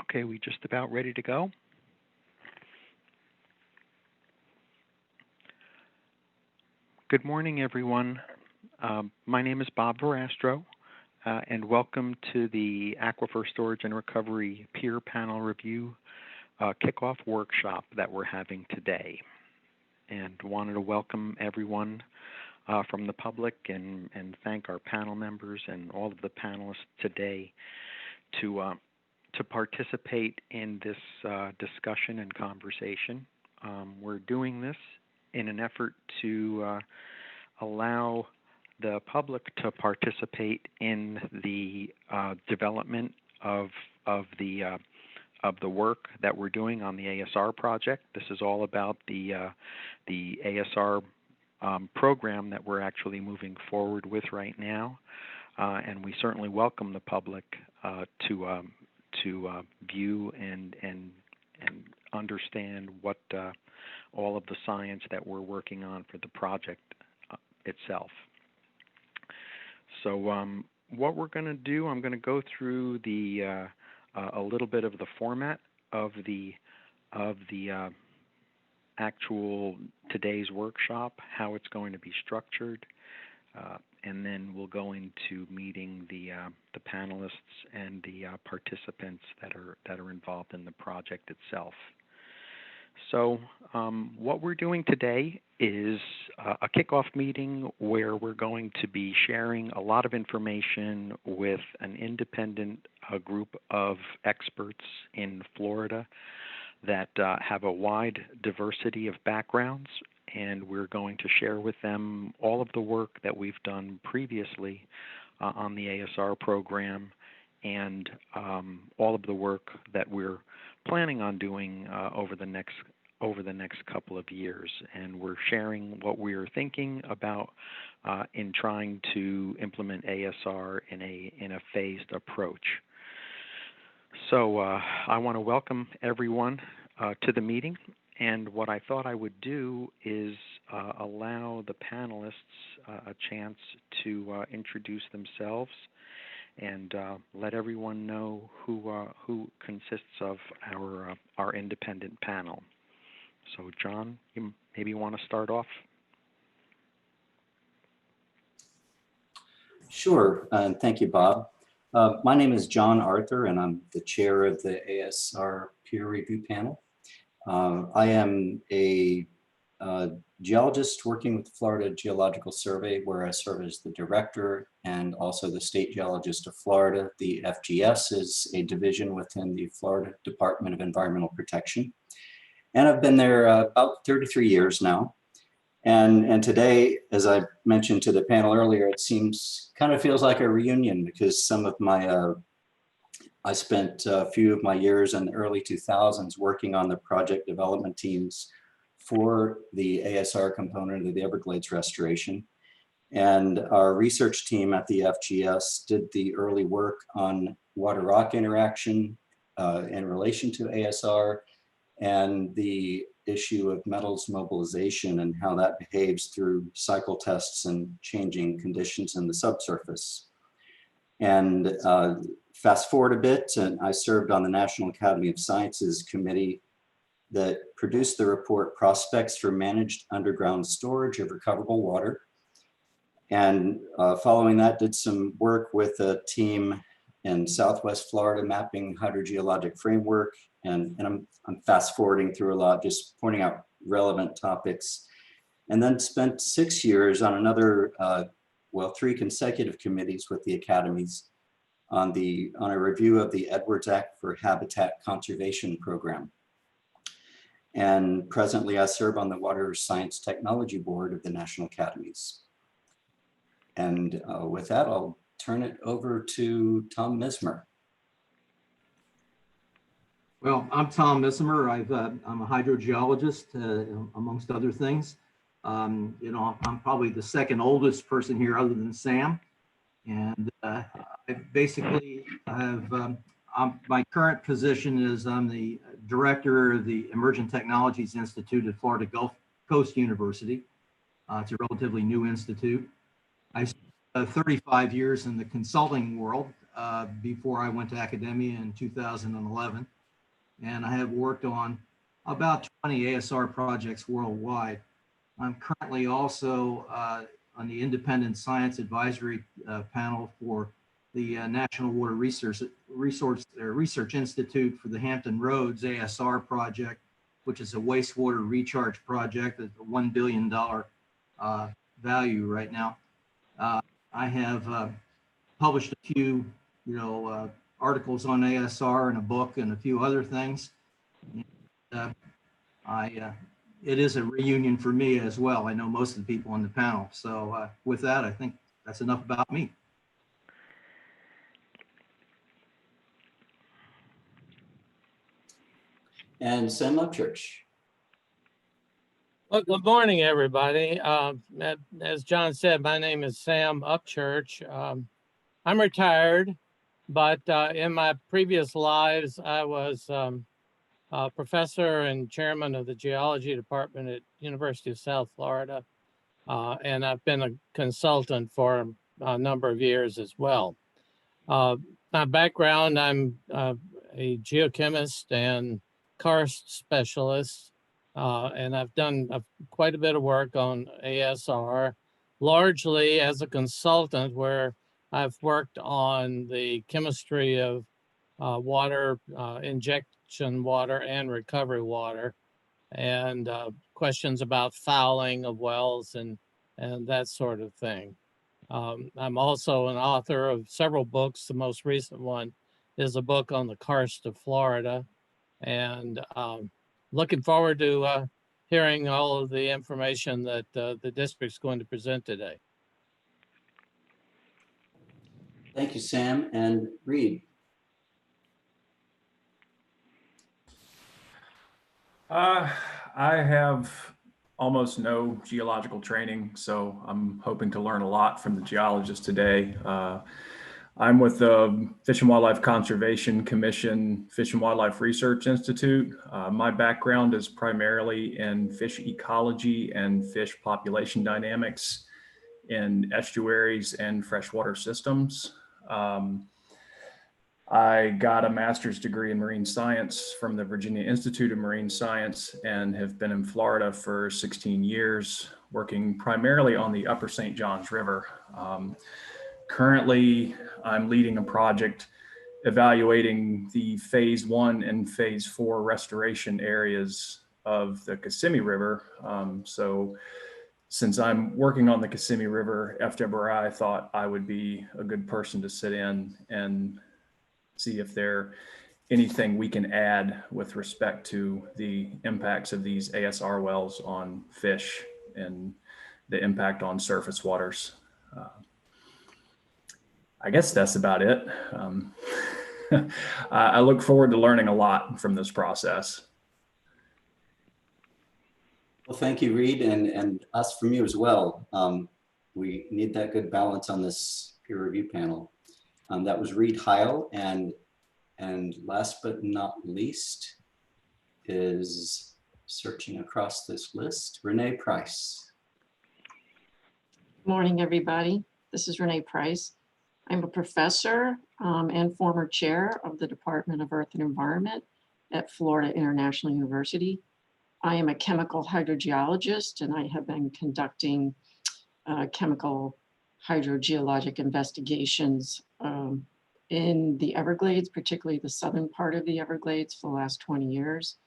Okay, we just about ready to go. Good morning, everyone. My name is Bob Verastro, and welcome to the Aquifer Storage and Recovery Peer Panel Review Kickoff Workshop that we're having today. And wanted to welcome everyone from the public and thank our panel members and all of the panelists today to participate in this discussion and conversation. We're doing this in an effort to allow the public to participate in the development of the work that we're doing on the ASR project. This is all about the ASR program that we're actually moving forward with right now, and we certainly welcome the public to view and understand what all of the science that we're working on for the project itself. So what we're going to do, I'm going to go through the a little bit of the format of the actual today's workshop, how it's going to be structured, and then we'll go into meeting the panelists and the participants that are involved in the project itself. So what we're doing today is a kickoff meeting where we're going to be sharing a lot of information with an independent group of experts in Florida that have a wide diversity of backgrounds, and we're going to share with them all of the work that we've done previously on the ASR program and all of the work that we're planning on doing over the next couple of years. And we're sharing what we're thinking about in trying to implement ASR in a phased approach. So I want to welcome everyone to the meeting, and what I thought I would do is allow the panelists a chance to introduce themselves and let everyone know who consists of our independent panel. So John, you maybe want to start off? Sure, and thank you, Bob. My name is John Arthur, and I'm the chair of the ASR peer review panel. I am a geologist working with the Florida Geological Survey, where I serve as the director and also the state geologist of Florida. The FGS is a division within the Florida Department of Environmental Protection. And I've been there about 33 years now. And today, as I mentioned to the panel earlier, it kind of feels like a reunion, because some of my, I spent a few of my years in the early 2000s working on the project development teams for the ASR component of the Everglades restoration. And our research team at the FGS did the early work on water-rock interaction in relation to ASR, and the issue of metals mobilization and how that behaves through cycle tests and changing conditions in the subsurface. And fast forward a bit, and I served on the National Academy of Sciences committee that produced the report Prospects for Managed Underground Storage of Recoverable Water. And following that, did some work with a team in Southwest Florida mapping hydrogeologic framework. And I'm fast forwarding through a lot, just pointing out relevant topics. And then spent 6 years on another, 3 consecutive committees with the academies on a review of the Edwards Act for Habitat Conservation Program. And presently I serve on the Water Science Technology Board of the National Academies. And with that, I'll turn it over to Tom Mismer. Well, I'm Tom Mismer. I'm a hydrogeologist, amongst other things. I'm probably the second oldest person here other than Sam. And I basically my current position is I'm the director of the Emerging Technologies Institute at Florida Gulf Coast University. It's a relatively new institute. I spent 35 years in the consulting world before I went to academia in 2011. and I have worked on about 20 ASR projects worldwide. I'm currently also on the Independent Science Advisory Panel for the National Water Research Institute for the Hampton Roads ASR project, which is a wastewater recharge project at a $1 billion value right now. I have published a few, articles on ASR and a book and a few other things. And, it is a reunion for me as well. I know most of the people on the panel. So with that, I think that's enough about me. And Sam Upchurch. Well, good morning, everybody. As John said, my name is Sam Upchurch. I'm retired, but in my previous lives, I was professor and chairman of the geology department at University of South Florida. And I've been a consultant for a number of years as well. My background, I'm a geochemist and karst specialist. And I've done quite a bit of work on ASR, largely as a consultant, where I've worked on the chemistry of water, injection water and recovery water, and questions about fouling of wells and that sort of thing. I'm also an author of several books. The most recent one is a book on the karst of Florida, and looking forward to hearing all of the information that the district's going to present today. Thank you, Sam. And Reed. I have almost no geological training, so I'm hoping to learn a lot from the geologist today. I'm with the Fish and Wildlife Conservation Commission Fish and Wildlife Research Institute. My background is primarily in fish ecology and fish population dynamics in estuaries and freshwater systems. I got a master's degree in marine science from the Virginia Institute of Marine Science and have been in Florida for 16 years, working primarily on the Upper St. Johns River. Currently, I'm leading a project evaluating the phase 1 and phase 4 restoration areas of the Kissimmee River. So since I'm working on the Kissimmee River, FWRI thought I would be a good person to sit in and see if there anything we can add with respect to the impacts of these ASR wells on fish and the impact on surface waters. I guess that's about it. I look forward to learning a lot from this process. Well, thank you, Reed, and us from you as well. We need that good balance on this peer review panel. That was Reed Heil, and last but not least is searching across this list, Renee Price. Good morning, everybody. This is Renee Price. I'm a professor and former chair of the Department of Earth and Environment at Florida International University. I am a chemical hydrogeologist, and I have been conducting chemical hydrogeologic investigations in the Everglades, particularly the southern part of the Everglades, for the last 20 years.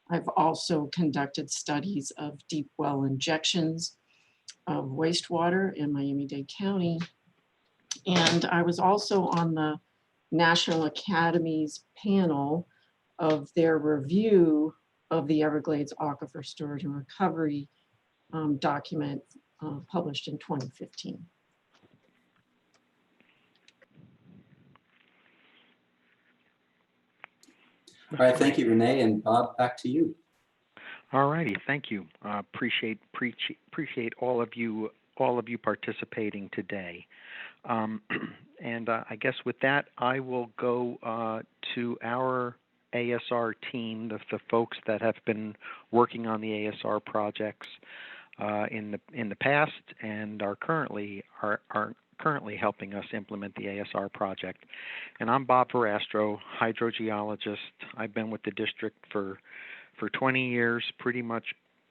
I've also conducted studies of deep well injections of wastewater in Miami-Dade County. And I was also on the National Academy's panel of their review of the Everglades Aquifer Storage and Recovery document published in 2015. All right, thank you, Renee, and Bob, back to you. All righty, thank you. Appreciate all of you participating today. And I guess with that, I will go to our ASR team, the folks that have been working on the ASR projects in the past and are currently currently helping us implement the ASR project. And I'm Bob Verastro, hydrogeologist. I've been with the district for 20 years, pretty much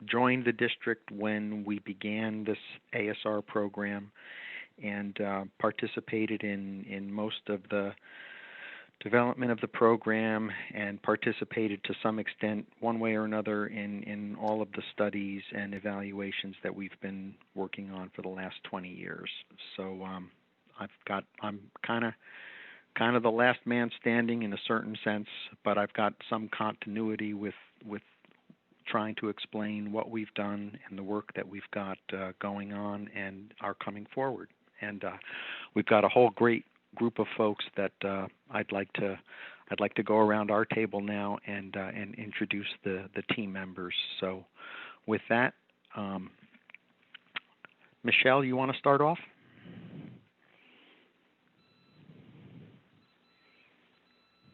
joined the district when we began this ASR program, and participated in most of the development of the program, and participated to some extent, one way or another, in all of the studies and evaluations that we've been working on for the last 20 years. So I'm kind of the last man standing in a certain sense, but I've got some continuity with trying to explain what we've done and the work that we've got going on and are coming forward. And we've got a whole great group of folks that I'd like to go around our table now and introduce the team members. So with that, Michelle, you want to start off?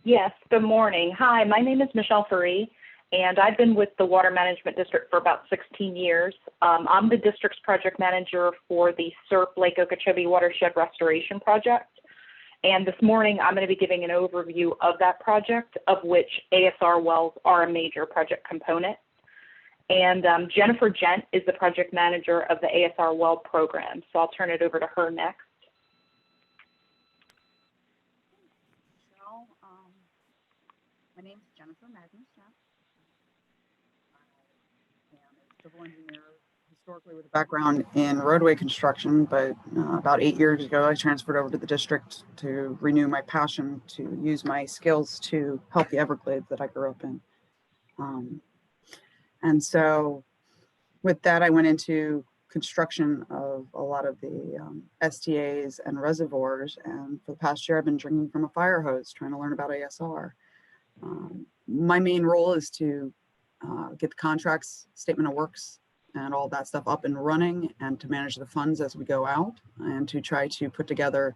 Yes, good morning. Hi, my name is Michelle Faree, and I've been with the Water Management District for about 16 years. I'm the district's project manager for the CERP Lake Okeechobee Watershed Restoration Project. And this morning, I'm going to be giving an overview of that project, of which ASR wells are a major project component. And Jennifer Gent is the project manager of the ASR well program. So I'll turn it over to her next. My name is Jennifer Magnus-Gent. I am a civil engineer, historically with a background in roadway construction, but about 8 years ago, I transferred over to the district to renew my passion to use my skills to help the Everglades that I grew up in. And so with that, I went into construction of a lot of the STAs and reservoirs. And for the past year, I've been drinking from a fire hose, trying to learn about ASR. My main role is to get the contracts, statement of works, and all that stuff up and running, and to manage the funds as we go out, and to try to put together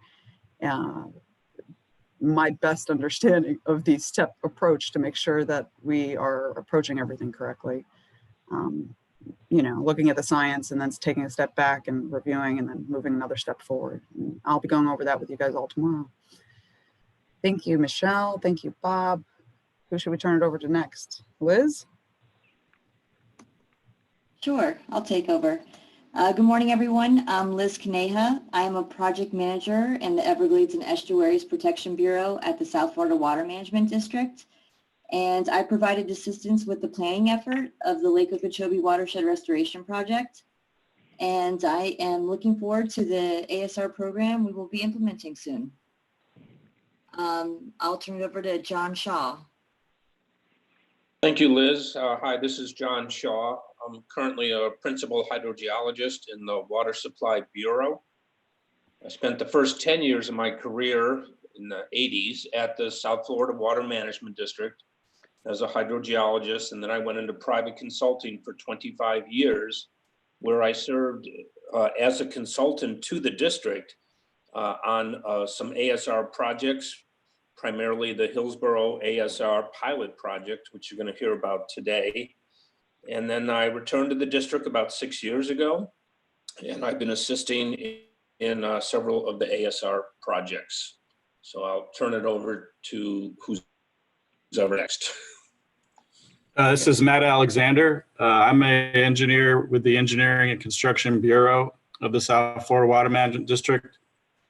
my best understanding of the step approach to make sure that we are approaching everything correctly. You know, looking at the science and then taking a step back and reviewing and then moving another step forward. And I'll be going over that with you guys all tomorrow. Thank you, Michelle. Thank you, Bob. Who should we turn it over to next? Liz? Sure, I'll take over. Good morning, everyone. I'm Liz Kaneha. I am a project manager in the Everglades and Estuaries Protection Bureau at the South Florida Water Management District. And I provided assistance with the planning effort of the Lake Okeechobee Watershed Restoration Project. And I am looking forward to the ASR program we will be implementing soon. I'll turn it over to John Shaw. Thank you, Liz. Hi, this is John Shaw. I'm currently a principal hydrogeologist in the Water Supply Bureau. I spent the first 10 years of my career in the 80s at the South Florida Water Management District as a hydrogeologist, and then I went into private consulting for 25 years, where I served as a consultant to the district on some ASR projects, primarily the Hillsborough ASR pilot project, which you're going to hear about today. And then I returned to the district about 6 years ago, and I've been assisting in several of the ASR projects. So I'll turn it over to who's over next. This is Matt Alexander. I'm an engineer with the Engineering and Construction Bureau of the South Florida Water Management District.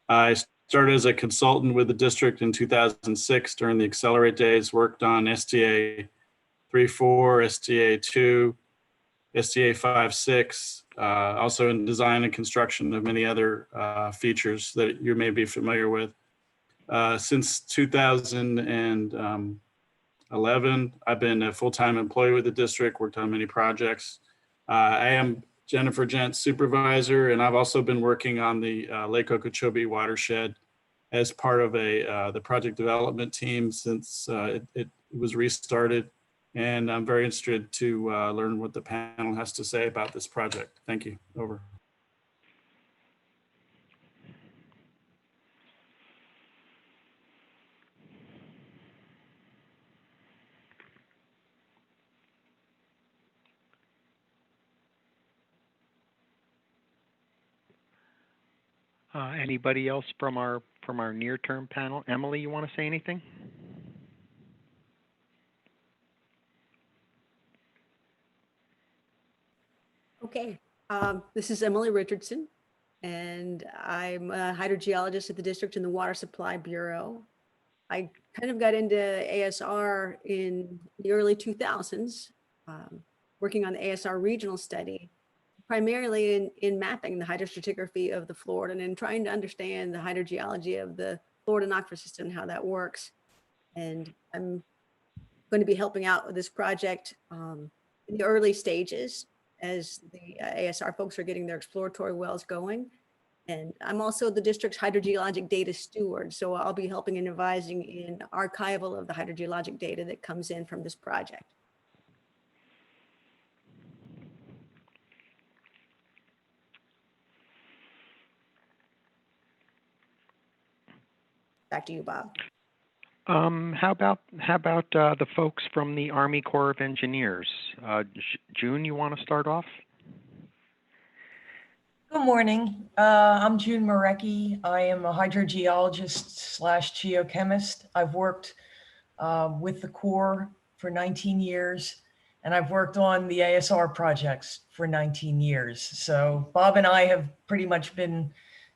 I started as a consultant with the district in 2006 during the Accelerate days, worked on STA 3.4, STA 2, STA 5.6, also in design and construction of many other features that you may be familiar with. Since 2011, I've been a full-time employee with the district, worked on many projects. I am Jennifer Gent supervisor, and I've also been working on the Lake Okeechobee watershed as part of the project development team since it was restarted. And I'm very interested to learn what the panel has to say about this project. Thank you. Over. Anybody else from our near-term panel? Emily, you want to say anything? Okay, this is Emily Richardson, and I'm a hydrogeologist at the district in the Water Supply Bureau. I kind of got into ASR in the early 2000s, working on the ASR regional study, primarily in mapping the hydrostratigraphy of the Florida and in trying to understand the hydrogeology of the Florida aquifer system and how that works. And I'm going to be helping out with this project in the early stages as the ASR folks are getting their exploratory wells going. And I'm also the district's hydrogeologic data steward. So I'll be helping and advising in archival of the hydrogeologic data that comes in from this project. Back to you, Bob. How about the folks from the Army Corps of Engineers? June, you want to start off? Good morning. I'm June Marecki. I am a hydrogeologist / geochemist. I've worked with the Corps for 19 years, and I've worked on the ASR projects for 19 years. So Bob and I have pretty much been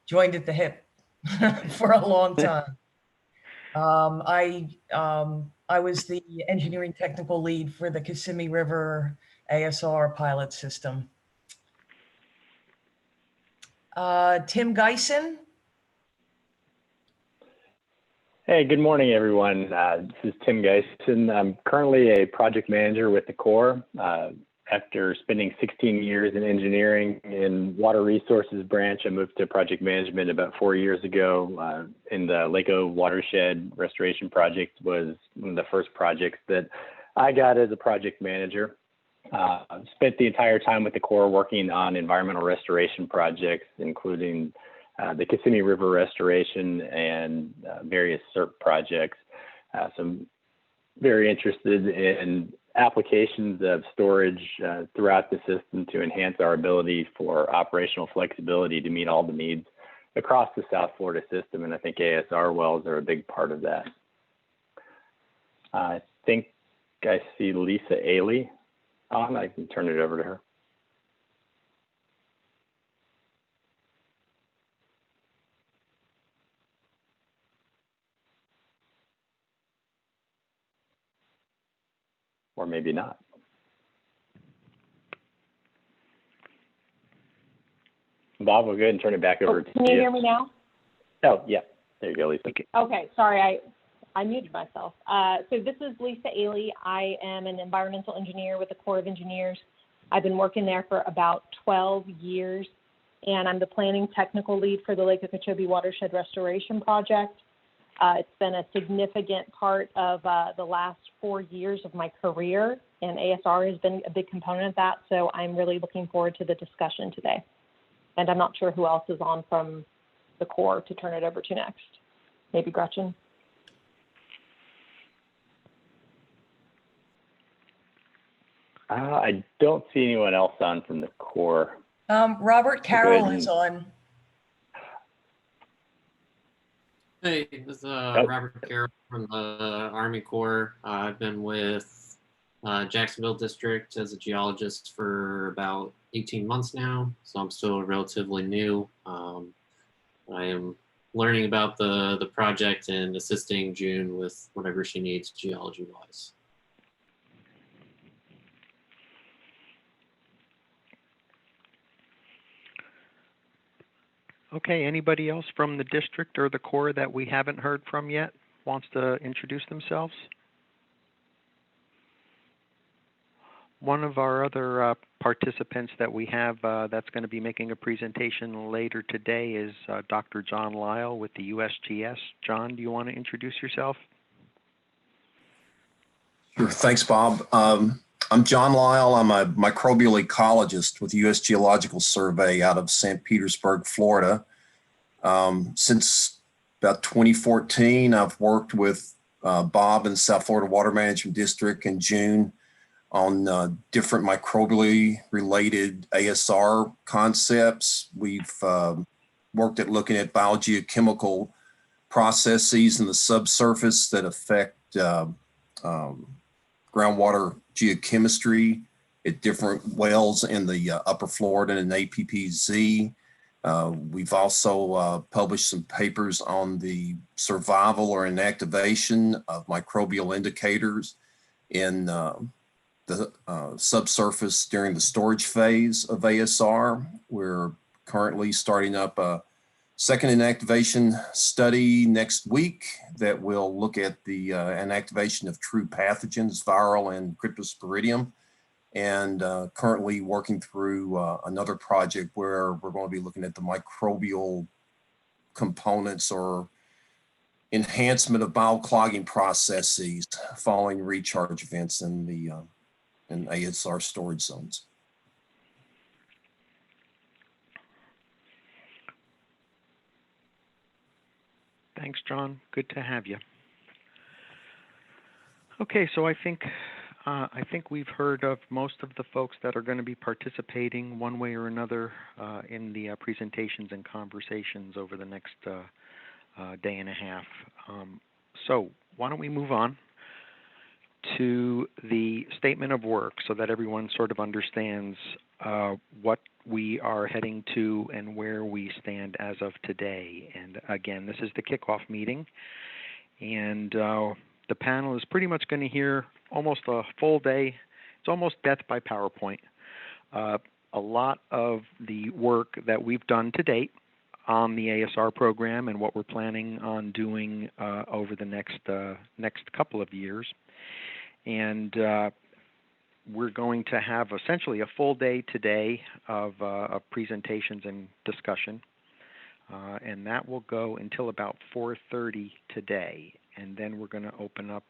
joined at the hip for a long time. I was the engineering technical lead for the Kissimmee River ASR pilot system. Tim Geisen. Hey, good morning, everyone. This is Tim Geisen. I'm currently a project manager with the Corps. After spending 16 years in engineering in water resources branch, I moved to project management about 4 years ago. In the Lake-O watershed restoration project was one of the first projects that I got as a project manager. Spent the entire time with the Corps working on environmental restoration projects, including the Kissimmee River restoration and various CERP projects. So I'm very interested in applications of storage throughout the system to enhance our ability for operational flexibility to meet all the needs across the South Florida system. And I think ASR wells are a big part of that. I think I see Lisa Ailey on. I can turn it over to her. Or maybe not. Bob, we'll go ahead and turn it back over to you. Can you hear me now? Oh, yeah. There you go, Lisa. Okay, sorry, I muted myself. So this is Lisa Ailey. I am an environmental engineer with the Corps of Engineers. I've been working there for about 12 years, and I'm the planning technical lead for the Lake Okeechobee Watershed Restoration Project. It's been a significant part of the last 4 years of my career, and ASR has been a big component of that, so I'm really looking forward to the discussion today. And I'm not sure who else is on from the Corps to turn it over to next. Maybe Gretchen? I don't see anyone else on from the Corps. Robert Carroll is on. Hey, this is Robert Carroll from the Army Corps. I've been with Jacksonville District as a geologist for about 18 months now, so I'm still relatively new. I am learning about the project and assisting June with whatever she needs geology-wise. Okay, anybody else from the district or the Corps that we haven't heard from yet wants to introduce themselves? One of our other participants that we have that's going to be making a presentation later today is Dr. John Lyle with the USGS. John, do you want to introduce yourself? Sure, thanks, Bob. I'm John Lyle. I'm a microbial ecologist with the U.S. Geological Survey out of St. Petersburg, Florida. Since about 2014, I've worked with Bob in the South Florida Water Management District and June on different microbially related ASR concepts. We've worked at looking at biogeochemical processes in the subsurface that affect groundwater geochemistry at different wells in the upper Florida and APPZ. We've also published some papers on the survival or inactivation of microbial indicators in the subsurface during the storage phase of ASR. We're currently starting up a second inactivation study next week that will look at the inactivation of true pathogens, viral and cryptosporidium, and currently working through another project where we're going to be looking at the microbial components or enhancement of bioclogging processes following recharge events in the in ASR storage zones. Thanks, John. Good to have you. Okay, so I think we've heard of most of the folks that are going to be participating one way or another in the presentations and conversations over the next day and a half. So why don't we move on to the statement of work so that everyone sort of understands what we are heading to and where we stand as of today. And again, this is the kickoff meeting, and the panel is pretty much going to hear almost a full day. It's almost death by PowerPoint. A lot of the work that we've done to date on the ASR program and what we're planning on doing over the next couple of years. And we're going to have essentially a full day today of presentations and discussion, and that will go until about 4:30 today. And then we're going to open up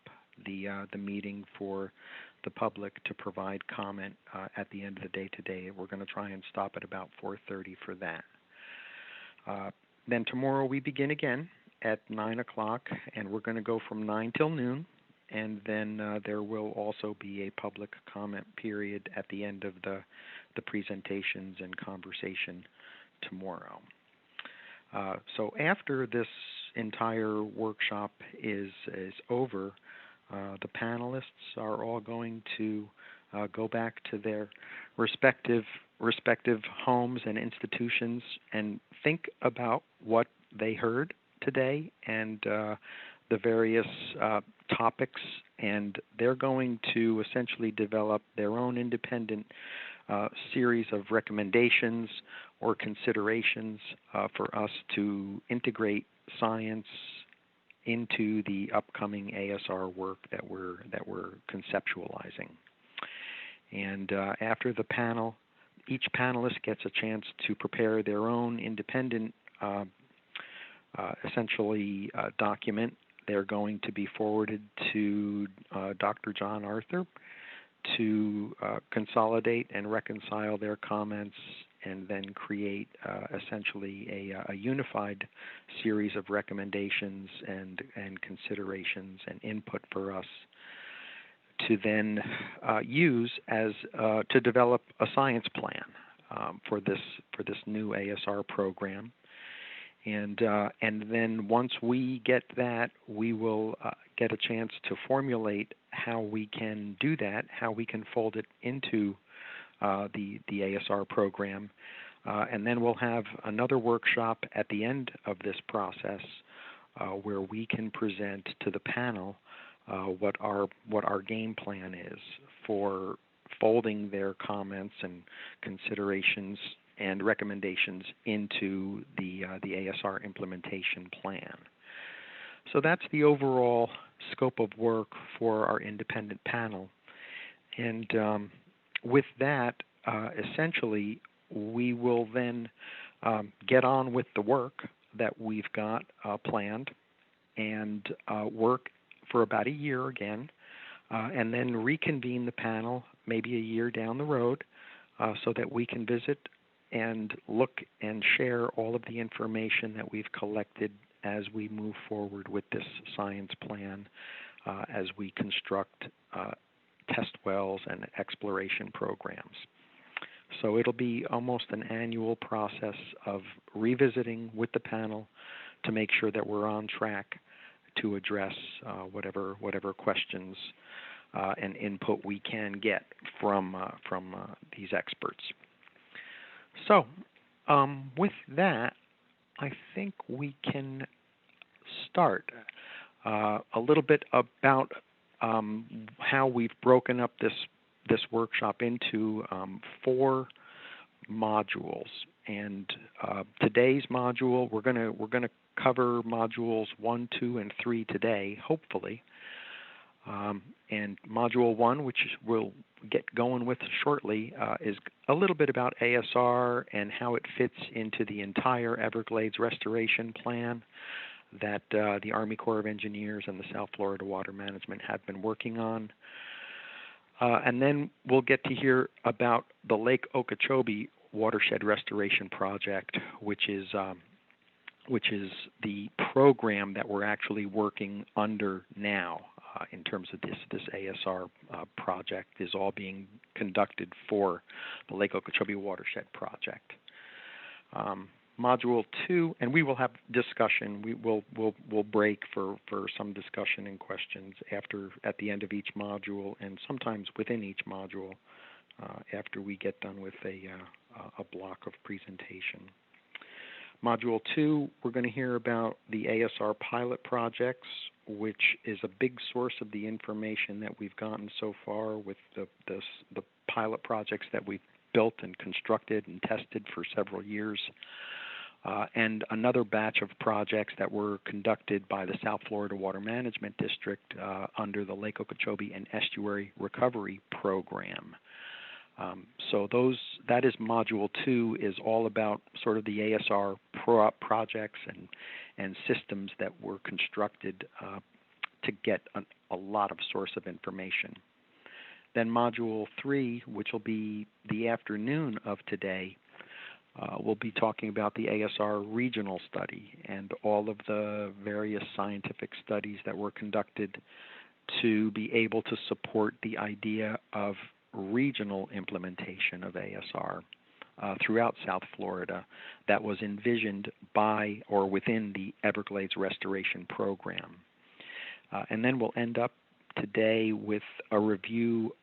the meeting for the public to provide comment at the end of the day today. We're going to try and stop at about 4:30 for that. Then tomorrow we begin again at 9 o'clock, and we're going to go from 9 till noon. And then there will also be a public comment period at the end of the presentations and conversation tomorrow. So after this entire workshop is over, the panelists are all going to go back to their respective homes and institutions and think about what they heard today and the various topics, and they're going to essentially develop their own independent series of recommendations or considerations for us to integrate science into the upcoming ASR work that we're conceptualizing. And after the panel, each panelist gets a chance to prepare their own independent essentially document. They're going to be forwarded to Dr. John Arthur to consolidate and reconcile their comments and then create essentially a unified series of recommendations and considerations and input for us to then use as to develop a science plan for this new ASR program. And then once we get that, we will get a chance to formulate how we can do that, how we can fold it into the ASR program. And then we'll have another workshop at the end of this process where we can present to the panel what our game plan is for folding their comments and considerations and recommendations into the ASR implementation plan. So that's the overall scope of work for our independent panel. And with that, essentially, we will then get on with the work that we've got planned and work for about a year again, and then reconvene the panel maybe a year down the road so that we can visit and look and share all of the information that we've collected as we move forward with this science plan, as we construct test wells and exploration programs. So it'll be almost an annual process of revisiting with the panel to make sure that we're on track to address whatever questions and input we can get from these experts. So with that, I think we can start. A little bit about how we've broken up this workshop into 4 modules. And today's module, we're gonna cover modules 1, 2, and 3 today, hopefully. And module 1, which we'll get going with shortly, is a little bit about ASR and how it fits into the entire Everglades restoration plan that the Army Corps of Engineers and the South Florida Water Management have been working on. And then we'll get to hear about the Lake Okeechobee Watershed Restoration Project, which is the program that we're actually working under now in terms of this ASR project is all being conducted for the Lake Okeechobee Watershed Project. Module 2, and we will have discussion. We'll break for some discussion and questions at the end of each module, and sometimes within each module after we get done with a block of presentation. Module 2, we're going to hear about the ASR pilot projects, which is a big source of the information that we've gotten so far with the pilot projects that we've built and constructed and tested for several years. And another batch of projects that were conducted by the South Florida Water Management District under the Lake Okeechobee and Estuary Recovery Program. So that is Module 2, is all about sort of the ASR projects and systems that were constructed to get a lot of source of information. Then Module 3, which will be the afternoon of today, we'll be talking about the ASR regional study and all of the various scientific studies that were conducted to be able to support the idea of regional implementation of ASR throughout South Florida that was envisioned by or within the Everglades Restoration Program. And then we'll end up today with a review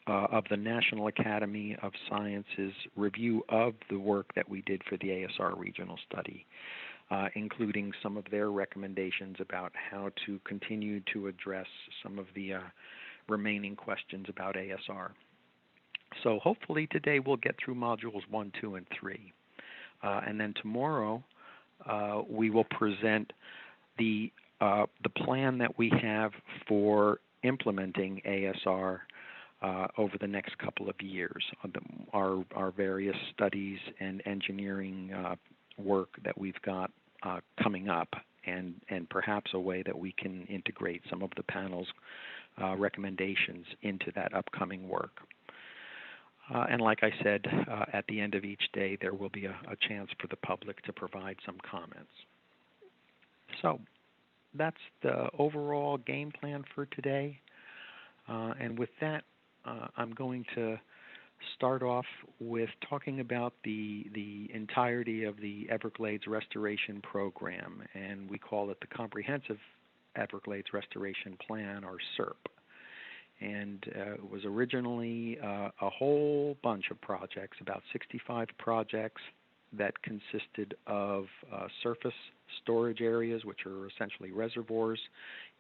of the National Academy of Sciences review of the work that we did for the ASR regional study, including some of their recommendations about how to continue to address some of the remaining questions about ASR. So hopefully today we'll get through modules 1, 2, and 3. And then tomorrow we will present the plan that we have for implementing ASR over the next couple of years. Our various studies and engineering work that we've got coming up, and perhaps a way that we can integrate some of the panel's recommendations into that upcoming work. And like I said, at the end of each day, there will be a chance for the public to provide some comments. So that's the overall game plan for today. And with that, I'm going to start off with talking about the entirety of the Everglades Restoration Program, and we call it the Comprehensive Everglades Restoration Plan, or CERP. And it was originally a whole bunch of projects, about 65 projects that consisted of surface storage areas, which are essentially reservoirs,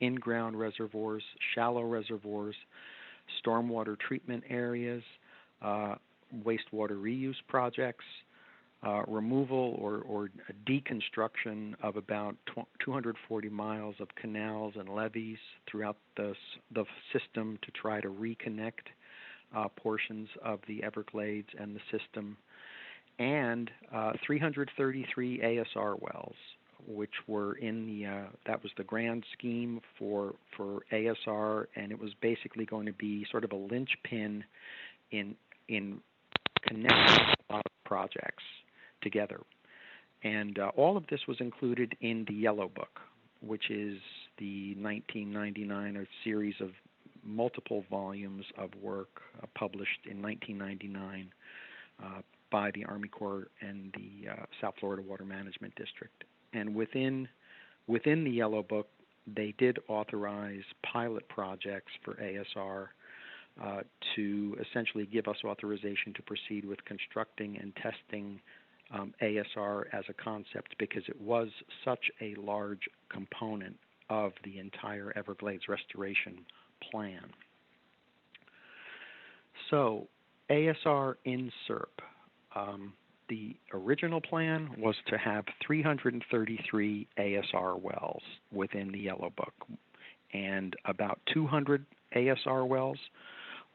in-ground reservoirs, shallow reservoirs, stormwater treatment areas, wastewater reuse projects, removal or deconstruction of about 240 miles of canals and levees throughout the system to try to reconnect portions of the Everglades and the system, and 333 ASR wells, which were in that was the grand scheme for ASR, and it was basically going to be sort of a linchpin in connecting a lot of projects together. And all of this was included in the Yellow Book, which is the 1999 or series of multiple volumes of work published in 1999 by the Army Corps and the South Florida Water Management District. And within the Yellow Book, they did authorize pilot projects for ASR to essentially give us authorization to proceed with constructing and testing ASR as a concept, because it was such a large component of the entire Everglades restoration plan. So ASR in CERP. The original plan was to have 333 ASR wells within the Yellow Book, and about 200 ASR wells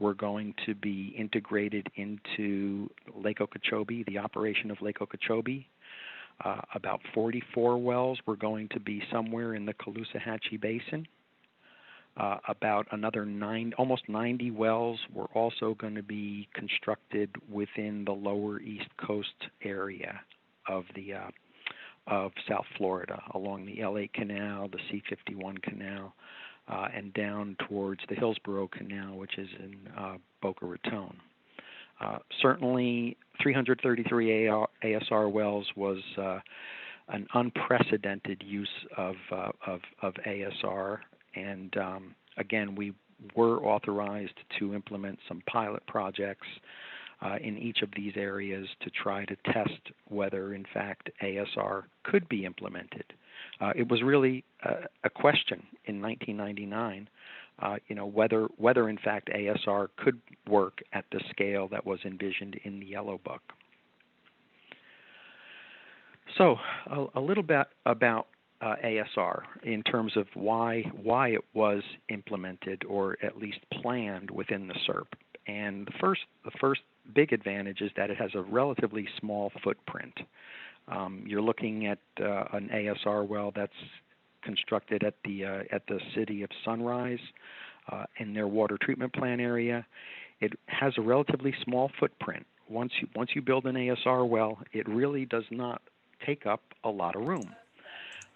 were going to be integrated into Lake Okeechobee, the operation of Lake Okeechobee. About 44 wells were going to be somewhere in the Caloosahatchee Basin. About another almost 90 wells were also going to be constructed within the lower East Coast area of South Florida, along the L8 Canal, the C51 Canal, and down towards the Hillsborough Canal, which is in Boca Raton. Certainly, 333 ASR wells was an unprecedented use of ASR. And again, we were authorized to implement some pilot projects in each of these areas to try to test whether, in fact, ASR could be implemented. It was really a question in 1999, whether, in fact, ASR could work at the scale that was envisioned in the Yellow Book. So, a little bit about ASR in terms of why it was implemented, or at least planned within the CERP. And the first big advantage is that it has a relatively small footprint. You're looking at an ASR well that's constructed at the city of Sunrise in their water treatment plant area. It has a relatively small footprint. Once you build an ASR well, it really does not take up a lot of room.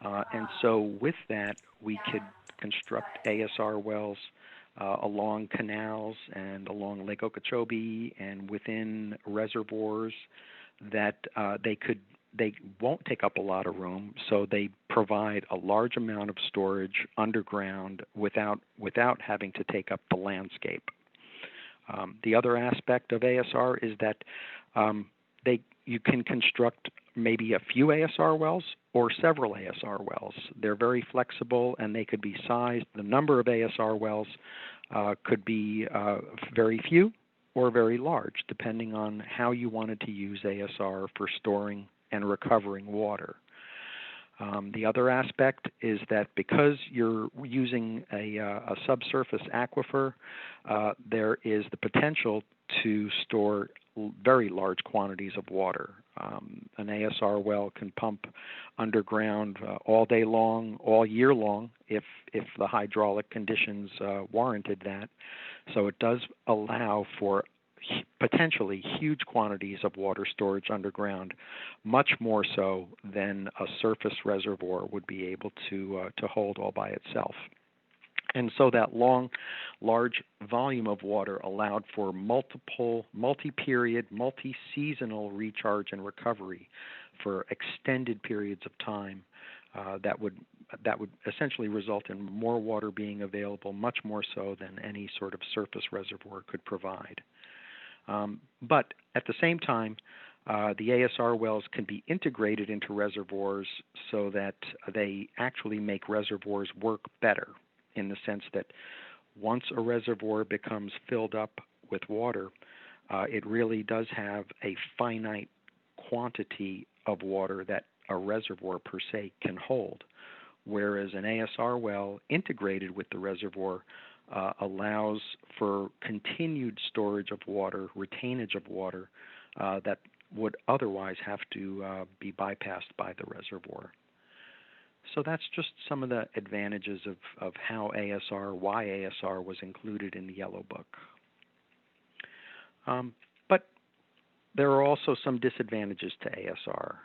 And so with that, we could construct ASR wells along canals and along Lake Okeechobee and within reservoirs that they won't take up a lot of room, so they provide a large amount of storage underground without having to take up the landscape. The other aspect of ASR is that you can construct maybe a few ASR wells or several ASR wells. They're very flexible, and they could be sized. The number of ASR wells could be very few or very large, depending on how you wanted to use ASR for storing and recovering water. The other aspect is that because you're using a subsurface aquifer, there is the potential to store very large quantities of water. An ASR well can pump underground all day long, all year long, if the hydraulic conditions warranted that. So it does allow for potentially huge quantities of water storage underground, much more so than a surface reservoir would be able to hold all by itself. And so that large volume of water allowed for multi-period, multi-seasonal recharge and recovery for extended periods of time. That would essentially result in more water being available, much more so than any sort of surface reservoir could provide. But at the same time, the ASR wells can be integrated into reservoirs so that they actually make reservoirs work better, in the sense that once a reservoir becomes filled up with water, it really does have a finite quantity of water that a reservoir per se can hold, whereas an ASR well integrated with the reservoir allows for continued storage of water, retainage of water, that would otherwise have to be bypassed by the reservoir. So that's just some of the advantages of why ASR was included in the Yellow Book. But there are also some disadvantages to ASR,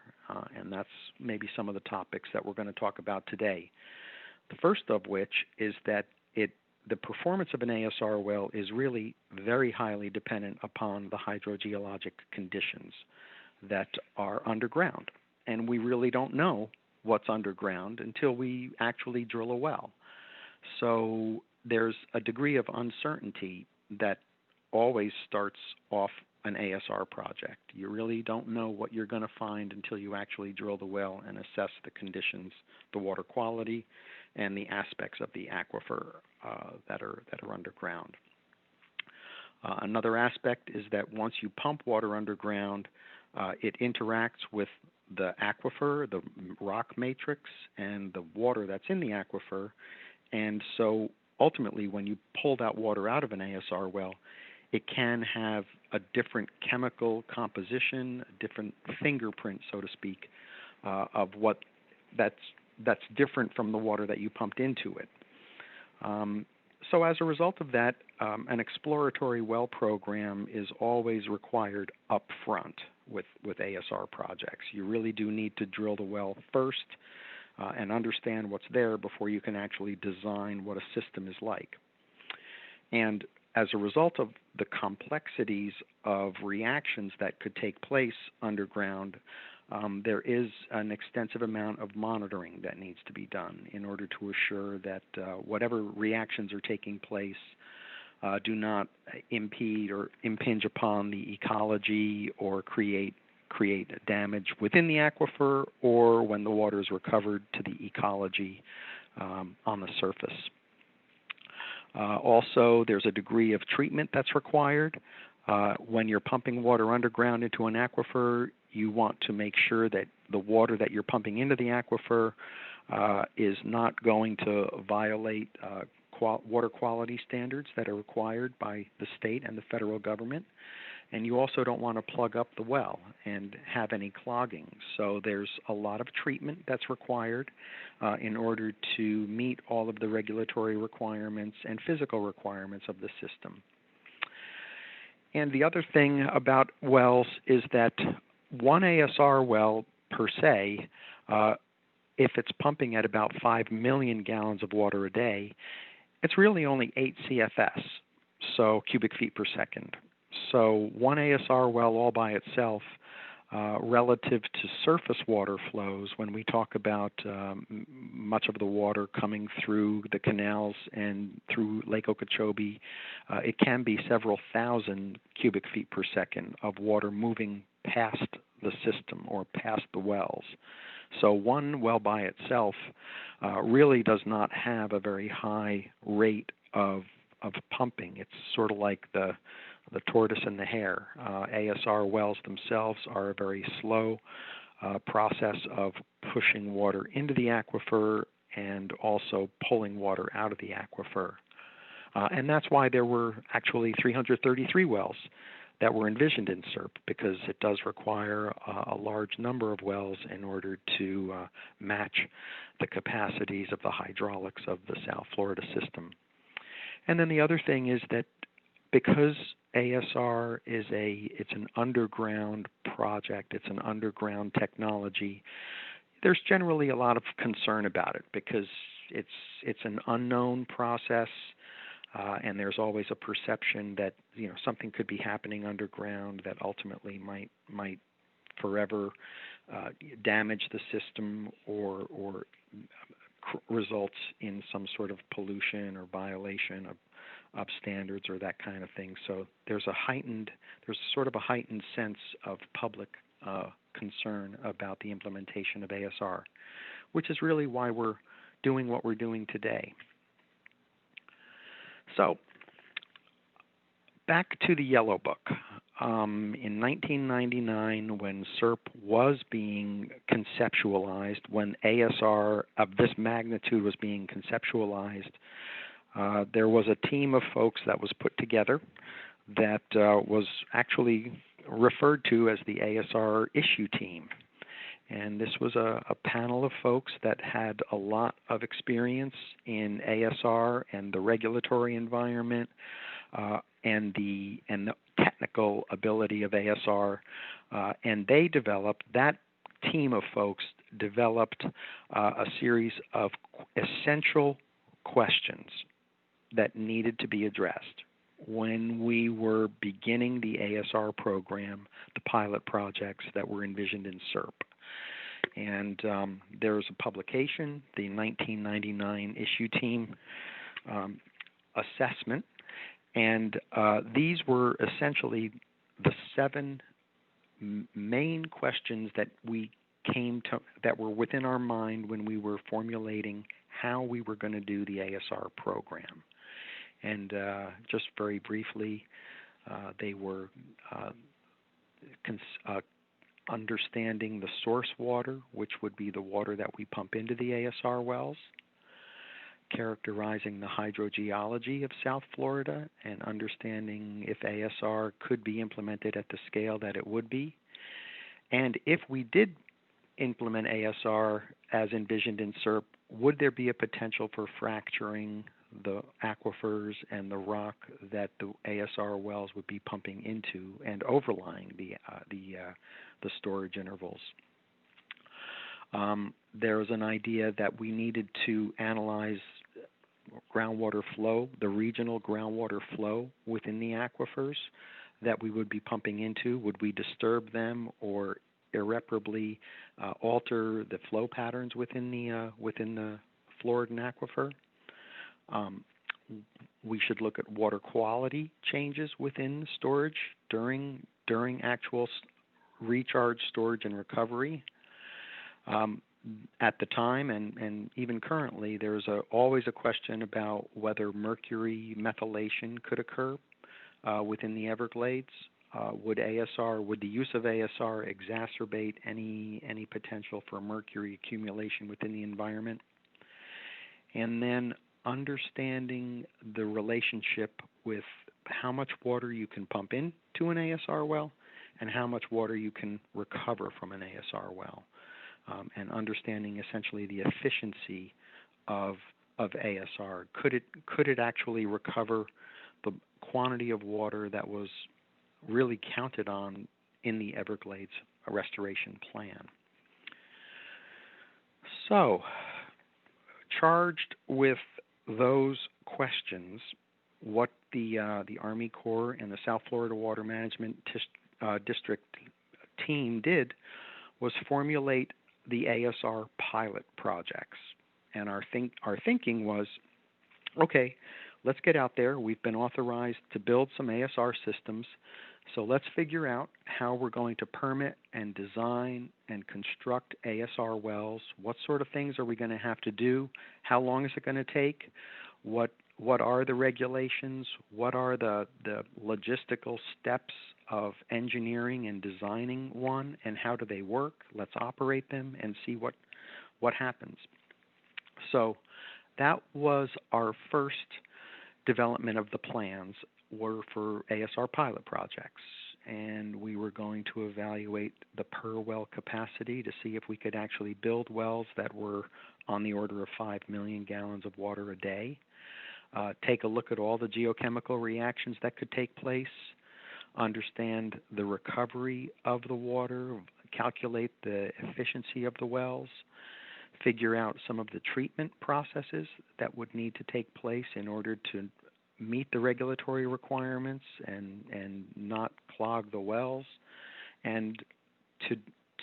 and that's maybe some of the topics that we're going to talk about today. The first of which is that it the performance of an ASR well is really very highly dependent upon the hydrogeologic conditions that are underground. And we really don't know what's underground until we actually drill a well. So there's a degree of uncertainty that always starts off an ASR project. You really don't know what you're going to find until you actually drill the well and assess the conditions, the water quality, and the aspects of the aquifer that are underground. Another aspect is that once you pump water underground, it interacts with the aquifer, the rock matrix, and the water that's in the aquifer. And so ultimately, when you pull that water out of an ASR well, it can have a different chemical composition, a different fingerprint, so to speak, of what that's different from the water that you pumped into it. So as a result of that, an exploratory well program is always required up front with ASR projects. You really do need to drill the well first and understand what's there before you can actually design what a system is like. And as a result of the complexities of reactions that could take place underground, there is an extensive amount of monitoring that needs to be done in order to assure that whatever reactions are taking place do not impede or impinge upon the ecology or create damage within the aquifer, or when the water is recovered to the ecology on the surface. Also, there's a degree of treatment that's required. When you're pumping water underground into an aquifer, you want to make sure that the water that you're pumping into the aquifer is not going to violate water quality standards that are required by the state and the federal government. And you also don't want to plug up the well and have any clogging. So there's a lot of treatment that's required in order to meet all of the regulatory requirements and physical requirements of the system. And the other thing about wells is that one ASR well per se, if it's pumping at about 5 million gallons of water a day, it's really only 8 CFS, so cubic feet per second. So one ASR well all by itself, relative to surface water flows, when we talk about much of the water coming through the canals and through Lake Okeechobee, it can be several thousand cubic feet per second of water moving past the system or past the wells. So one well by itself really does not have a very high rate of pumping. It's sort of like the tortoise and the hare. ASR wells themselves are a very slow process of pushing water into the aquifer and also pulling water out of the aquifer. And that's why there were actually 333 wells that were envisioned in CERP, because it does require a large number of wells in order to match the capacities of the hydraulics of the South Florida system. And then the other thing is that because ASR is it's an underground project, it's an underground technology, there's generally a lot of concern about it because it's an unknown process, and there's always a perception that something could be happening underground that ultimately might forever damage the system or results in some sort of pollution or violation of standards or that kind of thing. So there's sort of a heightened sense of public concern about the implementation of ASR, which is really why we're doing what we're doing today. So back to the Yellow Book. In 1999, when CERP was being conceptualized, when ASR of this magnitude was being conceptualized, there was a team of folks that was put together that was actually referred to as the ASR issue team. And this was a panel of folks that had a lot of experience in ASR and the regulatory environment and the technical ability of ASR. And that team of folks developed a series of essential questions that needed to be addressed when we were beginning the ASR program, the pilot projects that were envisioned in CERP. And there was a publication, the 1999 issue team assessment, and these were essentially the 7 main questions that we came to, that were within our mind when we were formulating how we were going to do the ASR program. And just very briefly, they were understanding the source water, which would be the water that we pump into the ASR wells, characterizing the hydrogeology of South Florida and understanding if ASR could be implemented at the scale that it would be. And if we did implement ASR as envisioned in CERP, would there be a potential for fracturing the aquifers and the rock that the ASR wells would be pumping into and overlying the storage intervals? There was an idea that we needed to analyze groundwater flow, the regional groundwater flow within the aquifers that we would be pumping into. Would we disturb them or irreparably alter the flow patterns within the Floridan aquifer? We should look at water quality changes within storage during actual recharge, storage, and recovery. At the time and even currently, there's always a question about whether mercury methylation could occur within the Everglades. Would the use of ASR exacerbate any potential for mercury accumulation within the environment? And then understanding the relationship with how much water you can pump into an ASR well and how much water you can recover from an ASR well, and understanding essentially the efficiency of ASR. Could it actually recover the quantity of water that was really counted on in the Everglades restoration plan? So, charged with those questions, what the Army Corps and the South Florida Water Management District team did was formulate the ASR pilot projects. And our thinking was, okay, let's get out there. We've been authorized to build some ASR systems, so let's figure out how we're going to permit and design and construct ASR wells. What sort of things are we going to have to do? How long is it going to take? What are the regulations? What are the logistical steps of engineering and designing one, and how do they work? Let's operate them and see what happens. So that was our first development of the plans, were for ASR pilot projects, and we were going to evaluate the per well capacity to see if we could actually build wells that were on the order of 5 million gallons of water a day, take a look at all the geochemical reactions that could take place, understand the recovery of the water, calculate the efficiency of the wells, figure out some of the treatment processes that would need to take place in order to meet the regulatory requirements and not clog the wells, and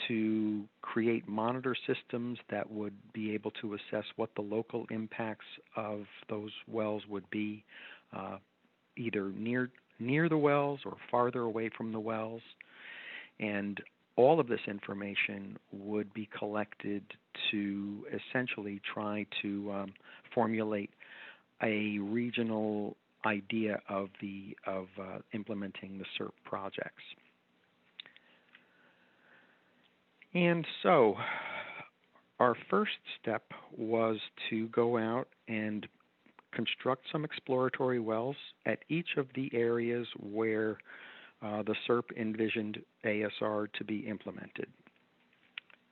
to create monitor systems that would be able to assess what the local impacts of those wells would be, either near the wells or farther away from the wells. And all of this information would be collected to essentially try to formulate a regional idea of implementing the CERP projects. And so our first step was to go out and construct some exploratory wells at each of the areas where the CERP envisioned ASR to be implemented.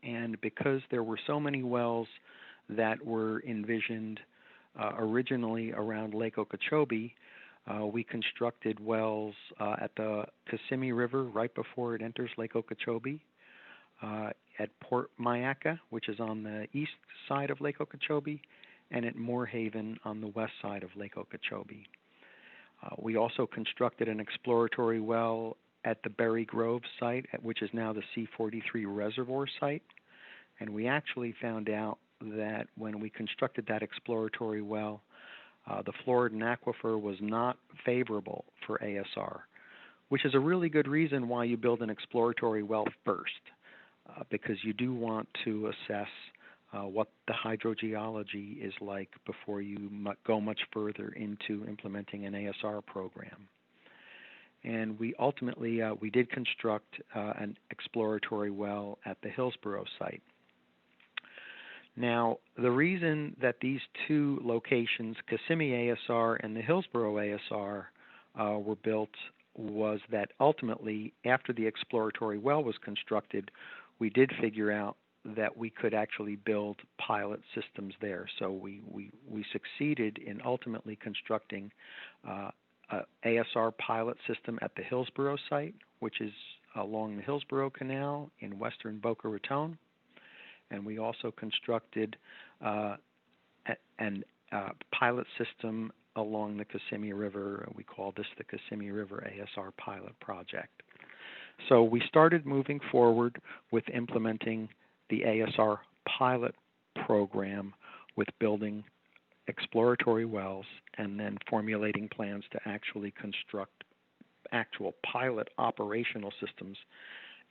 And because there were so many wells that were envisioned originally around Lake Okeechobee, we constructed wells at the Kissimmee River right before it enters Lake Okeechobee, at Port Mayaca, which is on the east side of Lake Okeechobee, and at Moorhaven on the west side of Lake Okeechobee. We also constructed an exploratory well at the Berry Grove site, which is now the C-43 reservoir site. And we actually found out that when we constructed that exploratory well, the Floridan aquifer was not favorable for ASR, which is a really good reason why you build an exploratory well first, because you do want to assess what the hydrogeology is like before you go much further into implementing an ASR program. And we ultimately, we did construct an exploratory well at the Hillsborough site. Now, the reason that these two locations, Kissimmee ASR and the Hillsborough ASR, were built was that ultimately, after the exploratory well was constructed, we did figure out that we could actually build pilot systems there. So we succeeded in ultimately constructing a ASR pilot system at the Hillsborough site, which is along the Hillsborough Canal in western Boca Raton. And we also constructed a pilot system along the Kissimmee River. We call this the Kissimmee River ASR pilot project. So we started moving forward with implementing the ASR pilot program with building exploratory wells and then formulating plans to actually construct actual pilot operational systems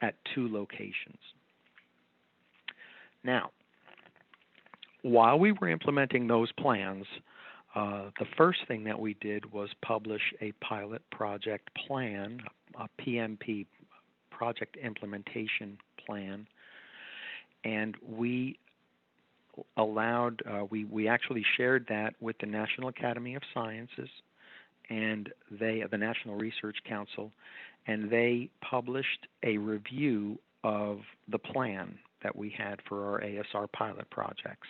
at two locations. Now, while we were implementing those plans, the first thing that we did was publish a pilot project plan, a PMP, project implementation plan, and we allowed, we actually shared that with the National Academy of Sciences and the National Research Council, and they published a review of the plan that we had for our ASR pilot projects.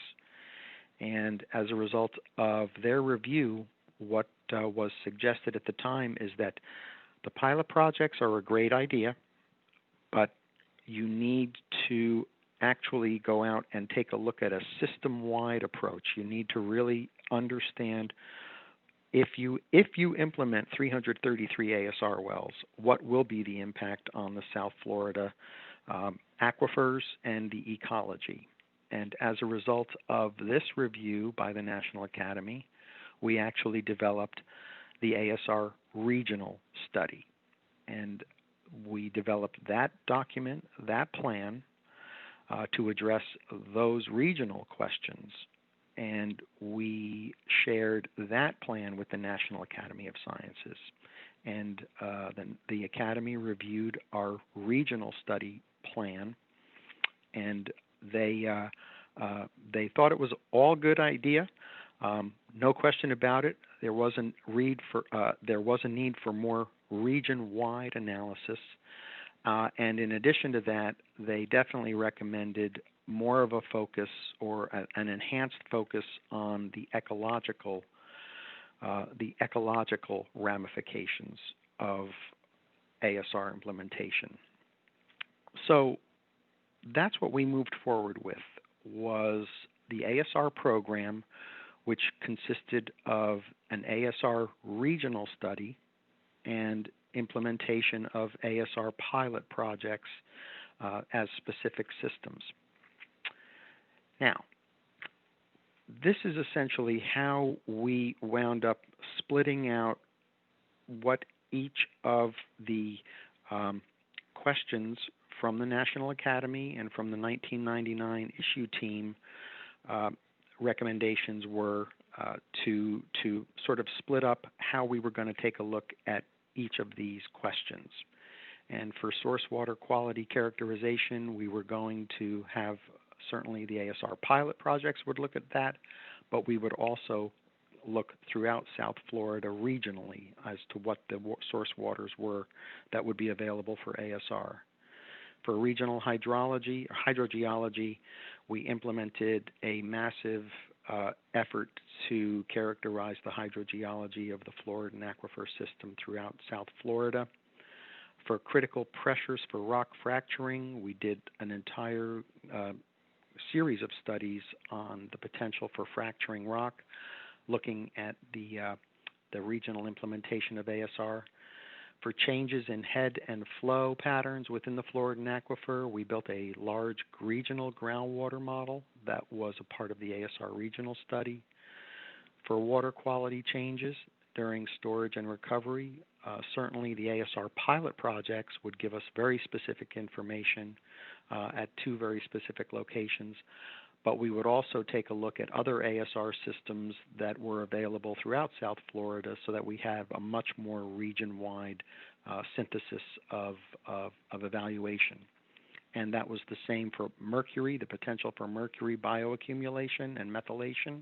And as a result of their review, what was suggested at the time is that the pilot projects are a great idea, but you need to actually go out and take a look at a system-wide approach. You need to really understand if you implement 333 ASR wells, what will be the impact on the South Florida aquifers and the ecology. And as a result of this review by the National Academy, we actually developed the ASR regional study. And we developed that document, that plan, to address those regional questions. And we shared that plan with the National Academy of Sciences. And then the Academy reviewed our regional study plan, and they thought it was all good idea. No question about it. There was a need for more region-wide analysis, and in addition to that, they definitely recommended more of a focus or an enhanced focus on the ecological ramifications of ASR implementation. So that's what we moved forward with, was the ASR program, which consisted of an ASR regional study and implementation of ASR pilot projects as specific systems. Now, this is essentially how we wound up splitting out what each of the questions from the National Academy and from the 1999 issue team recommendations were to sort of split up how we were going to take a look at each of these questions. And for source water quality characterization, we were going to have certainly the ASR pilot projects would look at that, but we would also look throughout South Florida regionally as to what the source waters were that would be available for ASR. For regional hydrology, or hydrogeology, we implemented a massive effort to characterize the hydrogeology of the Floridan aquifer system throughout South Florida. For critical pressures for rock fracturing, we did an entire series of studies on the potential for fracturing rock, looking at the regional implementation of ASR. For changes in head and flow patterns within the Floridan aquifer, we built a large regional groundwater model that was a part of the ASR regional study. For water quality changes during storage and recovery, certainly the ASR pilot projects would give us very specific information at 2 very specific locations, but we would also take a look at other ASR systems that were available throughout South Florida so that we have a much more region-wide synthesis of evaluation. And that was the same for mercury, the potential for mercury bioaccumulation and methylation.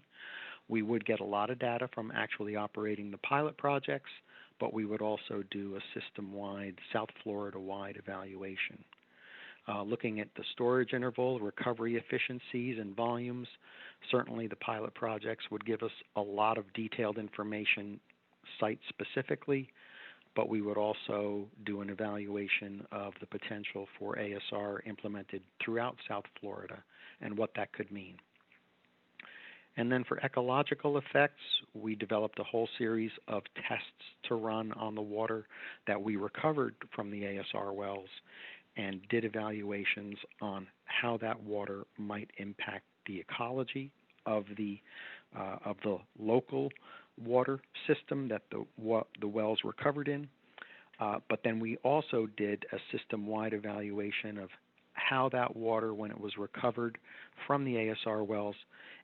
We would get a lot of data from actually operating the pilot projects, but we would also do a system-wide, South Florida-wide evaluation. Looking at the storage interval, recovery efficiencies, and volumes, certainly the pilot projects would give us a lot of detailed information site-specifically, but we would also do an evaluation of the potential for ASR implemented throughout South Florida and what that could mean. And then for ecological effects, we developed a whole series of tests to run on the water that we recovered from the ASR wells and did evaluations on how that water might impact the ecology of the local water system that the wells were covered in. But then we also did a system-wide evaluation of how that water, when it was recovered from the ASR wells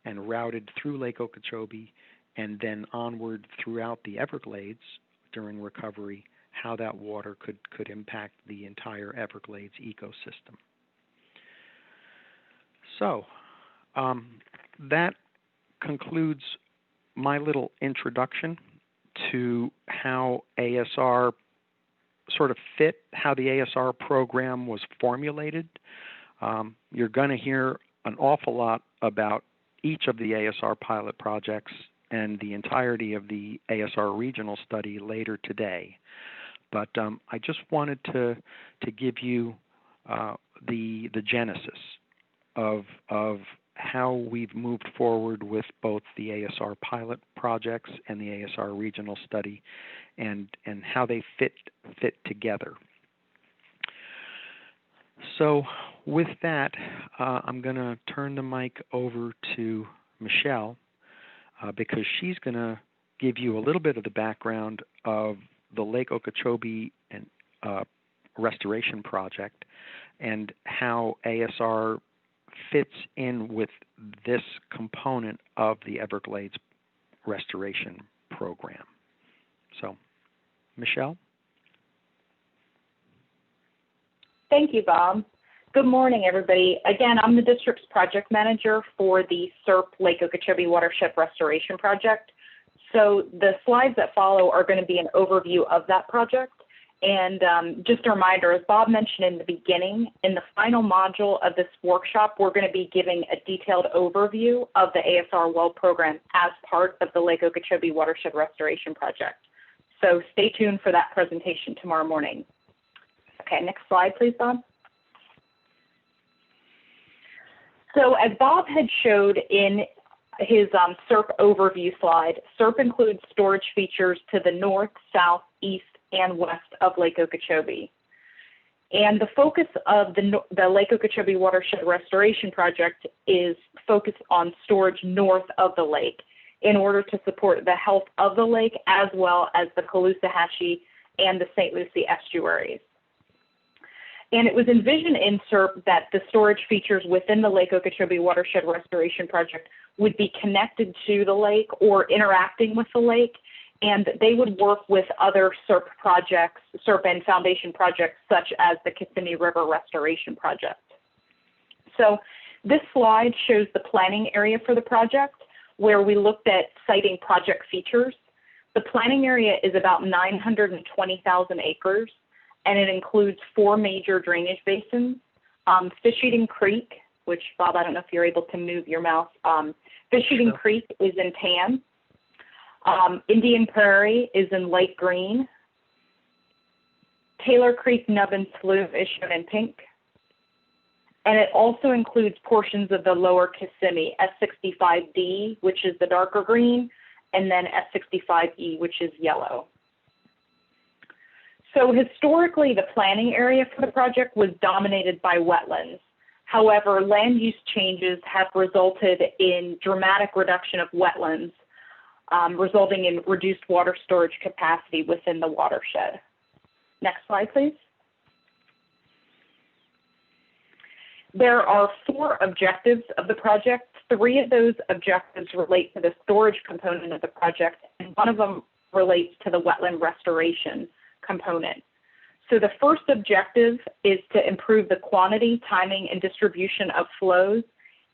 and routed through Lake Okeechobee and then onward throughout the Everglades during recovery, how that water could impact the entire Everglades ecosystem. So that concludes my little introduction to how ASR sort of fit, how the ASR program was formulated. You're going to hear an awful lot about each of the ASR pilot projects and the entirety of the ASR regional study later today. But I just wanted to give you the genesis of how we've moved forward with both the ASR pilot projects and the ASR regional study, and how they fit together. So with that, I'm going to turn the mic over to Michelle because she's going to give you a little bit of the background of the Lake Okeechobee and restoration project and how ASR fits in with this component of the Everglades restoration program. So, Michelle? Thank you, Bob. Good morning, everybody. Again, I'm the district's project manager for the CERP Lake Okeechobee Watershed Restoration Project. So the slides that follow are going to be an overview of that project. And just a reminder, as Bob mentioned in the beginning, in the final module of this workshop, we're going to be giving a detailed overview of the ASR well program as part of the Lake Okeechobee Watershed Restoration Project. So stay tuned for that presentation tomorrow morning. Okay, next slide, please, Bob. So as Bob had showed in his CERP overview slide, CERP includes storage features to the north, south, east, and west of Lake Okeechobee. And the focus of the Lake Okeechobee Watershed Restoration Project is focused on storage north of the lake in order to support the health of the lake as well as the Caloosahatchee and the St. Lucie estuaries. And it was envisioned in CERP that the storage features within the Lake Okeechobee Watershed Restoration Project would be connected to the lake or interacting with the lake, and they would work with other CERP projects, CERP and foundation projects, such as the Kissimmee River Restoration Project. So this slide shows the planning area for the project, where we looked at citing project features. The planning area is about 920,000 acres, and it includes 4 major drainage basins. Fish Eating Creek, which, Bob, I don't know if you're able to move your mouse. Fish Eating Creek is in tan. Indian Prairie is in light green. Taylor Creek Nub and Slough is shown in pink. And it also includes portions of the lower Kissimmee, S65D, which is the darker green, and then S65E, which is yellow. So historically, the planning area for the project was dominated by wetlands. However, land use changes have resulted in dramatic reduction of wetlands, resulting in reduced water storage capacity within the watershed. Next slide, please. There are 4 objectives of the project. 3 of those objectives relate to the storage component of the project, and 1 of them relates to the wetland restoration component. So the first objective is to improve the quantity, timing, and distribution of flows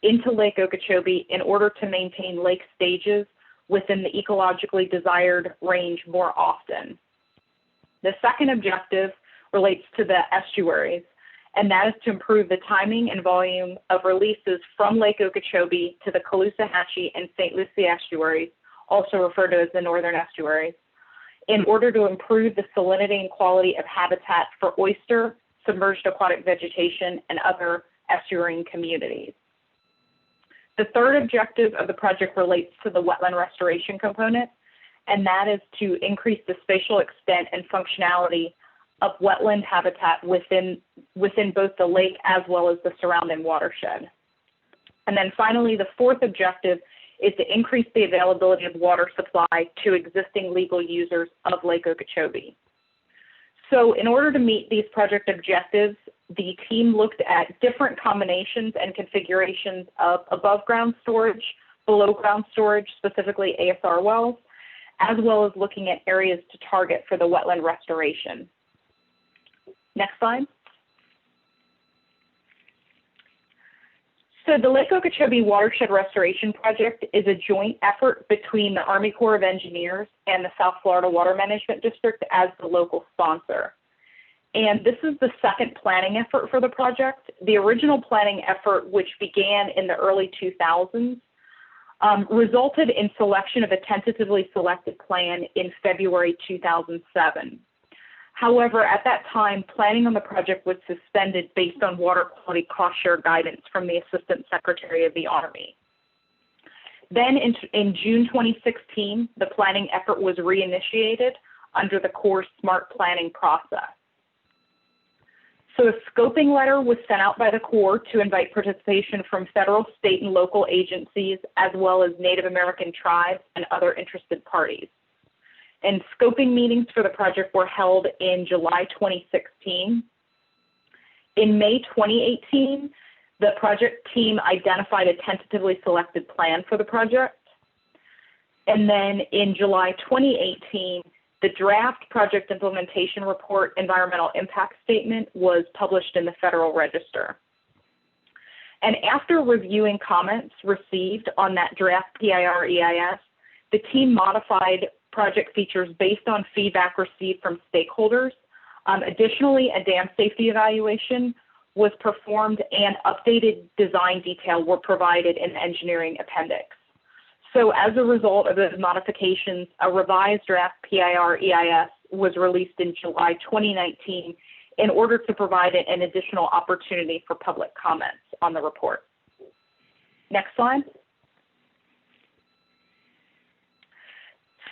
into Lake Okeechobee in order to maintain lake stages within the ecologically desired range more often. The second objective relates to the estuaries, and that is to improve the timing and volume of releases from Lake Okeechobee to the Caloosahatchee and St. Lucie estuaries, also referred to as the northern estuaries, in order to improve the salinity and quality of habitat for oyster, submerged aquatic vegetation, and other estuarine communities. The third objective of the project relates to the wetland restoration component, and that is to increase the spatial extent and functionality of wetland habitat within both the lake as well as the surrounding watershed. And then finally, the fourth objective is to increase the availability of water supply to existing legal users of Lake Okeechobee. So in order to meet these project objectives, the team looked at different combinations and configurations of above ground storage, below ground storage, specifically ASR wells, as well as looking at areas to target for the wetland restoration. Next slide. So the Lake Okeechobee Watershed Restoration Project is a joint effort between the Army Corps of Engineers and the South Florida Water Management District as the local sponsor. And this is the second planning effort for the project. The original planning effort, which began in the early 2000s, resulted in selection of a tentatively selected plan in February 2007. However, at that time, planning on the project was suspended based on water quality cost share guidance from the Assistant Secretary of the Army. Then in June 2016, the planning effort was reinitiated under the Corps' SMART planning process. So a scoping letter was sent out by the Corps to invite participation from federal, state, and local agencies, as well as Native American tribes and other interested parties. And scoping meetings for the project were held in July 2016. In May 2018, the project team identified a tentatively selected plan for the project. And then in July 2018, the draft project implementation report environmental impact statement was published in the Federal Register. And after reviewing comments received on that draft PIR EIS, the team modified project features based on feedback received from stakeholders. Additionally, a dam safety evaluation was performed and updated design detail were provided in the engineering appendix. So as a result of those modifications, a revised draft PIR EIS was released in July 2019 in order to provide an additional opportunity for public comments on the report. Next slide.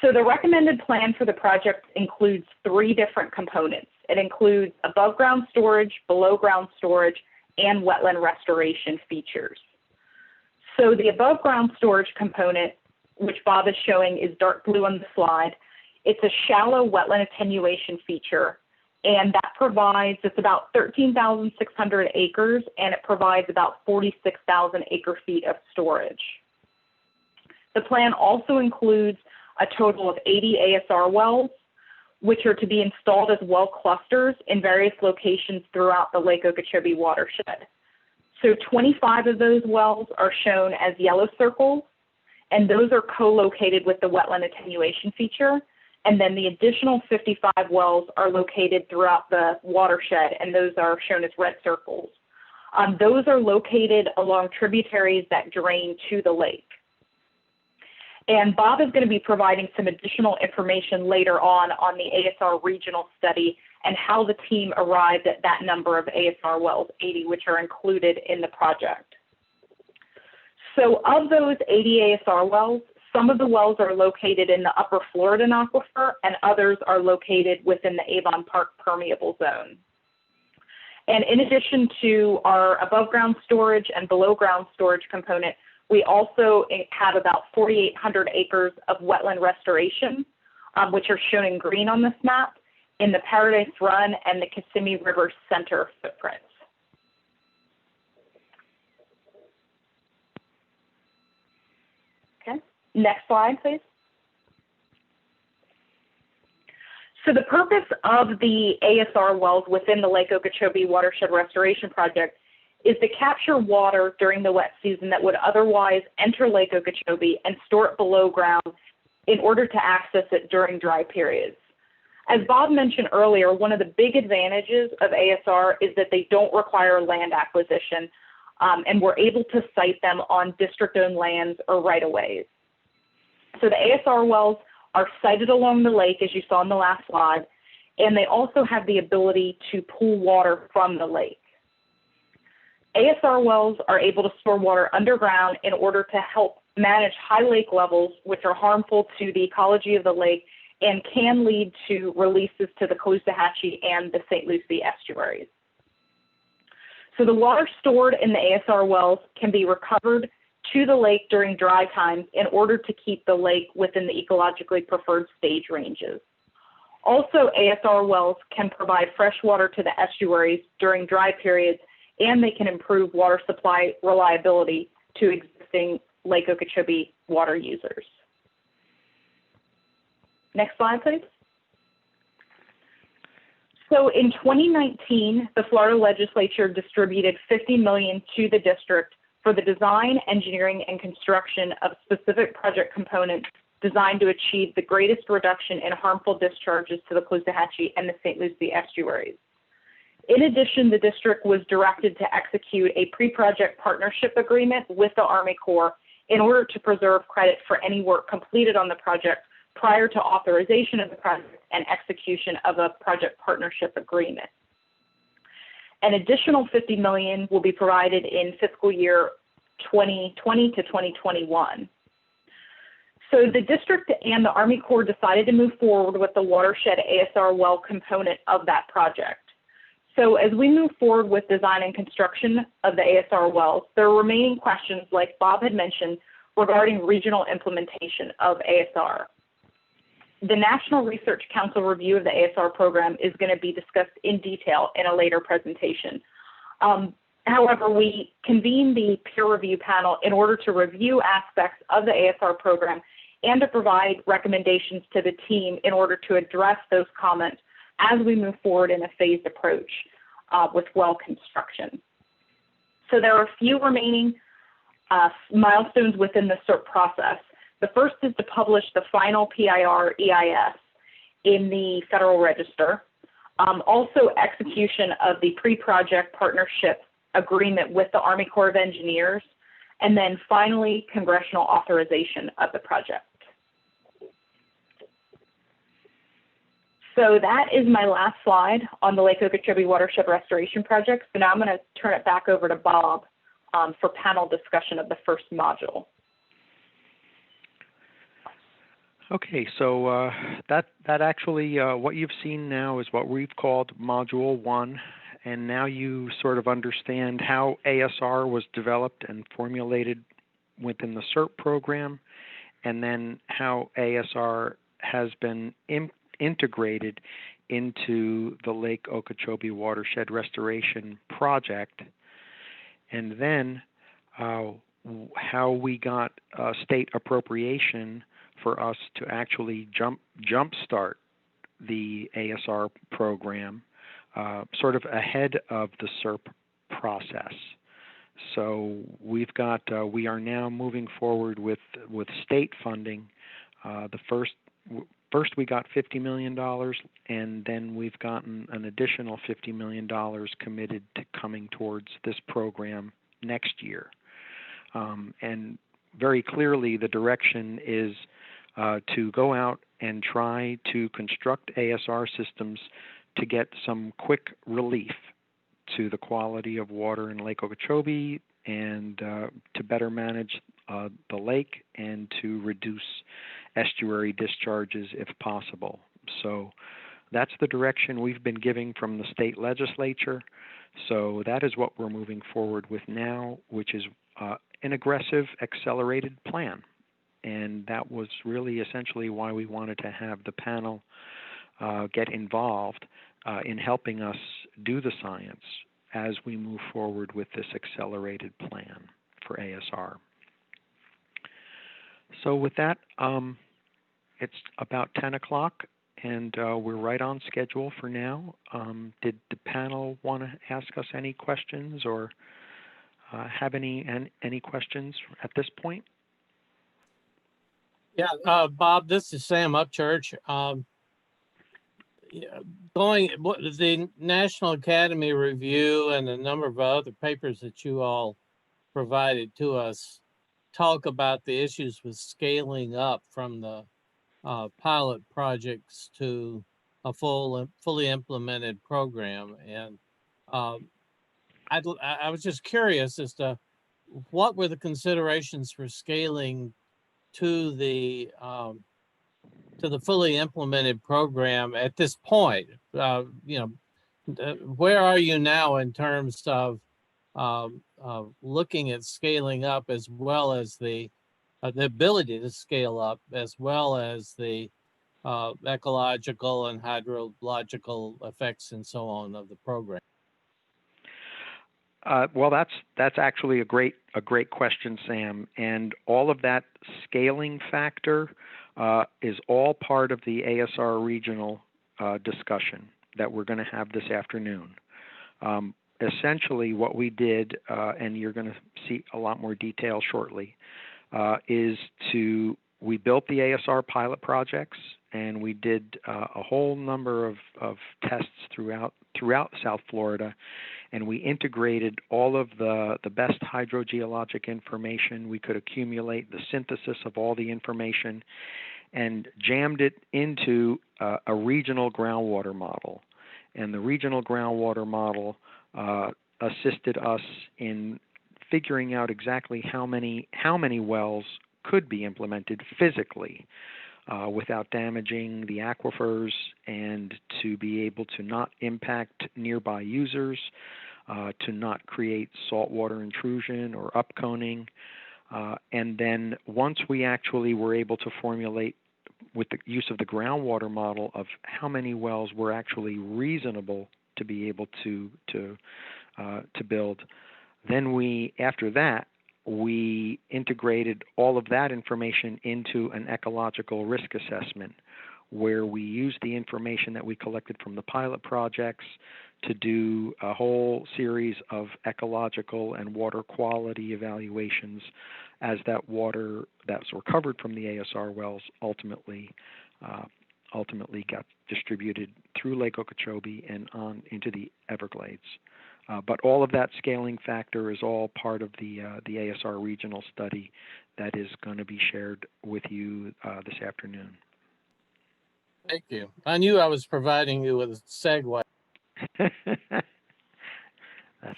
So the recommended plan for the project includes 3 different components. It includes above ground storage, below ground storage, and wetland restoration features. So the above ground storage component, which Bob is showing, is dark blue on the slide. It's a shallow wetland attenuation feature, and that provides, it's about 13,600 acres, and it provides about 46,000 acre feet of storage. The plan also includes a total of 80 ASR wells, which are to be installed as well clusters in various locations throughout the Lake Okeechobee watershed. So 25 of those wells are shown as yellow circles, and those are co-located with the wetland attenuation feature. And then the additional 55 wells are located throughout the watershed, and those are shown as red circles. Those are located along tributaries that drain to the lake. And Bob is going to be providing some additional information later on the ASR regional study and how the team arrived at that number of ASR wells, 80, which are included in the project. So of those 80 ASR wells, some of the wells are located in the upper Florida aquifer and others are located within the Avon Park permeable zone. And in addition to our above ground storage and below ground storage component, we also have about 4,800 acres of wetland restoration, which are shown in green on this map, in the Paradise Run and the Kissimmee River Center footprints. Okay, next slide, please. So the purpose of the ASR wells within the Lake Okeechobee Watershed Restoration Project is to capture water during the wet season that would otherwise enter Lake Okeechobee and store it below ground in order to access it during dry periods. As Bob mentioned earlier, one of the big advantages of ASR is that they don't require land acquisition, and we're able to site them on district-owned lands or right-of-ways. So the ASR wells are sited along the lake, as you saw in the last slide, and they also have the ability to pull water from the lake. ASR wells are able to store water underground in order to help manage high lake levels, which are harmful to the ecology of the lake and can lead to releases to the Caloosahatchee and the St. Lucie estuaries. So the water stored in the ASR wells can be recovered to the lake during dry times in order to keep the lake within the ecologically preferred stage ranges. Also, ASR wells can provide fresh water to the estuaries during dry periods, and they can improve water supply reliability to existing Lake Okeechobee water users. Next slide, please. So in 2019, the Florida legislature distributed $50 million to the district for the design, engineering, and construction of specific project components designed to achieve the greatest reduction in harmful discharges to the Caloosahatchee and the St. Lucie estuaries. In addition, the district was directed to execute a pre-project partnership agreement with the Army Corps in order to preserve credit for any work completed on the project prior to authorization of the project and execution of a project partnership agreement. An additional $50 million will be provided in fiscal year 2020 to 2021. So the district and the Army Corps decided to move forward with the watershed ASR well component of that project. So as we move forward with design and construction of the ASR wells, there are remaining questions, like Bob had mentioned, regarding regional implementation of ASR. The National Research Council review of the ASR program is going to be discussed in detail in a later presentation. However, we convened the peer review panel in order to review aspects of the ASR program and to provide recommendations to the team in order to address those comments as we move forward in a phased approach with well construction. So there are a few remaining milestones within the CERP process. The first is to publish the final PIR EIS in the Federal Register. Also, execution of the pre-project partnership agreement with the Army Corps of Engineers, and then finally, congressional authorization of the project. So that is my last slide on the Lake Okeechobee Watershed Restoration Project. So now I'm going to turn it back over to Bob for panel discussion of the first module. Okay, so that actually, what you've seen now is what we've called Module 1, and now you sort of understand how ASR was developed and formulated within the CERP program, and then how ASR has been integrated into the Lake Okeechobee Watershed Restoration Project, and then how we got state appropriation for us to actually jumpstart the ASR program sort of ahead of the CERP process. So we've got we are now moving forward with state funding. First we got $50 million, and then we've gotten an additional $50 million committed to coming towards this program next year. And very clearly the direction is to go out and try to construct ASR systems to get some quick relief to the quality of water in Lake Okeechobee and to better manage the lake and to reduce estuary discharges if possible. So that's the direction we've been giving from the state legislature. So that is what we're moving forward with now, which is an aggressive, accelerated plan. And that was really essentially why we wanted to have the panel get involved in helping us do the science as we move forward with this accelerated plan for ASR. So with that, it's about 10 o'clock, and we're right on schedule for now. Did the panel want to ask us any questions or have any questions at this point? Yeah, Bob, this is Sam Upchurch. The National Academy Review and a number of other papers that you all provided to us talk about the issues with scaling up from the pilot projects to a fully implemented program. And I was just curious as to what were the considerations for scaling to the fully implemented program at this point. Where are you now in terms of looking at scaling up, as well as the ability to scale up, as well as the ecological and hydrological effects and so on of the program? Well, that's actually a great question, Sam. And all of that scaling factor is all part of the ASR regional discussion that we're going to have this afternoon. Essentially, what we did, and you're going to see a lot more detail shortly, is we built the ASR pilot projects, and we did a whole number of tests throughout South Florida, and we integrated all of the best hydrogeologic information we could accumulate, the synthesis of all the information, and jammed it into a regional groundwater model. And the regional groundwater model assisted us in figuring out exactly how many wells could be implemented physically without damaging the aquifers, and to be able to not impact nearby users, to not create saltwater intrusion or upconing. And then once we actually were able to formulate with the use of the groundwater model of how many wells were actually reasonable to be able to build, then after that, we integrated all of that information into an ecological risk assessment, where we used the information that we collected from the pilot projects to do a whole series of ecological and water quality evaluations as that water that's recovered from the ASR wells ultimately got distributed through Lake Okeechobee and on into the Everglades. But all of that scaling factor is all part of the ASR regional study that is going to be shared with you this afternoon. Thank you. I knew I was providing you with a segue. That's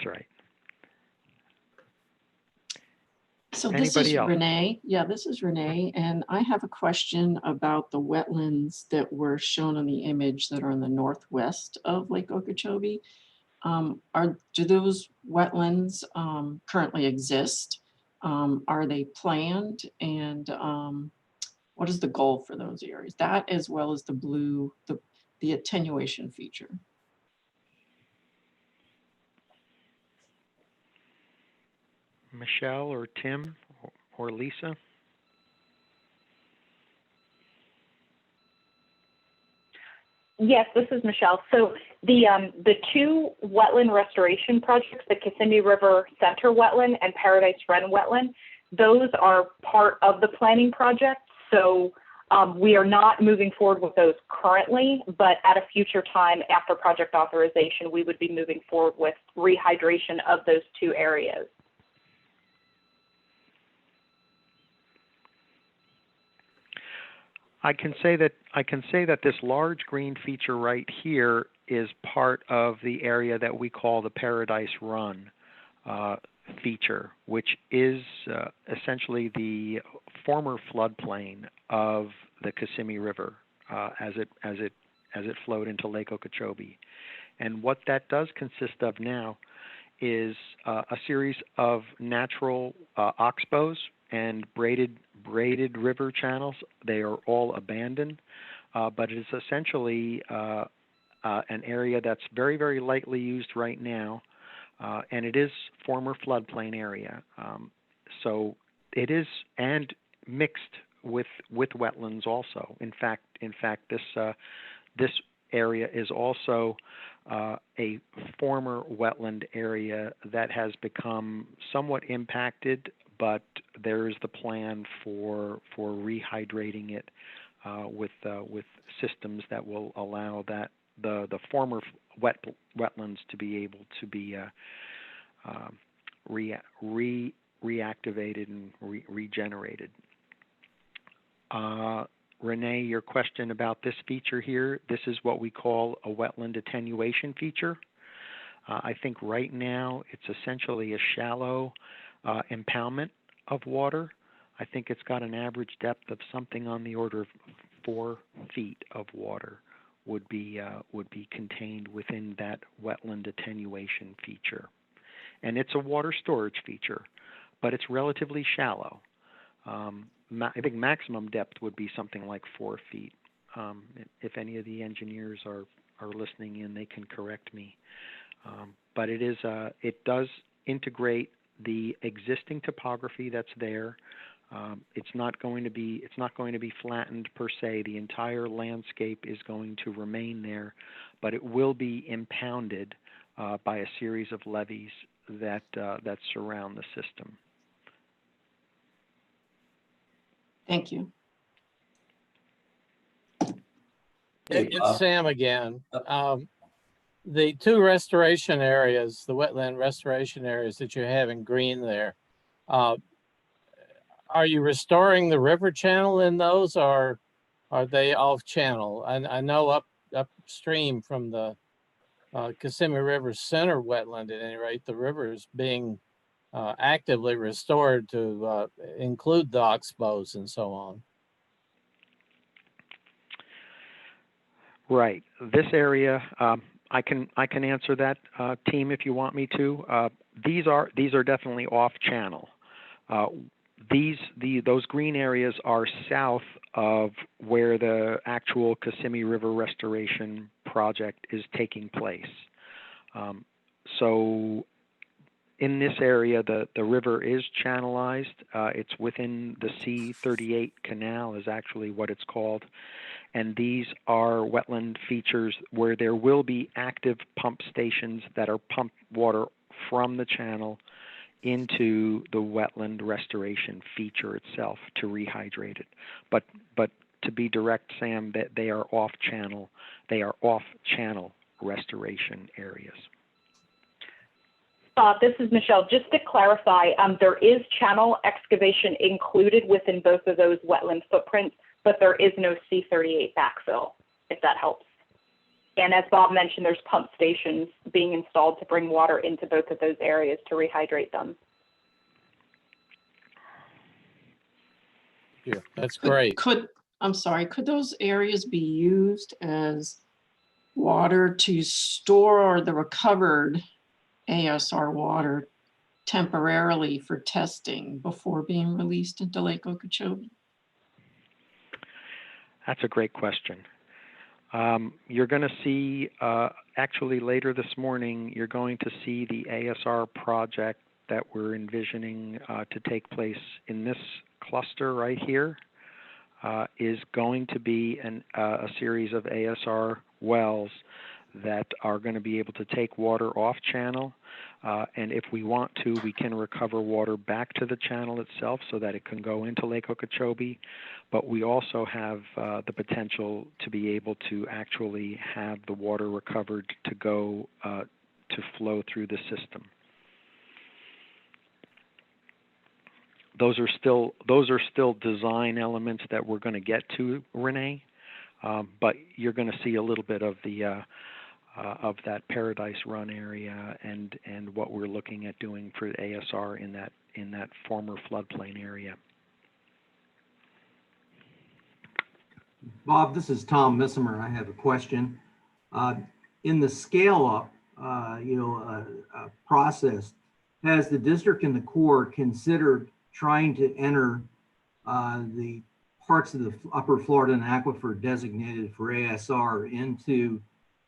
right. So this is Renee. Yeah, this is Renee. And I have a question about the wetlands that were shown on the image that are in the northwest of Lake Okeechobee. Do those wetlands currently exist? Are they planned? And what is the goal for those areas? That, as well as the attenuation feature. Michelle or Tim or Lisa? Yes, this is Michelle. So the two wetland restoration projects, the Kissimmee River Center Wetland and Paradise Run Wetland, those are part of the planning project. So we are not moving forward with those currently, but at a future time after project authorization, we would be moving forward with rehydration of those two areas. I can say that this large green feature right here is part of the area that we call the Paradise Run feature, which is essentially the former floodplain of the Kissimmee River as it flowed into Lake Okeechobee. And what that does consist of now is a series of natural oxbows and braided river channels. They are all abandoned, but it's essentially an area that's very, very lightly used right now, and it is former floodplain area. So it is, and mixed with wetlands also. In fact, this area is also a former wetland area that has become somewhat impacted, but there is the plan for rehydrating it with systems that will allow that the former wetlands to be able to be reactivated and regenerated. Renee, your question about this feature here, this is what we call a wetland attenuation feature. I think right now it's essentially a shallow impoundment of water. I think it's got an average depth of something on the order of 4 feet of water would be contained within that wetland attenuation feature. And it's a water storage feature, but it's relatively shallow. I think maximum depth would be something like 4 feet. If any of the engineers are listening in, they can correct me. But it does integrate the existing topography that's there. It's not going to be flattened per se. The entire landscape is going to remain there, but it will be impounded by a series of levees that surround the system. Thank you. It's Sam again. The 2 restoration areas, the wetland restoration areas that you have in green there, are you restoring the river channel in those, or are they off channel? I know upstream from the Kissimmee River center wetland, at any rate, the river is being actively restored to include the oxbows and so on. Right. This area, I can answer that, team, if you want me to. These are definitely off channel. Those green areas are south of where the actual Kissimmee River restoration project is taking place. So in this area, the river is channelized. It's within the C38 canal is actually what it's called. And these are wetland features where there will be active pump stations that are pump water from the channel into the wetland restoration feature itself to rehydrate it. But to be direct, Sam, that they are off channel. They are off channel restoration areas. This is Michelle. Just to clarify, there is channel excavation included within both of those wetland footprints, but there is no C38 backfill, if that helps. And as Bob mentioned, there's pump stations being installed to bring water into both of those areas to rehydrate them. Yeah, that's great. Could those areas be used as water to store the recovered ASR water temporarily for testing before being released into Lake Okeechobee? That's a great question. You're going to see, actually later this morning, you're going to see the ASR project that we're envisioning to take place in this cluster right here is going to be a series of ASR wells that are going to be able to take water off channel. And if we want to, we can recover water back to the channel itself so that it can go into Lake Okeechobee. But we also have the potential to be able to actually have the water recovered to go to flow through the system. those are still design elements that we're going to get to, Renee. But you're going to see a little bit of the of that Paradise Run area and what we're looking at doing for ASR in that former floodplain area. Bob, this is Tom Missimer. I have a question. In the scale-up, process, has the district and the Corps considered trying to enter the parts of the upper Florida aquifer designated for ASR into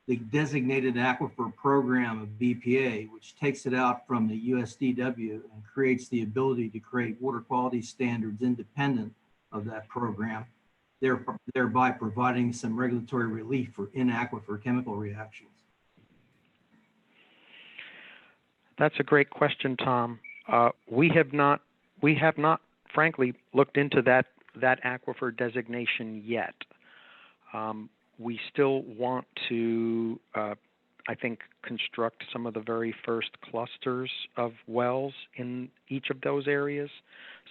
the designated aquifer program of BPA, which takes it out from the USDW and creates the ability to create water quality standards independent of that program, thereby providing some regulatory relief for in-aquifer chemical reactions? That's a great question, Tom. We have not, frankly, looked into that aquifer designation yet. We still want to, I think, construct some of the very first clusters of wells in each of those areas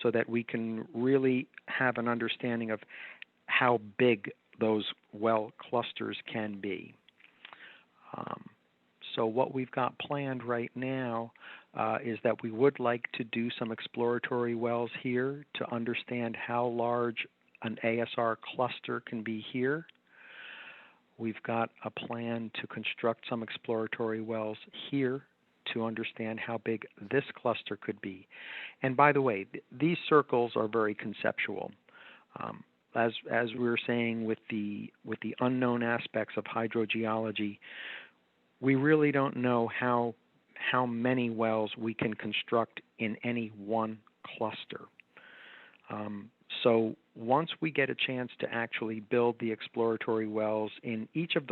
so that we can really have an understanding of how big those well clusters can be. So what we've got planned right now is that we would like to do some exploratory wells here to understand how large an ASR cluster can be here. We've got a plan to construct some exploratory wells here to understand how big this cluster could be. And by the way, these circles are very conceptual. As we were saying with the unknown aspects of hydrogeology, we really don't know how many wells we can construct in any one cluster. So once we get a chance to actually build the exploratory wells in each of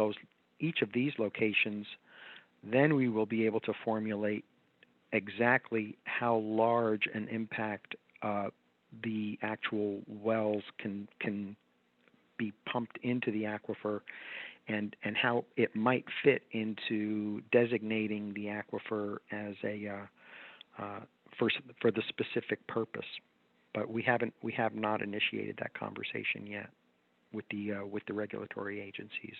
these locations, then we will be able to formulate exactly how large an impact the actual wells can be pumped into the aquifer, and how it might fit into designating the aquifer as a for the specific purpose. But we have not initiated that conversation yet with the regulatory agencies.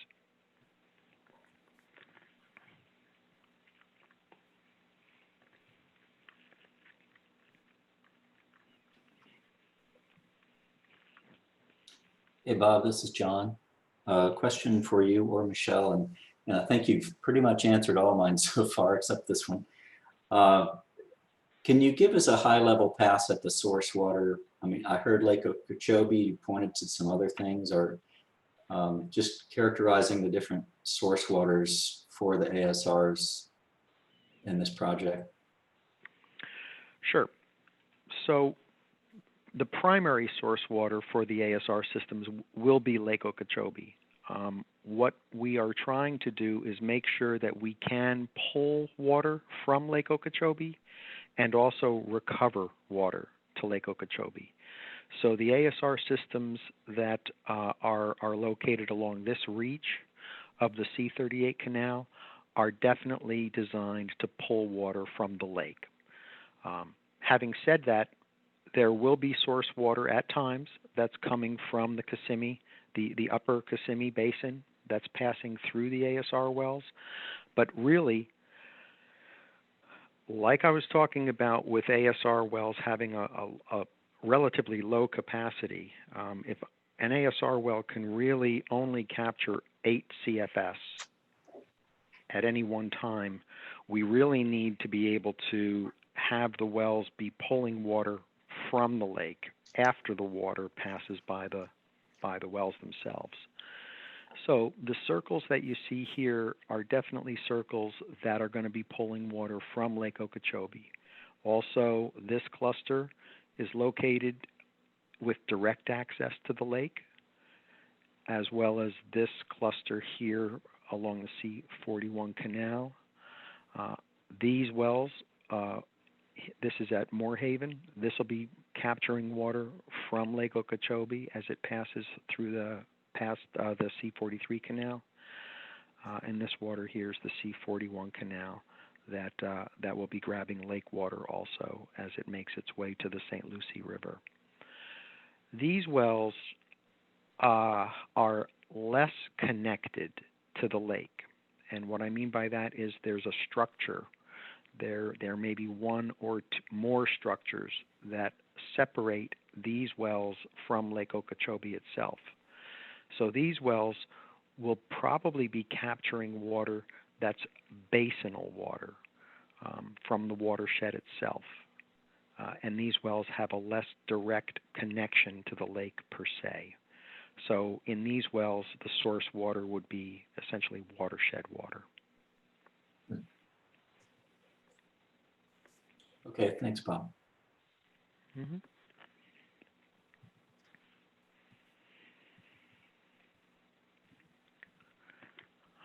Hey, Bob, this is John. Question for you or Michelle, and I think you've pretty much answered all mine so far except this one. Can you give us a high-level pass at the source water? I mean, I heard Lake Okeechobee, you pointed to some other things, or just characterizing the different source waters for the ASRs in this project. Sure. So the primary source water for the ASR systems will be Lake Okeechobee. What we are trying to do is make sure that we can pull water from Lake Okeechobee and also recover water to Lake Okeechobee. So the ASR systems that are located along this reach of the C38 canal are definitely designed to pull water from the lake. Having said that, there will be source water at times that's coming from the Kissimmee, the upper Kissimmee Basin that's passing through the ASR wells. But really, like I was talking about with ASR wells having a relatively low capacity, if an ASR well can really only capture 8 CFS at any one time, we really need to be able to have the wells be pulling water from the lake after the water passes by the wells themselves. So the circles that you see here are definitely circles that are going to be pulling water from Lake Okeechobee. Also, this cluster is located with direct access to the lake, as well as this cluster here along the C41 canal. These wells, this is at Moorhaven. This will be capturing water from Lake Okeechobee as it passes through past the C43 canal. And this water here is the C41 canal. that that will be grabbing lake water also as it makes its way to the St. Lucie River. These wells are less connected to the lake, and what I mean by that is there's a structure. There may be one or more structures that separate these wells from Lake Okeechobee itself. So these wells will probably be capturing water that's basinal water from the watershed itself. And these wells have a less direct connection to the lake per se. So in these wells, the source water would be essentially watershed water. Okay, thanks, Bob. Mm-hmm.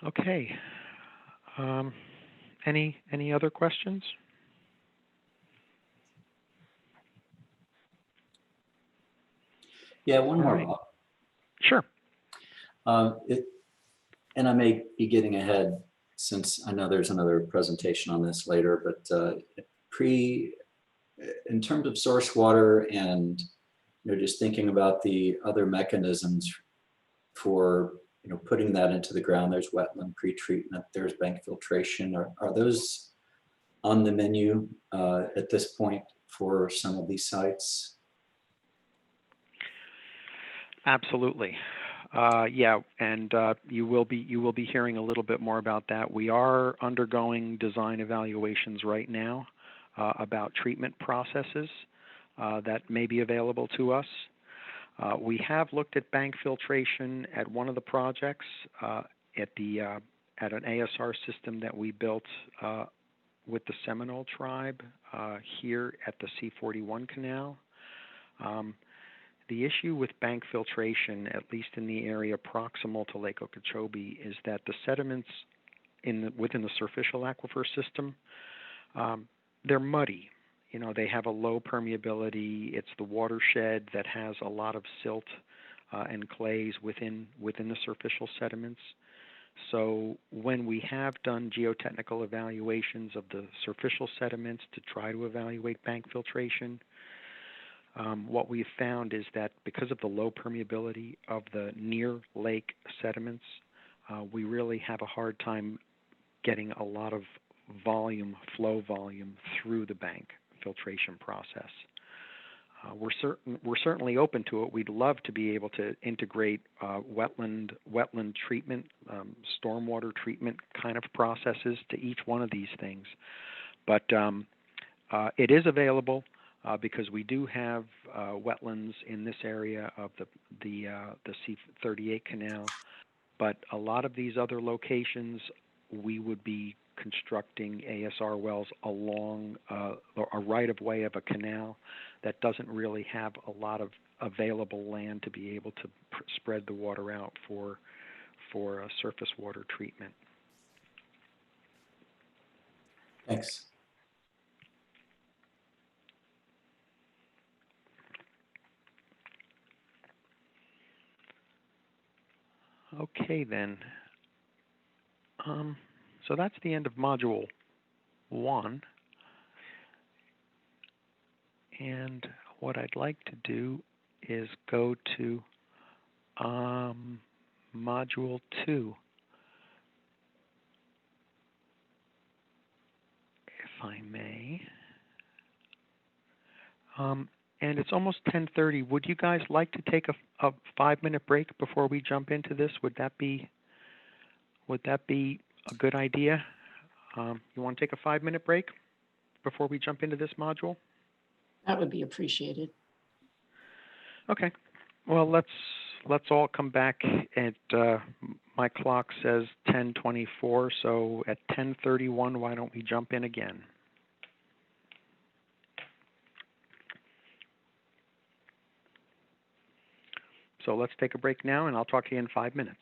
Okay. Any other questions? Yeah, one more, right. Bob. Sure. And I may be getting ahead since I know there's another presentation on this later, but in terms of source water and just thinking about the other mechanisms for putting that into the ground, there's wetland pretreatment, there's bank filtration. Are those on the menu at this point for some of these sites? Absolutely. Yeah, and you will be hearing a little bit more about that. We are undergoing design evaluations right now about treatment processes that may be available to us. We have looked at bank filtration at one of the projects at an ASR system that we built with the Seminole tribe here at the C41 canal. The issue with bank filtration, at least in the area proximal to Lake Okeechobee, is that the sediments within the surficial aquifer system, they're muddy. They have a low permeability. It's the watershed that has a lot of silt and clays within the surficial sediments. So when we have done geotechnical evaluations of the surficial sediments to try to evaluate bank filtration, what we've found is that because of the low permeability of the near lake sediments, we really have a hard time getting a lot of flow volume through the bank filtration process. We're certainly open to it. We'd love to be able to integrate wetland treatment, stormwater treatment kind of processes to each one of these things, but it is available. Because we do have wetlands in this area of the C38 canal, but a lot of these other locations, we would be constructing ASR wells along a right-of-way of a canal that doesn't really have a lot of available land to be able to spread the water out for surface water treatment. Thanks. Okay, then. So that's the end of Module 1. And what I'd like to do is go to Module 2, if I may. And it's almost 10:30. Would you guys like to take a 5-minute break before we jump into this? Would that be a good idea? You want to take a 5-minute break before we jump into this module? That would be appreciated. Okay. Well, let's all come back at my clock says 10:24, so at 10:31, why don't we jump in again? So let's take a break now, and I'll talk to you in 5 minutes.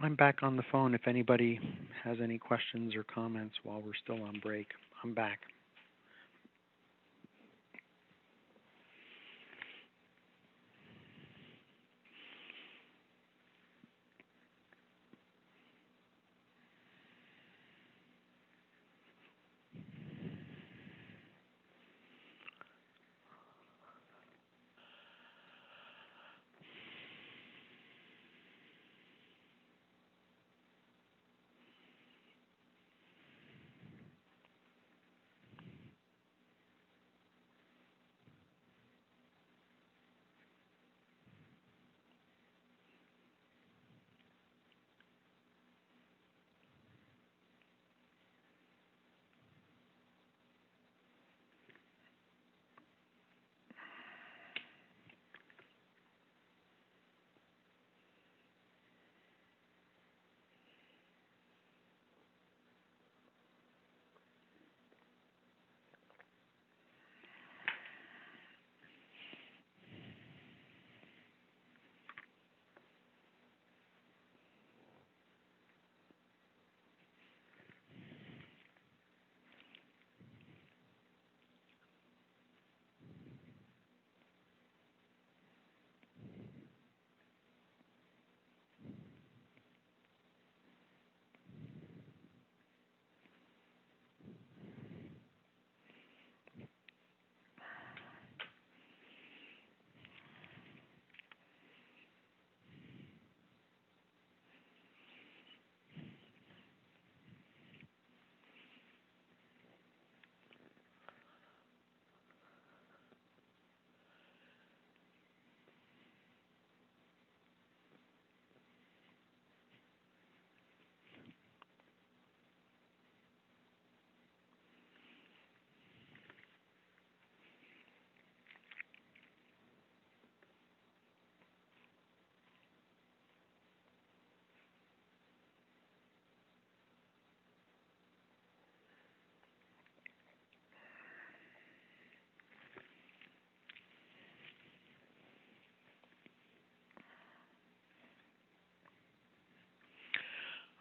I'm back on the phone if anybody has any questions or comments while we're still on break. I'm back.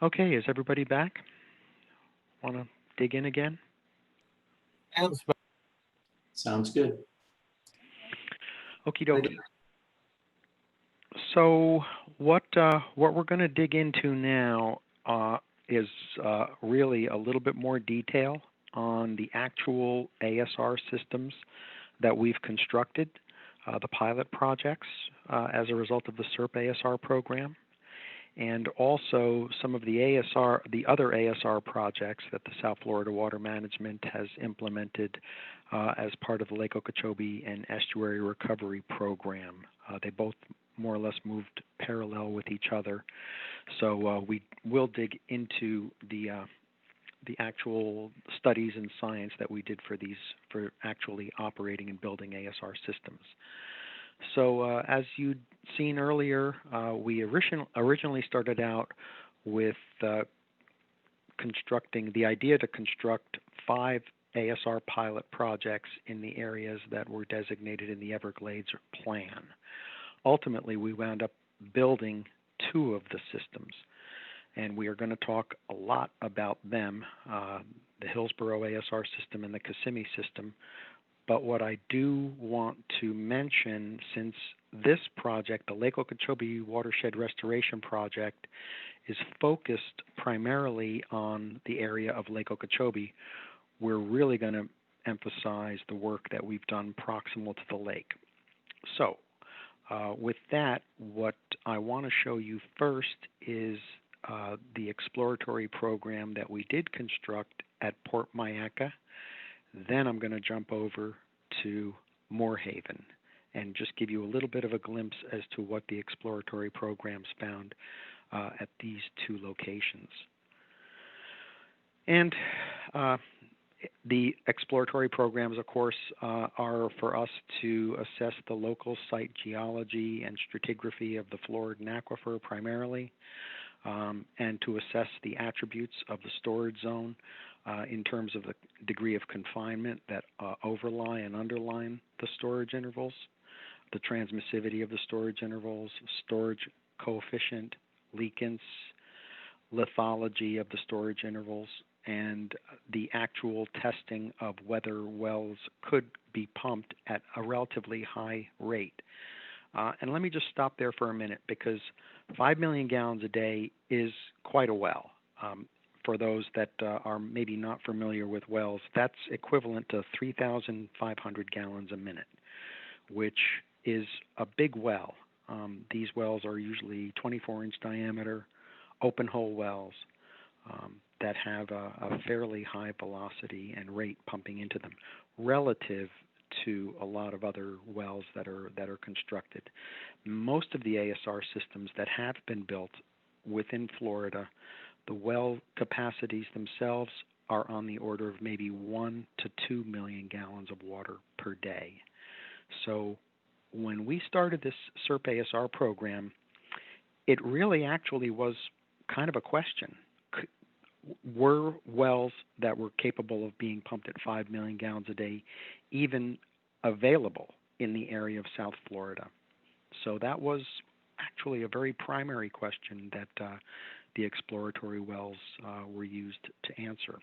Okay, is everybody back? Want to dig in again? Sounds good. Okie dokie. So what we're going to dig into now is really a little bit more detail on the actual ASR systems that we've constructed, the pilot projects as a result of the CERP ASR program, and also some of the other ASR projects that the South Florida Water Management has implemented as part of the Lake Okeechobee and Estuary Recovery Program. They both more or less moved parallel with each other. So we will dig into the actual studies and science that we did for actually operating and building ASR systems. So as you'd seen earlier, we originally started out with constructing the idea to construct 5 ASR pilot projects in the areas that were designated in the Everglades plan. Ultimately, we wound up building 2 of the systems, and we are going to talk a lot about them, the Hillsborough ASR system and the Kissimmee system. But what I do want to mention, since this project, the Lake Okeechobee Watershed Restoration Project, is focused primarily on the area of Lake Okeechobee, we're really going to emphasize the work that we've done proximal to the lake. So with that, what I want to show you first is the exploratory program that we did construct at Port Mayaca. Then I'm going to jump over to Moorhaven and just give you a little bit of a glimpse as to what the exploratory programs found at these 2 locations. And the exploratory programs, of course, are for us to assess the local site geology and stratigraphy of the Floridan aquifer primarily, and to assess the attributes of the storage zone in terms of the degree of confinement that overlie and underline the storage intervals, the transmissivity of the storage intervals, storage coefficient, leakance, lithology of the storage intervals, and the actual testing of whether wells could be pumped at a relatively high rate. And let me just stop there for a minute, because 5 million gallons a day is quite a well. For those that are maybe not familiar with wells, that's equivalent to 3,500 gallons a minute, which is a big well. These wells are usually 24-inch diameter, open hole wells that have a fairly high velocity and rate pumping into them relative to a lot of other wells that are constructed. Most of the ASR systems that have been built within Florida, the well capacities themselves are on the order of maybe 1 to 2 million gallons of water per day. So when we started this CERP ASR program, it really actually was kind of a question. Were wells that were capable of being pumped at 5 million gallons a day even available in the area of South Florida? So that was actually a very primary question that the exploratory wells were used to answer.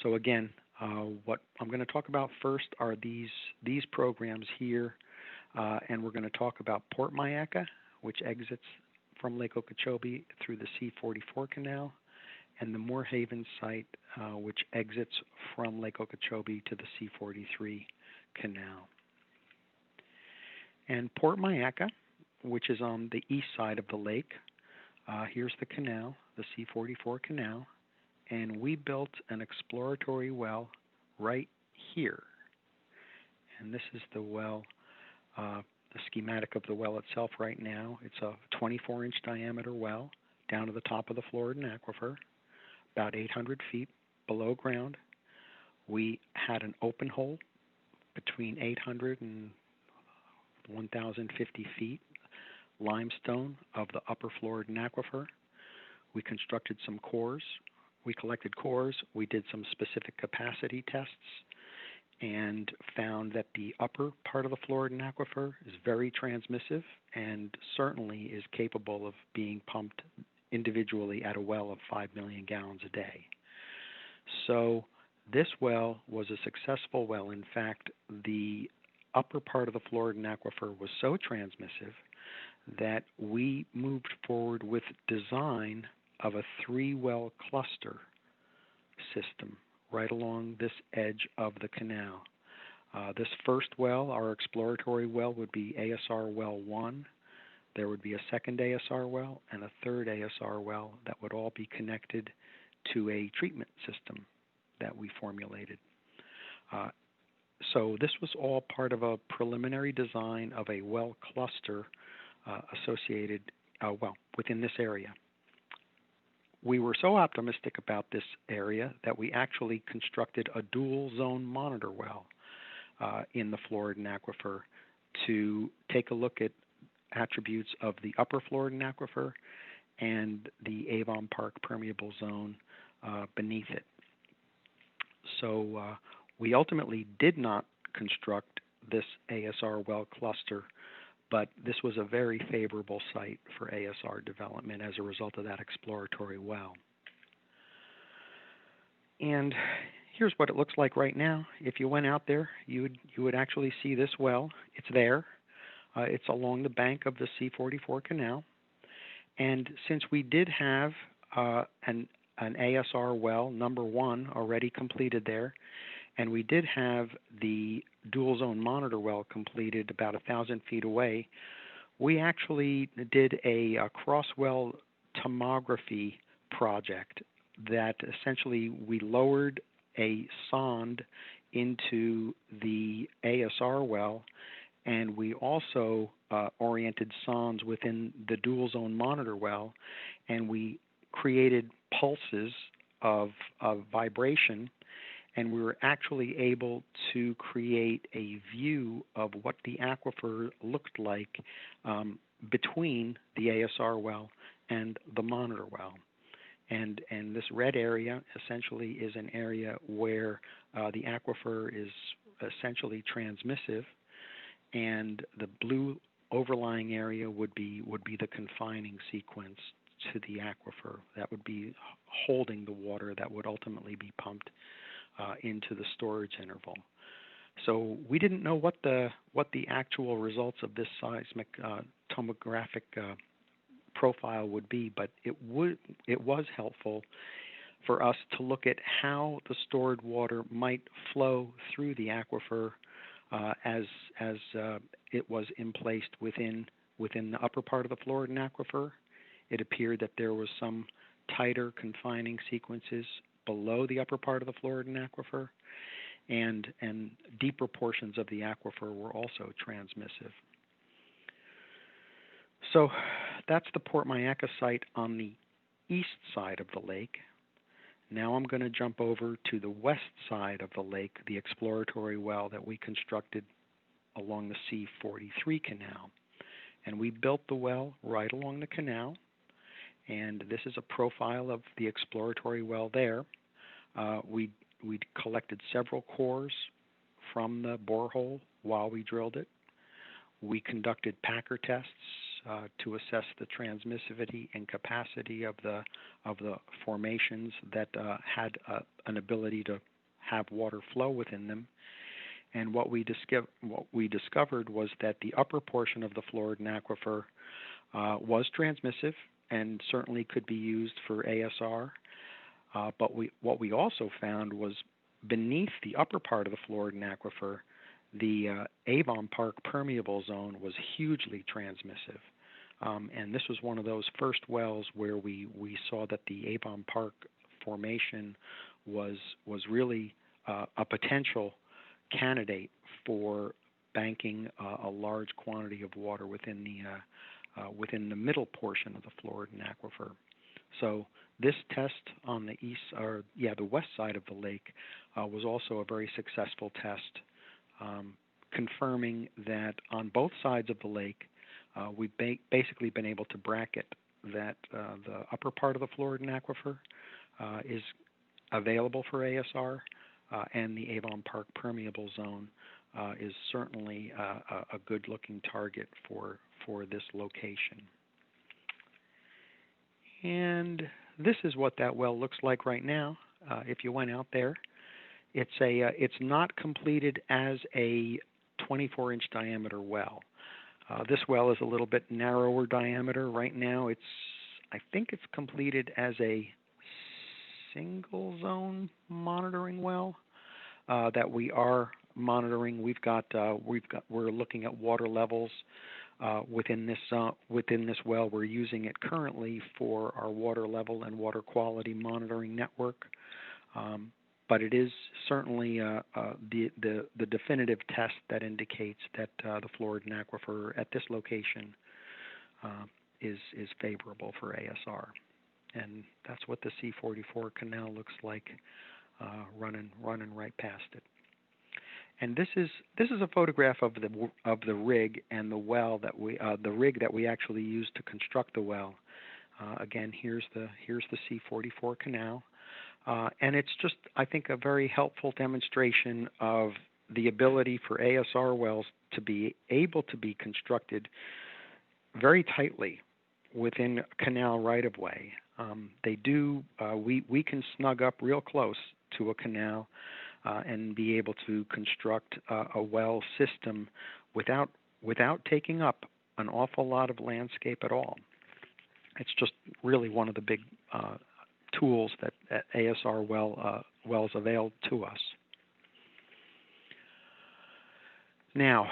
So again, what I'm going to talk about first are these programs here, and we're going to talk about Port Mayaca, which exits from Lake Okeechobee through the C-44 canal, and the Moore Haven site, which exits from Lake Okeechobee to the C-43 canal. And Port Mayaca, which is on the east side of the lake, here's the canal, the C-44 canal, and we built an exploratory well right here. And this is the well, the schematic of the well itself right now. It's a 24-inch diameter well down to the top of the Floridan Aquifer, about 800 feet below ground. We had an open hole between 800 and 1,050 feet, limestone of the upper Floridan Aquifer. We constructed some cores. We collected cores. We did some specific capacity tests and found that the upper part of the Floridan Aquifer is very transmissive and certainly is capable of being pumped individually at a well of 5 million gallons a day. So this well was a successful well. In fact, the upper part of the Floridan Aquifer was so transmissive that we moved forward with design of a 3-well cluster system right along this edge of the canal. This first well, our exploratory well, would be ASR Well 1. There would be a second ASR well and a third ASR well that would all be connected to a treatment system that we formulated. So this was all part of a preliminary design of a well cluster associated, within this area. We were so optimistic about this area that we actually constructed a dual zone monitor well in the Floridan Aquifer to take a look at attributes of the upper Floridan Aquifer and the Avon Park permeable zone beneath it. So we ultimately did not construct this ASR well cluster, but this was a very favorable site for ASR development as a result of that exploratory well. And here's what it looks like right now. If you went out there, you would actually see this well. It's there. It's along the bank of the C-44 canal. And since we did have an ASR well, number 1, already completed there, and we did have the dual zone monitor well completed about 1,000 feet away, we actually did a cross-well tomography project that essentially we lowered a sonde into the ASR well, and we also oriented sondes within the dual zone monitor well, and we created pulses of vibration, and we were actually able to create a view of what the aquifer looked like between the ASR well and the monitor well. And this red area essentially is an area where the aquifer is essentially transmissive, and the blue overlying area would be the confining sequence to the aquifer. That would be holding the water that would ultimately be pumped into the storage interval. So we didn't know what the actual results of this seismic tomographic profile would be, but it was helpful for us to look at how the stored water might flow through the aquifer as it was emplaced within the upper part of the Floridan aquifer. It appeared that there was some tighter confining sequences below the upper part of the Floridan aquifer, and deeper portions of the aquifer were also transmissive. So that's the Port Mayaca site on the east side of the lake. Now I'm going to jump over to the west side of the lake, the exploratory well that we constructed along the C43 canal. And we built the well right along the canal, and this is a profile of the exploratory well there. We collected several cores from the borehole while we drilled it. We conducted packer tests to assess the transmissivity and capacity of the formations that had an ability to have water flow within them. And what we discovered was that the upper portion of the Floridan aquifer was transmissive and certainly could be used for ASR. But what we also found was beneath the upper part of the Floridan aquifer, the Avon Park permeable zone was hugely transmissive. And this was one of those first wells where we saw that the Avon Park formation was really a potential candidate for banking a large quantity of water within the middle portion of the Floridan aquifer. So this test on the west side of the lake was also a very successful test, confirming that on both sides of the lake, we've basically been able to bracket that the upper part of the Floridan aquifer is available for ASR, and the Avon Park permeable zone is certainly a good-looking target for this location. And this is what that well looks like right now. If you went out there, it's not completed as a 24-inch diameter well. This well is a little bit narrower diameter. Right now, I think it's completed as a single zone monitoring well that we are monitoring. We're looking at water levels within this well. We're using it currently for our water level and water quality monitoring network. But it is certainly the definitive test that indicates that the Floridan aquifer at this location is favorable for ASR, and that's what the C44 canal looks like running right past it. And this is a photograph of the rig and the well that the rig that we actually used to construct the well. Again, here's the C44 canal. And it's just, I think, a very helpful demonstration of the ability for ASR wells to be able to be constructed very tightly within canal right-of-way. We can snug up real close to a canal and be able to construct a well system without taking up an awful lot of landscape at all. It's just really one of the big tools that ASR wells avail to us. Now,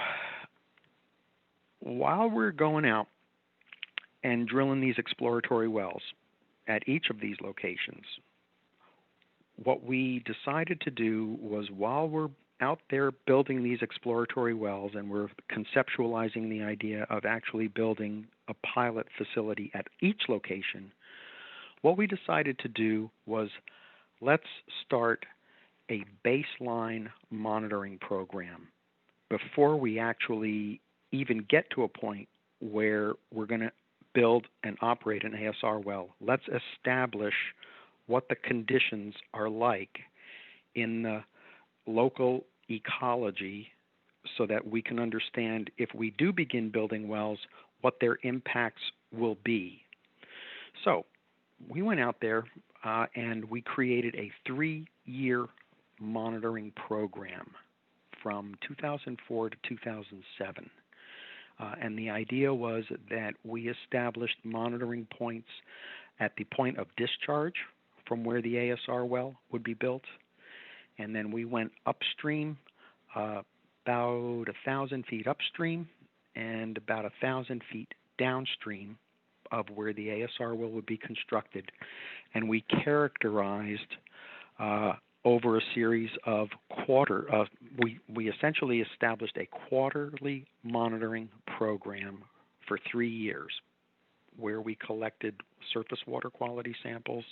while we're going out and drilling these exploratory wells at each of these locations, what we decided to do was, while we're out there building these exploratory wells and we're conceptualizing the idea of actually building a pilot facility at each location, what we decided to do was, let's start a baseline monitoring program before we actually even get to a point where we're going to build and operate an ASR well. Let's establish what the conditions are like in the local ecology so that we can understand if we do begin building wells, what their impacts will be. So we went out there and we created a 3-year monitoring program from 2004 to 2007. And the idea was that we established monitoring points at the point of discharge from where the ASR well would be built. And then we went upstream about 1,000 feet upstream and about 1,000 feet downstream of where the ASR well would be constructed. And we characterized over a series of we essentially established a quarterly monitoring program for 3 years where we collected surface water quality samples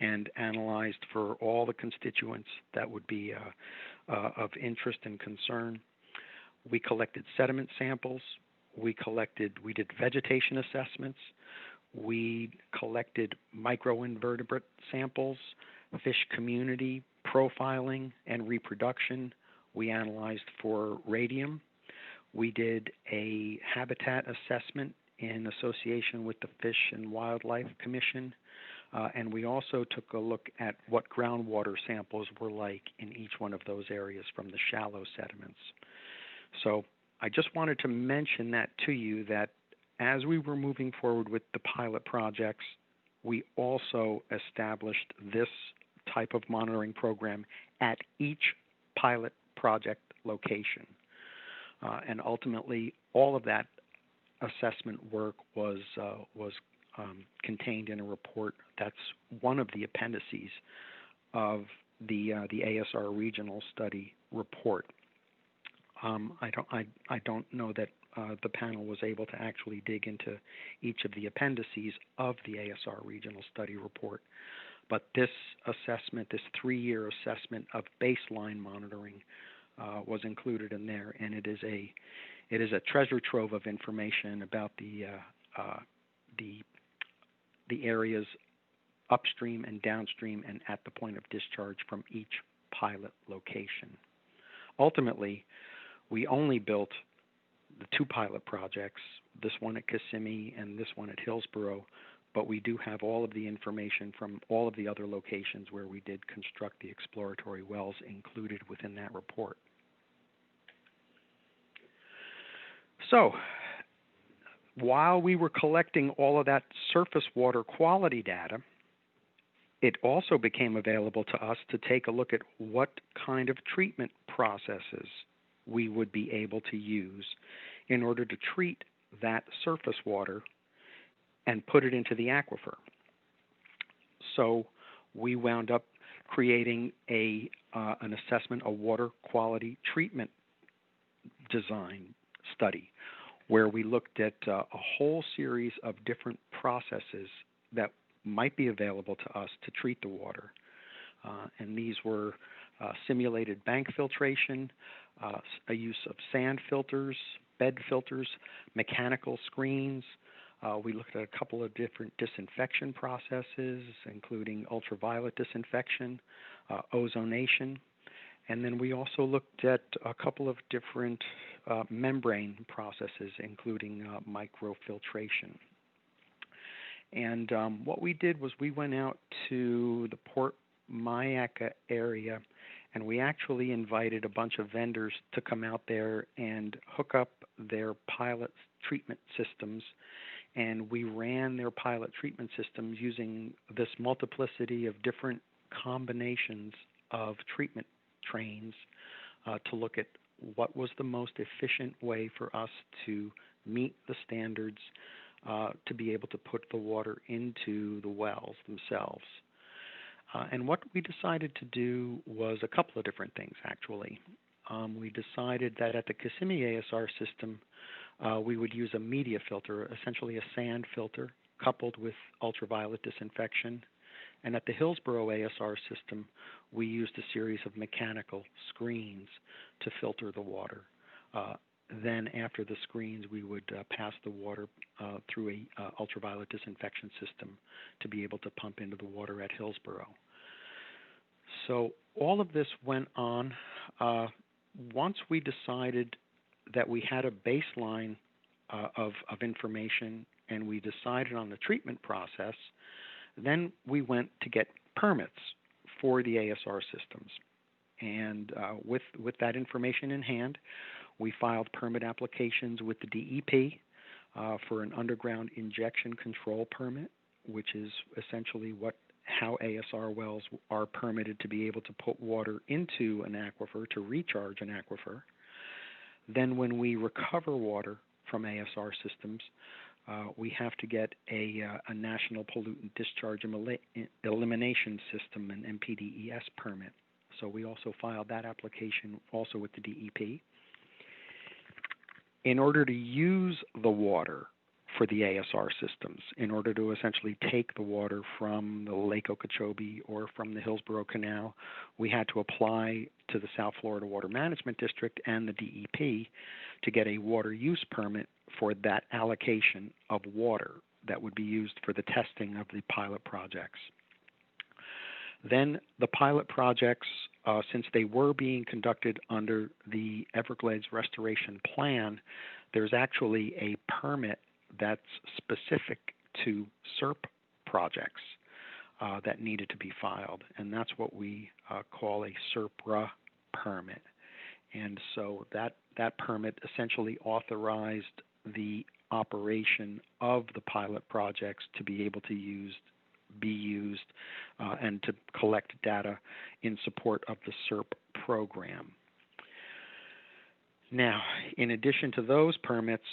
and analyzed for all the constituents that would be of interest and concern. We collected sediment samples. We did vegetation assessments. We collected microinvertebrate samples, fish community profiling and reproduction. We analyzed for radium. We did a habitat assessment in association with the Fish and Wildlife Commission. And we also took a look at what groundwater samples were like in each one of those areas from the shallow sediments. So I just wanted to mention that to you, that as we were moving forward with the pilot projects, we also established this type of monitoring program at each pilot project location. And ultimately, all of that assessment work was contained in a report that's one of the appendices of the ASR regional study report. I don't know that the panel was able to actually dig into each of the appendices of the ASR regional study report, but this assessment, this 3-year assessment of baseline monitoring, was included in there, and it is a treasure trove of information about the areas upstream and downstream and at the point of discharge from each pilot location. Ultimately, we only built the 2 pilot projects, this one at Kissimmee and this one at Hillsborough, but we do have all of the information from all of the other locations where we did construct the exploratory wells included within that report. So, while we were collecting all of that surface water quality data, it also became available to us to take a look at what kind of treatment processes we would be able to use in order to treat that surface water and put it into the aquifer. So we wound up creating an assessment, a water quality treatment design study, where we looked at a whole series of different processes that might be available to us to treat the water. And these were simulated bank filtration, a use of sand filters, bed filters, mechanical screens. We looked at a couple of different disinfection processes, including ultraviolet disinfection, ozonation, and then we also looked at a couple of different membrane processes, including microfiltration. And what we did was we went out to the Port Mayaca area, and we actually invited a bunch of vendors to come out there and hook up their pilot treatment systems. And we ran their pilot treatment systems using this multiplicity of different combinations of treatment trains to look at what was the most efficient way for us to meet the standards to be able to put the water into the wells themselves. And what we decided to do was a couple of different things, actually. We decided that at the Kissimmee ASR system, we would use a media filter, essentially a sand filter, coupled with ultraviolet disinfection. And at the Hillsborough ASR system, we used a series of mechanical screens to filter the water. Then after the screens, we would pass the water through a ultraviolet disinfection system to be able to pump into the water at Hillsborough. So all of this went on once we decided that we had a baseline of information and we decided on the treatment process, then we went to get permits for the ASR systems. And with that information in hand, we filed permit applications with the DEP for an underground injection control permit, which is essentially how ASR wells are permitted to be able to put water into an aquifer to recharge an aquifer. Then when we recover water from ASR systems, we have to get a National Pollutant Discharge Elimination System, an NPDES permit. So we also filed that application also with the DEP. In order to use the water for the ASR systems, in order to essentially take the water from the Lake Okeechobee or from the Hillsborough Canal, we had to apply to the South Florida Water Management District and the DEP to get a water use permit for that allocation of water that would be used for the testing of the pilot projects. Then the pilot projects, since they were being conducted under the Everglades Restoration Plan, there's actually a permit that's specific to CERP projects that needed to be filed, and that's what we call a CERPRA permit. And so that permit essentially authorized the operation of the pilot projects to be able to be used and to collect data in support of the CERP program. Now, in addition to those permits,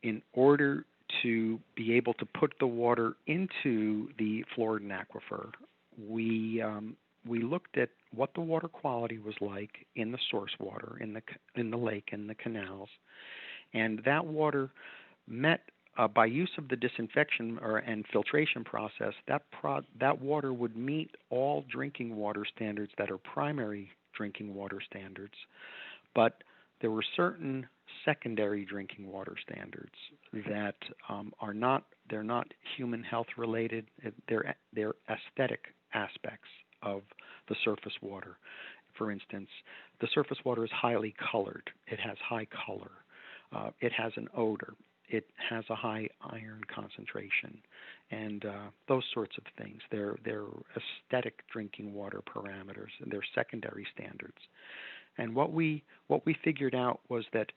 in order to be able to put the water into the Floridan aquifer, we looked at what the water quality was like in the source water, in the lake and the canals, and that water met by use of the disinfection and filtration process. That water would meet all drinking water standards that are primary drinking water standards, but there were certain secondary drinking water standards that they're not human health related. They're aesthetic aspects of the surface water. For instance, the surface water is highly colored. It has high color. It has an odor. It has a high iron concentration, and those sorts of things. They're aesthetic drinking water parameters, and they're secondary standards. And what we figured out was that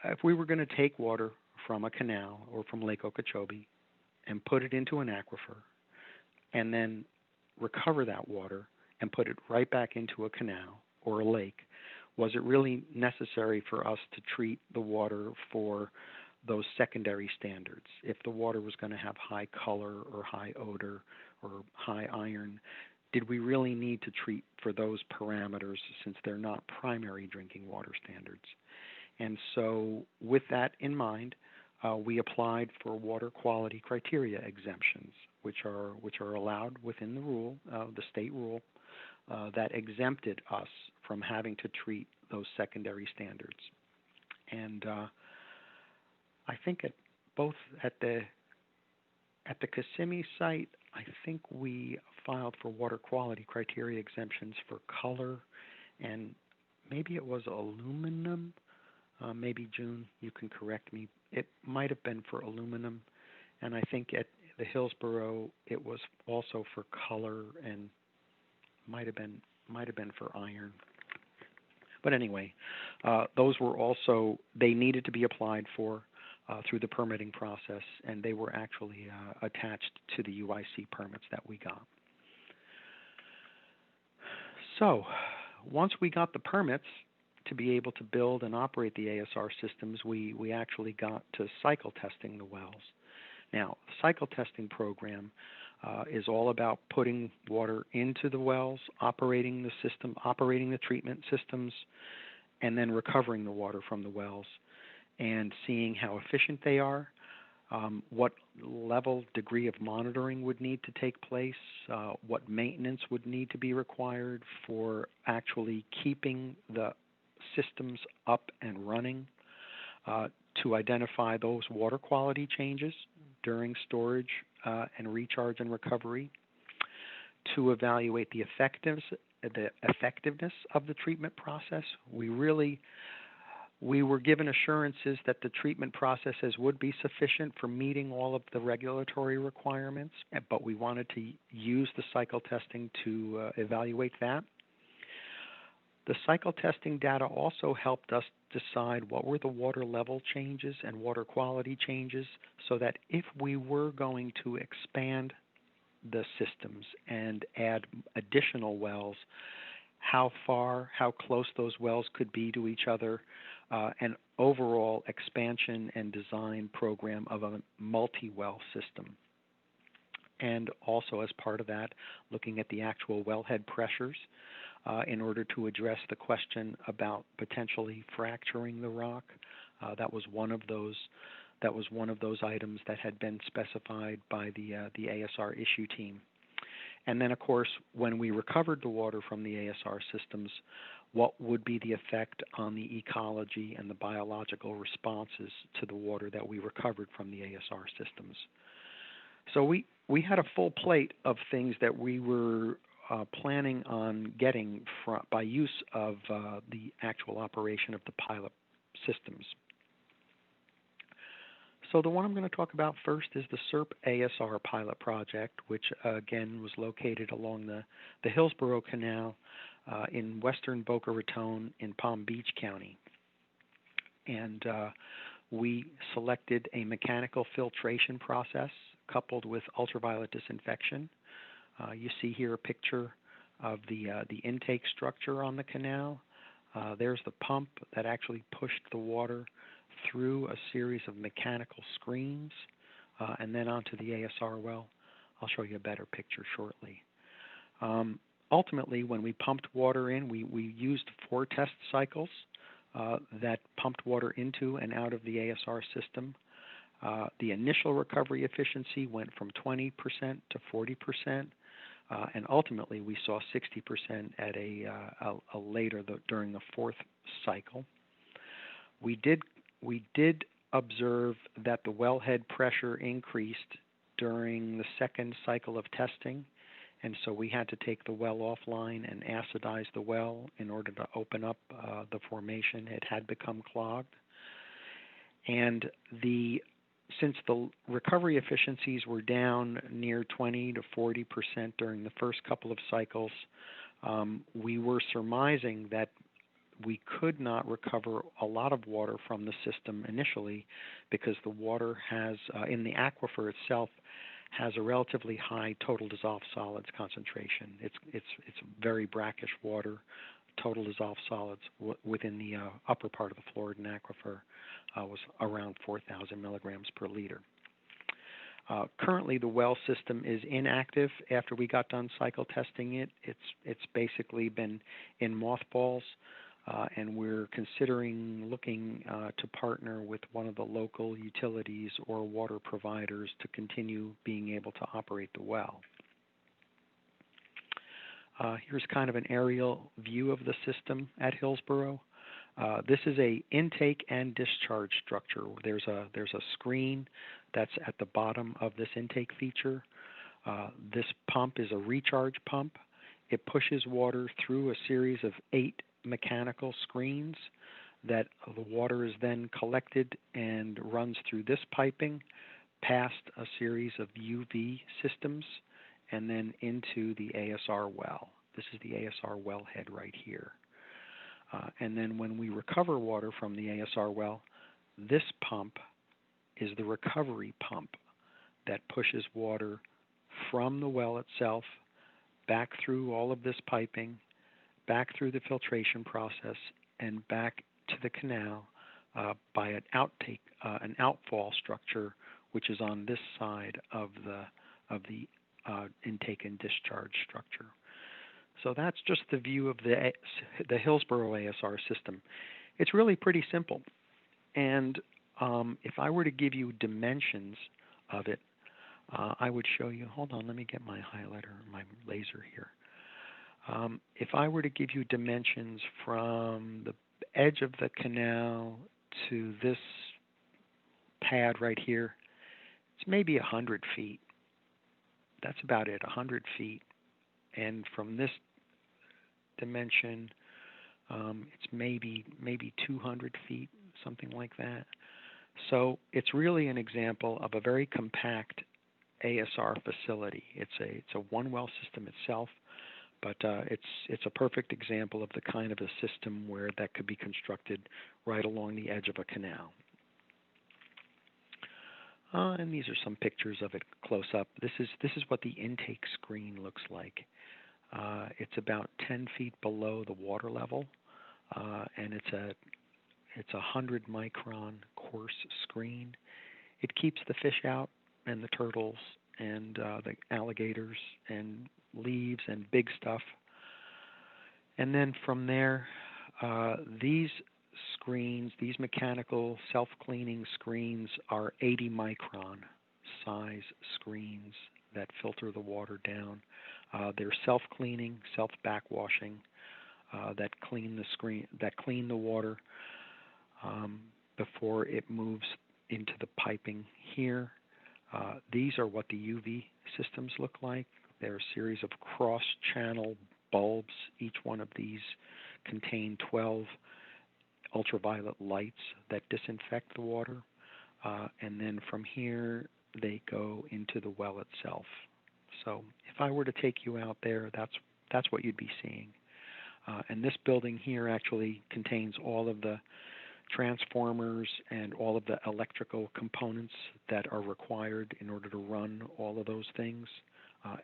if we were going to take water from a canal or from Lake Okeechobee and put it into an aquifer, and then recover that water and put it right back into a canal or a lake, was it really necessary for us to treat the water for those secondary standards? If the water was going to have high color or high odor or high iron, did we really need to treat for those parameters since they're not primary drinking water standards? And so with that in mind, we applied for water quality criteria exemptions, which are allowed within the rule, the state rule, that exempted us from having to treat those secondary standards. And I think at the Kissimmee site, I think we filed for water quality criteria exemptions for color, and maybe it was aluminum. Maybe June, you can correct me. It might have been for aluminum, and I think at the Hillsborough it was also for color and might have been for iron. But anyway, those were also, they needed to be applied for through the permitting process, and they were actually attached to the UIC permits that we got. So once we got the permits to be able to build and operate the ASR systems, we actually got to cycle testing the wells. Now, the cycle testing program is all about putting water into the wells, operating the system, operating the treatment systems, and then recovering the water from the wells and seeing how efficient they are, what degree of monitoring would need to take place, what maintenance would need to be required for actually keeping the systems up and running, to identify those water quality changes during storage and recharge and recovery, to evaluate the effectiveness of the treatment process. We were given assurances that the treatment processes would be sufficient for meeting all of the regulatory requirements, but we wanted to use the cycle testing to evaluate that. The cycle testing data also helped us decide what were the water level changes and water quality changes, so that if we were going to expand the systems and add additional wells, how close those wells could be to each other, an overall expansion and design program of a multi-well system. And also as part of that, looking at the actual wellhead pressures in order to address the question about potentially fracturing the rock. That was one of those items that had been specified by the ASR issue team. And then, of course, when we recovered the water from the ASR systems, what would be the effect on the ecology and the biological responses to the water that we recovered from the ASR systems? So we had a full plate of things that we were planning on getting by use of the actual operation of the pilot systems. So the one I'm going to talk about first is the CERP ASR pilot project, which again was located along the Hillsborough Canal in western Boca Raton in Palm Beach County. And we selected a mechanical filtration process coupled with ultraviolet disinfection. You see here a picture of the intake structure on the canal. There's the pump that actually pushed the water through a series of mechanical screens and then onto the ASR well. I'll show you a better picture shortly. Ultimately, when we pumped water in, we used 4 test cycles that pumped water into and out of the ASR system. The initial recovery efficiency went from 20% to 40%, and ultimately we saw 60% at a later during the 4th cycle. We did observe that the wellhead pressure increased during the 2nd cycle of testing, and so we had to take the well offline and acidize the well in order to open up the formation. It had become clogged. And since the recovery efficiencies were down near 20 to 40% during the first couple of cycles, we were surmising that we could not recover a lot of water from the system initially because the water has, in the aquifer itself, has a relatively high total dissolved solids concentration. It's very brackish water. Total dissolved solids within the upper part of the Floridan aquifer was around 4,000 milligrams per liter. Currently, the well system is inactive. After we got done cycle testing it, it's basically been in mothballs, and we're considering looking to partner with one of the local utilities or water providers to continue being able to operate the well. Here's kind of an aerial view of the system at Hillsborough. This is a intake and discharge structure. There's a screen that's at the bottom of this intake feature. This pump is a recharge pump. It pushes water through a series of 8 mechanical screens that the water is then collected and runs through this piping past a series of UV systems and then into the ASR well. This is the ASR wellhead right here. And then when we recover water from the ASR well, this pump is the recovery pump that pushes water from the well itself back through all of this piping, back through the filtration process, and back to the canal by an outfall structure, which is on this side of the intake and discharge structure. So that's just the view of the Hillsborough ASR system. It's really pretty simple. And if I were to give you dimensions of it, I would show you, hold on, let me get my highlighter, my laser here. If I were to give you dimensions from the edge of the canal to this pad right here, it's maybe 100 feet. That's about it, 100 feet. and from this dimension, it's maybe 200 feet, something like that. So it's really an example of a very compact ASR facility. It's a one well system itself, but it's a perfect example of the kind of a system where that could be constructed right along the edge of a canal. And these are some pictures of it close up. This is what the intake screen looks like. It's about 10 feet below the water level, and it's a 100 micron coarse screen. It keeps the fish out and the turtles and the alligators and leaves and big stuff. And then from there, these screens, these mechanical self-cleaning screens, are 80 micron size screens that filter the water down. They're self-cleaning, self-backwashing, that clean the water before it moves into the piping here. These are what the UV systems look like. They're a series of cross-channel bulbs. Each one of these contain 12 ultraviolet lights that disinfect the water. And then from here, they go into the well itself. So if I were to take you out there, that's what you'd be seeing. And this building here actually contains all of the transformers and all of the electrical components that are required in order to run all of those things,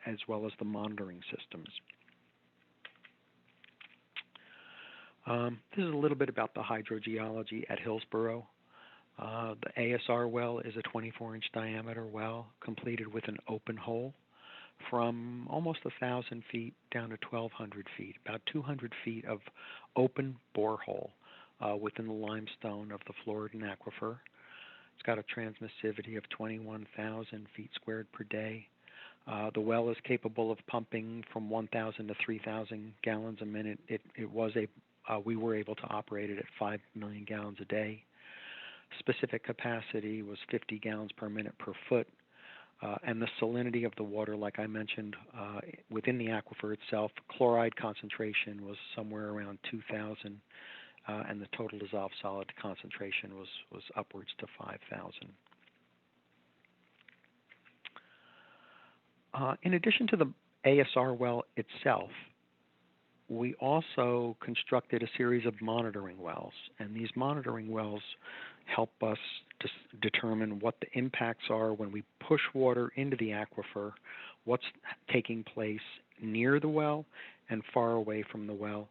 as well as the monitoring systems. This is a little bit about the hydrogeology at Hillsborough. The ASR well is a 24-inch diameter well completed with an open hole from almost 1,000 feet down to 1,200 feet, about 200 feet of open borehole within the limestone of the Floridan aquifer. It's got a transmissivity of 21,000 feet squared per day. The well is capable of pumping from 1,000 to 3,000 gallons a minute. We were able to operate it at 5 million gallons a day. Specific capacity was 50 gallons per minute per foot. And the salinity of the water, like I mentioned, within the aquifer itself, chloride concentration was somewhere around 2,000, and the total dissolved solid concentration was upwards to 5,000. In addition to the ASR well itself, we also constructed a series of monitoring wells, and these monitoring wells help us to determine what the impacts are when we push water into the aquifer, what's taking place near the well and far away from the well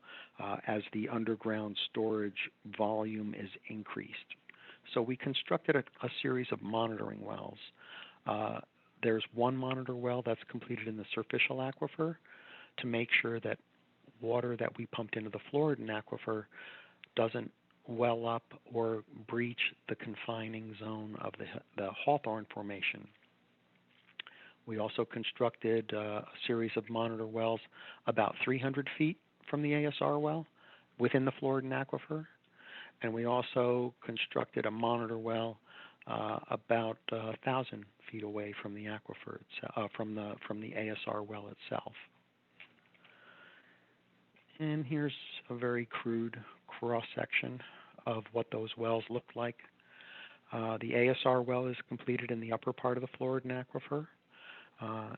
as the underground storage volume is increased. So we constructed a series of monitoring wells. There's one monitor well that's completed in the superficial aquifer to make sure that water that we pumped into the Floridan aquifer doesn't well up or breach the confining zone of the Hawthorne Formation. We also constructed a series of monitor wells about 300 feet from the ASR well within the Floridan aquifer, and we also constructed a monitor well about 1,000 feet away from the aquifer itself, from the ASR well itself. And here's a very crude cross-section of what those wells look like. The ASR well is completed in the upper part of the Floridan aquifer,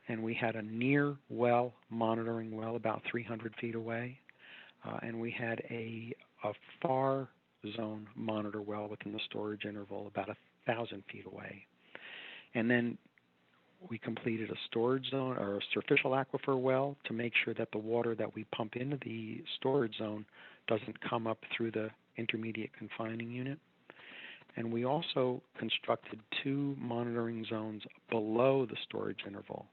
and we had a near well monitoring well about 300 feet away, and we had a far zone monitor well within the storage interval about 1,000 feet away. And then we completed a storage zone or a superficial aquifer well to make sure that the water that we pump into the storage zone doesn't come up through the intermediate confining unit. And we also constructed 2 monitoring zones below the storage interval,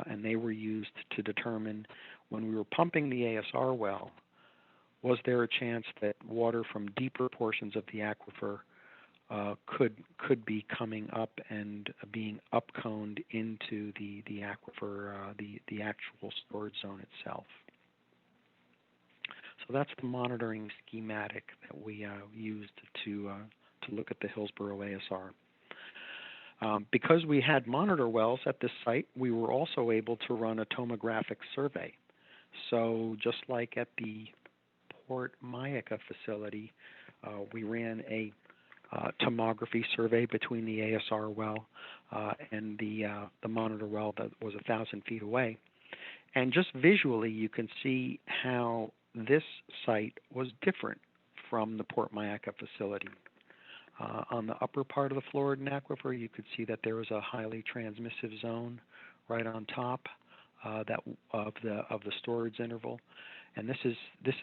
and they were used to determine when we were pumping the ASR well, was there a chance that water from deeper portions of the aquifer could be coming up and being upconed into the aquifer, the actual storage zone itself. So that's the monitoring schematic that we used to look at the Hillsborough ASR. Because we had monitor wells at this site, we were also able to run a tomographic survey So just like at the Port Mayaca facility, we ran a tomography survey between the ASR well and the monitor well that was 1,000 feet away. And just visually, you can see how this site was different from the Port Mayaca facility. On the upper part of the Floridan aquifer, you could see that there was a highly transmissive zone right on top of the storage interval. And this is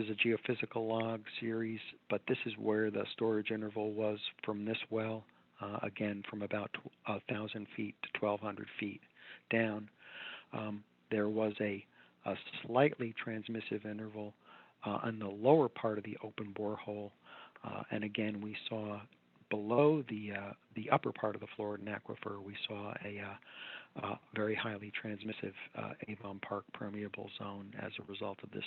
a geophysical log series, but this is where the storage interval was from this well, again from about 1,000 feet to 1,200 feet down. There was a slightly transmissive interval on the lower part of the open borehole, and again we saw below the upper part of the Floridan aquifer, we saw a very highly transmissive Avon Park permeable zone as a result of this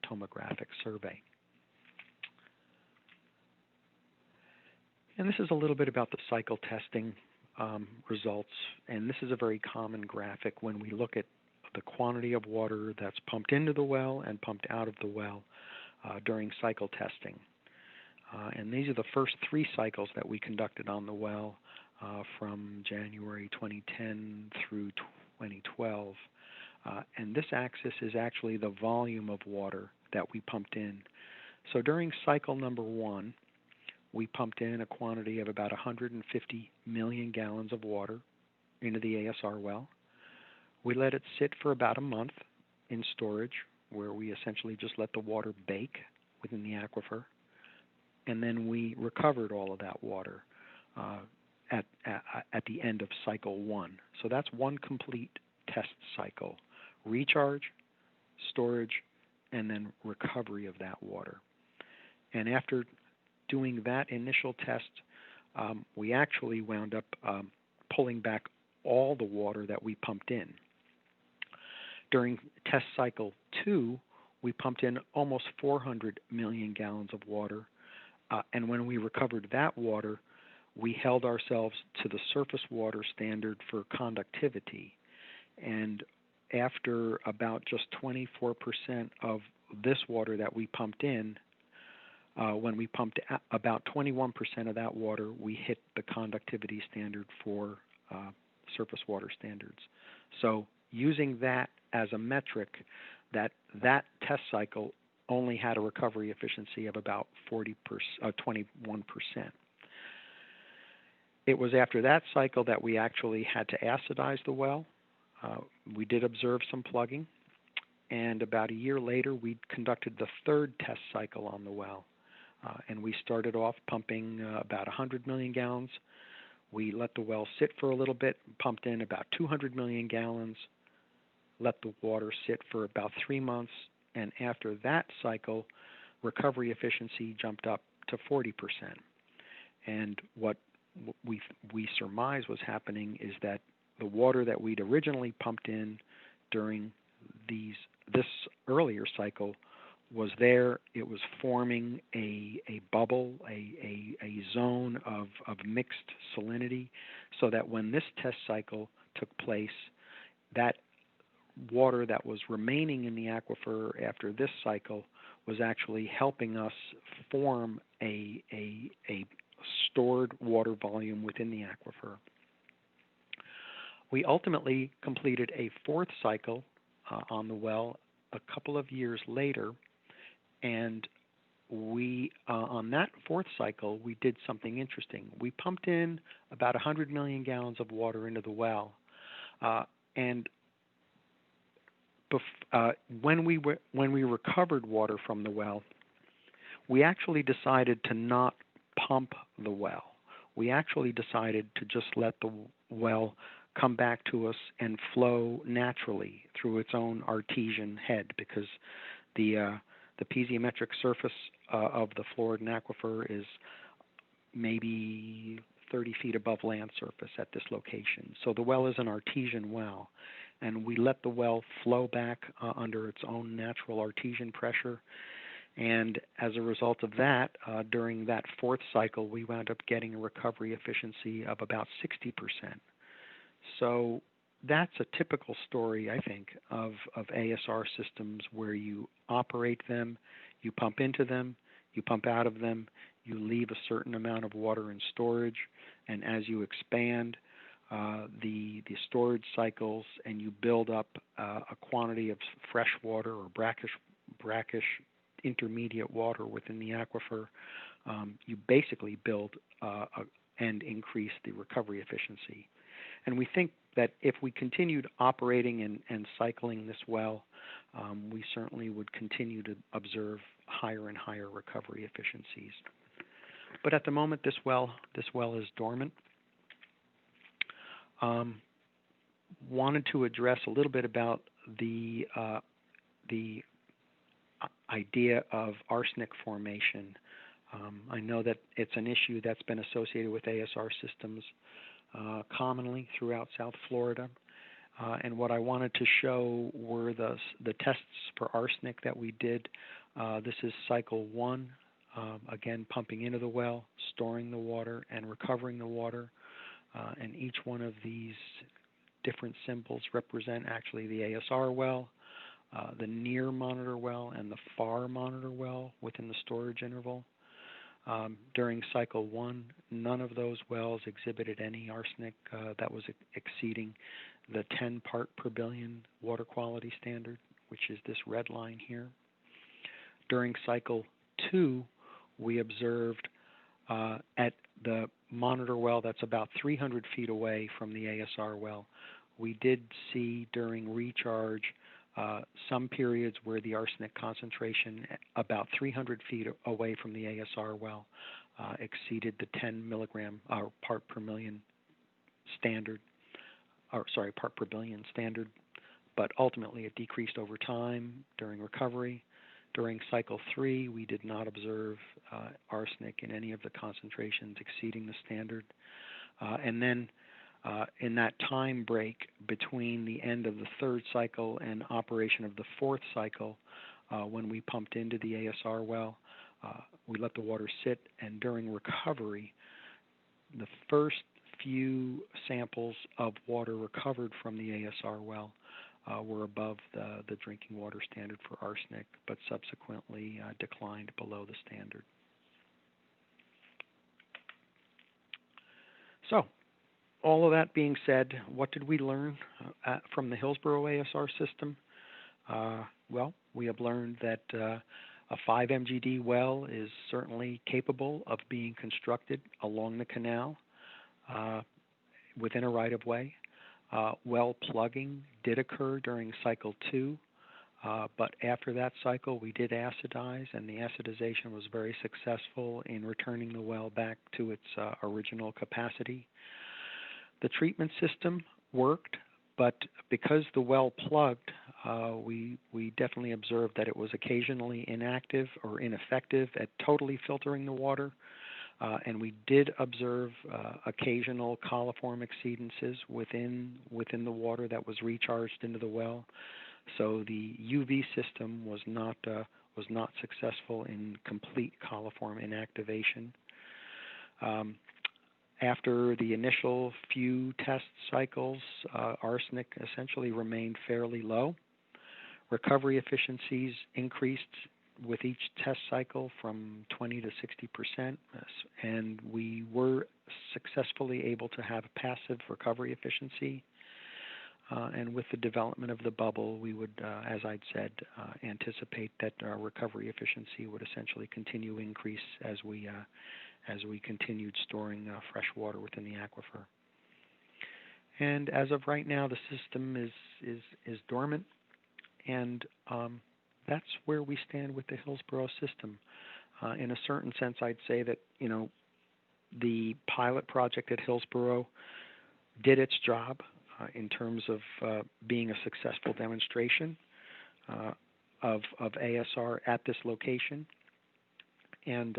tomographic survey. And this is a little bit about the cycle testing results, and this is a very common graphic when we look at the quantity of water that's pumped into the well and pumped out of the well during cycle testing. And these are the first 3 cycles that we conducted on the well from January 2010 through 2012. And this axis is actually the volume of water that we pumped in. So during cycle number 1, we pumped in a quantity of about 150 million gallons of water into the ASR well. We let it sit for about a month in storage, where we essentially just let the water bake within the aquifer. And then we recovered all of that water at the end of cycle 1. So that's one complete test cycle: recharge, storage, and then recovery of that water. And after doing that initial test, we actually wound up pulling back all the water that we pumped in. During test cycle 2, we pumped in almost 400 million gallons of water. And when we recovered that water, we held ourselves to the surface water standard for conductivity. And after about just 24% of this water that we pumped in, when we pumped about 21% of that water, we hit the conductivity standard for surface water standards. So using that as a metric, that test cycle only had a recovery efficiency of about 21%. It was after that cycle that we actually had to acidize the well. We did observe some plugging, and about a year later, we conducted the 3rd test cycle on the well. And we started off pumping about 100 million gallons. We let the well sit for a little bit, pumped in about 200 million gallons, let the water sit for about 3 months, and after that cycle, recovery efficiency jumped up to 40%. And what we surmise was happening is that the water that we'd originally pumped in during this earlier cycle was there. It was forming a bubble, a zone of mixed salinity, so that when this test cycle took place, that water that was remaining in the aquifer after this cycle was actually helping us form a stored water volume within the aquifer. We ultimately completed a 4th cycle on the well a couple of years later, and we on that 4th cycle we did something interesting. We pumped in about 100 million gallons of water into the well, and when we recovered water from the well, we actually decided to not pump the well. We actually decided to just let the well come back to us and flow naturally through its own artesian head, because the piezometric surface of the Floridan aquifer is maybe 30 feet above land surface at this location. So the well is an artesian well, and we let the well flow back under its own natural artesian pressure. And as a result of that, during that 4th cycle, we wound up getting a recovery efficiency of about 60%. So that's a typical story, I think, of ASR systems where you operate them, you pump into them, you pump out of them, you leave a certain amount of water in storage, and as you expand the storage cycles and you build up a quantity of fresh water or brackish intermediate water within the aquifer, you basically build and increase the recovery efficiency. And we think that if we continued operating and cycling this well, we certainly would continue to observe higher and higher recovery efficiencies. But at the moment, this well is dormant. Wanted to address a little bit about the idea of arsenic formation. I know that it's an issue that's been associated with ASR systems commonly throughout South Florida. And what I wanted to show were the tests for arsenic that we did. This is cycle 1, again pumping into the well, storing the water, and recovering the water. And each one of these different symbols represent actually the ASR well, the near monitor well, and the far monitor well within the storage interval. During cycle 1, none of those wells exhibited any arsenic that was exceeding the 10 part per billion water quality standard, which is this red line here. During cycle 2, we observed at the monitor well that's about 300 feet away from the ASR well, we did see during recharge some periods where the arsenic concentration about 300 feet away from the ASR well exceeded the 10 milligram part per million standard, or sorry, part per billion standard, but ultimately it decreased over time during recovery. During cycle 3, we did not observe arsenic in any of the concentrations exceeding the standard. And then in that time break between the end of the 3rd cycle and operation of the 4th cycle, when we pumped into the ASR well, we let the water sit, and during recovery, the first few samples of water recovered from the ASR well were above the drinking water standard for arsenic, but subsequently declined below the standard. So, all of that being said, what did we learn from the Hillsborough ASR system? Well, we have learned that a 5 MGD well is certainly capable of being constructed along the canal within a right-of-way. Well plugging did occur during cycle 2, but after that cycle we did acidize, and the acidization was very successful in returning the well back to its original capacity. The treatment system worked, but because the well plugged, we definitely observed that it was occasionally inactive or ineffective at totally filtering the water. And we did observe occasional coliform exceedances within the water that was recharged into the well. So the UV system was not successful in complete coliform inactivation. After the initial few test cycles, arsenic essentially remained fairly low. Recovery efficiencies increased with each test cycle from 20 to 60%, and we were successfully able to have a passive recovery efficiency. And with the development of the bubble, we would, as I'd said, anticipate that our recovery efficiency would essentially continue to increase as we continued storing fresh water within the aquifer. And as of right now, the system is dormant, and that's where we stand with the Hillsborough system. In a certain sense, I'd say that, the pilot project at Hillsborough did its job in terms of being a successful demonstration of ASR at this location. And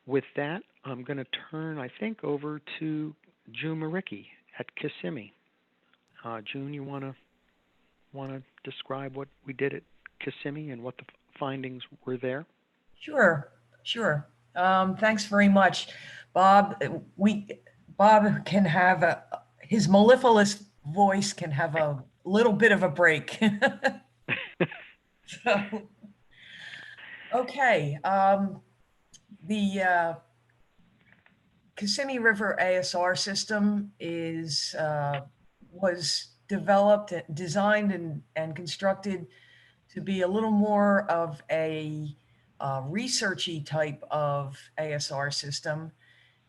with that, I'm going to turn, I think, over to June Maricki at Kissimmee. June, you want to describe what we did at Kissimmee and what the findings were there? Sure. Thanks very much, Bob. Bob can have his mellifluous voice can have a little bit of a break. So, okay, the Kissimmee River ASR system was developed, designed, and constructed to be a little more of a researchy type of ASR system.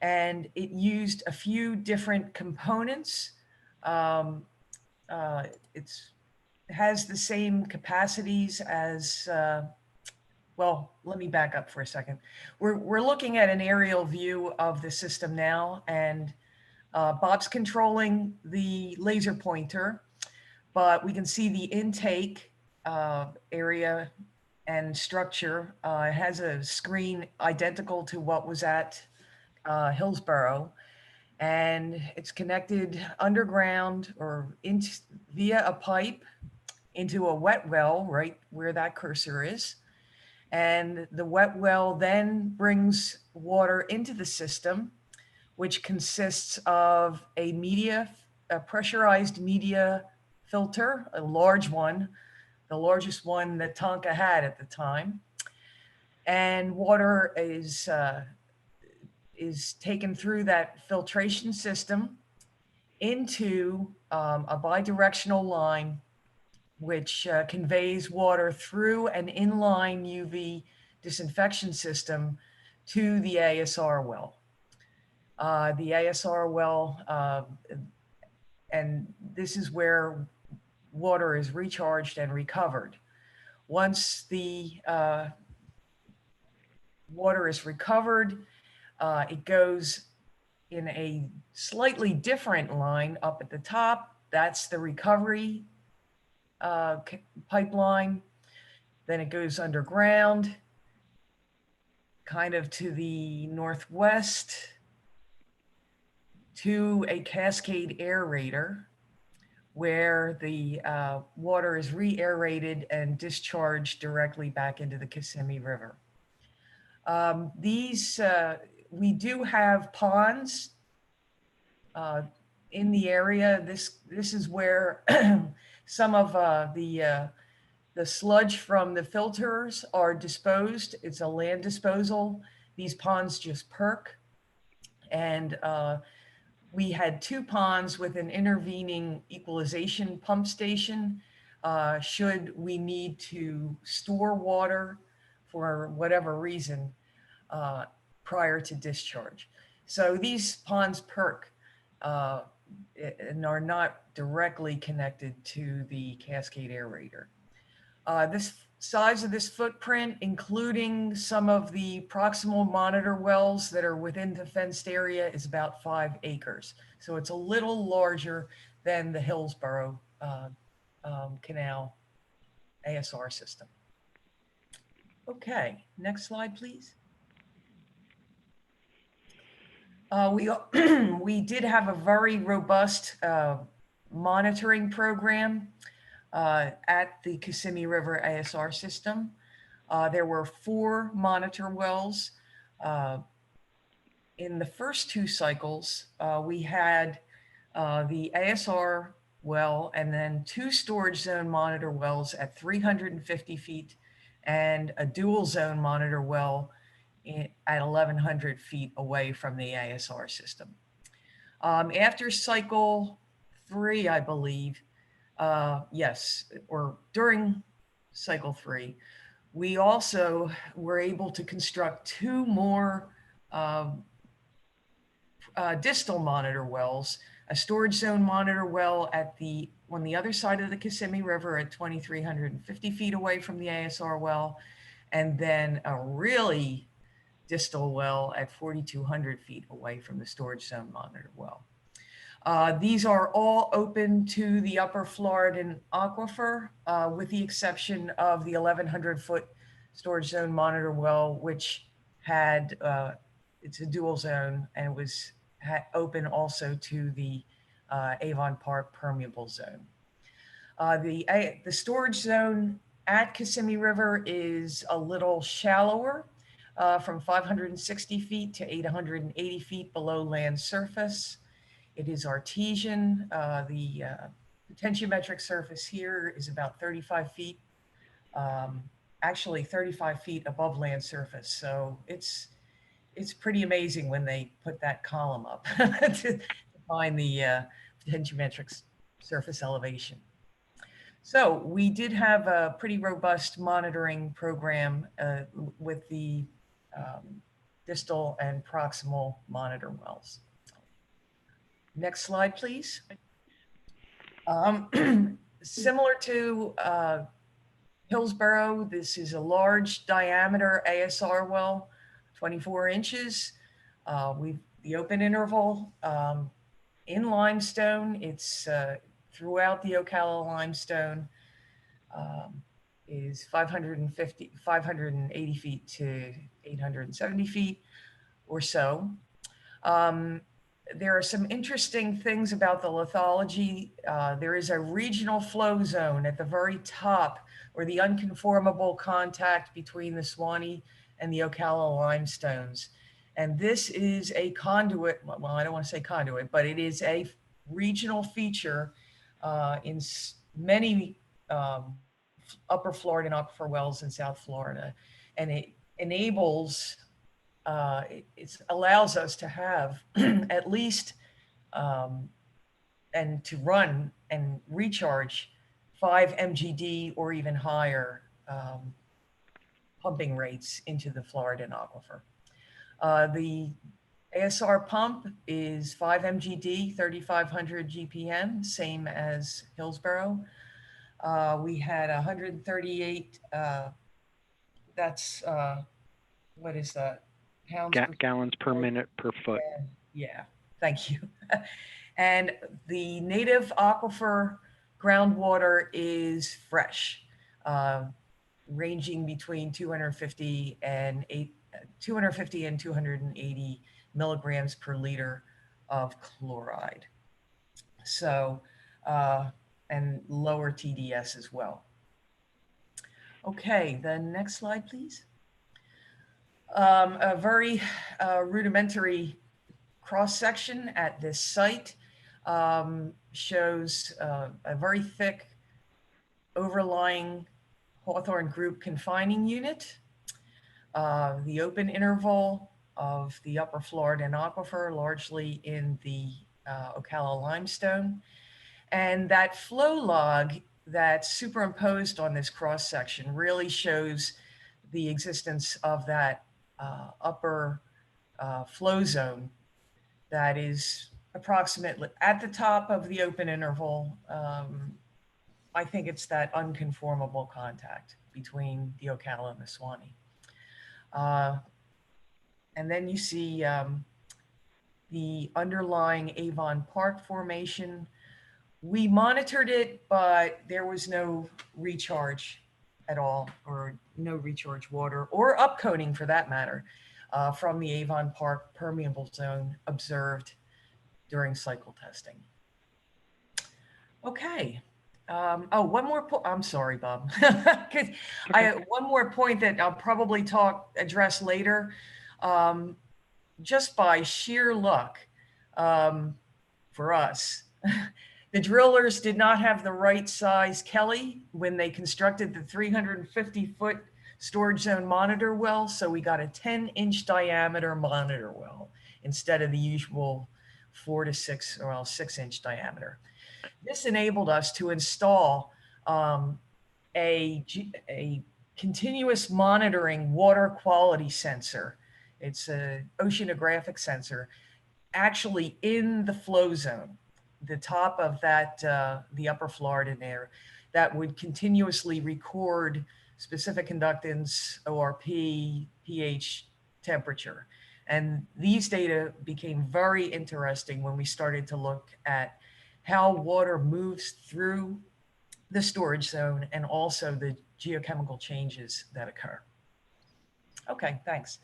And it used a few different components. It has the same capacities as, well, let me back up for a second. We're looking at an aerial view of the system now, and Bob's controlling the laser pointer, but we can see the intake area and structure. It has a screen identical to what was at Hillsborough, and it's connected underground or via a pipe into a wet well right where that cursor is. And the wet well then brings water into the system, which consists of a pressurized media filter, a large one, the largest one that Tonka had at the time. And water is taken through that filtration system into a bidirectional line, which conveys water through an inline UV disinfection system to the ASR well. The ASR well, and this is where water is recharged and recovered. Once the water is recovered, it goes in a slightly different line up at the top. That's the recovery pipeline. Then it goes underground, kind of to the northwest, to a cascade aerator, where the water is re-aerated and discharged directly back into the Kissimmee River. We do have ponds in the area. This is where some of the sludge from the filters are disposed. It's a land disposal. These ponds just perk. And we had 2 ponds with an intervening equalization pump station should we need to store water for whatever reason prior to discharge. So these ponds perk and are not directly connected to the cascade aerator. This size of this footprint, including some of the proximal monitor wells that are within the fenced area, is about 5 acres. So it's a little larger than the Hillsborough Canal ASR system. Okay, next slide, please. We did have a very robust monitoring program at the Kissimmee River ASR system. There were 4 monitor wells. In the first 2 cycles, we had the ASR well and then 2 storage zone monitor wells at 350 feet and a dual zone monitor well at 1,100 feet away from the ASR system. After cycle 3, I believe, yes, or during cycle 3, we also were able to construct 2 more distal monitor wells, a storage zone monitor well on the other side of the Kissimmee River at 2,350 feet away from the ASR well, and then a really distal well at 4,200 feet away from the storage zone monitor well. These are all open to the upper Floridan aquifer, with the exception of the 1,100-foot storage zone monitor well, which had, it's a dual zone and was open also to the Avon Park permeable zone. The storage zone at Kissimmee River is a little shallower, from 560 feet to 880 feet below land surface. It is artesian. The potentiometric surface here is about 35 feet, actually 35 feet above land surface. So it's pretty amazing when they put that column up to find the potentiometric surface elevation. So we did have a pretty robust monitoring program with the distal and proximal monitor wells. Next slide, please. Similar to Hillsborough, this is a large diameter ASR well, 24 inches. The open interval in limestone, it's throughout the Ocala limestone, is 580 feet to 870 feet or so. There are some interesting things about the lithology. There is a regional flow zone at the very top, or the unconformable contact between the Suwannee and the Ocala limestones. And this is a conduit, well, I don't want to say conduit, but it is a regional feature in many upper Florida and aquifer wells in South Florida. And it enables, it allows us to have at least, and to run and recharge 5 MGD or even higher pumping rates into the Floridan aquifer. The ASR pump is 5 MGD, 3,500 GPM, same as Hillsborough. We had 138, that's, what is that? Pounds Gallons per minute per foot. Yeah, thank you. And the native aquifer groundwater is fresh, ranging between 250 and 280 milligrams per liter of chloride. So, and lower TDS as well. Okay, the next slide, please. A very rudimentary cross-section at this site shows a very thick overlying Hawthorne group confining unit, the open interval of the upper Floridan aquifer, largely in the Ocala limestone. And that flow log that's superimposed on this cross-section really shows the existence of that upper flow zone that is approximately at the top of the open interval. I think it's that unconformable contact between the Ocala and the Suwannee. And then you see the underlying Avon Park formation. We monitored it, but there was no recharge at all, or no recharge water, or upcoating for that matter, from the Avon Park permeable zone observed during cycle testing. Okay. Oh, one more point. I'm sorry, Bob. One more point that I'll probably address later. Just by sheer luck for us, the drillers did not have the right size Kelly when they constructed the 350-foot storage zone monitor well. So we got a 10-inch diameter monitor well instead of the usual 4 to 6 or 6-inch diameter. This enabled us to install a continuous monitoring water quality sensor. It's an oceanographic sensor actually in the flow zone, the top of that, the upper Floridan area, that would continuously record specific conductance, ORP, pH, temperature. And these data became very interesting when we started to look at how water moves through the storage zone and also the geochemical changes that occur. Okay, thanks.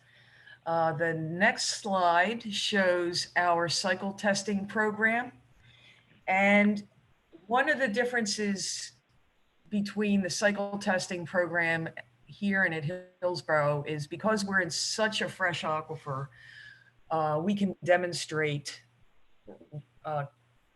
The next slide shows our cycle testing program. And one of the differences between the cycle testing program here and at Hillsborough is because we're in such a fresh aquifer, we can demonstrate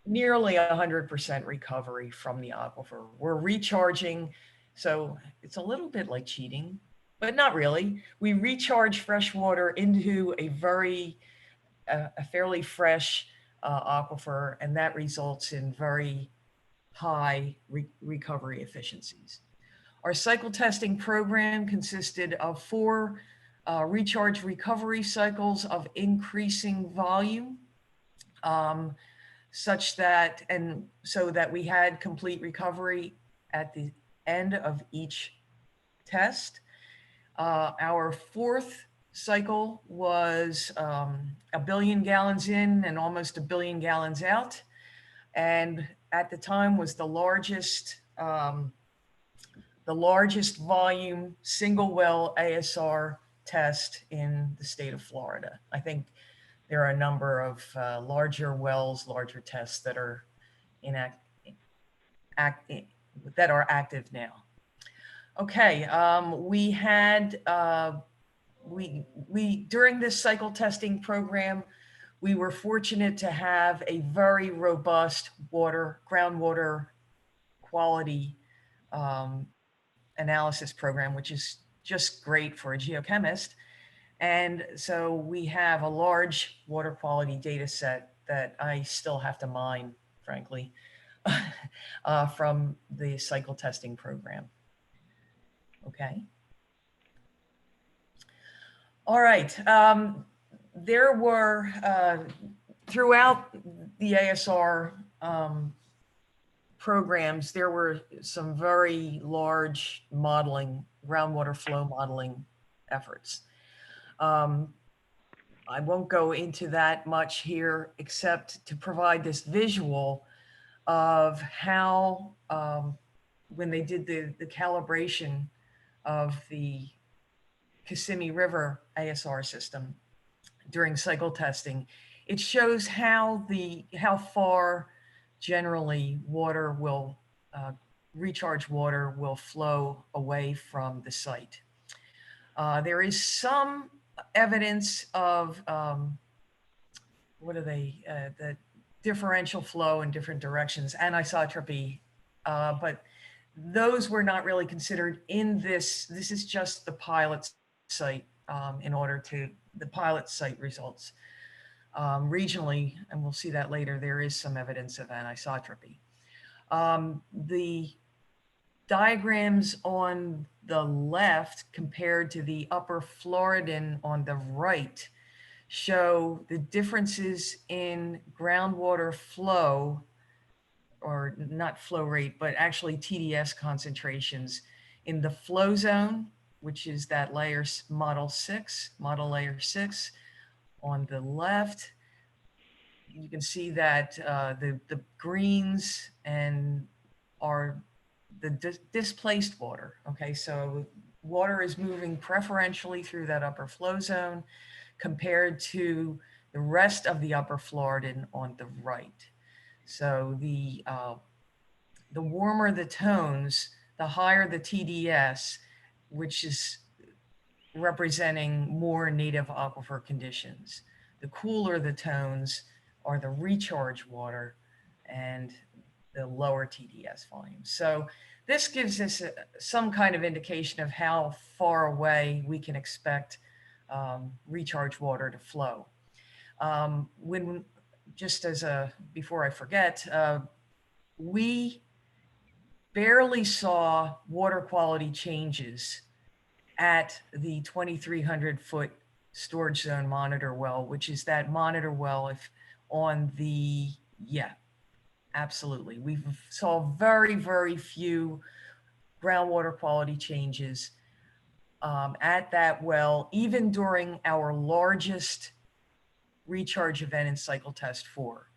nearly 100% recovery from the aquifer. We're recharging, so it's a little bit like cheating, but not really. We recharge fresh water into a fairly fresh aquifer, and that results in very high recovery efficiencies. Our cycle testing program consisted of 4 recharge recovery cycles of increasing volume, such that, and so that we had complete recovery at the end of each test. Our 4th cycle was 1 billion gallons in and almost 1 billion gallons out. And at the time was the largest volume single well ASR test in the state of Florida. I think there are a number of larger wells, larger tests that are active now. Okay, we had during this cycle testing program, we were fortunate to have a very robust groundwater quality analysis program, which is just great for a geochemist. And so we have a large water quality data set that I still have to mine, frankly, from the cycle testing program. Okay. All right. There were, throughout the ASR programs, there were some very large groundwater flow modeling efforts. I won't go into that much here, except to provide this visual of how, when they did the calibration of the Kissimmee River ASR system during cycle testing, it shows how far generally recharged water will flow away from the site. There is some evidence of the differential flow in different directions, anisotropy, but those were not really considered in this. This is just the pilot site the pilot site results. Regionally, and we'll see that later, there is some evidence of anisotropy. The diagrams on the left compared to the upper Floridan on the right show the differences in groundwater flow, or not flow rate, but actually TDS concentrations in the flow zone, which is that model layer 6 on the left. You can see that the greens are the displaced water. Okay, so water is moving preferentially through that upper flow zone compared to the rest of the upper Floridan on the right. So the warmer the tones, the higher the TDS, which is representing more native aquifer conditions. The cooler the tones are the recharge water and the lower TDS volume. So this gives us some kind of indication of how far away we can expect recharge water to flow. Before I forget, we barely saw water quality changes at the 2,300 foot storage zone monitor well, which is that monitor well absolutely. We saw very, very few groundwater quality changes at that well, even during our largest recharge event in cycle test 4.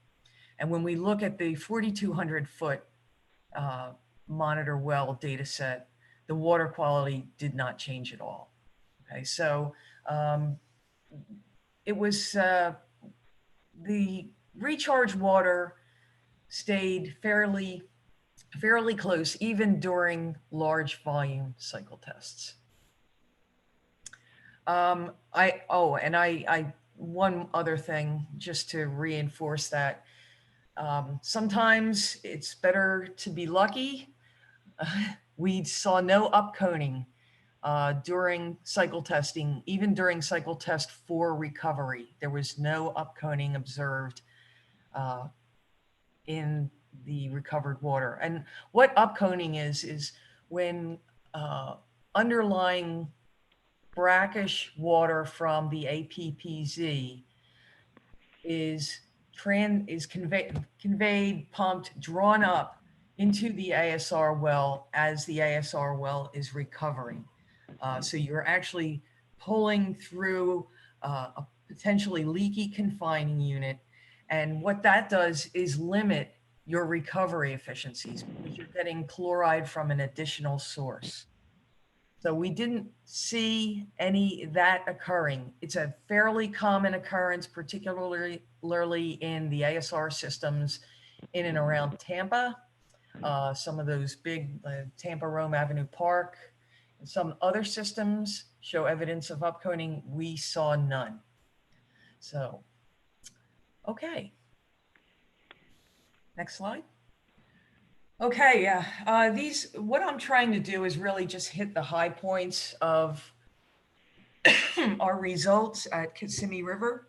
And when we look at the 4,200 foot monitor well data set, the water quality did not change at all. Okay, so it was the recharge water stayed fairly close even during large volume cycle tests. One other thing just to reinforce that, Sometimes it's better to be lucky. We saw no upconing during cycle testing, even during cycle test 4 recovery. There was no upconing observed in the recovered water. And what upconing is when underlying brackish water from the APPZ is conveyed, pumped, drawn up into the ASR well as the ASR well is recovering. So you're actually pulling through a potentially leaky confining unit. And what that does is limit your recovery efficiencies because you're getting chloride from an additional source. So we didn't see any that occurring. It's a fairly common occurrence, particularly in the ASR systems in and around Tampa, some of those big Tampa Rome Avenue Park, and some other systems show evidence of upconing. We saw none. So, okay. Next slide. Okay, yeah. What I'm trying to do is really just hit the high points of our results at Kissimmee River.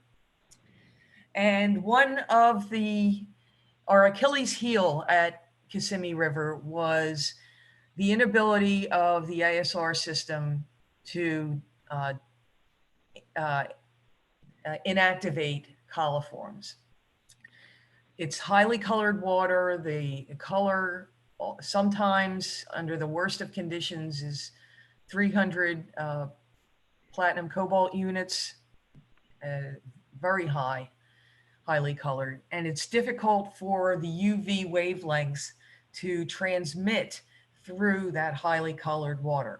And one of our Achilles heel at Kissimmee River was the inability of the ASR system to inactivate coliforms. It's highly colored water. The color sometimes under the worst of conditions is 300 platinum cobalt units, very highly colored. And it's difficult for the UV wavelengths to transmit through that highly colored water.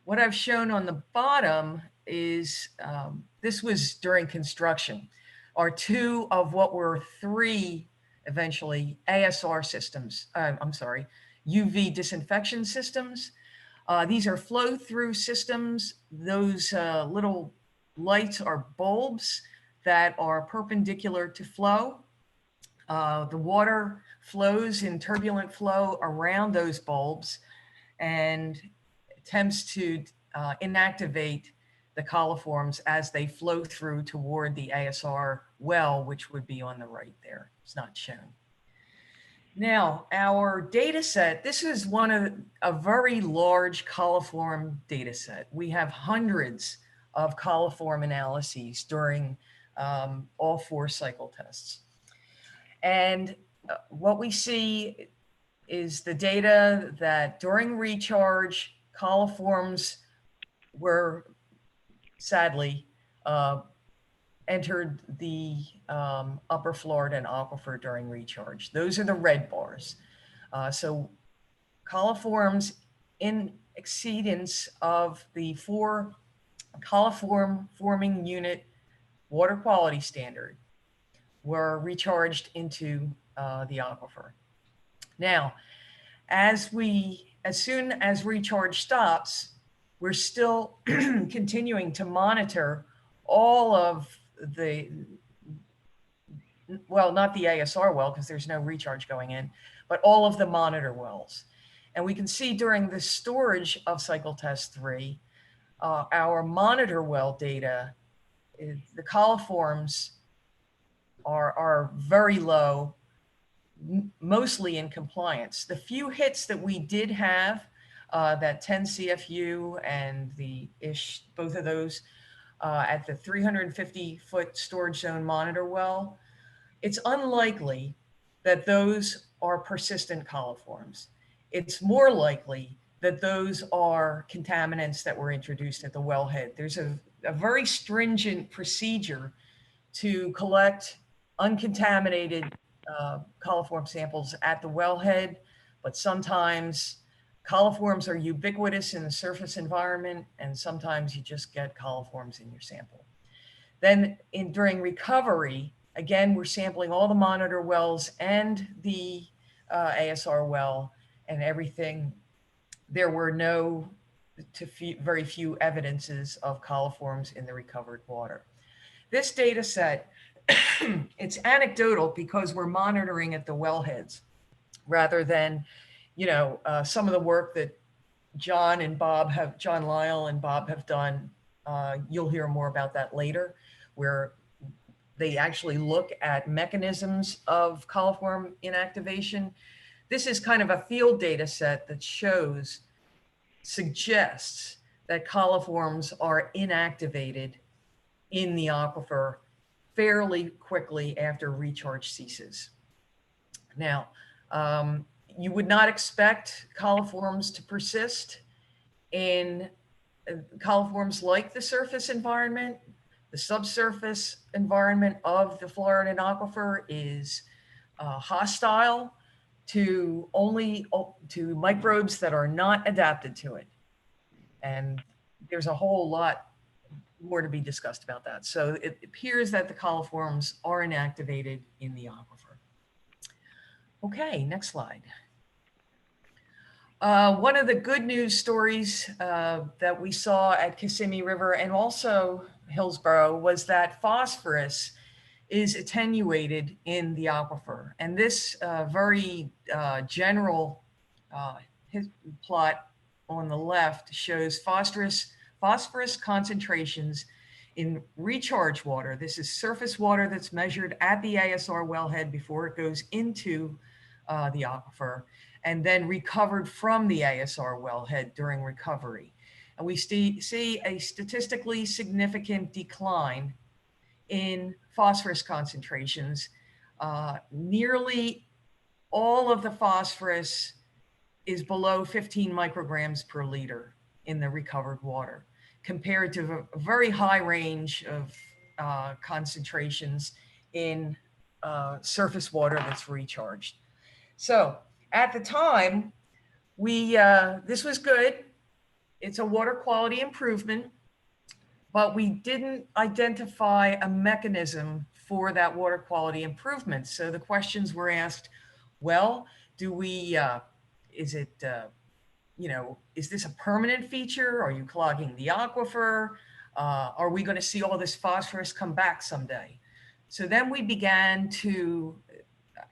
What I've shown on the bottom is, this was during construction, are 2 of what were 3 eventually ASR systems, UV disinfection systems. These are flow-through systems. Those little lights are bulbs that are perpendicular to flow. The water flows in turbulent flow around those bulbs and attempts to inactivate the coliforms as they flow through toward the ASR well, which would be on the right there. It's not shown. Now, our data set, this is one of a very large coliform data set. We have hundreds of coliform analyses during all 4 cycle tests. And what we see is the data that during recharge, coliforms were sadly entered the upper Florida and aquifer during recharge. Those are the red bars. So coliforms in exceedance of the 4 coliform forming unit water quality standard were recharged into the aquifer. Now, as soon as recharge stops, we're still continuing to monitor all of the, well, not the ASR well, because there's no recharge going in, but all of the monitor wells. And we can see during the storage of cycle test 3, our monitor well data, the coliforms are very low, mostly in compliance. The few hits that we did have, that 10 CFU and the both of those at the 350-foot storage zone monitor well, it's unlikely that those are persistent coliforms. It's more likely that those are contaminants that were introduced at the wellhead. There's a very stringent procedure to collect uncontaminated coliform samples at the wellhead, but sometimes coliforms are ubiquitous in the surface environment, and sometimes you just get coliforms in your sample. Then during recovery, again, we're sampling all the monitor wells and the ASR well and everything. There were very few evidences of coliforms in the recovered water. This data set, it's anecdotal because we're monitoring at the wellheads rather than, some of the work that John Lyle and Bob have done. You'll hear more about that later, where they actually look at mechanisms of coliform inactivation. This is kind of a field data set that suggests that coliforms are inactivated in the aquifer fairly quickly after recharge ceases. Now, you would not expect coliforms to persist in coliforms like the surface environment. The subsurface environment of the Floridan aquifer is hostile to microbes that are not adapted to it. And there's a whole lot more to be discussed about that. So it appears that the coliforms are inactivated in the aquifer. Okay, next slide. One of the good news stories that we saw at Kissimmee River and also Hillsborough was that phosphorus is attenuated in the aquifer. And this very general plot on the left shows phosphorus concentrations in recharge water. This is surface water that's measured at the ASR wellhead before it goes into the aquifer, and then recovered from the ASR wellhead during recovery. And we see a statistically significant decline in phosphorus concentrations. Nearly all of the phosphorus is below 15 micrograms per liter in the recovered water, compared to a very high range of concentrations in surface water that's recharged. So at the time, this was good. It's a water quality improvement, but we didn't identify a mechanism for that water quality improvement. So the questions were asked, well, is this a permanent feature? Are you clogging the aquifer? Are we going to see all this phosphorus come back someday? So then we began to,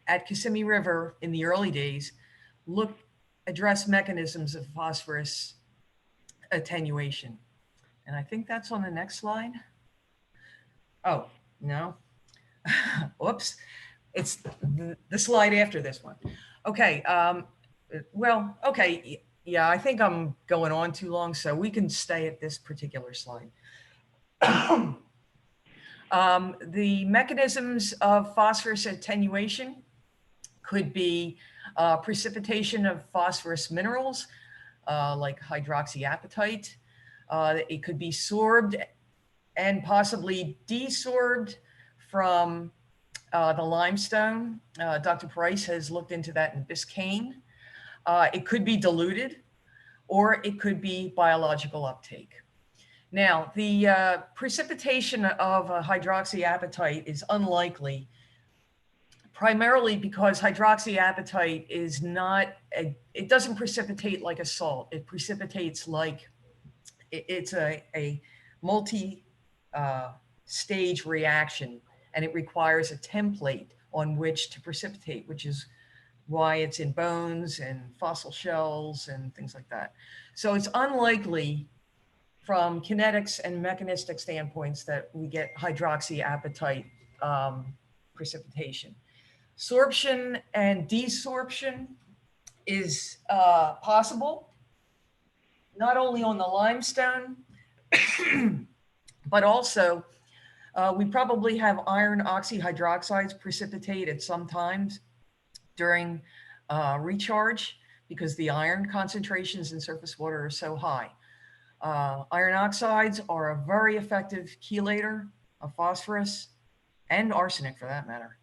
at Kissimmee River in the early days, address mechanisms of phosphorus attenuation. And I think that's on the next slide. Oh, no. Whoops. It's the slide after this one. Okay. Well, okay. Yeah, I think I'm going on too long, so we can stay at this particular slide. The mechanisms of phosphorus attenuation could be precipitation of phosphorus minerals like hydroxyapatite. It could be sorbed and possibly desorbed from the limestone. Dr. Price has looked into that in Biscayne. It could be diluted, or it could be biological uptake. Now, the precipitation of hydroxyapatite is unlikely, primarily because hydroxyapatite is it doesn't precipitate like a salt. It precipitates like, it's a multi-stage reaction, and it requires a template on which to precipitate, which is why it's in bones and fossil shells and things like that. So it's unlikely from kinetics and mechanistic standpoints that we get hydroxyapatite precipitation. Sorption and desorption is possible, not only on the limestone, but also we probably have iron oxyhydroxides precipitate at some times during recharge because the iron concentrations in surface water are so high. Iron oxides are a very effective chelator of phosphorus and arsenic for that matter.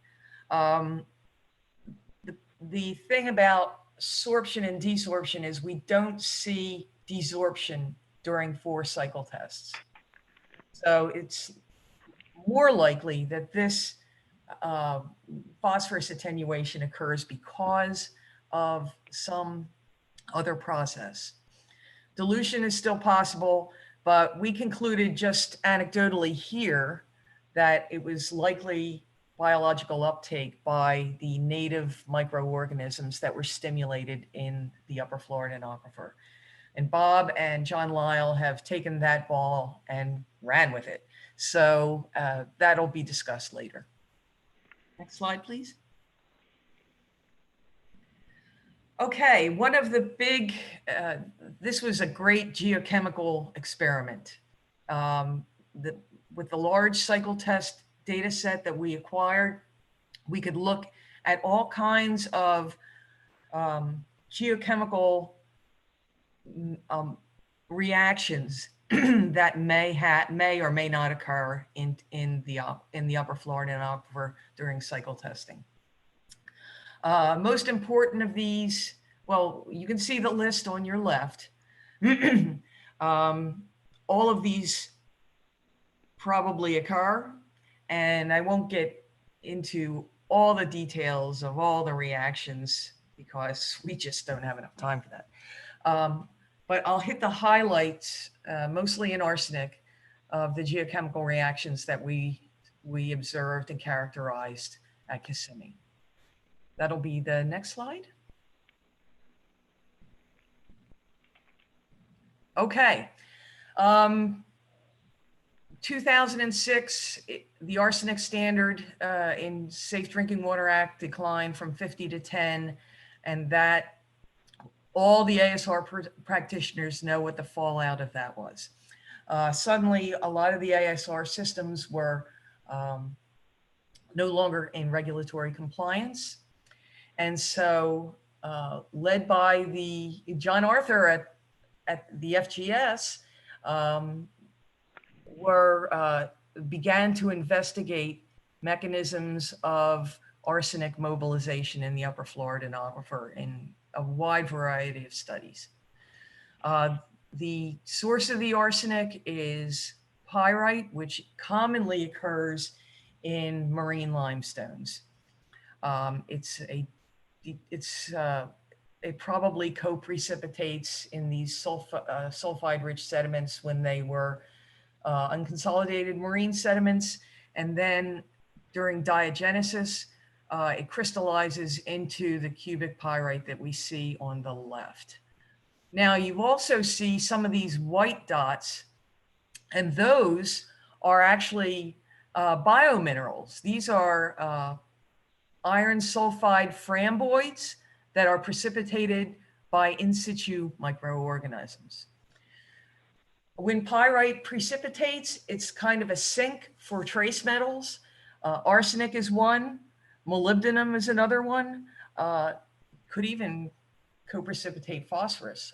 The thing about sorption and desorption is we don't see desorption during 4 cycle tests. So it's more likely that this phosphorus attenuation occurs because of some other process. Dilution is still possible, but we concluded just anecdotally here that it was likely biological uptake by the native microorganisms that were stimulated in the upper Florida aquifer. And Bob and John Lyle have taken that ball and ran with it. So that'll be discussed later. Next slide, please. Okay, one of the big, this was a great geochemical experiment. With the large cycle test data set that we acquired, we could look at all kinds of geochemical reactions that may or may not occur in the upper Florida aquifer during cycle testing. Most important of these, well, you can see the list on your left. All of these probably occur, and I won't get into all the details of all the reactions because we just don't have enough time for that. But I'll hit the highlights, mostly in arsenic, of the geochemical reactions that we observed and characterized at Kissimmee. That'll be the next slide. Okay. 2006, the arsenic standard in Safe Drinking Water Act declined from 50 to 10, and that all the ASR practitioners know what the fallout of that was. Suddenly, a lot of the ASR systems were no longer in regulatory compliance. And so led by John Arthur at the FGS, began to investigate mechanisms of arsenic mobilization in the upper Florida aquifer in a wide variety of studies. The source of the arsenic is pyrite, which commonly occurs in marine limestones. It probably co-precipitates in these sulfide-rich sediments when they were unconsolidated marine sediments, and then during diagenesis, it crystallizes into the cubic pyrite that we see on the left. Now, you also see some of these white dots, and those are actually biominerals. These are iron sulfide framboids that are precipitated by in situ microorganisms. When pyrite precipitates, it's kind of a sink for trace metals. Arsenic is one, molybdenum is another one, could even co-precipitate phosphorus.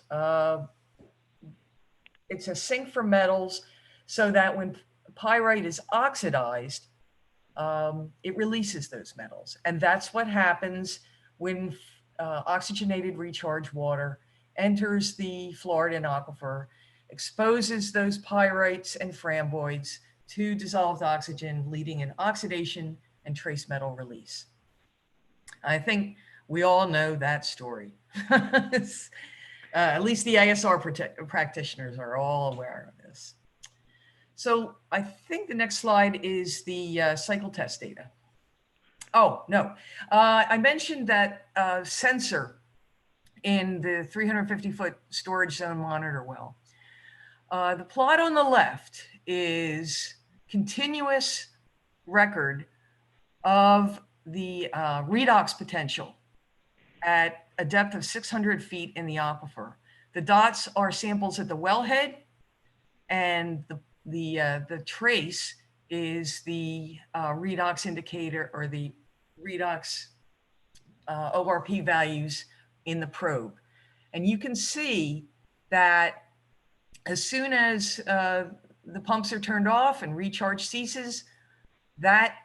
It's a sink for metals so that when pyrite is oxidized, it releases those metals. And that's what happens when oxygenated recharged water enters the Florida aquifer, exposes those pyrites and framboids to dissolved oxygen, leading in oxidation and trace metal release. I think we all know that story. At least the ASR practitioners are all aware of this. So I think the next slide is the cycle test data. Oh, no. I mentioned that sensor in the 350-foot storage zone monitor well. The plot on the left is continuous record of the redox potential at a depth of 600 feet in the aquifer. The dots are samples at the wellhead, and the trace is the redox indicator or the redox ORP values in the probe. And you can see that as soon as the pumps are turned off and recharge ceases, that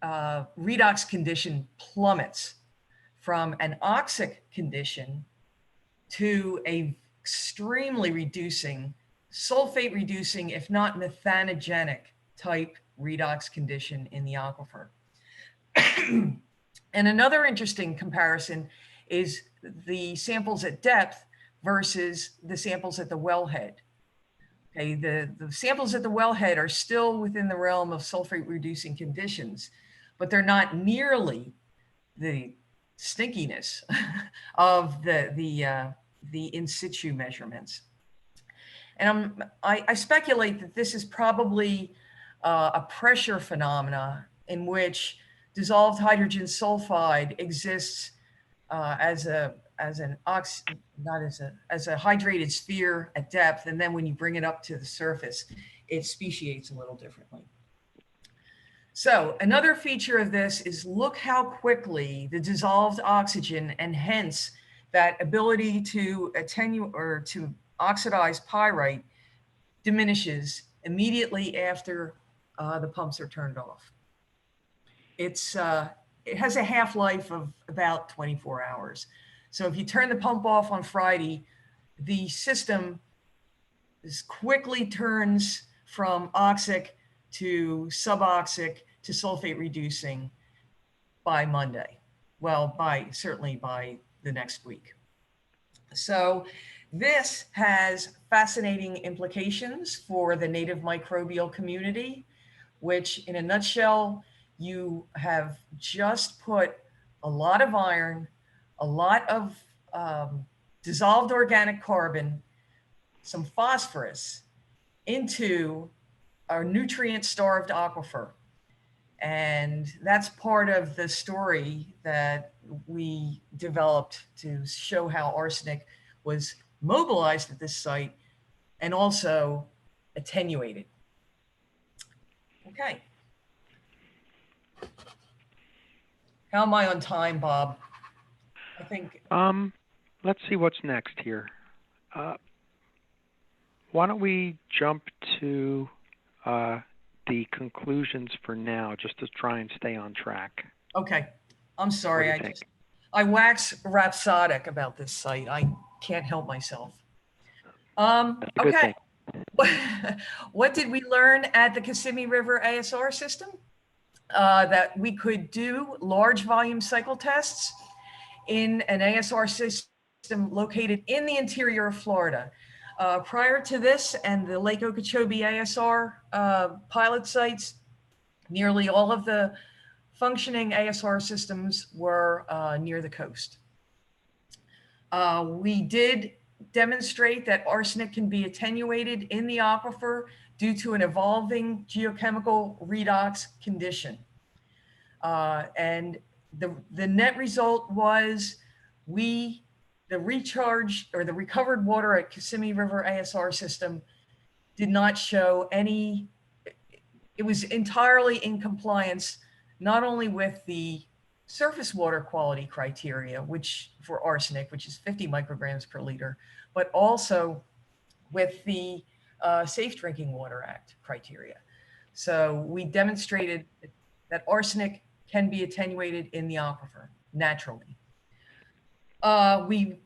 redox condition plummets from an oxic condition to a extremely reducing, sulfate reducing, if not methanogenic type redox condition in the aquifer. And another interesting comparison is the samples at depth versus the samples at the wellhead. Okay, the samples at the wellhead are still within the realm of sulfate reducing conditions, but they're not nearly the stinkiness of the in situ measurements. And I speculate that this is probably a pressure phenomena in which dissolved hydrogen sulfide exists as a hydrated sphere at depth, and then when you bring it up to the surface, it speciates a little differently. So another feature of this is look how quickly the dissolved oxygen, and hence that ability to attenuate or to oxidize pyrite, diminishes immediately after the pumps are turned off. It has a half-life of about 24 hours. So if you turn the pump off on Friday, the system quickly turns from oxic to suboxic to sulfate reducing by Monday. Well, certainly by the next week. So this has fascinating implications for the native microbial community, which in a nutshell, you have just put a lot of iron, a lot of dissolved organic carbon, some phosphorus into our nutrient-starved aquifer. And that's part of the story that we developed to show how arsenic was mobilized at this site and also attenuated. Okay. How am I on time, Bob? I think. Let's see what's next here. Why don't we jump to the conclusions for now, just to try and stay on track. Okay. I'm sorry. I wax rhapsodic about this site. I can't help myself. Okay. What did we learn at the Kissimmee River ASR system? That we could do large volume cycle tests in an ASR system located in the interior of Florida. Prior to this and the Lake Okeechobee ASR pilot sites, nearly all of the functioning ASR systems were near the coast. We did demonstrate that arsenic can be attenuated in the aquifer due to an evolving geochemical redox condition. And the net result was the recharge or the recovered water at Kissimmee River ASR system did not show any, it was entirely in compliance, not only with the surface water quality criteria, which for arsenic, which is 50 micrograms per liter, but also with the Safe Drinking Water Act criteria. So we demonstrated that arsenic can be attenuated in the aquifer naturally. We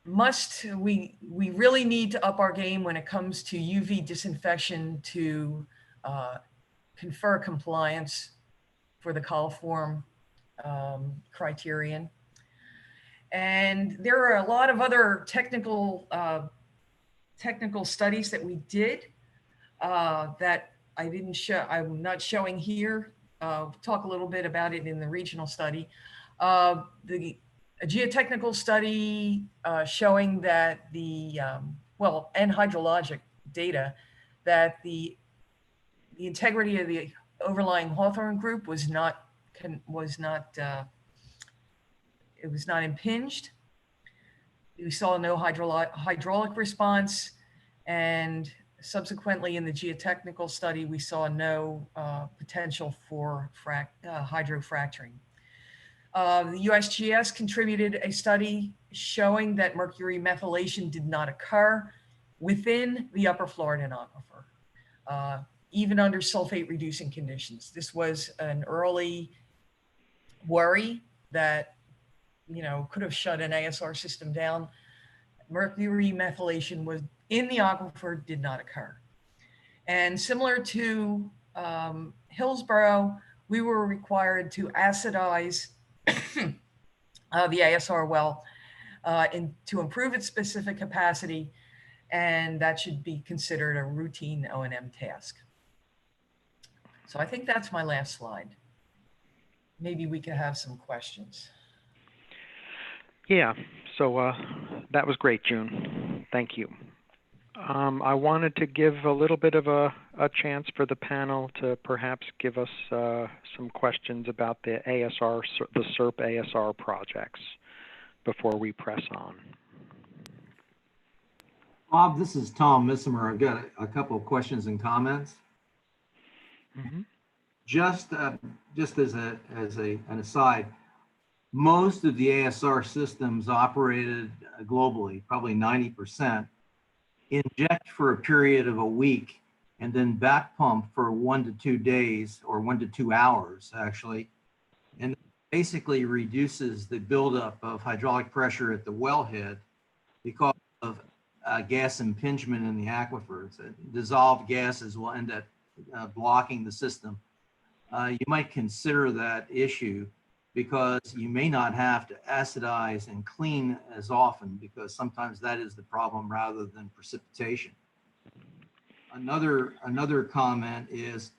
really need to up our game when it comes to UV disinfection to confer compliance for the coliform criterion. And there are a lot of other technical studies that we did that I didn't show, I'm not showing here. Talk a little bit about it in the regional study. A geotechnical study showing that and hydrologic data, that the integrity of the overlying Hawthorne group was not impinged. We saw no hydraulic response, and subsequently in the geotechnical study, we saw no potential for hydrofracturing. The USGS contributed a study showing that mercury methylation did not occur within the upper Floridan aquifer, even under sulfate reducing conditions. This was an early worry that could have shut an ASR system down. Mercury methylation was in the aquifer, did not occur. And similar to Hillsborough, we were required to acidize the ASR well to improve its specific capacity. and that should be considered a routine O&M task. So I think that's my last slide. Maybe we could have some questions. Yeah, so that was great, June. Thank you. I wanted to give a little bit of a chance for the panel to perhaps give us some questions about the ASR, the CERP ASR projects before we press on. Bob, this is Tom Missimer. I've got a couple of questions and comments. Mm-hmm. Just as an aside, most of the ASR systems operated globally, probably 90%, inject for a period of a week and then back pump for 1 to 2 days or 1 to 2 hours actually, and basically reduces the buildup of hydraulic pressure at the wellhead because of gas impingement in the aquifers. Dissolved gases will end up blocking the system. You might consider that issue because you may not have to acidize and clean as often, because sometimes that is the problem rather than precipitation. Another comment is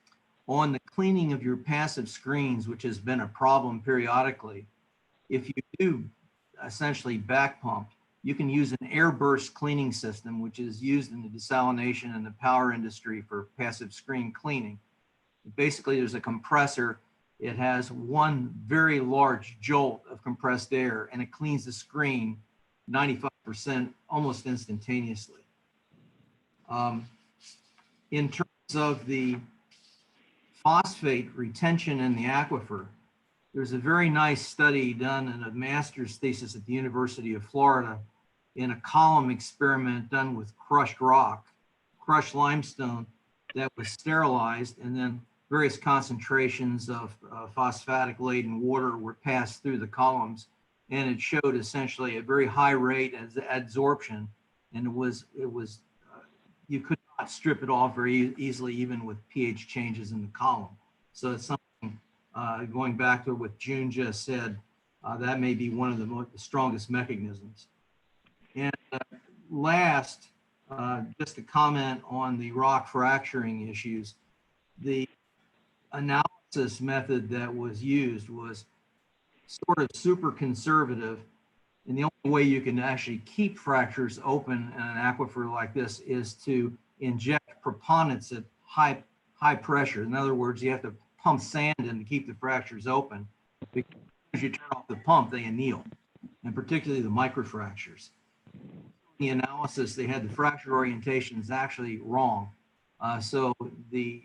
on the cleaning of your passive screens, which has been a problem periodically. If you do essentially back pump, you can use an air burst cleaning system, which is used in the desalination and the power industry for passive screen cleaning. Basically, there's a compressor. It has one very large jolt of compressed air, and it cleans the screen 95% almost instantaneously. In terms of the phosphate retention in the aquifer, there's a very nice study done in a master's thesis at the University of Florida in a column experiment done with crushed rock, crushed limestone that was sterilized, and then various concentrations of phosphatic laden water were passed through the columns, and it showed essentially a very high rate of adsorption, and it was you could not strip it off very easily even with pH changes in the column. So it's something, going back to what June just said, that may be one of the strongest mechanisms. And last, just a comment on the rock fracturing issues. The analysis method that was used was sort of super conservative, and the only way you can actually keep fractures open in an aquifer like this is to inject proponents at high pressure. In other words, you have to pump sand in to keep the fractures open, because as you turn off the pump, they anneal, and particularly the microfractures. The analysis, they had the fracture orientations actually wrong. So the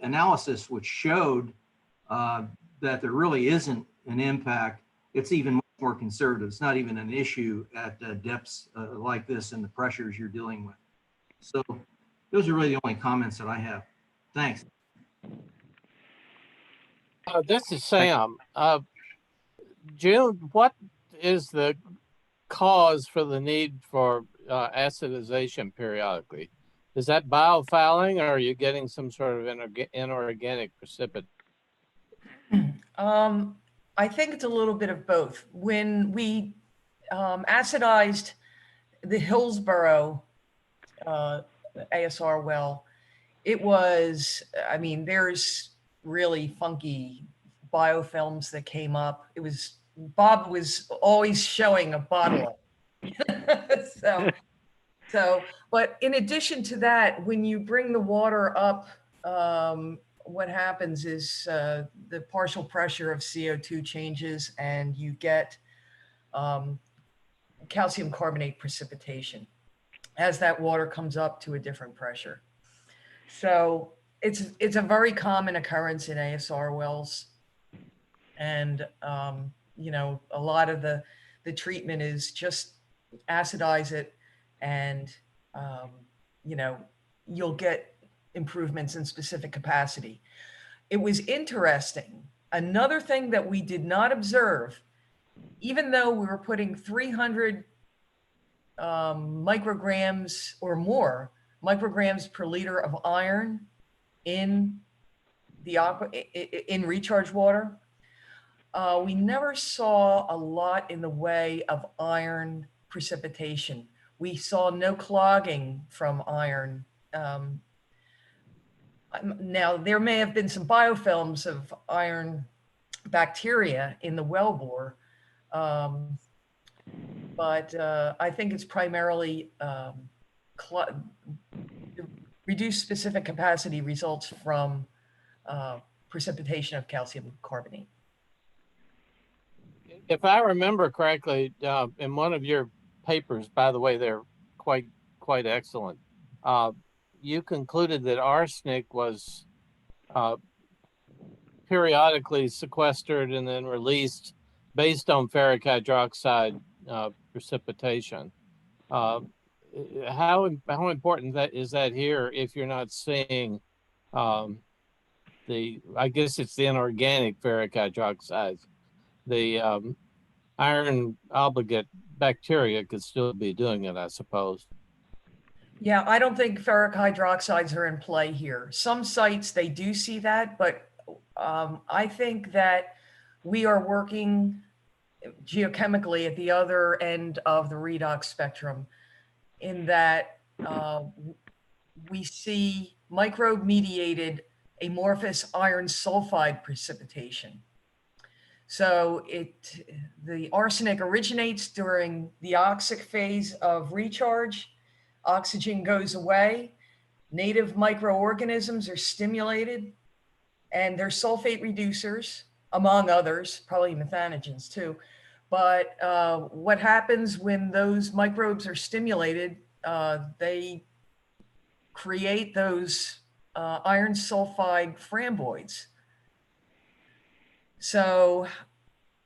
analysis which showed that there really isn't an impact, it's even more conservative. It's not even an issue at depths like this and the pressures you're dealing with. So those are really the only comments that I have. Thanks. This is Sam. June, what is the cause for the need for acidization periodically? Is that biofouling, or are you getting some sort of inorganic precipitate? I think it's a little bit of both. When we acidized the Hillsborough ASR well, it was, I mean, there's really funky biofilms that came up. It was, Bob was always showing a bottle. So, but in addition to that, when you bring the water up, what happens is the partial pressure of CO2 changes, and you get calcium carbonate precipitation as that water comes up to a different pressure. So it's a very common occurrence in ASR wells. And, you know, a lot of the treatment is just acidize it, and, you know, you'll get improvements in specific capacity. It was interesting. Another thing that we did not observe, even though we were putting 300 micrograms or more, micrograms per liter of iron in the in recharge water, we never saw a lot in the way of iron precipitation. We saw no clogging from iron. Now, there may have been some biofilms of iron bacteria in the wellbore, but I think it's primarily reduced specific capacity results from precipitation of calcium carbonate. If I remember correctly, in one of your papers, by the way, they're quite excellent. You concluded that arsenic was periodically sequestered and then released based on ferric hydroxide precipitation. How important is that here if you're not seeing I guess it's the inorganic ferric hydroxides? The iron obligate bacteria could still be doing it, I suppose. Yeah, I don't think ferric hydroxides are in play here. Some sites, they do see that, but I think that we are working geochemically at the other end of the redox spectrum in that we see microbe-mediated amorphous iron sulfide precipitation. So the arsenic originates during the oxic phase of recharge. Oxygen goes away, native microorganisms are stimulated, and they're sulfate reducers, among others, probably methanogens too. But what happens when those microbes are stimulated, they create those iron sulfide framboids. So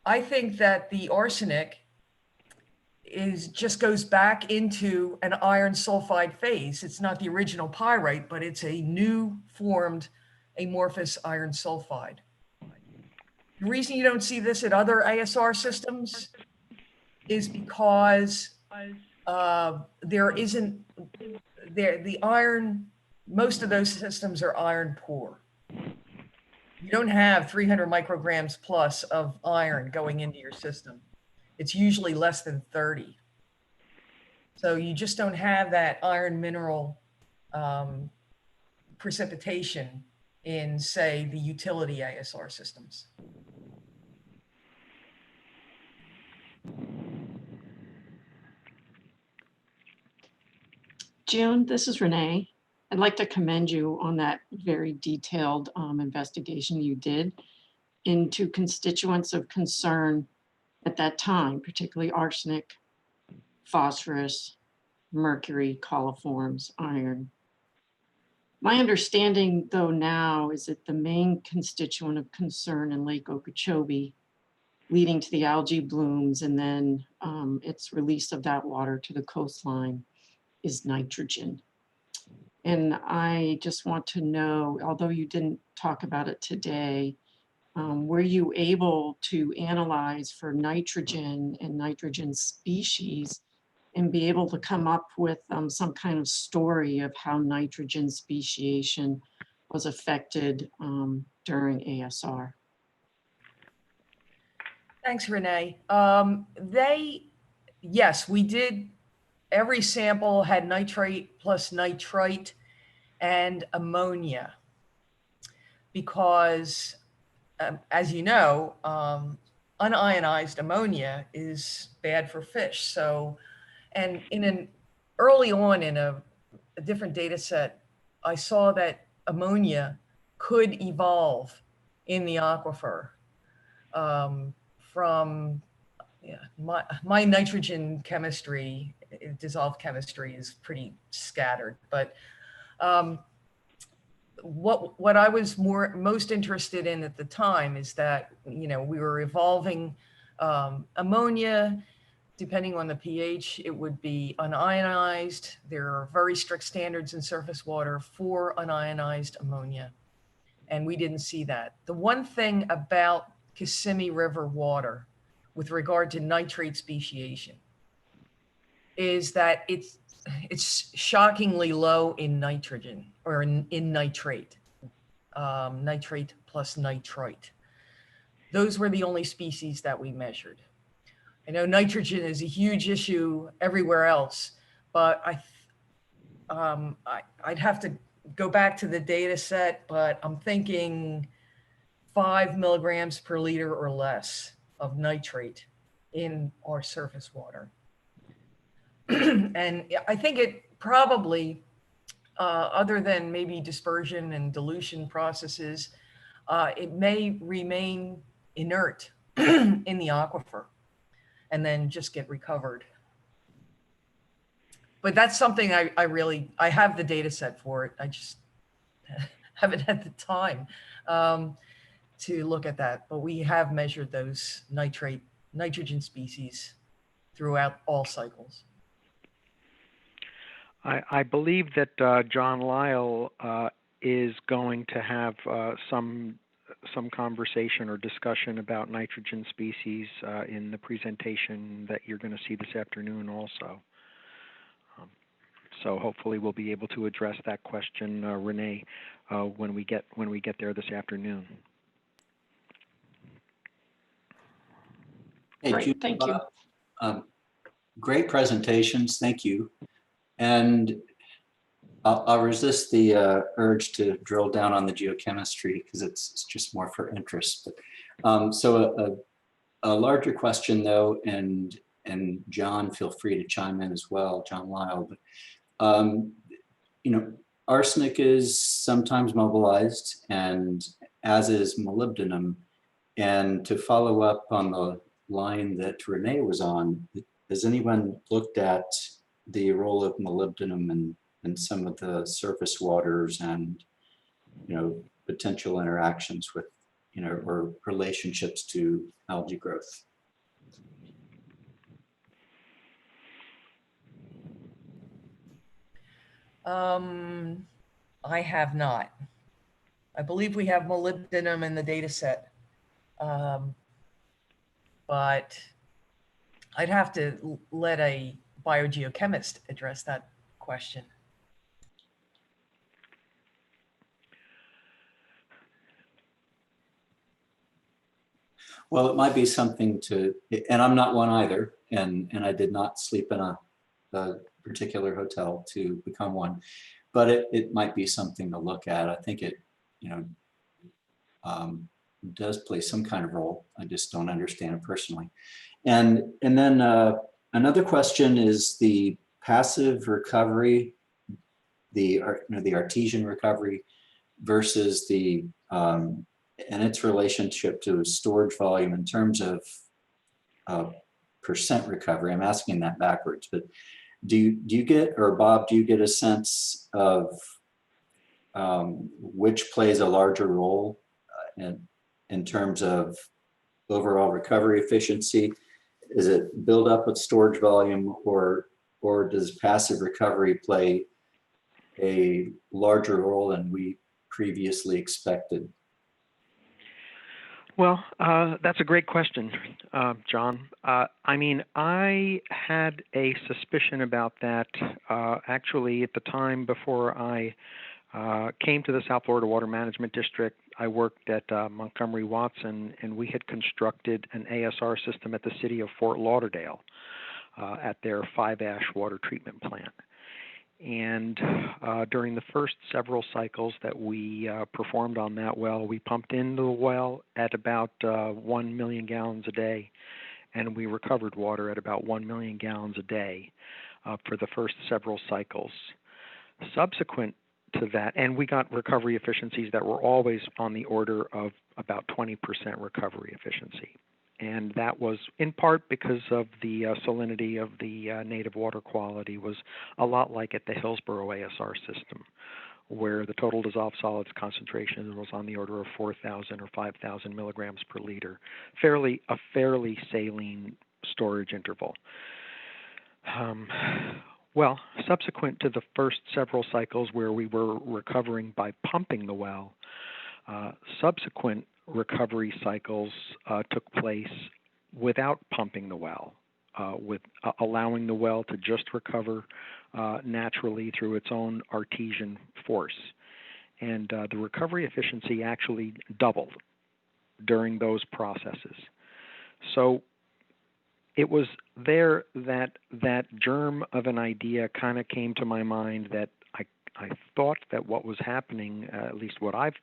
I think that the arsenic just goes back into an iron sulfide phase. It's not the original pyrite, but it's a new formed amorphous iron sulfide. The reason you don't see this at other ASR systems is because the iron, most of those systems are iron poor. You don't have 300 micrograms plus of iron going into your system. It's usually less than 30. So you just don't have that iron mineral precipitation in, say, the utility ASR systems. June, this is Renee. I'd like to commend you on that very detailed investigation you did into constituents of concern at that time, particularly arsenic, phosphorus, mercury, coliforms, iron. My understanding, though, now is that the main constituent of concern in Lake Okeechobee, leading to the algae blooms and then its release of that water to the coastline, is nitrogen. And I just want to know, although you didn't talk about it today, were you able to analyze for nitrogen and nitrogen species and be able to come up with some kind of story of how nitrogen speciation was affected during ASR? Thanks, Renee. Yes, we did. Every sample had nitrate plus nitrite and ammonia because, as you know, unionized ammonia is bad for fish. So, and early on in a different data set, I saw that ammonia could evolve in the aquifer from my nitrogen chemistry, dissolved chemistry is pretty scattered, but what I was most interested in at the time is that, we were evolving ammonia. Depending on the pH, it would be unionized. There are very strict standards in surface water for unionized ammonia, and we didn't see that. The one thing about Kissimmee River water with regard to nitrate speciation is that it's shockingly low in nitrogen or in nitrate, nitrate plus nitrite. Those were the only species that we measured. I know nitrogen is a huge issue everywhere else, but I'd have to go back to the data set, but I'm thinking 5 milligrams per liter or less of nitrate in our surface water. And I think it probably, other than maybe dispersion and dilution processes, it may remain inert in the aquifer and then just get recovered. But that's something I have the data set for it. I just haven't had the time to look at that. But we have measured those nitrogen species throughout all cycles. I believe that John Lyle is going to have some conversation or discussion about nitrogen species in the presentation that you're going to see this afternoon also. So hopefully we'll be able to address that question, Renee, when we get there this afternoon. Hey, Great, Jude, thank you. Great presentations, thank you. And I'll resist the urge to drill down on the geochemistry because it's just more for interest. But, so a larger question though, and John, feel free to chime in as well, John Lyle. But, you know, arsenic is sometimes mobilized, and as is molybdenum. And to follow up on the line that Renee was on, has anyone looked at the role of molybdenum in some of the surface waters and, you know, potential interactions with, you know, or relationships to algae growth? I have not. I believe we have molybdenum in the data set. But I'd have to let a biogeochemist address that question. Well, it might be something to, and I'm not one either, and I did not sleep in a particular hotel to become one, but it might be something to look at. I think it, you know, does play some kind of role. I just don't understand it personally. And then another question is the passive recovery, the artesian recovery versus the and its relationship to storage volume in terms of percent recovery. I'm asking that backwards, but do you get, or Bob, do you get a sense of which plays a larger role in terms of overall recovery efficiency? Is it build up with storage volume, or does passive recovery play a larger role than we previously expected? Well, that's a great question, John. I mean, I had a suspicion about that actually at the time before I came to the South Florida Water Management District. I worked at Montgomery Watson, and we had constructed an ASR system at the city of Fort Lauderdale at their 5-ash water treatment plant. And during the first several cycles that we performed on that well, we pumped into the well at about 1 million gallons a day, and we recovered water at about 1 million gallons a day for the first several cycles. Subsequent to that, and we got recovery efficiencies that were always on the order of about 20% recovery efficiency. And that was in part because of the salinity of the native water quality was a lot like at the Hillsborough ASR system, where the total dissolved solids concentration was on the order of 4,000 or 5,000 milligrams per liter, a fairly saline storage interval. Well, subsequent to the first several cycles where we were recovering by pumping the well, subsequent recovery cycles took place without pumping the well, with allowing the well to just recover naturally through its own artesian force. And the recovery efficiency actually doubled during those processes. So it was there that that germ of an idea kind of came to my mind, that I thought that what was happening, at least what I've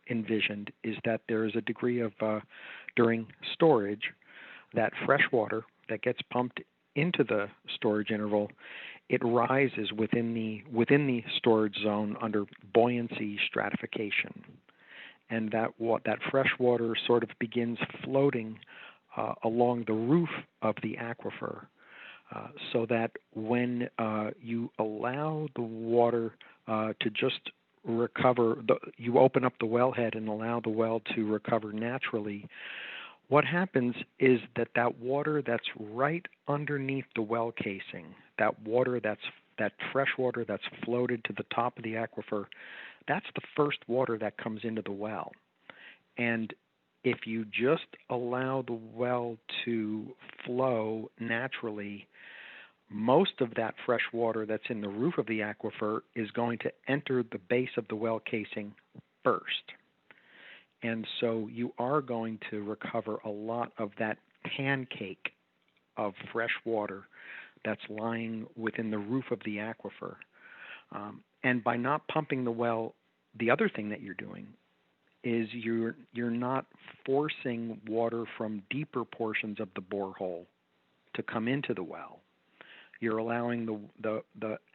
envisioned, is that there is a degree of, during storage, that fresh water that gets pumped into the storage interval, it rises within the storage zone under buoyancy stratification, and that fresh water sort of begins floating along the roof of the aquifer, so that when you allow the water to just recover, you open up the wellhead and allow the well to recover naturally, what happens is that that water that's right underneath the well casing, that fresh water that's floated to the top of the aquifer, that's the first water that comes into the well. And if you just allow the well to flow naturally, most of that fresh water that's in the roof of the aquifer is going to enter the base of the well casing first. And so you are going to recover a lot of that pancake of fresh water that's lying within the roof of the aquifer. And by not pumping the well, the other thing that you're doing is you're not forcing water from deeper portions of the borehole to come into the well. You're allowing the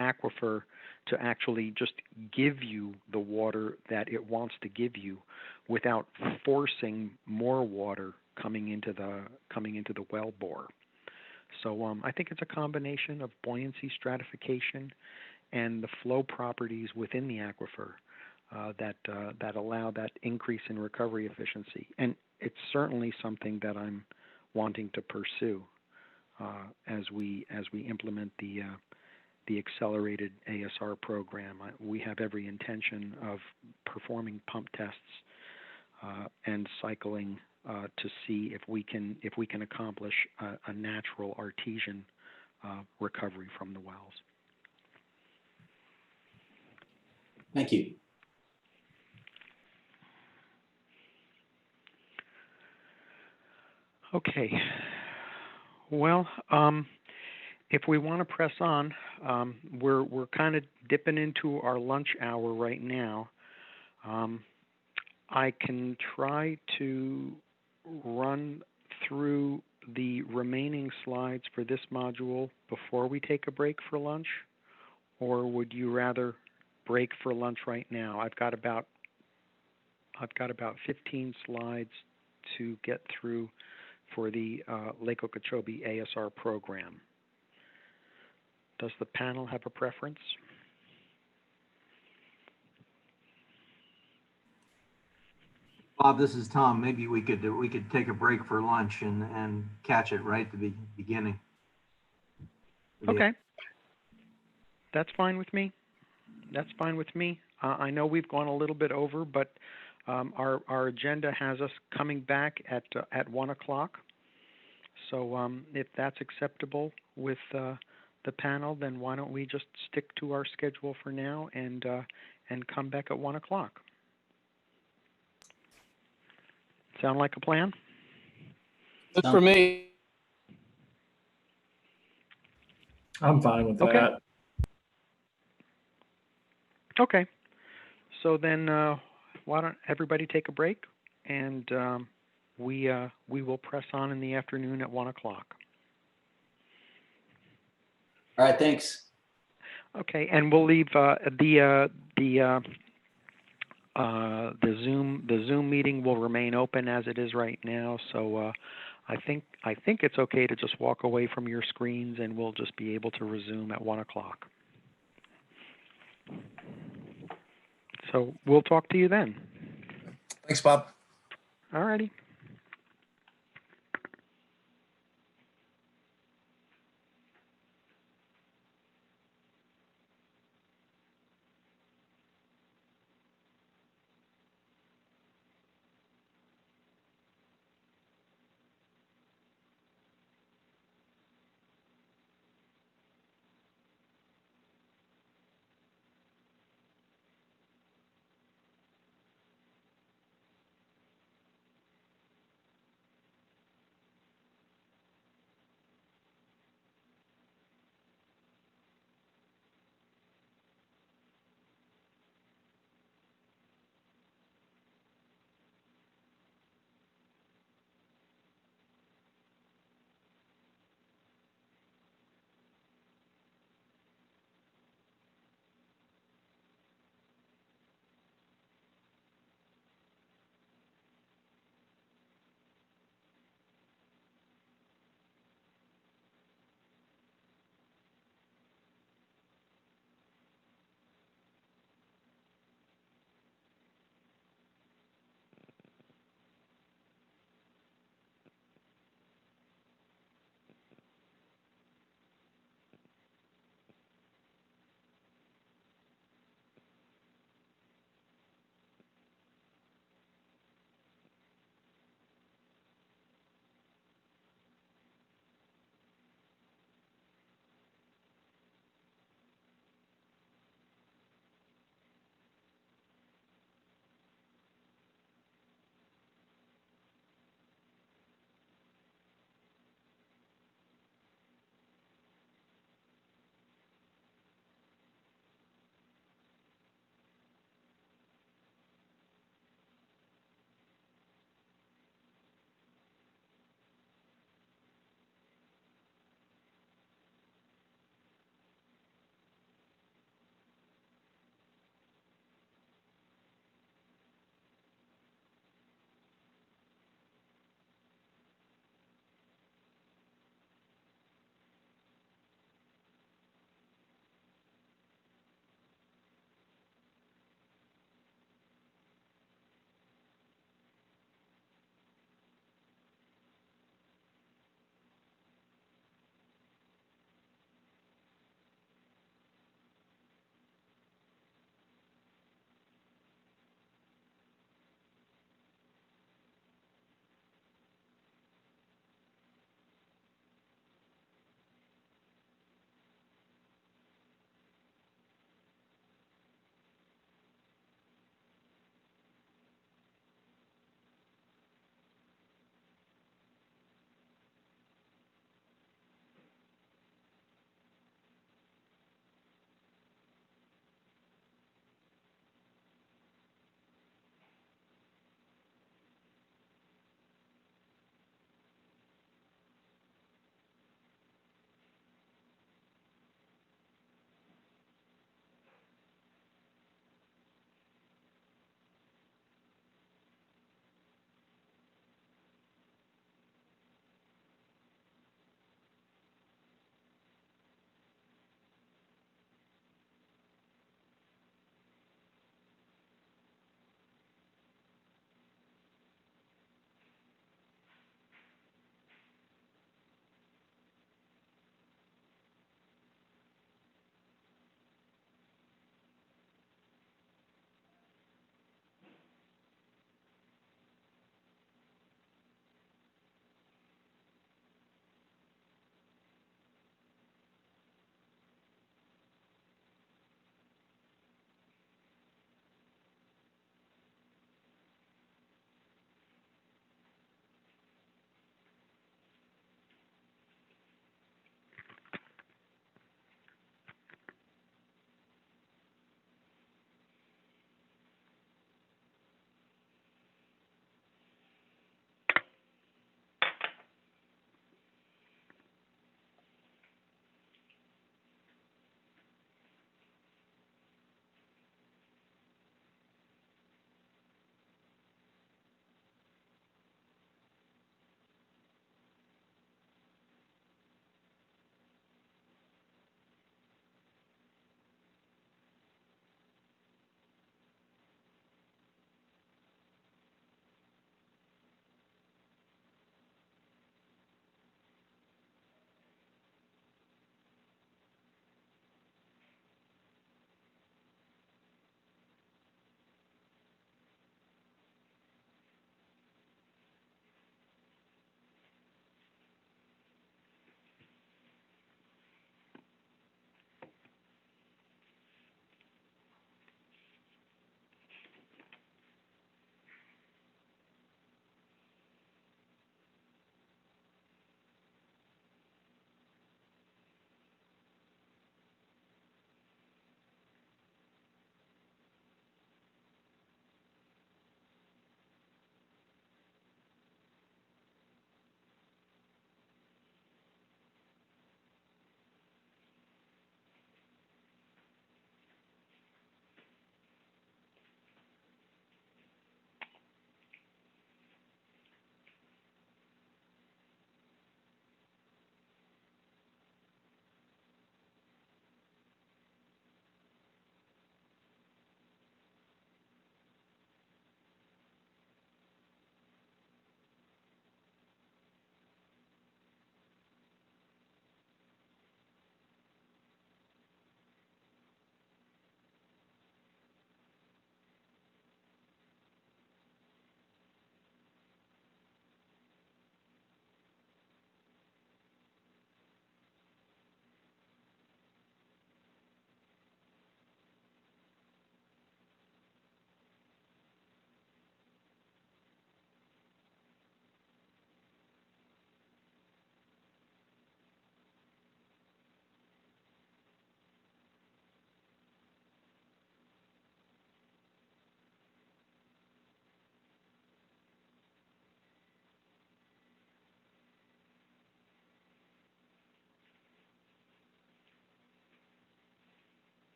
aquifer to actually just give you the water that it wants to give you without forcing more water coming into the well bore. So I think it's a combination of buoyancy stratification and the flow properties within the aquifer that allow that increase in recovery efficiency. And it's certainly something that I'm wanting to pursue as we implement the accelerated ASR program. We have every intention of performing pump tests and cycling to see if we can accomplish a natural artesian recovery from the wells. Thank you. Okay. Well, if we want to press on, we're kind of dipping into our lunch hour right now. I can try to run through the remaining slides for this module before we take a break for lunch, or would you rather break for lunch right now? I've got about 15 slides to get through for the Lake Okeechobee ASR program. Does the panel have a preference? Bob, this is Tom. Maybe we could take a break for lunch and catch it right at the beginning. Okay. That's fine with me. That's fine with me. I know we've gone a little bit over, but our agenda has us coming back at 1 o'clock. So if that's acceptable with the panel, then why don't we just stick to our schedule for now and come back at 1 o'clock? Sound like a plan? Good for me. I'm fine with Okay. that. Okay. So then why don't everybody take a break, and we will press on in the afternoon at 1 o'clock. All right, thanks. Okay, and we'll leave the Zoom meeting will remain open as it is right now. So I think it's okay to just walk away from your screens, and we'll just be able to resume at 1 o'clock. So we'll talk to you then. Thanks, Bob. All righty.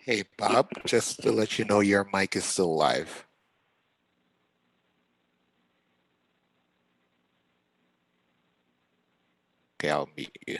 Hey, Bob, just to let you know your mic is still live. Okay, I'll mute you.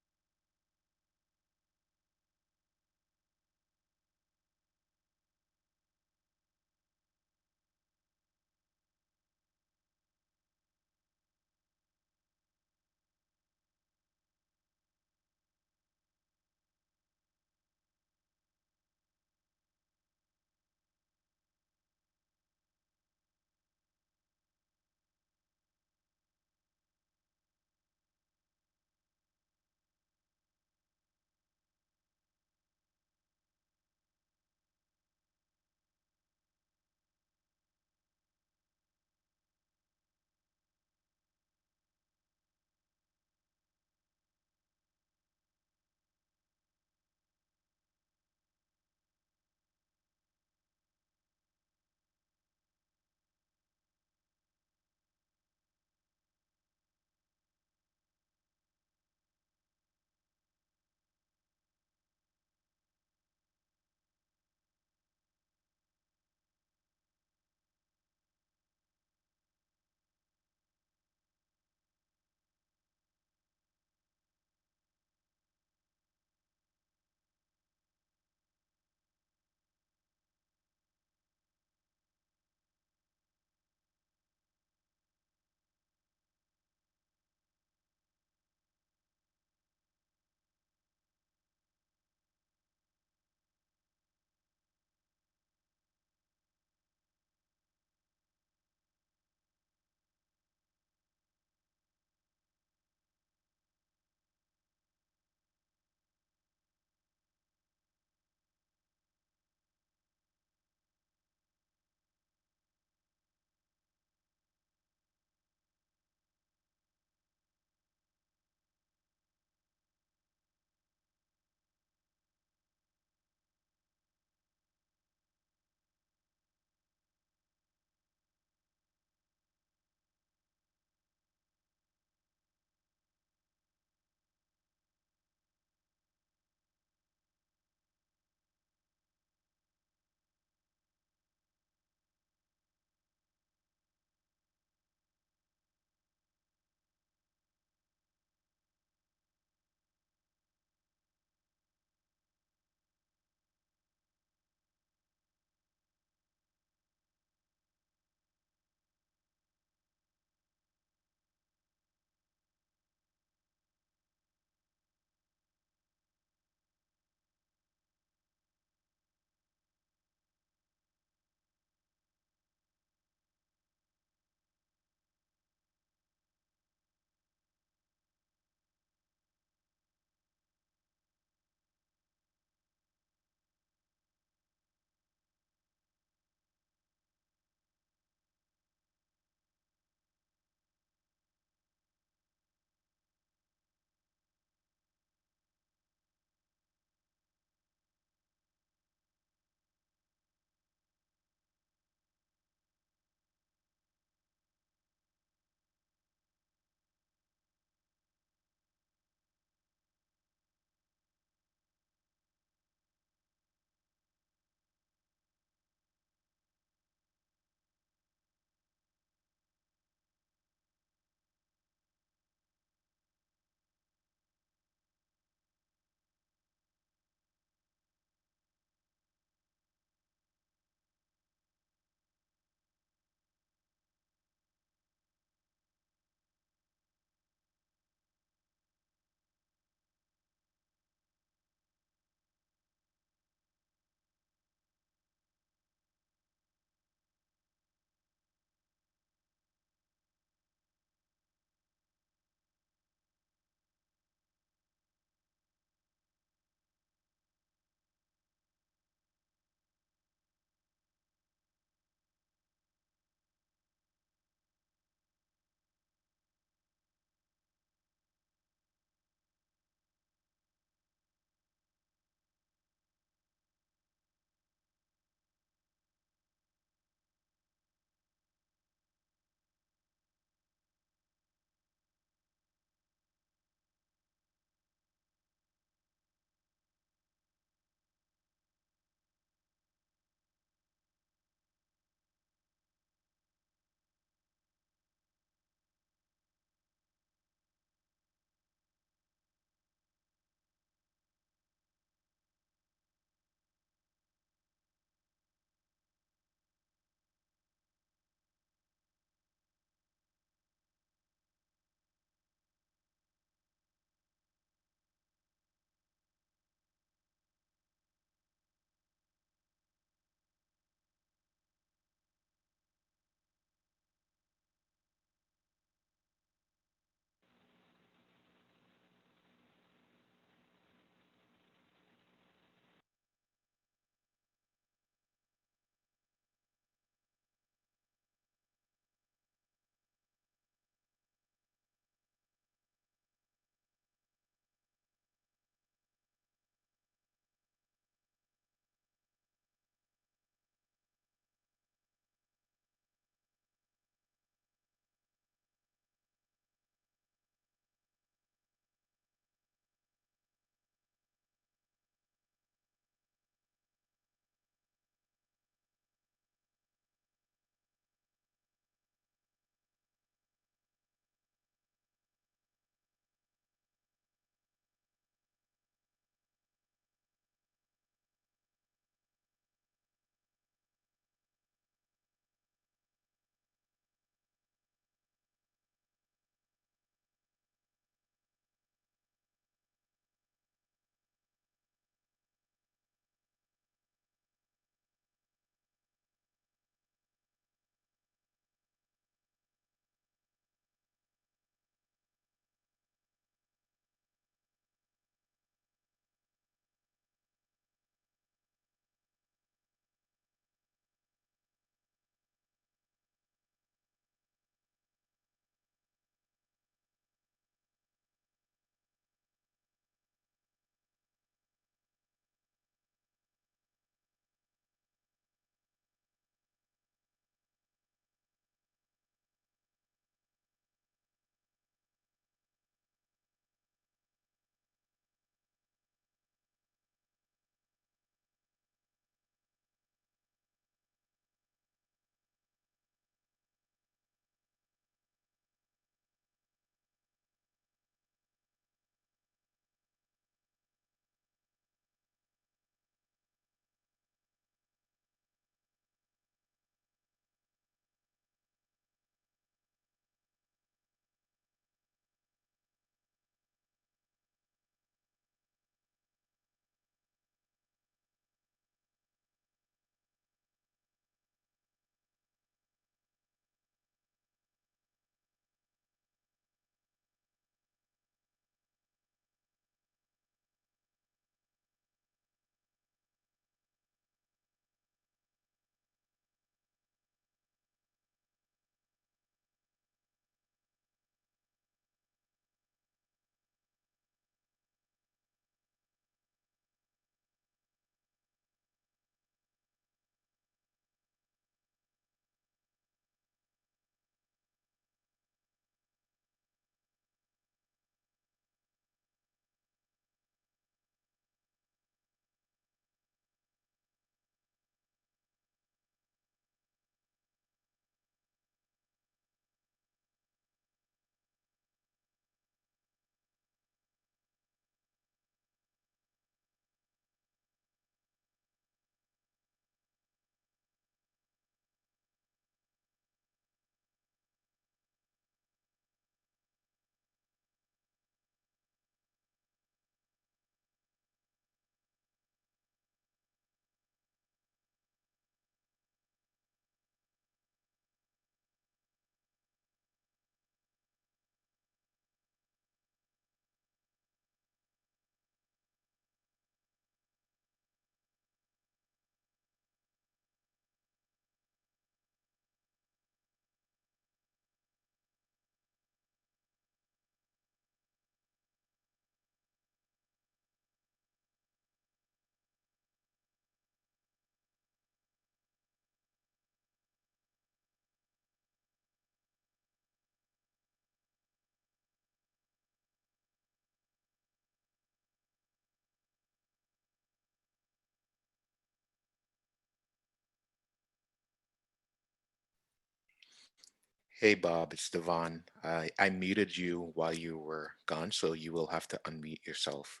Hey, Bob, it's Devon. I muted you while you were gone, so you will have to unmute yourself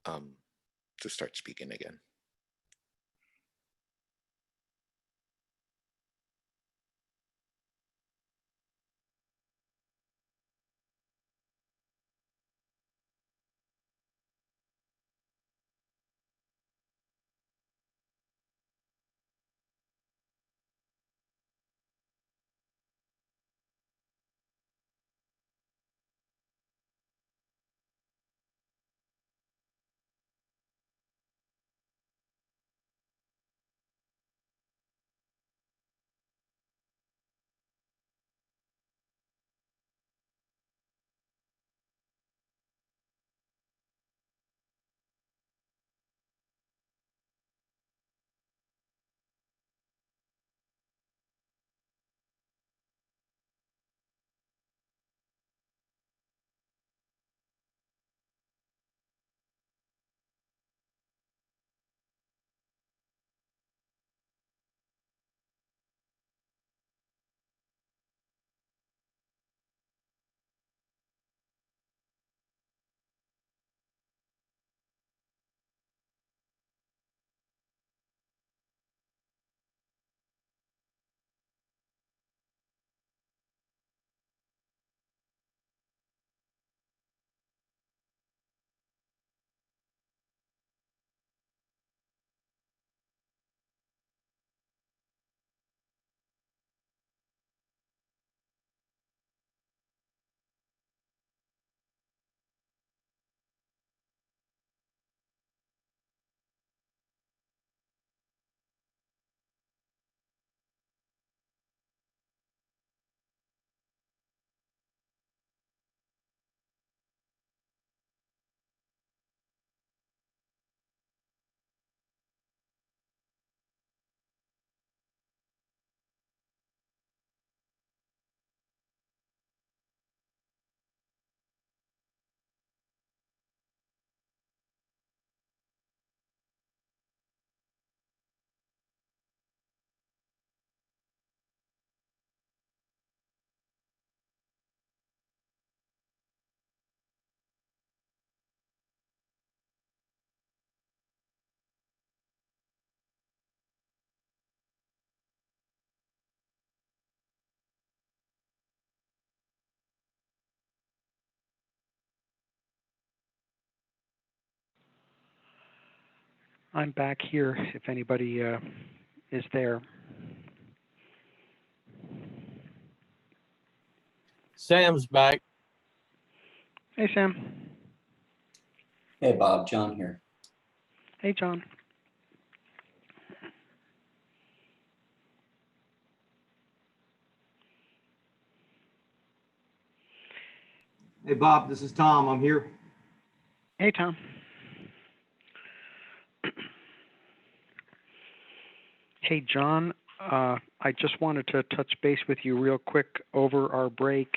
to start speaking again. I'm back here if anybody is there. Sam's back. Hey, Sam. Hey, Bob, John here. Hey, John. Hey, Bob, this is Tom. I'm here. Hey, Tom. Hey, John. I just wanted to touch base with you real quick over our break.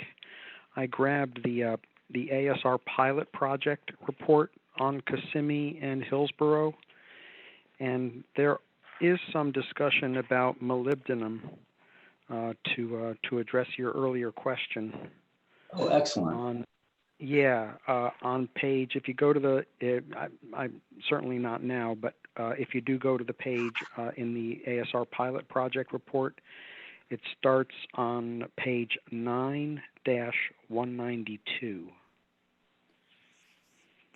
I grabbed the ASR pilot project report on Kissimmee and Hillsborough, and there is some discussion about molybdenum to address your earlier question. Oh, excellent. On page, if you go to the, I'm certainly not now, but if you do go to the page in the ASR pilot project report, it starts on page 9-192.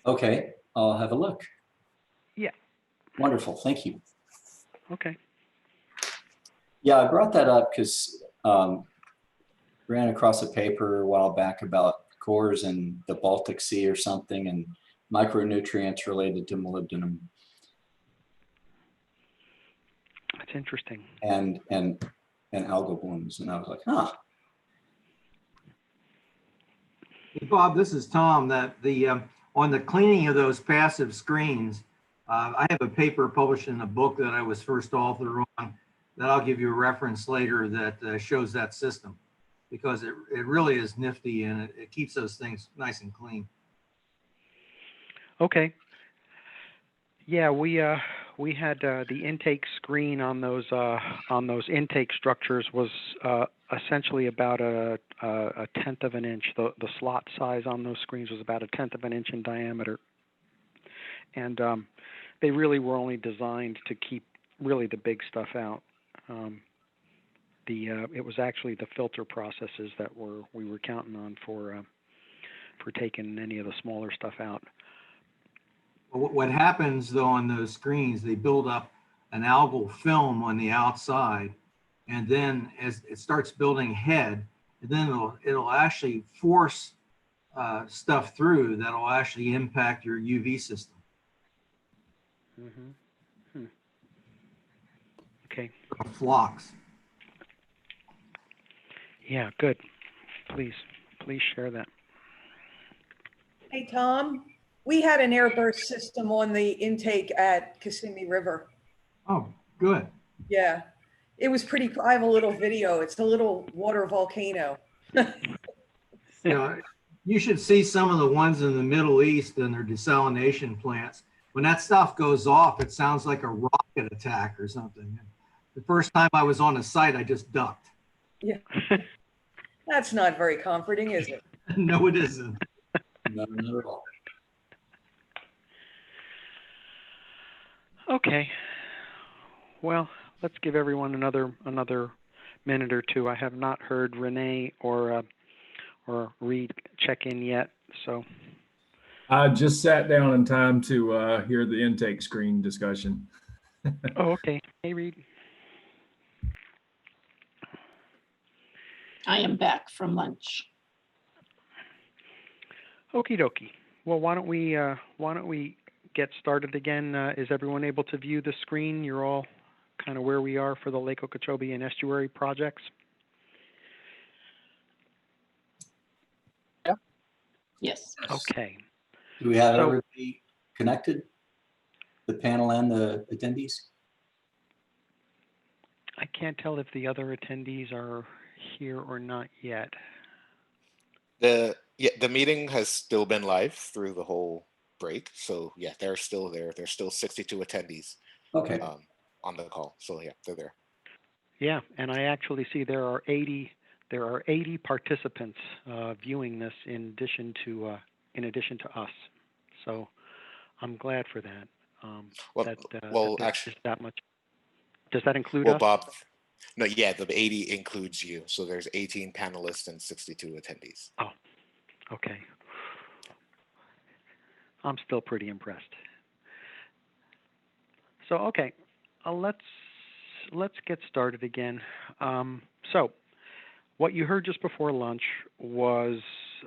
Okay, I'll have a look. Yeah. Wonderful, thank you. Okay. Yeah, I brought that up because ran across a paper a while back about cores in the Baltic Sea or something and micronutrients related to molybdenum. That's interesting. And algal blooms, and I was like, huh. Hey, Bob, this is Tom. That on the cleaning of those passive screens, I have a paper published in a book that I was first author on that I'll give you a reference later that shows that system, because it really is nifty and it keeps those things nice and clean. Okay. Yeah, we had the intake screen on those intake structures was essentially about a tenth of an inch. The slot size on those screens was about a tenth of an inch in diameter, and they really were only designed to keep really the big stuff out. It was actually the filter processes that we were counting on for taking any of the smaller stuff out. What happens though on those screens, they build up an algal film on the outside, and then as it starts building head, and then it'll actually force stuff through that'll actually impact your UV system. Mm-hmm. Okay. Flocks. Yeah, good. Please share that. Hey, Tom, we had an airburst system on the intake at Kissimmee River. Oh, good. Yeah, it was pretty, I have a little video. It's a little water volcano. Yeah, you should see some of the ones in the Middle East and their desalination plants. When that stuff goes off, it sounds like a rocket attack or something. The first time I was on a site, I just ducked. Yeah, that's not very comforting, is it? No, it isn't. No, not at all. Okay. Well, let's give everyone another minute or two. I have not heard Renee or Reed check in yet, so. I just sat down in time to hear the intake screen discussion. Oh, okay. Hey, Reed. I am back from lunch. Okie dokie. Well, why don't we get started again? Is everyone able to view the screen? You're all kind of where we are for the Lake Okeechobee and estuary projects. Yeah. Yes. Okay. Do we have everybody connected? The panel and the attendees? I can't tell if the other attendees are here or not yet. The meeting has still been live through the whole break. So yeah, they're still there. There's still 62 attendees on the call. So yeah, they're there. Yeah, and I actually see there are 80 participants viewing this in addition to us. So I'm glad for that. Actually, that much. Does that include us? Well, Bob, no, yeah, the 80 includes you. So there's 18 panelists and 62 attendees. Oh, okay. I'm still pretty impressed. So okay, let's get started again. So what you heard just before lunch was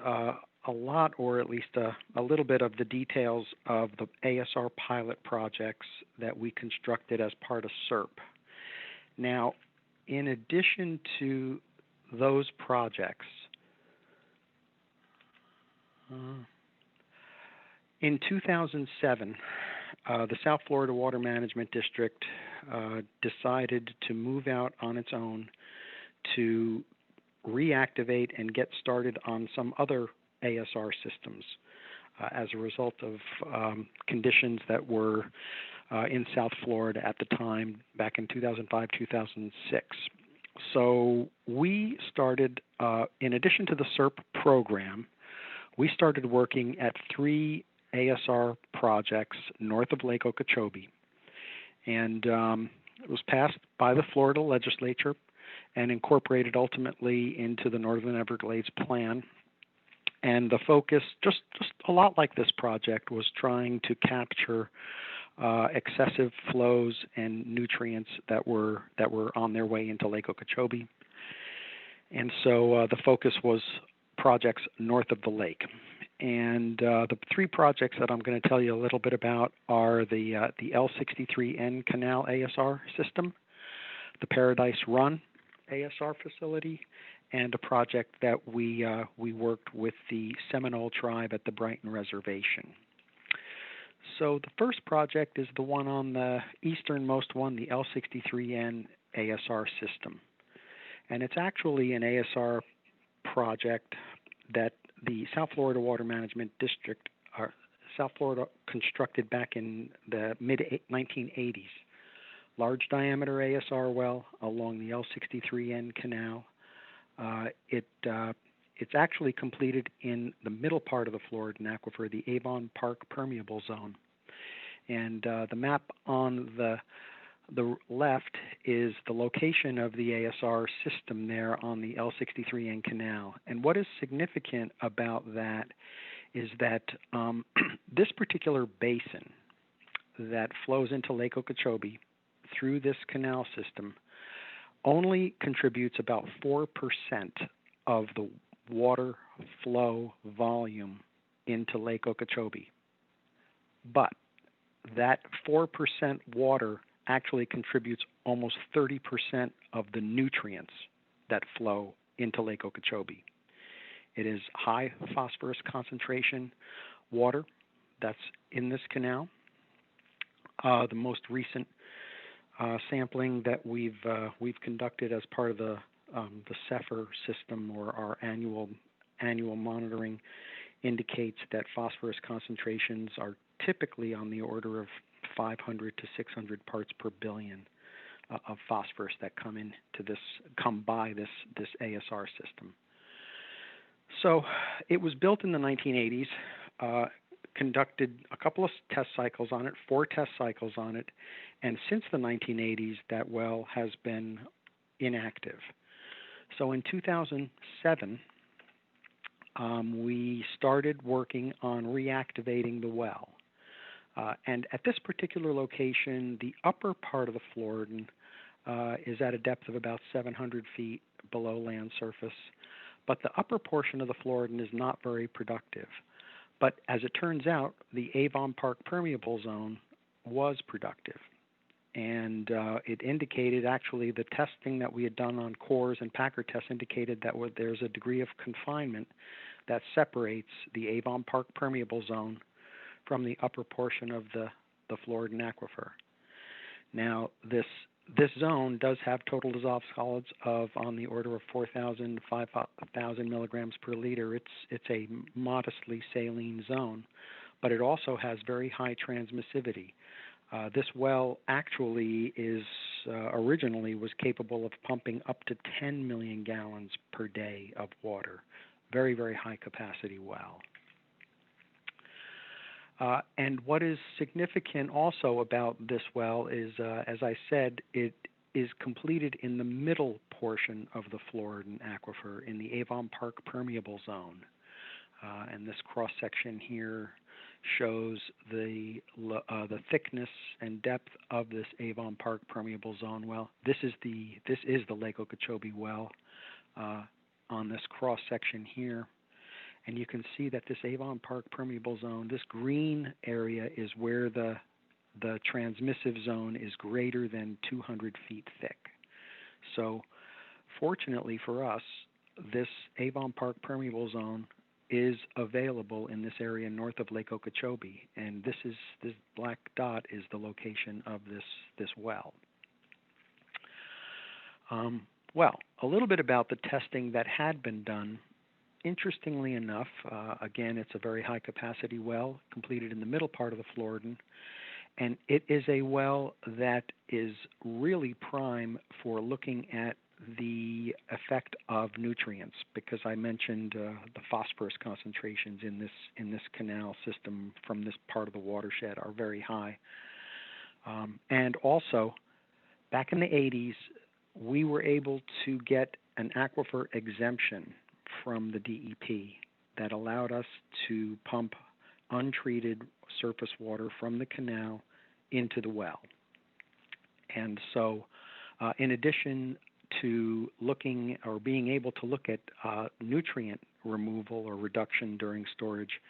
a lot, or at least a little bit of the details of the ASR pilot projects that we constructed as part of CERP. Now, in addition to those projects, in 2007, the South Florida Water Management District decided to move out on its own to reactivate and get started on some other ASR systems as a result of conditions that were in South Florida at the time, back in 2005, 2006. So we started, in addition to the CERP program, we started working at 3 ASR projects north of Lake Okeechobee. And it was passed by the Florida legislature and incorporated ultimately into the Northern Everglades plan. And the focus, just a lot like this project, was trying to capture excessive flows and nutrients that were on their way into Lake Okeechobee. And so the focus was projects north of the lake. And the 3 projects that I'm going to tell you a little bit about are the L63N Canal ASR system, the Paradise Run ASR facility, and a project that we worked with the Seminole tribe at the Brighton Reservation. So the first project is the one on the easternmost one, the L63N ASR system. And it's actually an ASR project that the South Florida Water Management District, South Florida, constructed back in the mid-1980s. Large diameter ASR well along the L63N canal, It's actually completed in the middle part of the Floridan Aquifer, the Avon Park Permeable Zone. And the map on the left is the location of the ASR system there on the L63N canal. And what is significant about that is that this particular basin that flows into Lake Okeechobee through this canal system only contributes about 4% of the water flow volume into Lake Okeechobee. But that 4% water actually contributes almost 30% of the nutrients that flow into Lake Okeechobee. It is high phosphorus concentration water that's in this canal. The most recent sampling that we've conducted as part of the CERP system, or our annual monitoring, indicates that phosphorus concentrations are typically on the order of 500 to 600 parts per billion of phosphorus that come by this ASR system. So it was built in the 1980s, conducted a couple of test cycles on it, 4 test cycles on it, and since the 1980s that well has been inactive. So in 2007, we started working on reactivating the well. And at this particular location, the upper part of the Floridan is at a depth of about 700 feet below land surface, but the upper portion of the Floridan is not very productive. But as it turns out, the Avon Park Permeable Zone was productive. And it indicated, actually, the testing that we had done on cores and packer tests indicated that there's a degree of confinement that separates the Avon Park Permeable Zone from the upper portion of the Floridan Aquifer. Now, this zone does have total dissolved solids of on the order of 4,000 to 5,000 milligrams per liter. It's a modestly saline zone, but it also has very high transmissivity. This well actually originally was capable of pumping up to 10 million gallons per day of water. Very, very high capacity well. And what is significant also about this well is, as I said, it is completed in the middle portion of the Floridan Aquifer in the Avon Park Permeable Zone. And this cross-section here shows the thickness and depth of this Avon Park Permeable Zone well. This is the Lake Okeechobee well on this cross-section here. And you can see that this Avon Park Permeable Zone, this green area is where the transmissive zone is greater than 200 feet thick. So fortunately for us, this Avon Park Permeable Zone is available in this area north of Lake Okeechobee, and this black dot is the location of this well. Well, a little bit about the testing that had been done. Interestingly enough, again, it's a very high capacity well completed in the middle part of the Floridan, and it is a well that is really prime for looking at the effect of nutrients, because I mentioned the phosphorus concentrations in this canal system from this part of the watershed are very high. And also, back in the 80s, we were able to get an aquifer exemption from the DEP that allowed us to pump untreated surface water from the canal into the well. And so in addition to looking or being able to look at nutrient removal or reduction during storage,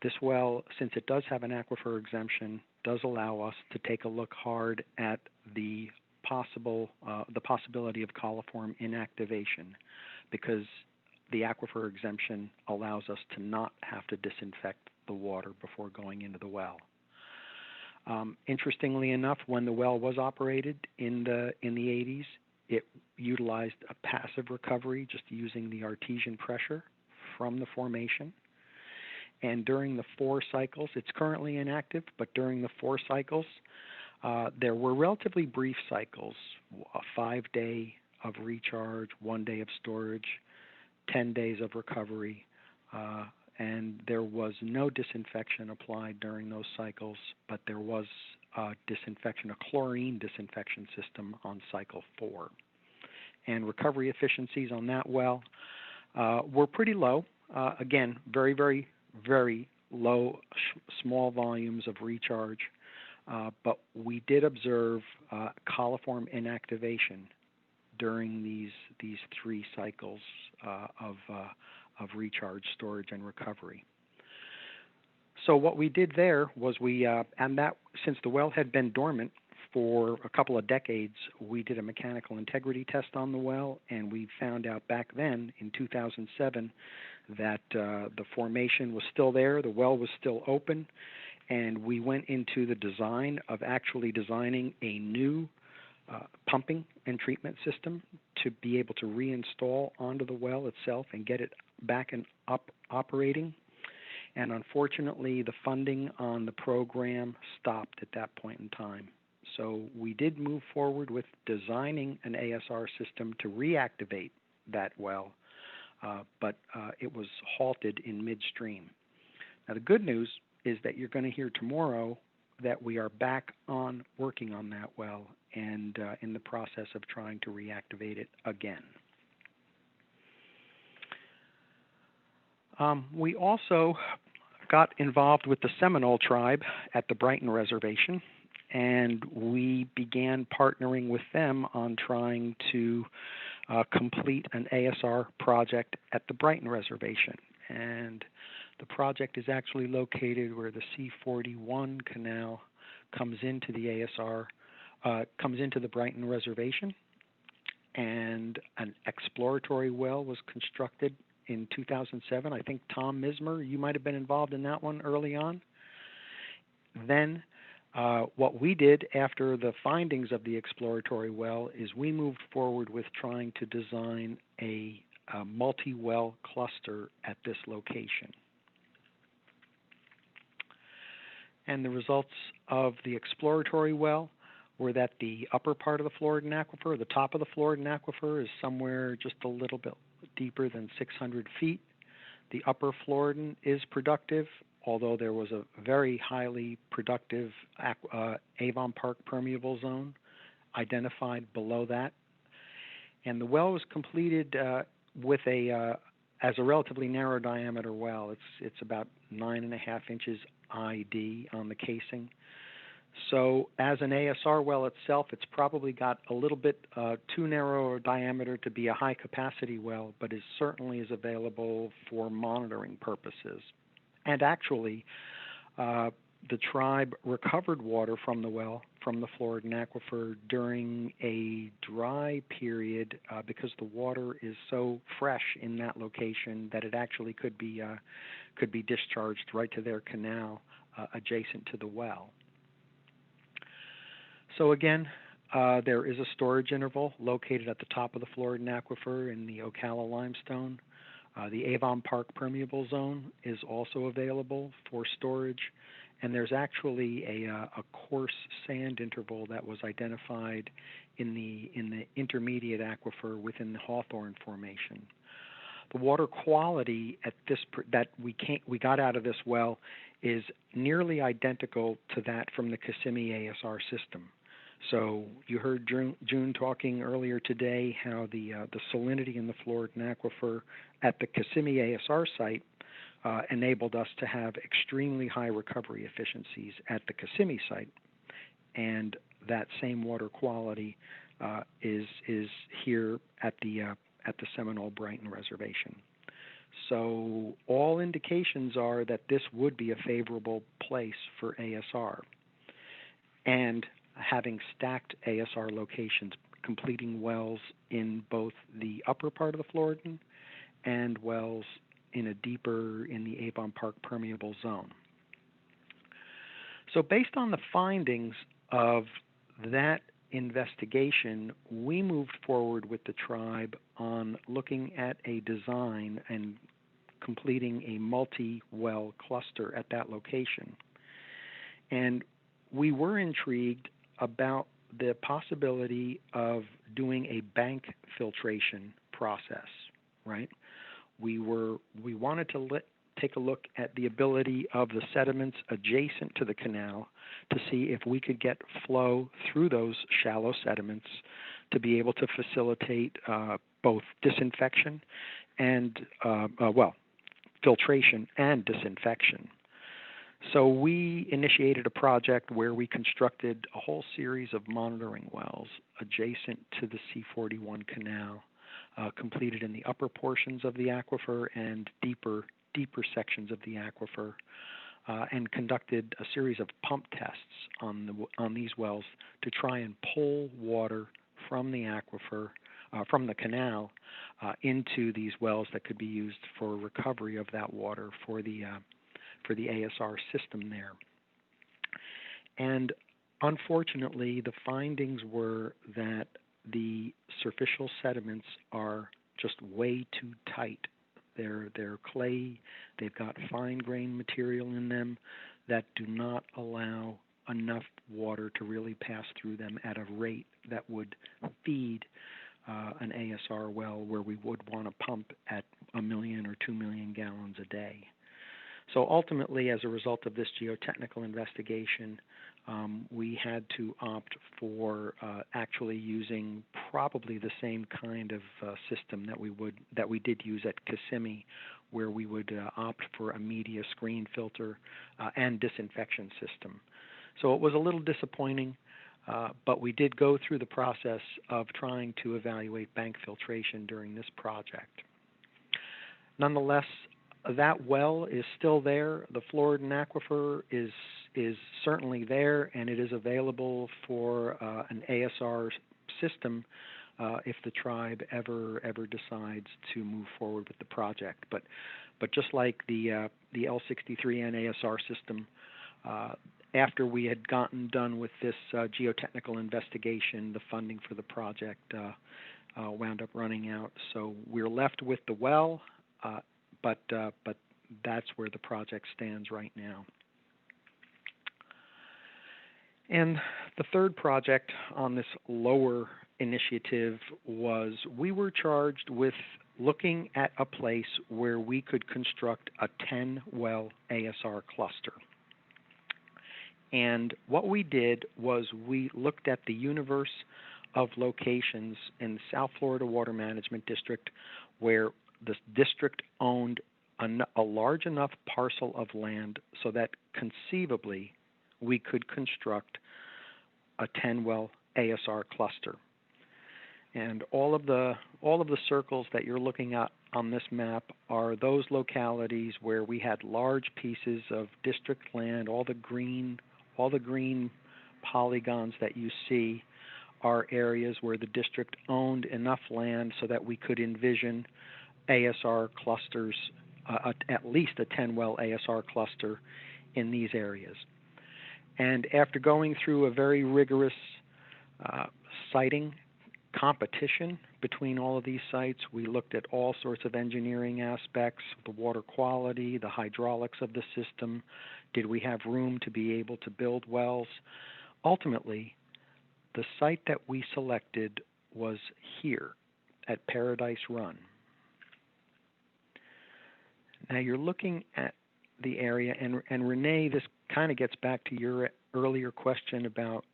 this well, since it does have an aquifer exemption, does allow us to take a look hard at the possibility of coliform inactivation, because the aquifer exemption allows us to not have to disinfect the water before going into the well. Interestingly enough, when the well was operated in the 80s, it utilized a passive recovery, just using the artesian pressure from the formation. And during the 4 cycles, it's currently inactive, but during the 4 cycles, there were relatively brief cycles, a 5-day of recharge, 1 day of storage, 10 days of recovery, and there was no disinfection applied during those cycles, but there was disinfection, a chlorine disinfection system on cycle 4. And recovery efficiencies on that well were pretty low. Again, very, very, very low, small volumes of recharge, but we did observe coliform inactivation during these 3 cycles of recharge, storage, and recovery. So what we did there was and that since the well had been dormant for a couple of decades, we did a mechanical integrity test on the well, and we found out back then in 2007 that the formation was still there, the well was still open, and we went into the design of actually designing a new pumping and treatment system to be able to reinstall onto the well itself and get it back and up operating. And unfortunately, the funding on the program stopped at that point in time. So we did move forward with designing an ASR system to reactivate that well, but it was halted in midstream. Now the good news is that you're going to hear tomorrow that we are back on working on that well and in the process of trying to reactivate it again. We also got involved with the Seminole tribe at the Brighton Reservation, and we began partnering with them on trying to complete an ASR project at the Brighton Reservation. And the project is actually located where the C-41 canal comes into the ASR, comes into the Brighton Reservation, and an exploratory well was constructed in 2007. I think Tom Mismer, you might have been involved in that one early on. Then what we did after the findings of the exploratory well is we moved forward with trying to design a multi-well cluster at this location. And the results of the exploratory well were that the upper part of the Floridan Aquifer, the top of the Floridan Aquifer, is somewhere just a little bit deeper than 600 feet. The upper Floridan is productive, although there was a very highly productive Avon Park permeable zone identified below that. And the well was completed with as a relatively narrow diameter well. It's about 9.5 inches ID on the casing. So as an ASR well itself, it's probably got a little bit too narrow a diameter to be a high capacity well, but it certainly is available for monitoring purposes. And actually, the tribe recovered water from the well, from the Floridan Aquifer during a dry period because the water is so fresh in that location that it actually could be discharged right to their canal adjacent to the well. So again, there is a storage interval located at the top of the Floridan Aquifer in the Ocala limestone. The Avon Park permeable zone is also available for storage, and there's actually a coarse sand interval that was identified in the intermediate aquifer within the Hawthorne Formation. The water quality at this that we got out of this well is nearly identical to that from the Kissimmee ASR system. So you heard June talking earlier today how the salinity in the Floridan Aquifer at the Kissimmee ASR site enabled us to have extremely high recovery efficiencies at the Kissimmee site, and that same water quality is here at the Seminole Brighton Reservation. So all indications are that this would be a favorable place for ASR. And having stacked ASR locations, completing wells in both the upper part of the Floridan and wells in the Avon Park permeable zone. So based on the findings of that investigation, we moved forward with the tribe on looking at a design and completing a multi-well cluster at that location. And we were intrigued about the possibility of doing a bank filtration process, right? We wanted to take a look at the ability of the sediments adjacent to the canal to see if we could get flow through those shallow sediments to be able to facilitate both disinfection and, filtration and disinfection. So we initiated a project where we constructed a whole series of monitoring wells adjacent to the C41 canal, completed in the upper portions of the aquifer and deeper sections of the aquifer, and conducted a series of pump tests on these wells to try and pull water from the aquifer, from the canal, into these wells that could be used for recovery of that water for the ASR system there. And unfortunately, the findings were that the superficial sediments are just way too tight. They're clay, they've got fine-grained material in them that do not allow enough water to really pass through them at a rate that would feed an ASR well where we would want to pump at 1 million or 2 million gallons a day. So ultimately, as a result of this geotechnical investigation, we had to opt for actually using probably the same kind of system that we did use at Kissimmee, where we would opt for a media screen filter and disinfection system. So it was a little disappointing, but we did go through the process of trying to evaluate bank filtration during this project. Nonetheless, that well is still there. The Floridan aquifer is certainly there, and it is available for an ASR system if the tribe ever decides to move forward with the project. But just like the L63N ASR system, after we had gotten done with this geotechnical investigation, the funding for the project wound up running out. So we're left with the well. But that's where the project stands right now. And the third project on this lower initiative was we were charged with looking at a place where we could construct a 10-well ASR cluster. And what we did was we looked at the universe of locations in the South Florida Water Management District where the district owned a large enough parcel of land so that conceivably we could construct a 10-well ASR cluster. And all of the circles that you're looking at on this map are those localities where we had large pieces of district land. All the green polygons that you see are areas where the district owned enough land so that we could envision ASR clusters, at least a 10-well ASR cluster in these areas. And after going through a very rigorous siting competition between all of these sites, we looked at all sorts of engineering aspects, the water quality, the hydraulics of the system. Did we have room to be able to build wells? Ultimately, the site that we selected was here at Paradise Run. Now you're looking at the area, and Renee, this kind of gets back to your earlier question about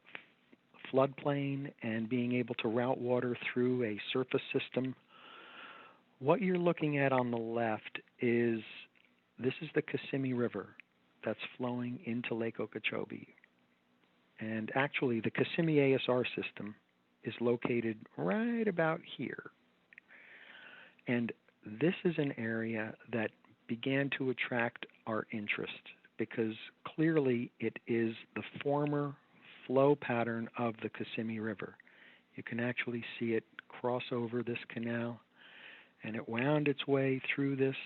floodplain and being able to route water through a surface system. What you're looking at on the left is this is the Kissimmee River that's flowing into Lake Okeechobee. And actually, the Kissimmee ASR system is located right about here. And this is an area that began to attract our interest because clearly it is the former flow pattern of the Kissimmee River. You can actually see it cross over this canal, and it wound its way through this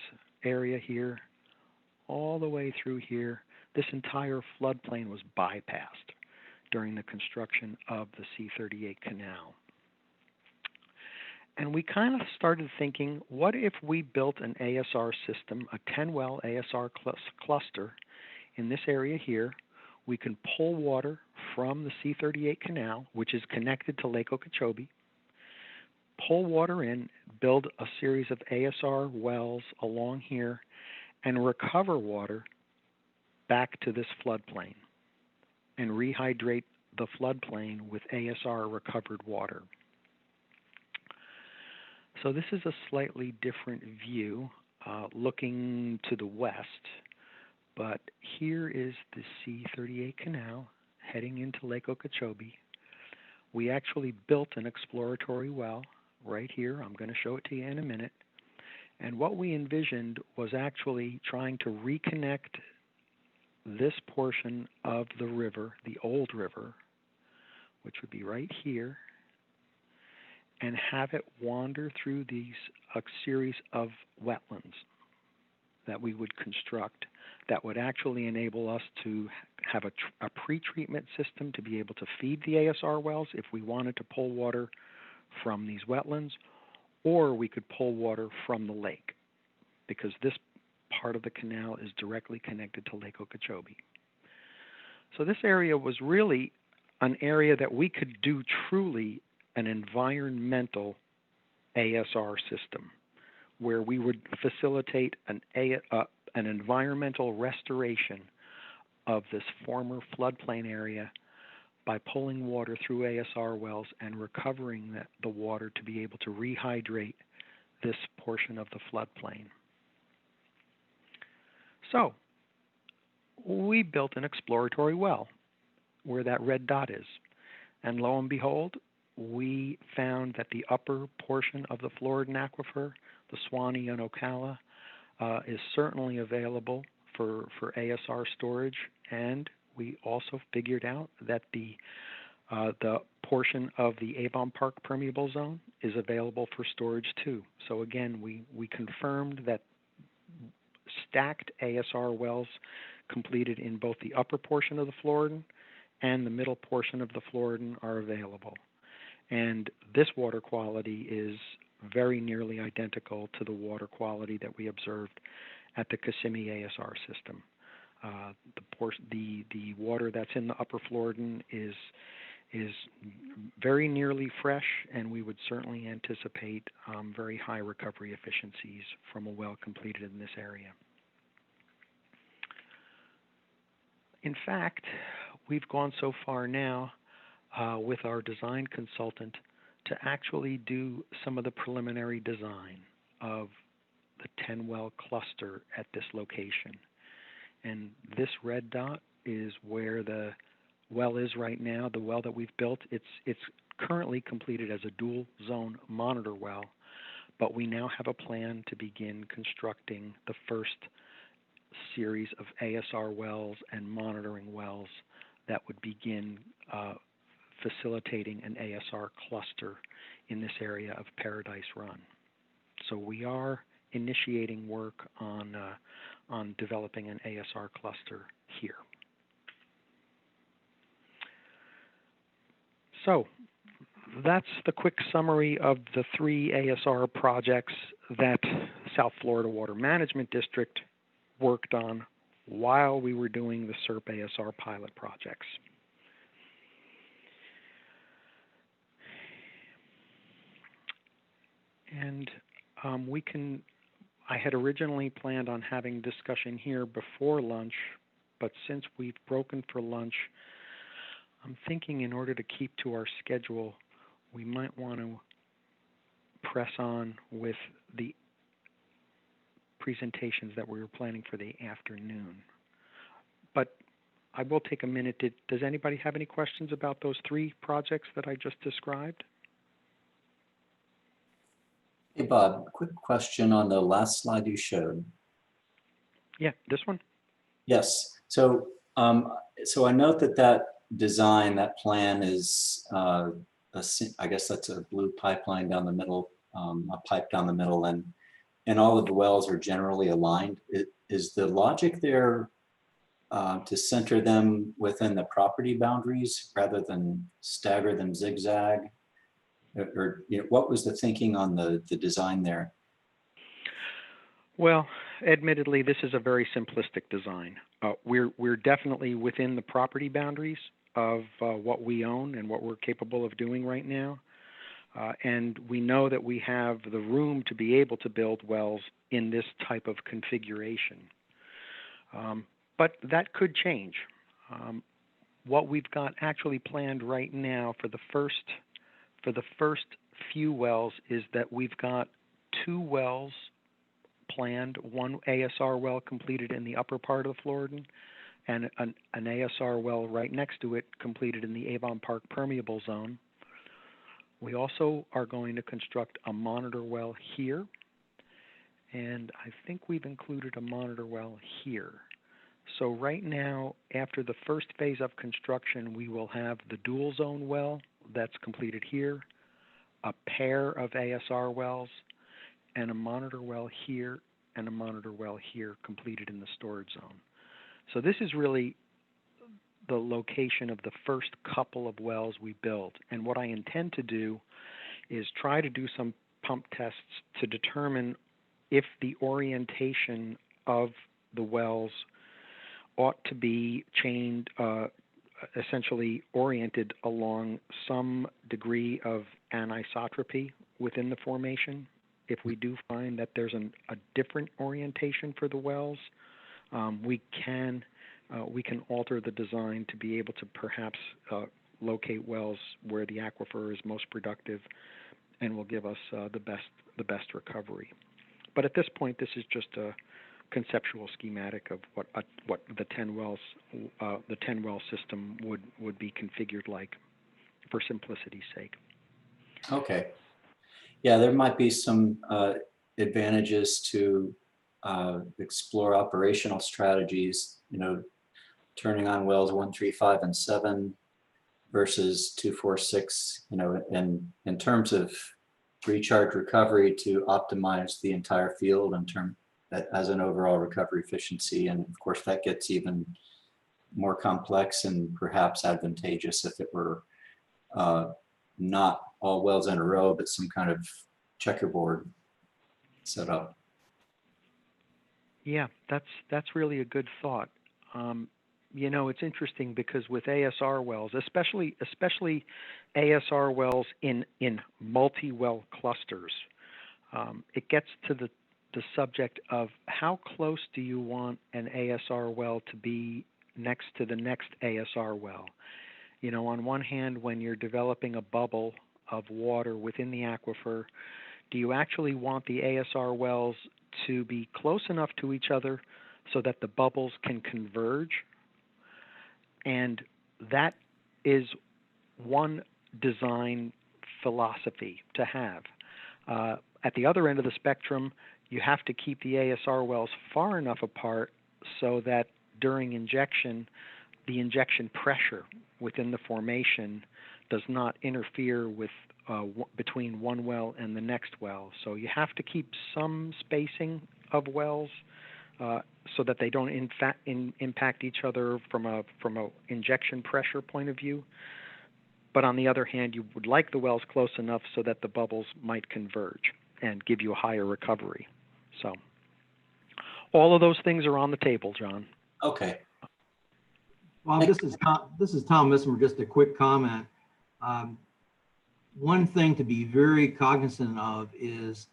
area here, all the way through here. This entire floodplain was bypassed during the construction of the C38 canal. And we kind of started thinking, what if we built an ASR system, a 10-well ASR cluster in this area here, we can pull water from the C-38 canal, which is connected to Lake Okeechobee, pull water in, build a series of ASR wells along here, and recover water back to this floodplain and rehydrate the floodplain with ASR recovered water. So this is a slightly different view looking to the west, but here is the C-38 canal heading into Lake Okeechobee. We actually built an exploratory well right here. I'm going to show it to you in a minute. And what we envisioned was actually trying to reconnect this portion of the river, the old river, which would be right here, and have it wander through these a series of wetlands that we would construct that would actually enable us to have a pre-treatment system to be able to feed the ASR wells if we wanted to pull water from these wetlands, or we could pull water from the lake, because this part of the canal is directly connected to Lake Okeechobee. So this area was really an area that we could do truly an environmental ASR system, where we would facilitate an environmental restoration of this former floodplain area by pulling water through ASR wells and recovering the water to be able to rehydrate this portion of the floodplain. So we built an exploratory well where that red dot is, and lo and behold, we found that the upper portion of the Floridan aquifer, the Swanee and Ocala, is certainly available for ASR storage, and we also figured out that the portion of the Avon Park permeable zone is available for storage too. So again, we confirmed that stacked ASR wells completed in both the upper portion of the Floridan and the middle portion of the Floridan are available. And this water quality is very nearly identical to the water quality that we observed at the Kissimmee ASR system. The water that's in the upper Floridan is very nearly fresh, and we would certainly anticipate very high recovery efficiencies from a well completed in this area. In fact, we've gone so far now with our design consultant to actually do some of the preliminary design of the 10-well cluster at this location. And this red dot is where the well is right now. The well that we've built, it's currently completed as a dual zone monitor well, but we now have a plan to begin constructing the first series of ASR wells and monitoring wells that would begin facilitating an ASR cluster in this area of Paradise Run. So we are initiating work on developing an ASR cluster here. So that's the quick summary of the 3 ASR projects that South Florida Water Management District worked on while we were doing the CERP ASR pilot projects. And I had originally planned on having discussion here before lunch, but since we've broken for lunch, I'm thinking in order to keep to our schedule, we might want to press on with the presentations that we were planning for the afternoon. But I will take a minute. Does anybody have any questions about those 3 projects that I just described? Hey, Bob, quick question on the last slide you showed. Yeah, this one? Yes. So, so I note that design, that plan is, I guess that's a blue pipeline down the middle, a pipe down the middle, and all of the wells are generally aligned. Is the logic there to center them within the property boundaries rather than stagger them zigzag? Or what was the thinking on the design there? Well, admittedly, this is a very simplistic design. We're definitely within the property boundaries of what we own and what we're capable of doing right now. And we know that we have the room to be able to build wells in this type of configuration. But that could change. What we've got actually planned right now for the first few wells is that we've got 2 wells planned, one ASR well completed in the upper part of the Floridan, and an ASR well right next to it completed in the Avon Park permeable zone. We also are going to construct a monitor well here, and I think we've included a monitor well here. So right now, after the first phase of construction, we will have the dual zone well that's completed here, a pair of ASR wells, and a monitor well here, and a monitor well here completed in the storage zone. So this is really the location of the first couple of wells we build. And what I intend to do is try to do some pump tests to determine if the orientation of the wells ought to be chained, essentially oriented along some degree of anisotropy within the formation. If we do find that there's a different orientation for the wells, we can alter the design to be able to perhaps locate wells where the aquifer is most productive and will give us the best recovery. But at this point, this is just a conceptual schematic of what the 10 well system would be configured like, for simplicity's sake. Okay. Yeah, there might be some advantages to explore operational strategies, turning on wells 1, 3, 5, and 7 versus 2, 4, 6, in terms of recharge recovery to optimize the entire field as an overall recovery efficiency. And of course, that gets even more complex and perhaps advantageous if it were not all wells in a row, but some kind of checkerboard setup. Yeah, that's really a good thought. It's interesting because with ASR wells, especially ASR wells in multi-well clusters, it gets to the subject of how close do you want an ASR well to be next to the next ASR well. On one hand, when you're developing a bubble of water within the aquifer, do you actually want the ASR wells to be close enough to each other so that the bubbles can converge? And that is one design philosophy to have. At the other end of the spectrum, you have to keep the ASR wells far enough apart so that during injection, the injection pressure within the formation does not interfere with between one well and the next well. So you have to keep some spacing of wells so that they don't impact each other from a injection pressure point of view. But on the other hand, you would like the wells close enough so that the bubbles might converge and give you a higher recovery. So all of those things are on the table, John. Okay. Well, this is Tom Missimer. Just a quick comment. One thing to be very cognizant of is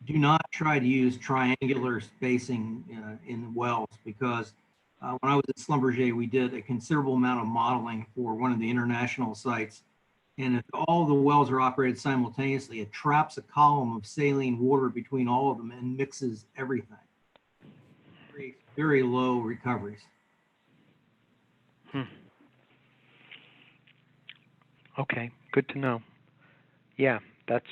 do not try to use triangular spacing in wells, because when I was at Schlumberger, we did a considerable amount of modeling for one of the international sites. And if all the wells are operated simultaneously, it traps a column of saline water between all of them and mixes everything. Very, very low recoveries. Okay, good to know. Yeah, that's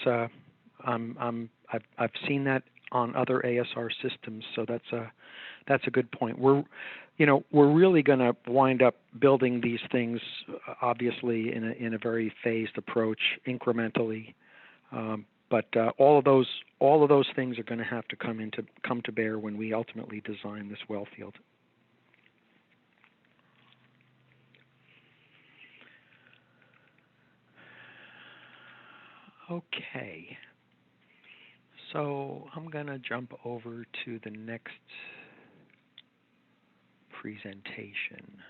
I've seen that on other ASR systems, so that's a good point. We're really going to wind up building these things, obviously in a very phased approach, incrementally. But all of those things are going to have to come to bear when we ultimately design this well field. Okay. So I'm going to jump over to the next presentation,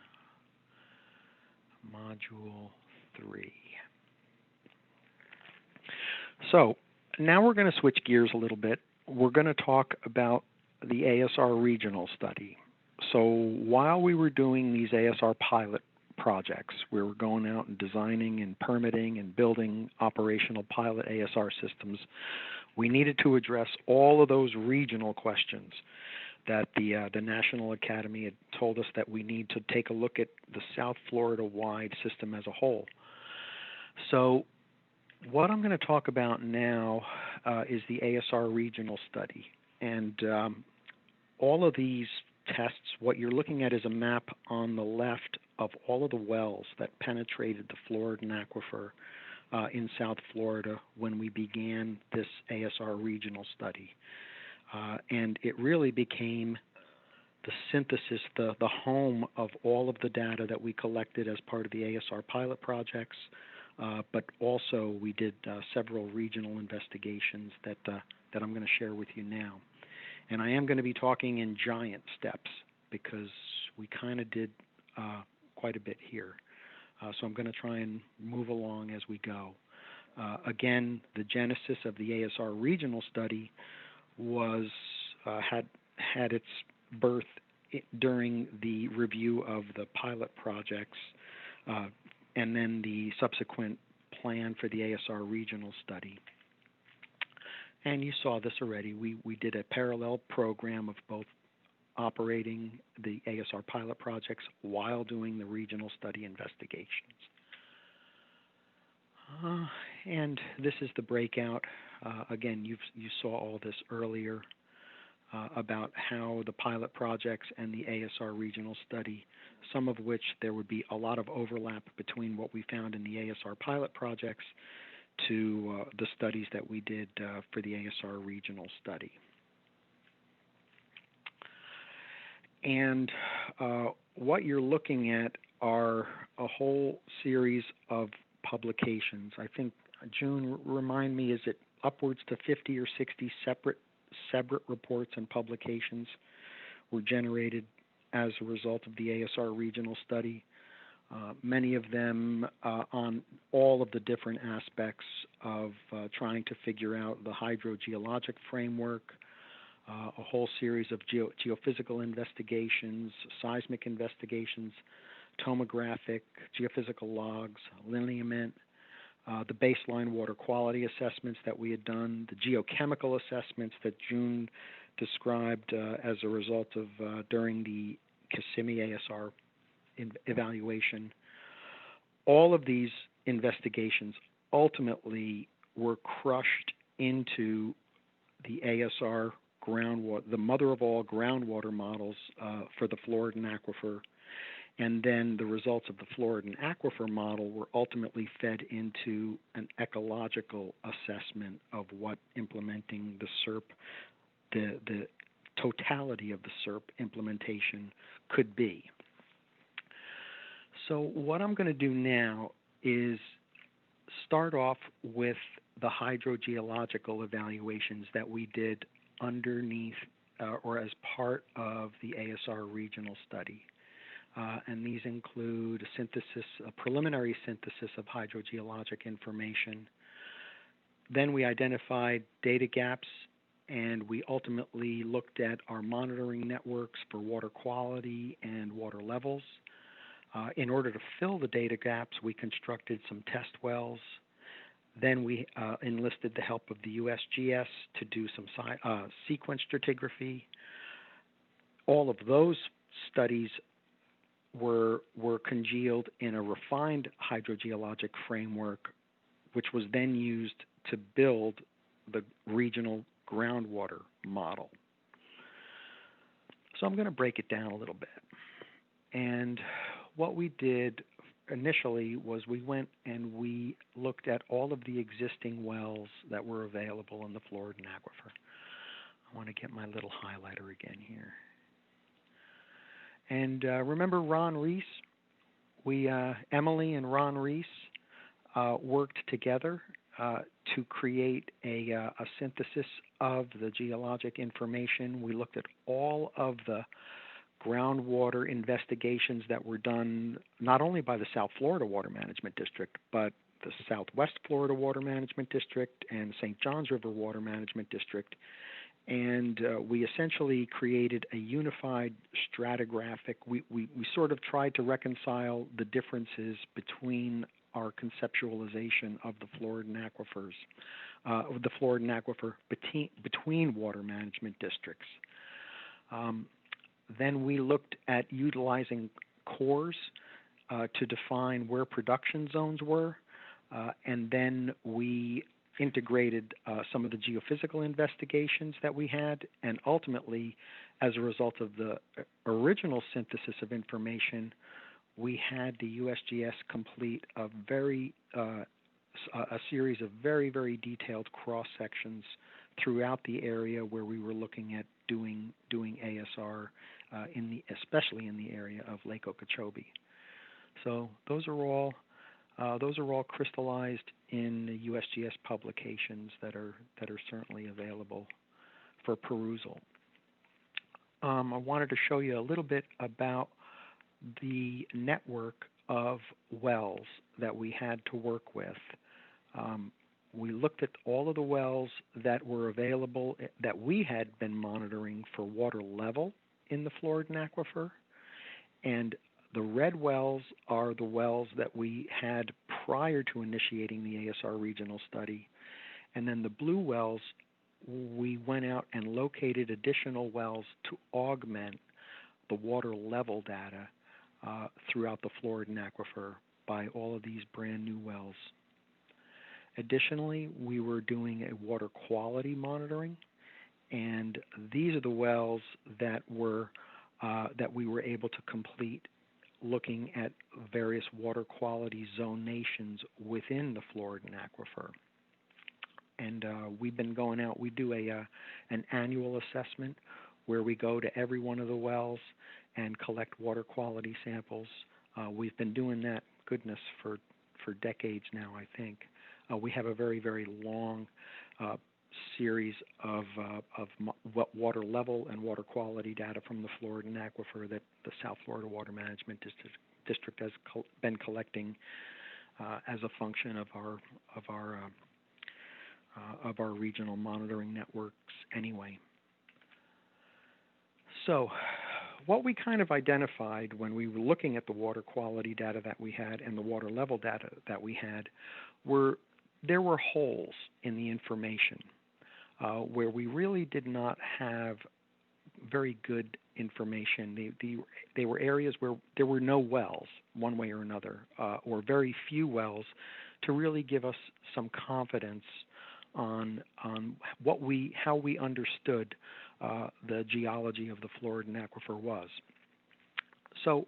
Module 3. So now we're going to switch gears a little bit. We're going to talk about the ASR regional study. So while we were doing these ASR pilot projects, we were going out and designing and permitting and building operational pilot ASR systems, we needed to address all of those regional questions that the National Academy had told us that we need to take a look at the South Florida-wide system as a whole. So what I'm going to talk about now is the ASR regional study. And all of these tests, what you're looking at is a map on the left of all of the wells that penetrated the Floridan aquifer in South Florida when we began this ASR regional study. And it really became the synthesis, the home of all of the data that we collected as part of the ASR pilot projects, but also we did several regional investigations that I'm going to share with you now. And I am going to be talking in giant steps because we kind of did quite a bit here. So I'm going to try and move along as we go. Again, the genesis of the ASR regional study was had its birth during the review of the pilot projects and then the subsequent plan for the ASR regional study. And you saw this already. We did a parallel program of both operating the ASR pilot projects while doing the regional study investigations. And this is the breakout. Again, you saw all this earlier about how the pilot projects and the ASR regional study, some of which there would be a lot of overlap between what we found in the ASR pilot projects to the studies that we did for the ASR regional study. And what you're looking at are a whole series of publications. I think, June, remind me, is it upwards to 50 or 60 separate reports and publications were generated as a result of the ASR regional study? Many of them on all of the different aspects of trying to figure out the hydrogeologic framework, a whole series of geophysical investigations, seismic investigations, tomographic, geophysical logs, lineament, the baseline water quality assessments that we had done, the geochemical assessments that June described as a result of during the Kissimmee ASR evaluation. All of these investigations ultimately were crushed into the ASR groundwater, the mother of all groundwater models for the Floridan aquifer. And then the results of the Floridan aquifer model were ultimately fed into an ecological assessment of what implementing the CERP, the totality of the CERP implementation could be. So what I'm going to do now is start off with the hydrogeological evaluations that we did underneath or as part of the ASR regional study. And these include a preliminary synthesis of hydrogeologic information. Then we identified data gaps, and we ultimately looked at our monitoring networks for water quality and water levels. In order to fill the data gaps, we constructed some test wells. Then we enlisted the help of the USGS to do some sequence stratigraphy. All of those studies were congealed in a refined hydrogeologic framework, which was then used to build the regional groundwater model. So I'm going to break it down a little bit. And what we did initially was we went and we looked at all of the existing wells that were available in the Floridan aquifer. I want to get my little highlighter again here. And remember Ron Reese? Emily and Ron Reese worked together to create a synthesis of the geologic information. We looked at all of the groundwater investigations that were done not only by the South Florida Water Management District, but the Southwest Florida Water Management District and St. Johns River Water Management District. And we essentially created a unified stratigraphic. We sort of tried to reconcile the differences between our conceptualization of the Floridan aquifers, between water management districts. Then we looked at utilizing cores to define where production zones were, and then we integrated some of the geophysical investigations that we had, and ultimately, as a result of the original synthesis of information, we had the USGS complete a series of very, very detailed cross sections throughout the area where we were looking at doing ASR, especially in the area of Lake Okeechobee. So those are all crystallized in the USGS publications that are certainly available for perusal. I wanted to show you a little bit about the network of wells that we had to work with. We looked at all of the wells that were available that we had been monitoring for water level in the Floridan aquifer, and the red wells are the wells that we had prior to initiating the ASR regional study, and then the blue wells, we went out and located additional wells to augment the water level data throughout the Floridan aquifer by all of these brand new wells. Additionally, we were doing a water quality monitoring, and these are the wells that we were able to complete looking at various water quality zonations within the Floridan aquifer. And we've been going out, we do an annual assessment where we go to every one of the wells and collect water quality samples. We've been doing that, goodness, for decades now, I think. We have a very, very long series of water level and water quality data from the Floridan aquifer that the South Florida Water Management District has been collecting as a function of our regional monitoring networks anyway. So what we kind of identified when we were looking at the water quality data that we had and the water level data that we had there were holes in the information where we really did not have very good information. They were areas where there were no wells, one way or another, or very few wells to really give us some confidence on how we understood the geology of the Floridan aquifer was. So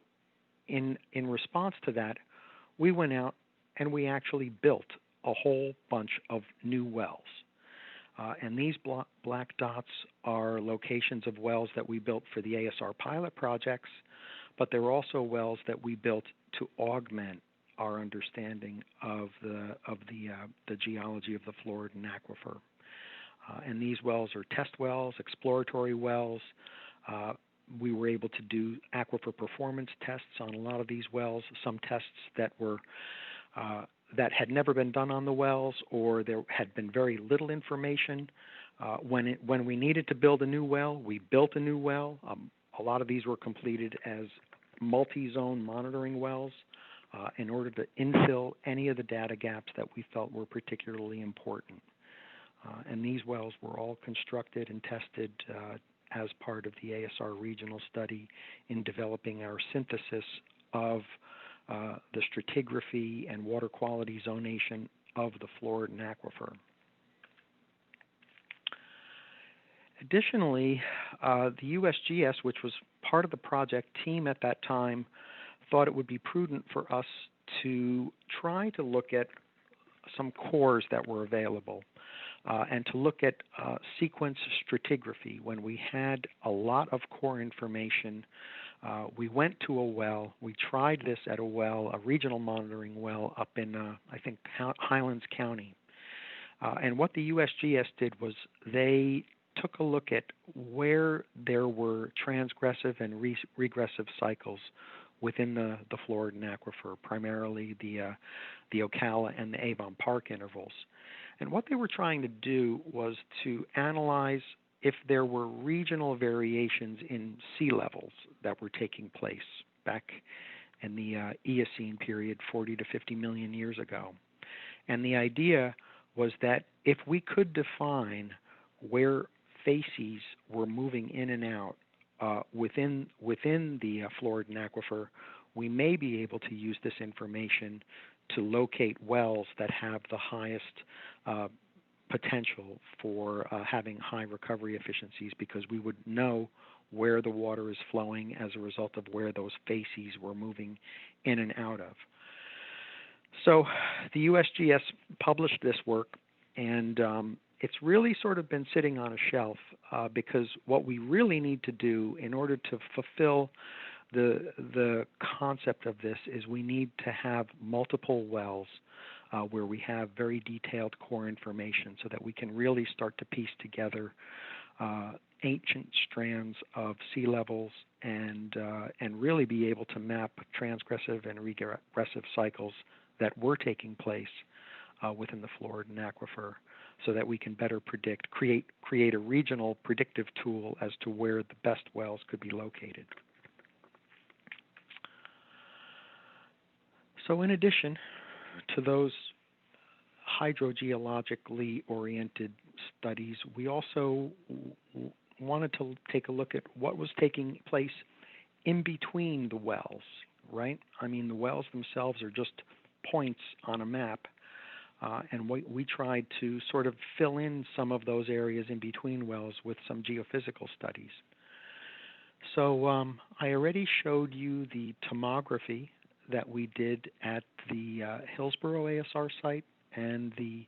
in response to that, we went out and we actually built a whole bunch of new wells. And these black dots are locations of wells that we built for the ASR pilot projects, but they're also wells that we built to augment our understanding of the geology of the Floridan aquifer. And these wells are test wells, exploratory wells. We were able to do aquifer performance tests on a lot of these wells, some tests that were that had never been done on the wells, or there had been very little information. When we needed to build a new well, we built a new well. A lot of these were completed as multi-zone monitoring wells in order to infill any of the data gaps that we felt were particularly important. And these wells were all constructed and tested as part of the ASR regional study in developing our synthesis of the stratigraphy and water quality zonation of the Floridan aquifer. Additionally, the USGS, which was part of the project team at that time, thought it would be prudent for us to try to look at some cores that were available and to look at sequence stratigraphy. When we had a lot of core information, we went to a well. We tried this at a well, a regional monitoring well up in, I think, Highlands County. And what the USGS did was they took a look at where there were transgressive and regressive cycles within the Floridan aquifer, primarily the Ocala and the Avon Park intervals. And what they were trying to do was to analyze if there were regional variations in sea levels that were taking place back in the Eocene period 40 to 50 million years ago. And the idea was that if we could define where facies were moving in and out within the Floridan aquifer, we may be able to use this information to locate wells that have the highest potential for having high recovery efficiencies, because we would know where the water is flowing as a result of where those facies were moving in and out of. So the USGS published this work, and it's really sort of been sitting on a shelf because what we really need to do in order to fulfill the concept of this is we need to have multiple wells where we have very detailed core information so that we can really start to piece together ancient strands of sea levels and really be able to map transgressive and regressive cycles that were taking place within the Floridan aquifer, so that we can better predict, create a regional predictive tool as to where the best wells could be located. So in addition to those hydrogeologically oriented studies, we also wanted to take a look at what was taking place in between the wells, right? I mean, the wells themselves are just points on a map, and we tried to sort of fill in some of those areas in between wells with some geophysical studies. So I already showed you the tomography that we did at the Hillsborough ASR site and the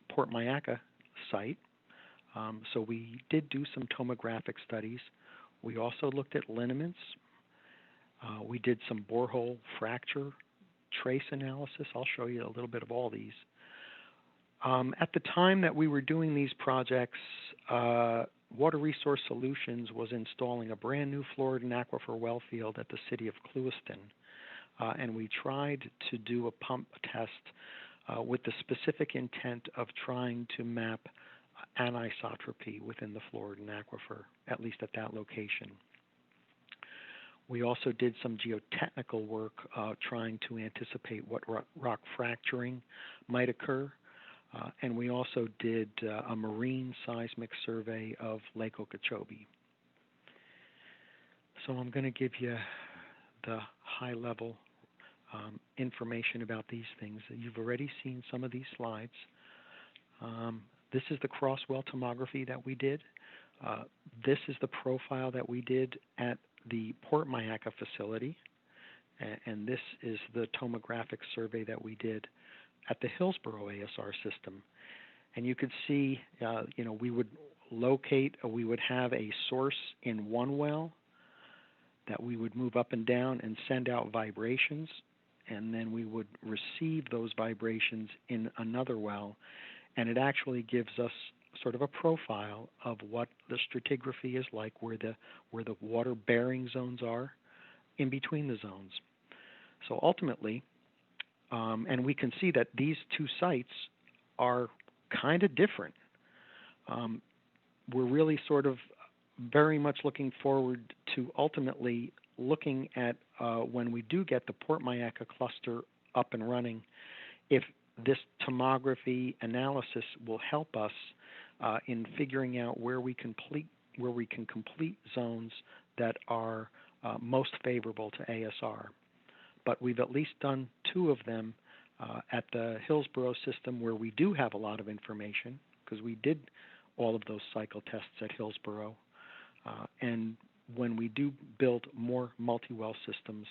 Port Mayaca site. So we did do some tomographic studies. We also looked at lineaments. We did some borehole fracture trace analysis. I'll show you a little bit of all these. At the time that we were doing these projects, Water Resource Solutions was installing a brand new Floridan aquifer well field at the city of Clewiston. And we tried to do a pump test with the specific intent of trying to map anisotropy within the Floridan aquifer, at least at that location. We also did some geotechnical work trying to anticipate what rock fracturing might occur. And we also did a marine seismic survey of Lake Okeechobee. So I'm going to give you the high-level information about these things. You've already seen some of these slides. This is the cross-well tomography that we did. This is the profile that we did at the Port Mayaca facility. And this is the tomographic survey that we did at the Hillsborough ASR system. And you could see, we would locate, we would have a source in one well that we would move up and down and send out vibrations, and then we would receive those vibrations in another well, and it actually gives us sort of a profile of what the stratigraphy is like, where the water bearing zones are in between the zones. So ultimately, and we can see that these two sites are kind of different. We're really sort of very much looking forward to ultimately looking at when we do get the Port Mayaca cluster up and running, if this tomography analysis will help us in figuring out where we can complete zones that are most favorable to ASR. But we've at least done two of them at the Hillsborough system, where we do have a lot of information, because we did all of those cycle tests at Hillsborough. And when we do build more multi-well systems,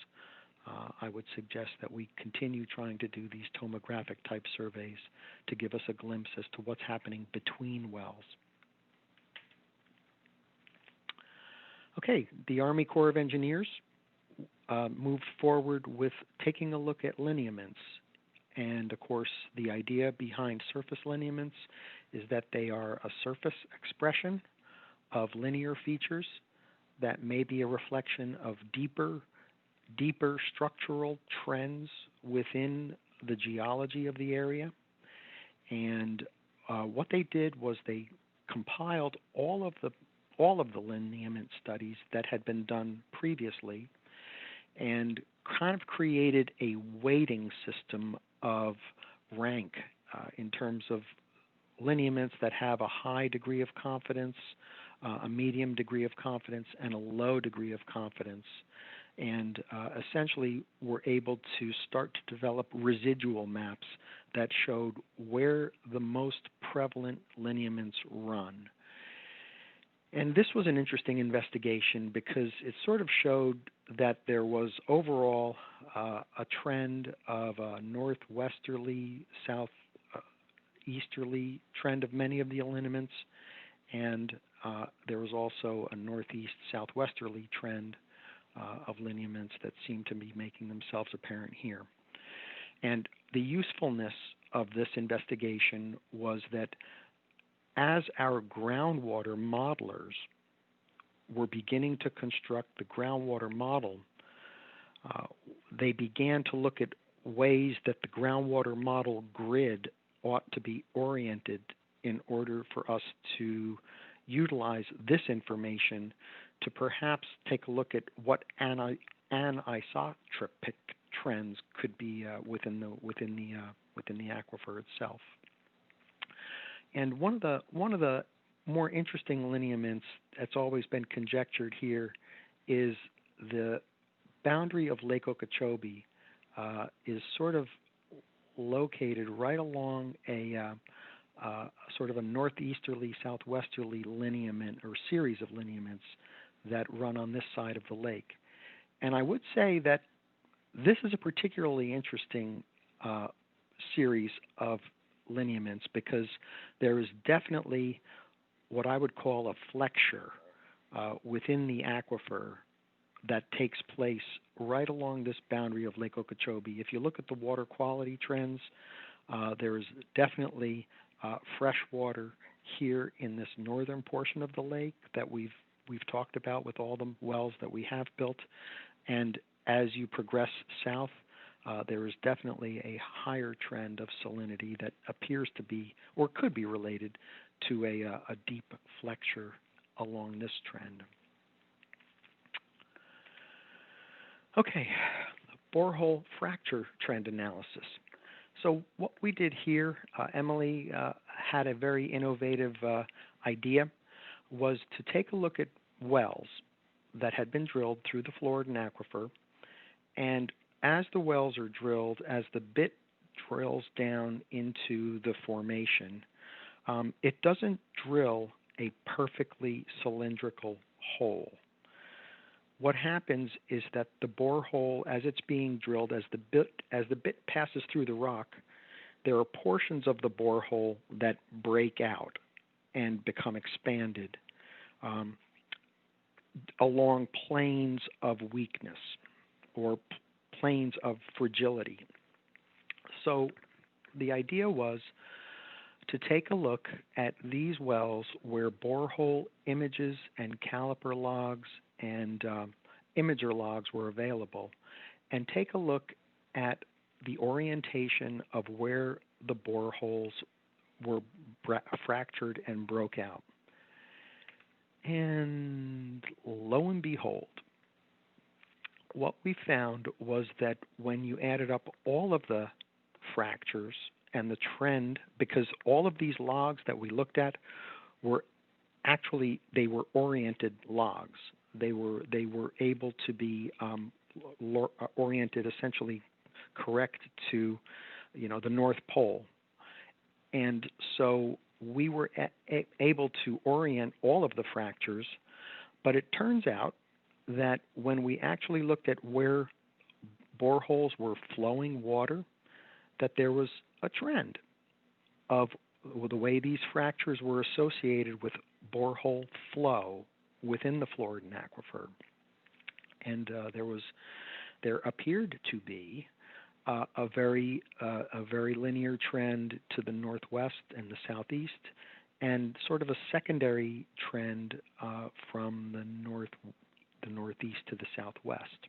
I would suggest that we continue trying to do these tomographic type surveys to give us a glimpse as to what's happening between wells. Okay, the Army Corps of Engineers moved forward with taking a look at lineaments And of course, the idea behind surface lineaments is that they are a surface expression of linear features that may be a reflection of deeper structural trends within the geology of the area. And what they did was they compiled all of the lineament studies that had been done previously and kind of created a weighting system of rank in terms of lineaments that have a high degree of confidence, a medium degree of confidence, and a low degree of confidence. And essentially were able to start to develop residual maps that showed where the most prevalent lineaments run. And this was an interesting investigation because it sort of showed that there was overall a trend of a northwesterly, southeasterly trend of many of the lineaments, and there was also a northeast, southwesterly trend of lineaments that seem to be making themselves apparent here. And the usefulness of this investigation was that as our groundwater modelers were beginning to construct the groundwater model, they began to look at ways that the groundwater model grid ought to be oriented in order for us to utilize this information to perhaps take a look at what anisotropic trends could be within the aquifer itself. And one of the more interesting lineaments that's always been conjectured here is the boundary of Lake Okeechobee is sort of located right along a sort of a northeasterly, southwesterly lineament or series of lineaments that run on this side of the lake. And I would say that this is a particularly interesting series of lineaments because there is definitely what I would call a flexure within the aquifer that takes place right along this boundary of Lake Okeechobee. If you look at the water quality trends, there is definitely fresh water here in this northern portion of the lake that we've talked about with all the wells that we have built. And as you progress south, there is definitely a higher trend of salinity that appears to be or could be related to a deep flexure along this trend. Okay, borehole fracture trend analysis. So what we did here, Emily had a very innovative idea, was to take a look at wells that had been drilled through the Floridan aquifer, and as the wells are drilled, as the bit drills down into the formation, it doesn't drill a perfectly cylindrical hole. What happens is that the borehole, as it's being drilled, as the bit passes through the rock, there are portions of the borehole that break out and become expanded along planes of weakness or planes of fragility. So the idea was to take a look at these wells where borehole images and caliper logs and imager logs were available, and take a look at the orientation of where the boreholes were fractured and broke out. And lo and behold, what we found was that when you added up all of the fractures and the trend, because all of these logs that we looked at were actually, they were oriented logs. They were able to be oriented essentially correct to, the North Pole. And so we were able to orient all of the fractures, but it turns out that when we actually looked at where boreholes were flowing water, that there was a trend of the way these fractures were associated with borehole flow within the Floridan aquifer. And there appeared to be a very linear trend to the northwest and the southeast, and sort of a secondary trend from the northeast to the southwest.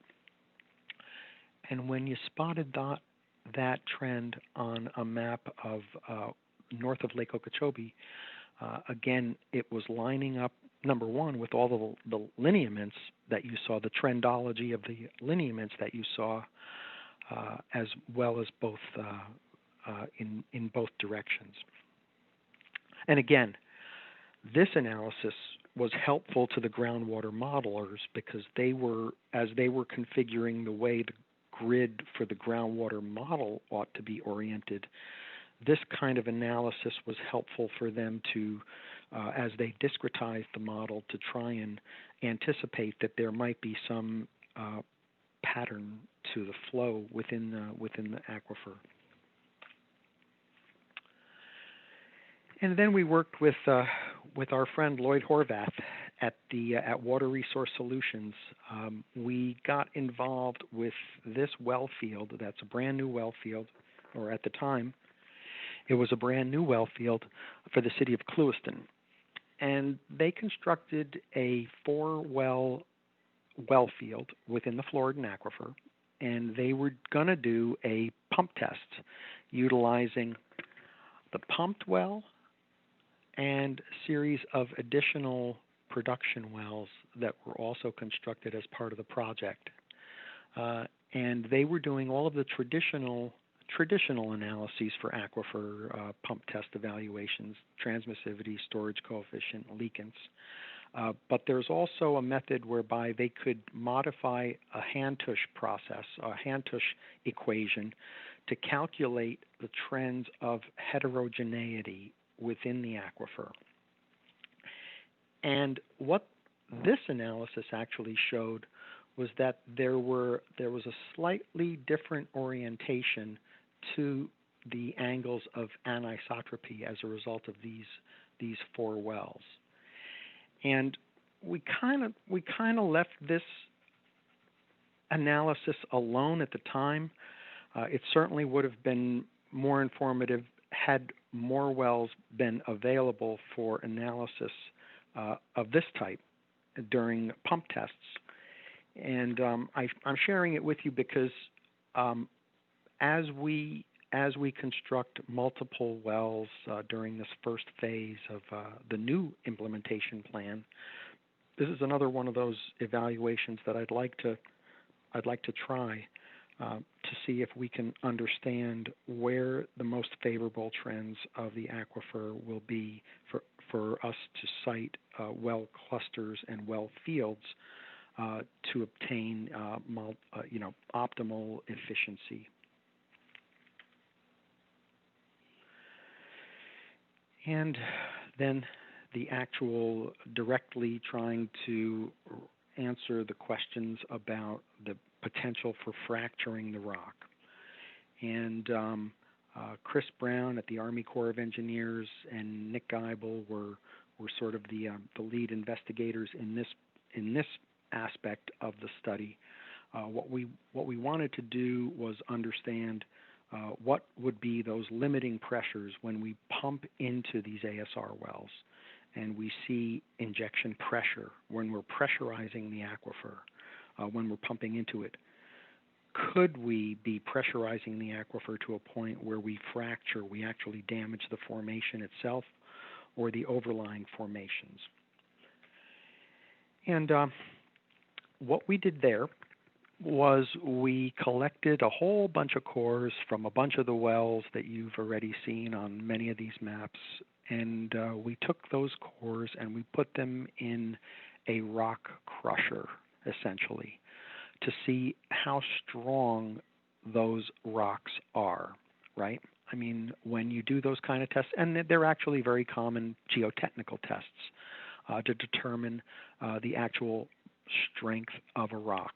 And when you spotted that trend on a map of north of Lake Okeechobee, again, it was lining up, number one, with all the lineaments that you saw, the trendology of the lineaments that you saw, as well as both in both directions. And again, this analysis was helpful to the groundwater modelers because as they were configuring the way the grid for the groundwater model ought to be oriented, this kind of analysis was helpful for them to, as they discretized the model, to try and anticipate that there might be some pattern to the flow within the aquifer. And then we worked with our friend Lloyd Horvath at Water Resource Solutions. We got involved with this well field. That's a brand new well field, or at the time, it was a brand new well field for the city of Clewiston. And they constructed a 4-well field within the Floridan aquifer, and they were going to do a pump test utilizing the pumped well and a series of additional production wells that were also constructed as part of the project. And they were doing all of the traditional analyses for aquifer pump test evaluations, transmissivity, storage coefficient, leakance. But there's also a method whereby they could modify a hand-tush process, a hand-tush equation, to calculate the trends of heterogeneity within the aquifer. And what this analysis actually showed was that there was a slightly different orientation to the angles of anisotropy as a result of these 4 wells. And we kind of left this analysis alone at the time. It certainly would have been more informative had more wells been available for analysis of this type during pump tests. And I'm sharing it with you because as we construct multiple wells during this first phase of the new implementation plan, this is another one of those evaluations that I'd like to try to see if we can understand where the most favorable trends of the aquifer will be for us to site well clusters and well fields to obtain optimal efficiency. And then the actual directly trying to answer the questions about the potential for fracturing the rock. And Chris Brown at the Army Corps of Engineers and Nick Geibel were sort of the lead investigators in this aspect of the study. What we wanted to do was understand what would be those limiting pressures when we pump into these ASR wells and we see injection pressure when we're pressurizing the aquifer, when we're pumping into it. Could we be pressurizing the aquifer to a point where we fracture, we actually damage the formation itself or the overlying formations? And what we did there was we collected a whole bunch of cores from a bunch of the wells that you've already seen on many of these maps, and we took those cores and we put them in a rock crusher, essentially, to see how strong those rocks are, right? I mean, when you do those kind of tests, and they're actually very common geotechnical tests to determine the actual strength of a rock.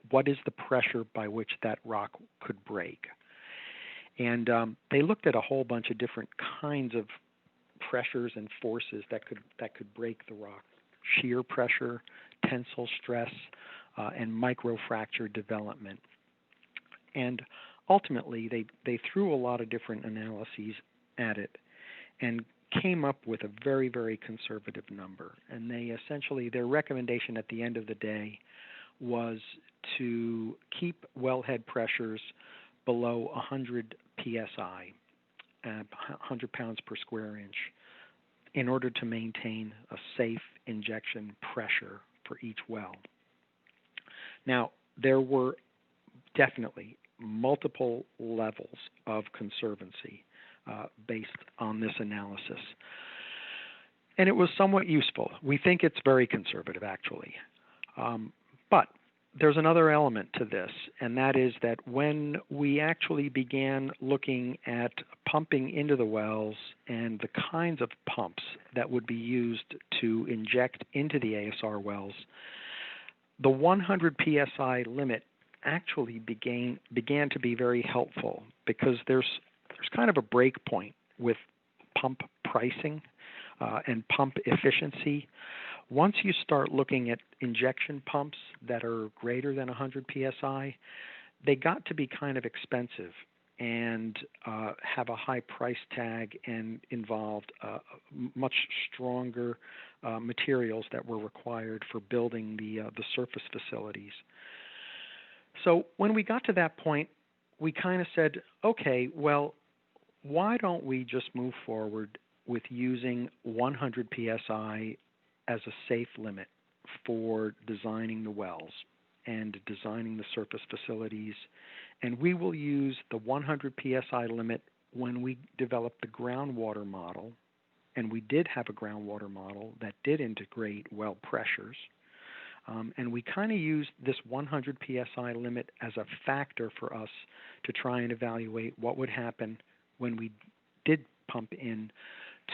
What is the pressure by which that rock could break? And they looked at a whole bunch of different kinds of pressures and forces that could break the rock: shear pressure, tensile stress, and microfracture development. And ultimately, they threw a lot of different analyses at it and came up with a very, very conservative number. And they essentially, their recommendation at the end of the day was to keep wellhead pressures below 100 psi, 100 pounds per square inch, in order to maintain a safe injection pressure for each well. Now, there were definitely multiple levels of conservancy based on this analysis. And it was somewhat useful. We think it's very conservative, actually. But there's another element to this, and that is that when we actually began looking at pumping into the wells and the kinds of pumps that would be used to inject into the ASR wells, the 100 psi limit actually began to be very helpful, because there's kind of a break point with pump pricing and pump efficiency. Once you start looking at injection pumps that are greater than 100 psi, they got to be kind of expensive and have a high price tag and involved much stronger materials that were required for building the surface facilities. So when we got to that point, we kind of said, okay, well, why don't we just move forward with using 100 psi as a safe limit for designing the wells and designing the surface facilities, and we will use the 100 psi limit when we develop the groundwater model, and we did have a groundwater model that did integrate well pressures, and we kind of used this 100 psi limit as a factor for us to try and evaluate what would happen when we did pump in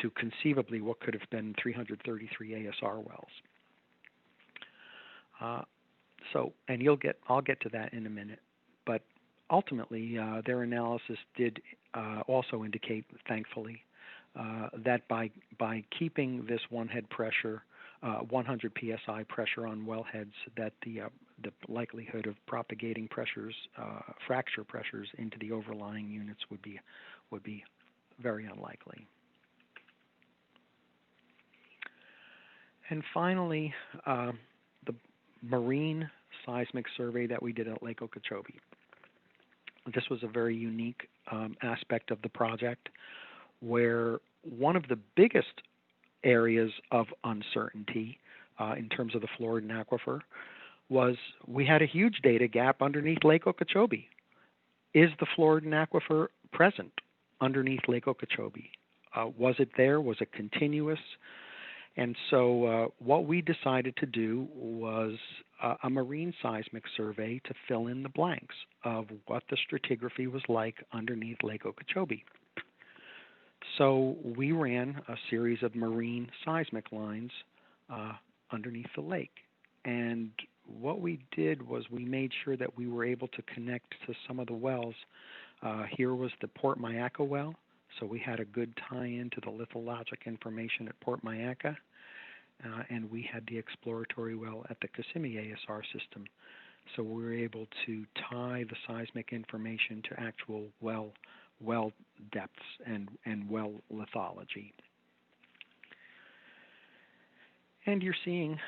to conceivably what could have been 333 ASR wells. I'll get to that in a minute. But ultimately, their analysis did also indicate, thankfully, that by keeping this one-head pressure, 100 psi pressure on wellheads, that the likelihood of propagating pressures, fracture pressures into the overlying units would be very unlikely. And finally, the marine seismic survey that we did at Lake Okeechobee. This was a very unique aspect of the project, where one of the biggest areas of uncertainty in terms of the Floridan aquifer was we had a huge data gap underneath Lake Okeechobee. Is the Floridan aquifer present underneath Lake Okeechobee? Was it there? Was it continuous? And so what we decided to do was a marine seismic survey to fill in the blanks of what the stratigraphy was like underneath Lake Okeechobee. So we ran a series of marine seismic lines underneath the lake. And what we did was we made sure that we were able to connect to some of the wells. Here was the Port Mayaca well. So we had a good tie-in to the lithologic information at Port Mayaca, and we had the exploratory well at the Kissimmee ASR system. So we were able to tie the seismic information to actual well depths and well lithology. And you're seeing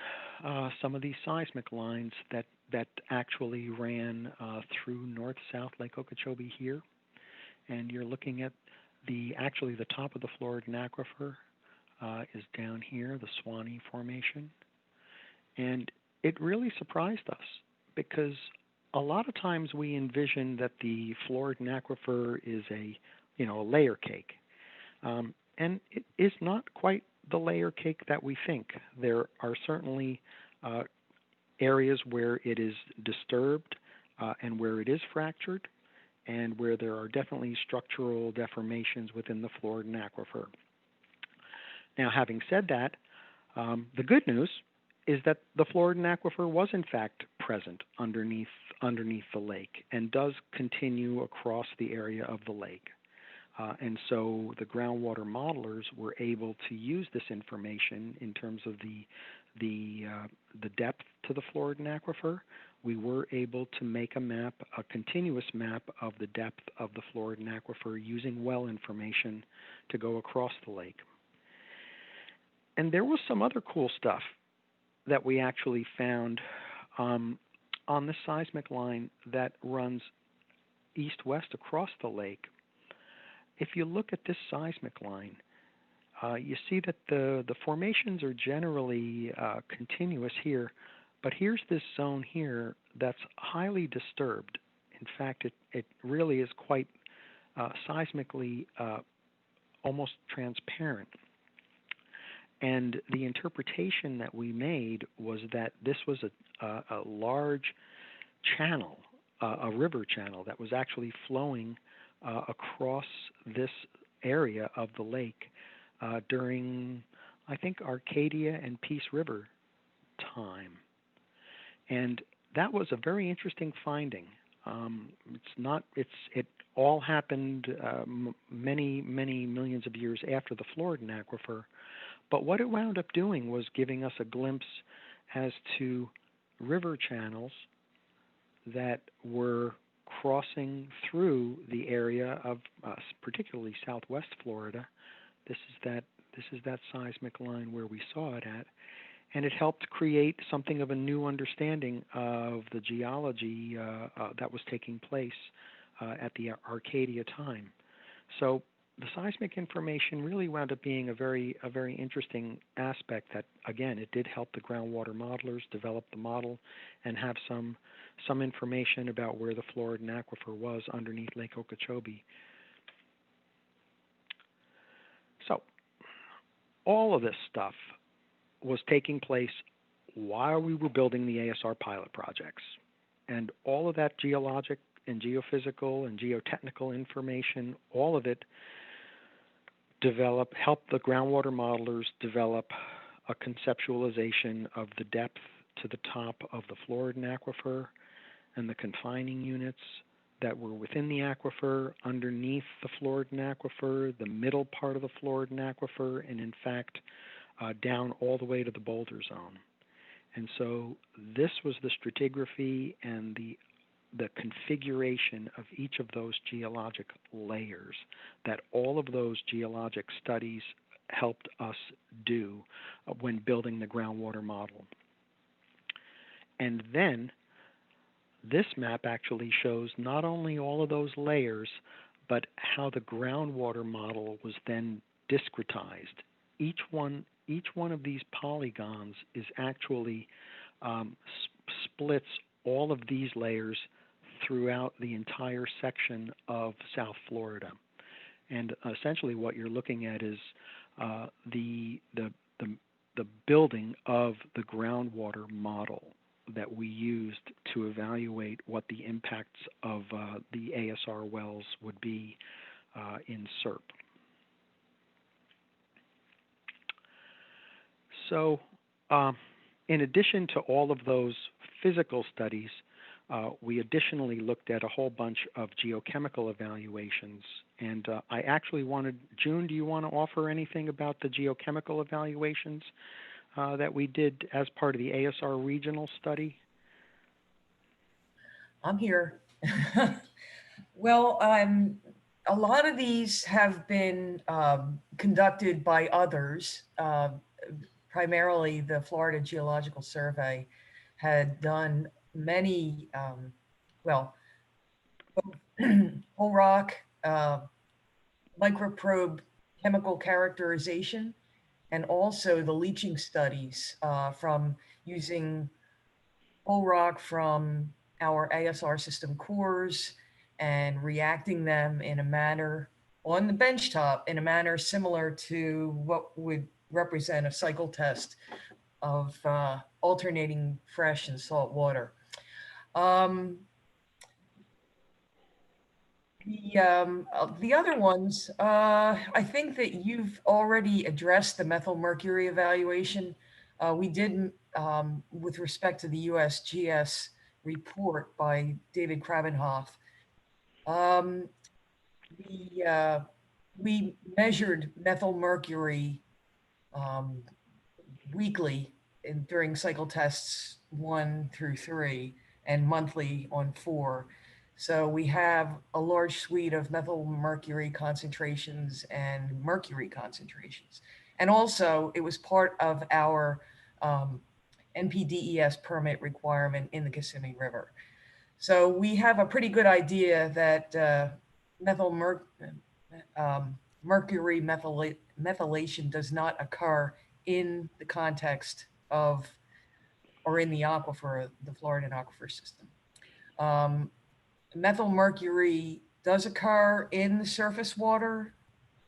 some of these seismic lines that actually ran through north-south Lake Okeechobee here. And you're looking at the top of the Floridan aquifer is down here, the Swanee Formation. And it really surprised us, because a lot of times we envision that the Floridan aquifer is a layer cake. And it is not quite the layer cake that we think. There are certainly areas where it is disturbed and where it is fractured, and where there are definitely structural deformations within the Floridan aquifer. Now, having said that, the good news is that the Floridan aquifer was in fact present underneath the lake and does continue across the area of the lake. And so the groundwater modelers were able to use this information in terms of the depth to the Floridan aquifer, we were able to make a map, a continuous map of the depth of the Floridan aquifer using well information to go across the lake. And there was some other cool stuff that we actually found on the seismic line that runs east-west across the lake. If you look at this seismic line, you see that the formations are generally continuous here, but here's this zone here that's highly disturbed. In fact, it really is quite seismically almost transparent. And the interpretation that we made was that this was a large channel, a river channel that was actually flowing across this area of the lake during, I think, Arcadia and Peace River time. And that was a very interesting finding. It all happened many millions of years after the Floridan aquifer, but what it wound up doing was giving us a glimpse as to river channels that were crossing through the area of particularly southwest Florida. This is that seismic line where we saw it at, and it helped create something of a new understanding of the geology that was taking place at the Arcadia time. So the seismic information really wound up being a very interesting aspect that, again, it did help the groundwater modelers develop the model and have some information about where the Floridan aquifer was underneath Lake Okeechobee. So all of this stuff was taking place while we were building the ASR pilot projects. And all of that geologic and geophysical and geotechnical information, all of it helped the groundwater modelers develop a conceptualization of the depth to the top of the Floridan aquifer and the confining units that were within the aquifer, underneath the Floridan aquifer, the middle part of the Floridan aquifer, and in fact, down all the way to the boulder zone. And so this was the stratigraphy and the configuration of each of those geologic layers that all of those geologic studies helped us do when building the groundwater model. And then this map actually shows not only all of those layers, but how the groundwater model was then discretized. Each one of these polygons is actually splits all of these layers throughout the entire section of South Florida. And essentially what you're looking at is the building of the groundwater model that we used to evaluate what the impacts of the ASR wells would be in CERP. So in addition to all of those physical studies, we additionally looked at a whole bunch of geochemical evaluations. And I actually wanted, June, do you want to offer anything about the geochemical evaluations that we did as part of the ASR regional study? I'm here. Well, a lot of these have been conducted by others. Primarily, the Florida Geological Survey had done many, whole rock, microprobe chemical characterization, and also the leaching studies from using whole rock from our ASR system cores and reacting them in a manner on the benchtop in a manner similar to what would represent a cycle test of alternating fresh and salt water. The other ones, I think that you've already addressed the methyl mercury evaluation. We did with respect to the USGS report by David Krabenhoff. We measured methyl mercury weekly during cycle tests 1 through 3, and monthly on 4. So we have a large suite of methyl mercury concentrations and mercury concentrations. And also it was part of our NPDES permit requirement in the Kissimmee River. So we have a pretty good idea that mercury methylation does not occur in the context of, or in the aquifer, the Floridan aquifer system. Methyl mercury does occur in the surface water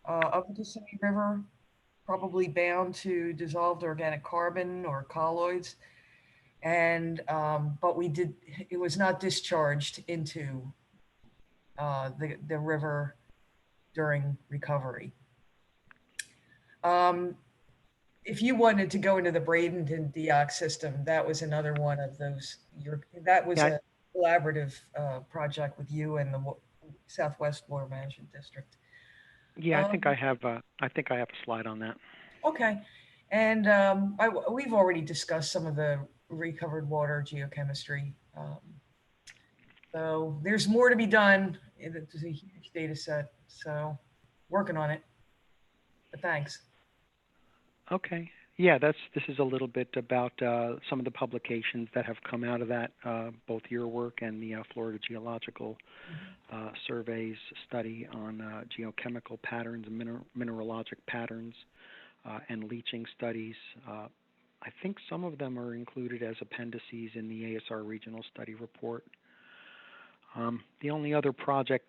of the Kissimmee River, probably bound to dissolved organic carbon or colloids. And, but it was not discharged into the river during recovery. If you wanted to go into the Bradenton DEOC system, that was another one of those. That was a collaborative project with you and the Southwest Water Management District. Yeah, I think I have a slide on that. Okay, and we've already discussed some of the recovered water geochemistry. So there's more to be done. It's a huge data set, so working on it. But thanks. Okay. Yeah, this is a little bit about some of the publications that have come out of that, both your work and the Florida Geological Survey's study on geochemical patterns and mineralogic patterns and leaching studies. I think some of them are included as appendices in the ASR Regional Study Report. The only other project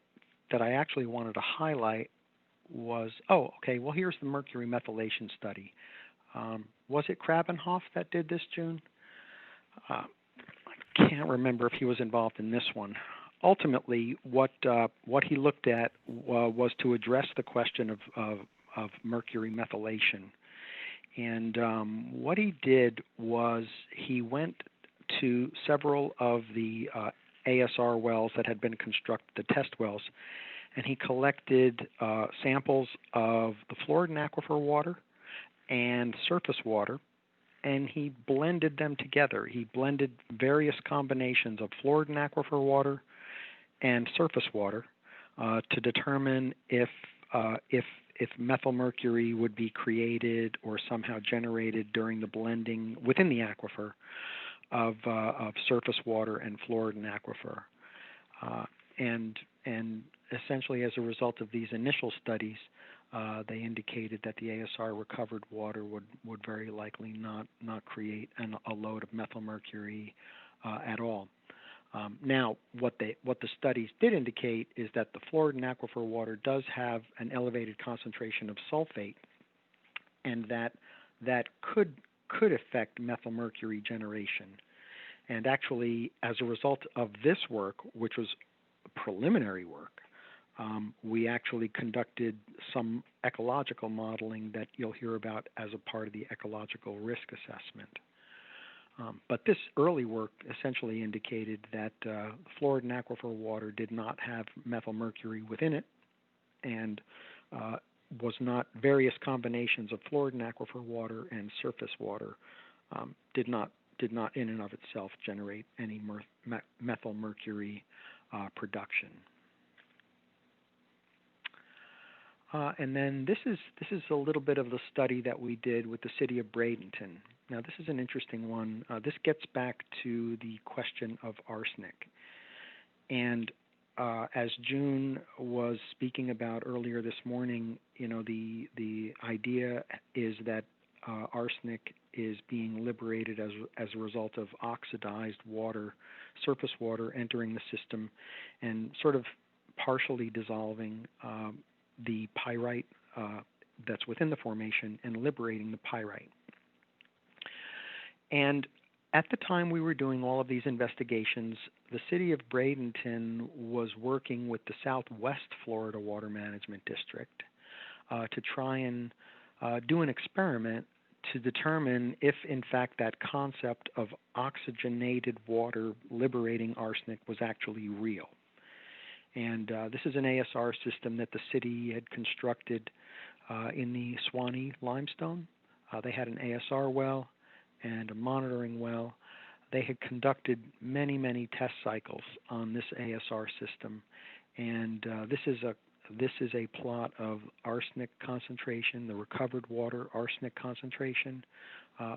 that I actually wanted to highlight was, well, here's the mercury methylation study. Was it Krabenhoff that did this, June? I can't remember if he was involved in this one. Ultimately, what he looked at was to address the question of mercury methylation. And what he did was he went to several of the ASR wells that had been constructed, the test wells, and he collected samples of the Floridan aquifer water and surface water, and he blended them together. He blended various combinations of Floridan aquifer water and surface water to determine if methylmercury would be created or somehow generated during the blending within the aquifer of surface water and Floridan aquifer. And essentially, as a result of these initial studies, they indicated that the ASR recovered water would very likely not create a load of methylmercury at all. Now, what the studies did indicate is that the Floridan aquifer water does have an elevated concentration of sulfate, and that could affect methylmercury generation. And actually, as a result of this work, which was preliminary work, we actually conducted some ecological modeling that you'll hear about as a part of the ecological risk assessment. But this early work essentially indicated that Floridan aquifer water did not have methylmercury within it, and was not various combinations of Floridan aquifer water and surface water did not in and of itself generate any methylmercury production. And then this is a little bit of the study that we did with the city of Bradenton. Now, this is an interesting one. This gets back to the question of arsenic. And as June was speaking about earlier this morning, the idea is that arsenic is being liberated as a result of oxidized water, surface water entering the system and sort of partially dissolving the pyrite that's within the formation and liberating the pyrite. And at the time we were doing all of these investigations, the city of Bradenton was working with the Southwest Florida Water Management District to try and do an experiment to determine if, in fact, that concept of oxygenated water liberating arsenic was actually real. And this is an ASR system that the city had constructed in the Swanee limestone. They had an ASR well and a monitoring well they had conducted many test cycles on this ASR system, and this is a plot of arsenic concentration, the recovered water arsenic concentration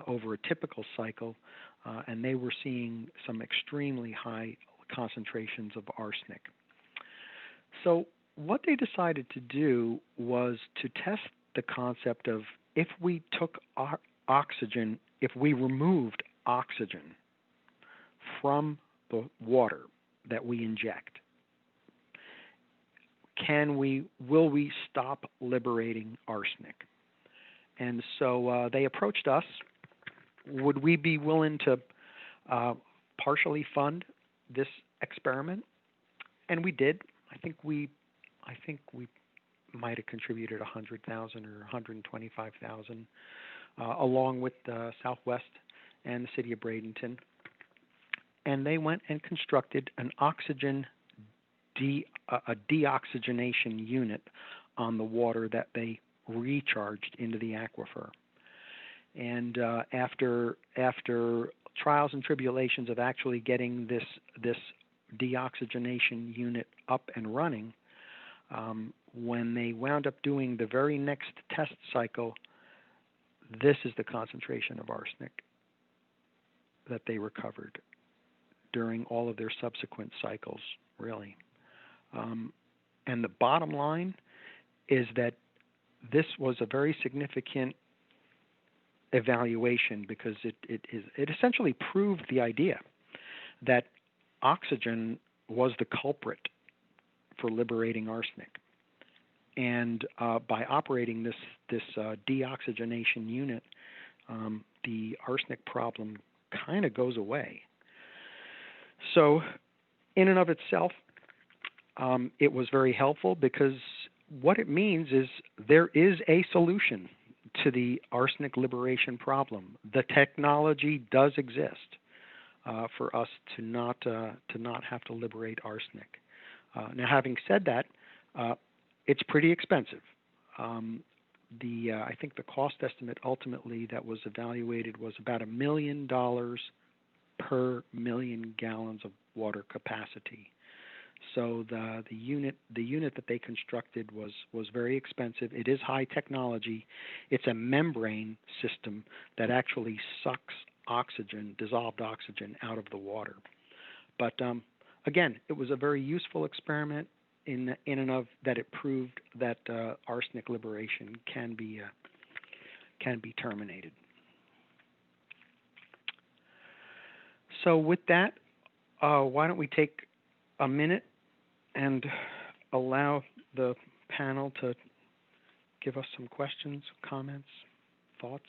over a typical cycle, and they were seeing some extremely high concentrations of arsenic. So what they decided to do was to test the concept of if we took oxygen, if we removed oxygen from the water that we inject, will we stop liberating arsenic? And so they approached us. Would we be willing to partially fund this experiment? And we did. I think we might have contributed $100,000 or $125,000, along with Southwest and the city of Bradenton. And they went and constructed an a deoxygenation unit on the water that they recharged into the aquifer. And after trials and tribulations of actually getting this deoxygenation unit up and running, when they wound up doing the very next test cycle, this is the concentration of arsenic that they recovered during all of their subsequent cycles, really. And the bottom line is that this was a very significant evaluation because it essentially proved the idea that oxygen was the culprit for liberating arsenic. And by operating this deoxygenation unit, the arsenic problem kind of goes away. So in and of itself, it was very helpful because what it means is there is a solution to the arsenic liberation problem. The technology does exist for us to not have to liberate arsenic. Now, having said that, it's pretty expensive. I think the cost estimate ultimately that was evaluated was about $1 million per million gallons of water capacity. So the unit that they constructed was very expensive. It is high technology. It's a membrane system that actually sucks oxygen, dissolved oxygen, out of the water. But again, it was a very useful experiment in and of that it proved that arsenic liberation can be terminated. So with that, why don't we take a minute and allow the panel to give us some questions, comments, thoughts?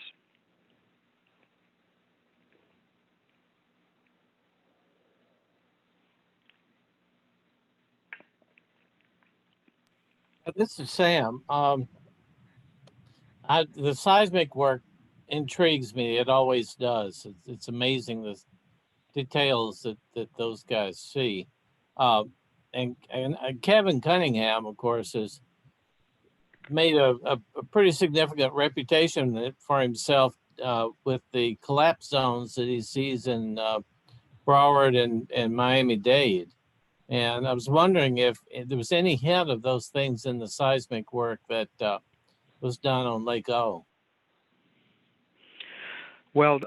This is Sam. The seismic work intrigues me. It always does. It's amazing the details that those guys see. And Kevin Cunningham, of course, has made a pretty significant reputation for himself with the collapse zones that he sees in Broward and Miami-Dade. And I was wondering if there was any hint of those things in the seismic work that was done on Lake O. Well,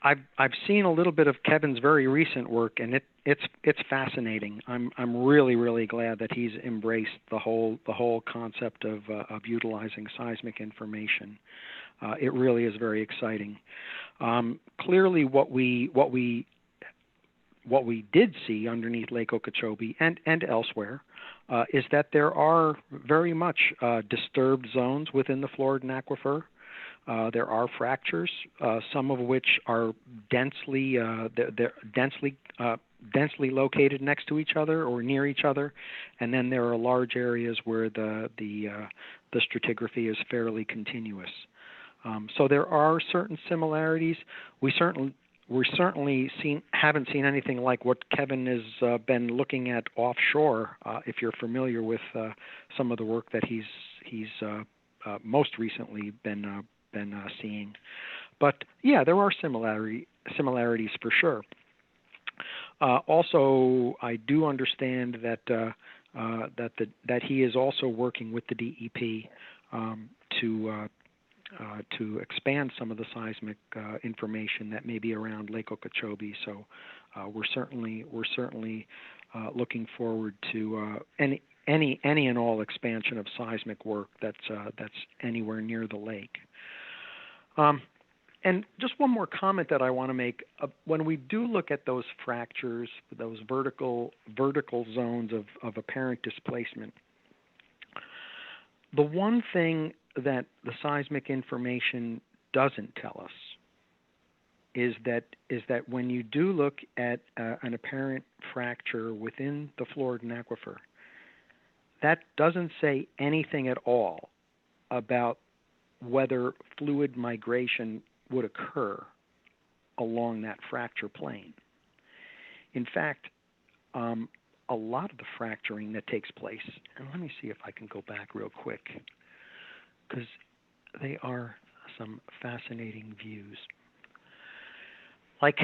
I've seen a little bit of Kevin's very recent work, and it's fascinating. I'm really glad that he's embraced the whole concept of utilizing seismic information. It really is very exciting. Clearly, what we did see underneath Lake Okeechobee and elsewhere is that there are very much disturbed zones within the Floridan aquifer. There are fractures, some of which are densely located next to each other or near each other, and then there are large areas where the stratigraphy is fairly continuous. So there are certain similarities. We certainly haven't seen anything like what Kevin has been looking at offshore. If you're familiar with some of the work that he's most recently been seeing, but yeah, there are similarities for sure. Also, I do understand that that he is also working with the DEP to expand some of the seismic information that may be around Lake Okeechobee. So we're certainly looking forward to any and all expansion of seismic work that's anywhere near the lake. And just one more comment that I want to make. When we do look at those fractures, those vertical zones of apparent displacement, the one thing that the seismic information doesn't tell us is that when you do look at an apparent fracture within the Floridan aquifer, that doesn't say anything at all about whether fluid migration would occur along that fracture plane. In fact, a lot of the fracturing that takes place, and let me see if I can go back real quick, because they are some fascinating views. Like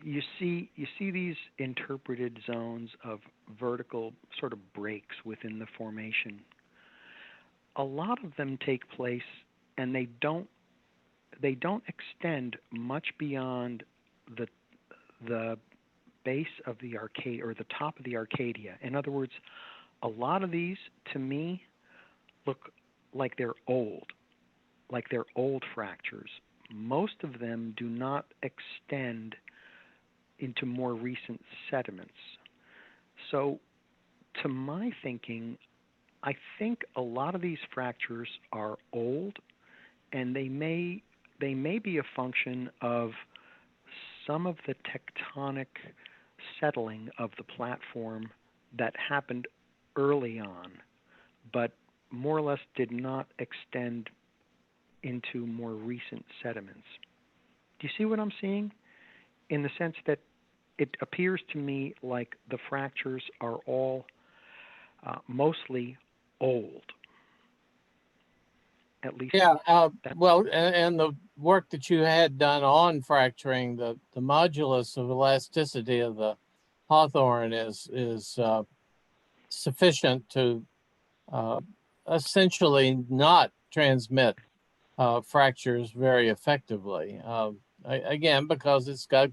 you see these interpreted zones of vertical sort of breaks within the formation. A lot of them take place, and they don't extend much beyond the base of the arcade or the top of the Arcadia. In other words, a lot of these to me look like they're old fractures. Most of them do not extend into more recent sediments. So to my thinking, I think a lot of these fractures are old, and they may be a function of some of the tectonic settling of the platform that happened early on, but more or less did not extend into more recent sediments. Do you see what I'm seeing? In the sense that it appears to me like the fractures are all mostly old. At least. Yeah, well, and the work that you had done on fracturing, the modulus of elasticity of the hawthorn is sufficient to essentially not transmit fractures very effectively. Again, because it's got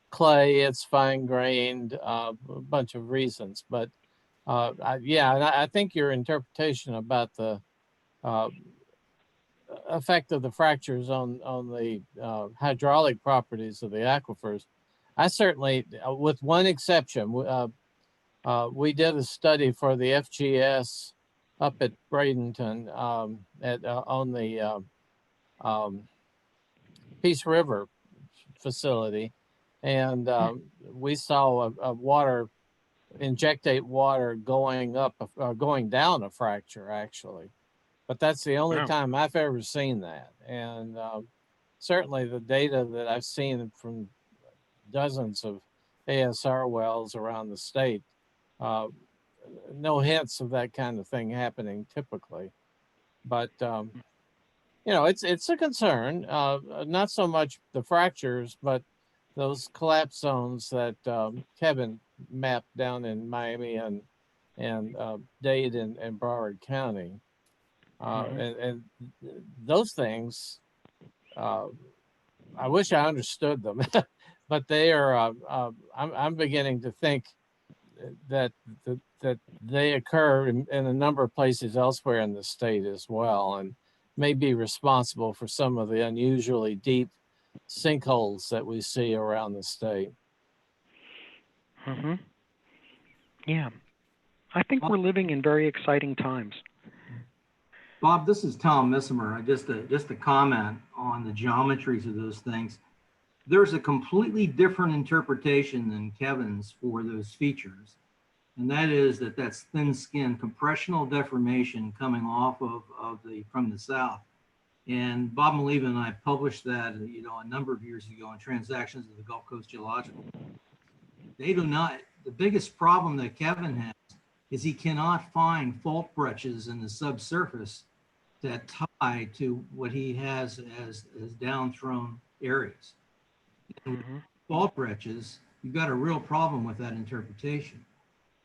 clay, it's fine-grained, a bunch of reasons. But yeah, and I think your interpretation about the effect of the fractures on the hydraulic properties of the aquifers, I certainly, with one exception, we did a study for the FGS up at Bradenton on the Peace River facility, and we saw a water injectate water going up going down a fracture actually. But that's the only time I've ever seen that. And certainly the data that I've seen from dozens of ASR wells around the state, no hints of that kind of thing happening typically. But, you know, it's a concern, not so much the fractures, but those collapse zones that Kevin mapped down in Miami and Dade and Broward County. And those things, I wish I understood them, but they are. I'm beginning to think that they occur in a number of places elsewhere in the state as well, and may be responsible for some of the unusually deep sinkholes that we see around the state. Yeah, I think we're living in very exciting times. Bob, this is Tom Missimer. Just a comment on the geometries of those things. There's a completely different interpretation than Kevin's for those features. And that is that's thin skin compressional deformation coming off from the south. And Bob Maliva and I published that, a number of years ago in Transactions of the Gulf Coast Geological. They do not, the biggest problem that Kevin has is he cannot find fault breccias in the subsurface that tie to what he has as down-thrown areas. Fault breccias, you've got a real problem with that interpretation.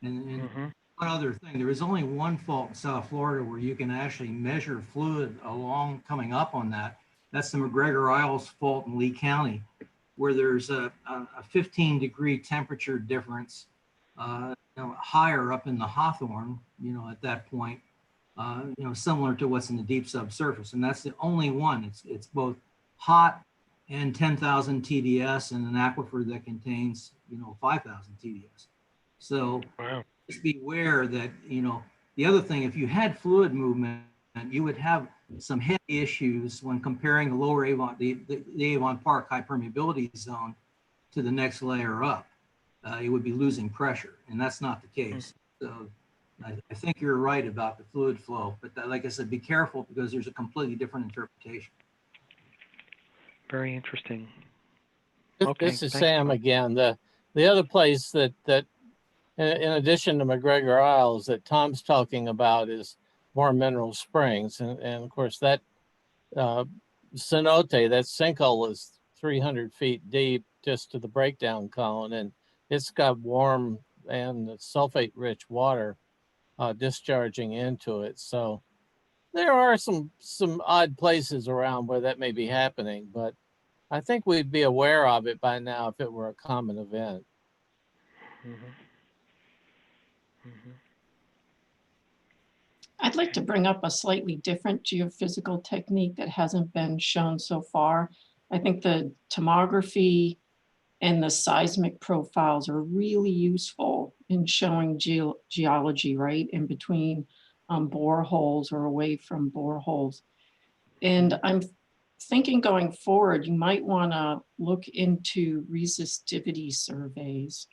And one other thing, there is only one fault in South Florida where you can actually measure fluid along coming up on that. That's the McGregor Isles fault in Lee County, where there's a 15-degree temperature difference, higher up in the Hawthorne, at that point, similar to what's in the deep subsurface. And that's the only one. It's both hot and 10,000 TDS in an aquifer that contains, 5,000 TDS. So just beware that, the other thing, if you had fluid movement, you would have some heavy issues when comparing the lower Avon, the Avon Park high permeability zone to the next layer up. It would be losing pressure, and that's not the case. So I think you're right about the fluid flow, but like I said, be careful because there's a completely different interpretation. Very interesting. This is Sam again. The other place that in addition to McGregor Isles that Tom's talking about is More Mineral Springs, and of course that cenote, that sinkhole, is 300 feet deep just to the breakdown cone, and it's got warm and sulfate-rich water discharging into it. So there are some odd places around where that may be happening, but I think we'd be aware of it by now if it were a common event. I'd like to bring up a slightly different geophysical technique that hasn't been shown so far. I think the tomography and the seismic profiles are really useful in showing geology, right, in between boreholes or away from boreholes. And I'm thinking going forward, you might want to look into resistivity surveys,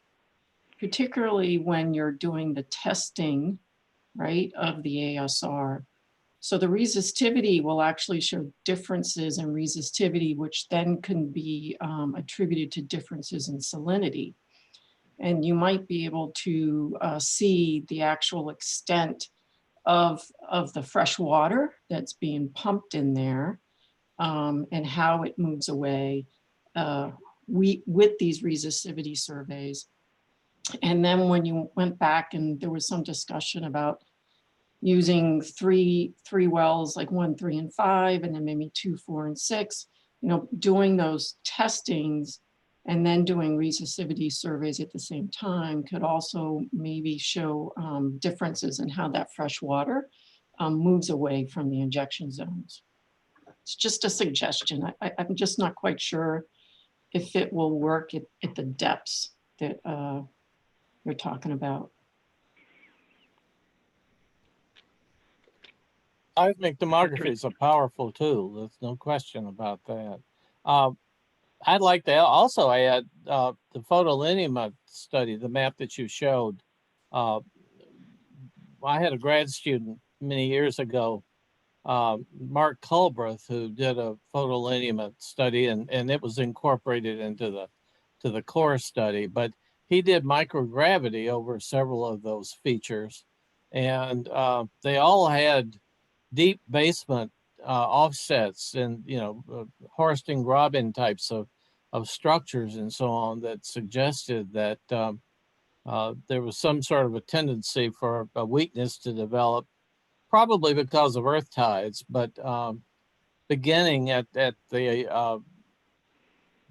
particularly when you're doing the testing, right, of the ASR. So the resistivity will actually show differences in resistivity, which then can be attributed to differences in salinity. And you might be able to see the actual extent of the fresh water that's being pumped in there and how it moves away with these resistivity surveys. And then when you went back and there was some discussion about using three wells, like 1, 3, and 5, and then maybe 2, 4, and 6, doing those testings and then doing resistivity surveys at the same time could also maybe show differences in how that fresh water moves away from the injection zones. It's just a suggestion. I'm just not quite sure if it will work at the depths that you're talking about. Seismic tomography is a powerful tool. There's no question about that. I'd like to also add the photolineament study, the map that you showed. I had a grad student many years ago, Mark Culbreth, who did a photolineament study, and it was incorporated into the core study. But he did microgravity over several of those features, and they all had deep basement offsets and Horst and Graben types of structures and so on that suggested that there was some sort of a tendency for a weakness to develop, probably because of earth tides, but beginning at the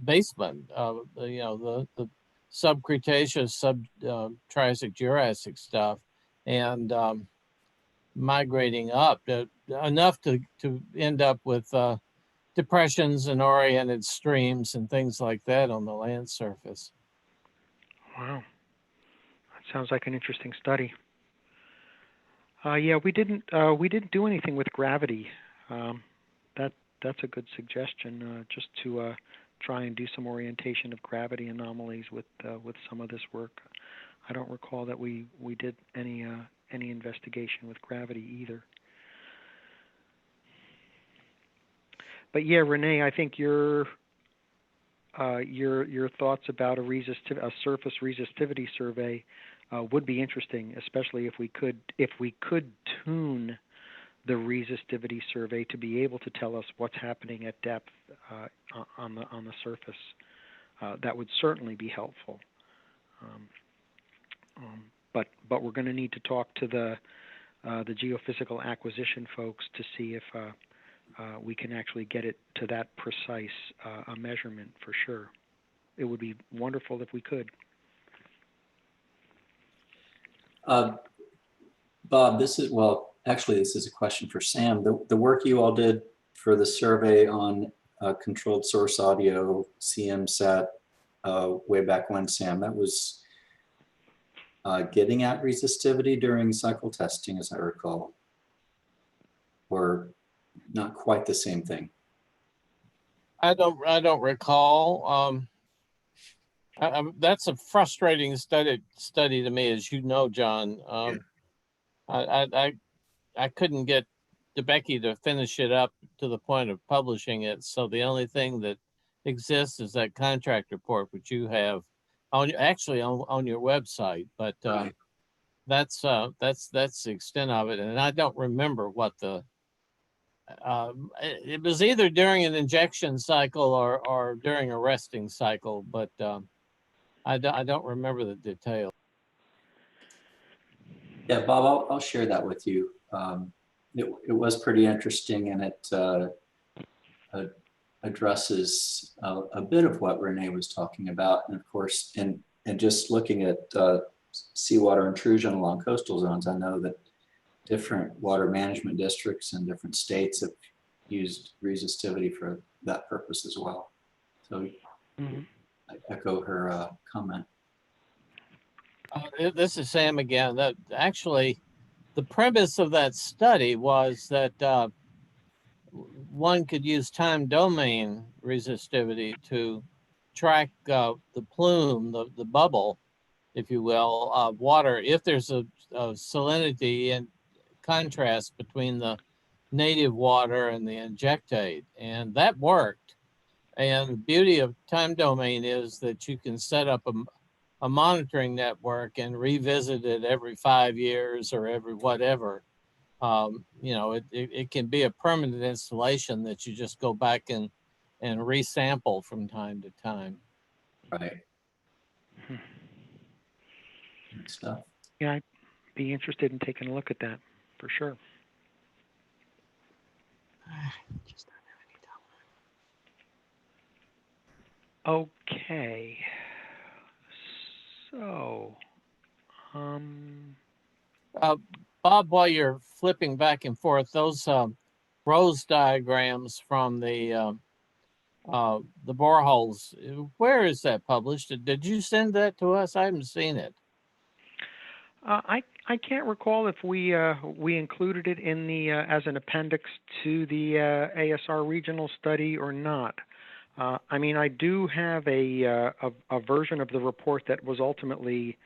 basement, the subcretaceous, sub-Triassic, Jurassic stuff, and migrating up enough to end up with depressions and oriented streams and things like that on the land surface. Wow, that sounds like an interesting study. Yeah, we didn't do anything with gravity. That's a good suggestion, just to try and do some orientation of gravity anomalies with some of this work. I don't recall that we did any investigation with gravity either. But yeah, Renee, I think your thoughts about a surface resistivity survey would be interesting, especially if we could tune the resistivity survey to be able to tell us what's happening at depth on the surface. That would certainly be helpful. But we're going to need to talk to the geophysical acquisition folks to see if we can actually get it to that precise a measurement for sure. It would be wonderful if we could. Bob, this is, well, actually, this is a question for Sam. The work you all did for the survey on controlled source audio, CMSAT, way back when, Sam, that was getting at resistivity during cycle testing, as I recall, or not quite the same thing. I don't recall. That's a frustrating study to me, as you know, John. I couldn't get DeBecky to finish it up to the point of publishing it. So the only thing that exists is that contract report, which you have on your website. But that's the extent of it. And I don't remember what the it was either during an injection cycle or during a resting cycle, but I don't remember the details. Yeah, Bob, I'll share that with you. It was pretty interesting, and it addresses a bit of what Renee was talking about. And of course, and just looking at seawater intrusion along coastal zones, I know that different water management districts in different states have used resistivity for that purpose as well. So I echo her comment. This is Sam again. That actually, the premise of that study was that one could use time domain resistivity to track the plume, the bubble, if you will, of water if there's a salinity and contrast between the native water and the injectate, and that worked. And the beauty of time domain is that you can set up a monitoring network and revisit it every 5 years or every whatever. You know, it can be a permanent installation that you just go back and resample from time to time. Right. Good stuff. Yeah, I'd be interested in taking a look at that for sure. Okay. So, Bob, while you're flipping back and forth, those rose diagrams from the boreholes, where is that published? Did you send that to us? I haven't seen it. I can't recall if we included it in the as an appendix to the ASR regional study or not. I mean, I do have a version of the report that was ultimately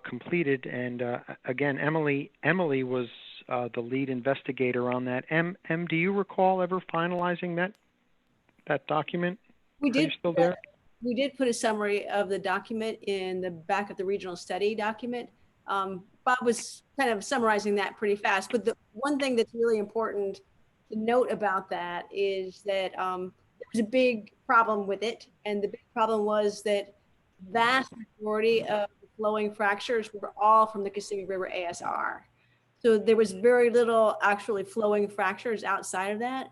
completed, and again, Emily was the lead investigator on that. Em, do you recall ever finalizing that document? We did. Are you still there? We did put a summary of the document in the back of the regional study document. Bob was kind of summarizing that pretty fast, but the one thing that's really important to note about that is that there was a big problem with it, and the big problem was that vast majority of the flowing fractures were all from the Kissimmee River ASR. So there was very little actually flowing fractures outside of that.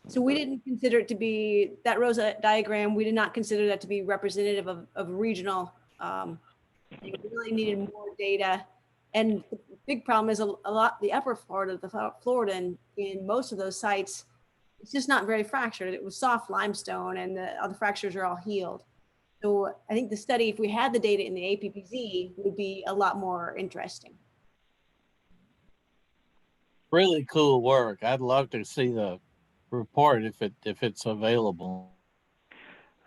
So we didn't consider it to be, that Rosa diagram, we did not consider that to be representative of regional. We really needed more data. And the big problem is a lot, the upper part of the Florida in most of those sites, it's just not very fractured. It was soft limestone, and the other fractures are all healed. So I think the study, if we had the data in the APPZ, would be a lot more interesting. Really cool work. I'd love to see the report if it's available.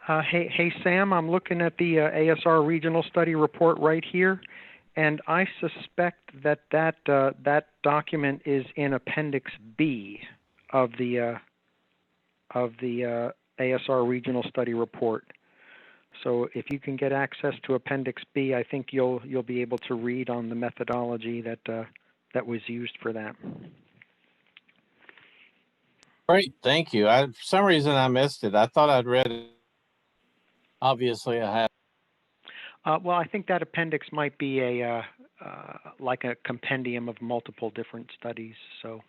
Hey Sam, I'm looking at the ASR regional study report right here, and I suspect that document is in Appendix B of the ASR regional study report. So if you can get access to Appendix B, I think you'll be able to read on the methodology that was used for that. Great, thank you. For some reason I missed it. I thought I'd read it. Obviously I have. Well, I think that appendix might be a like a compendium of multiple different studies, so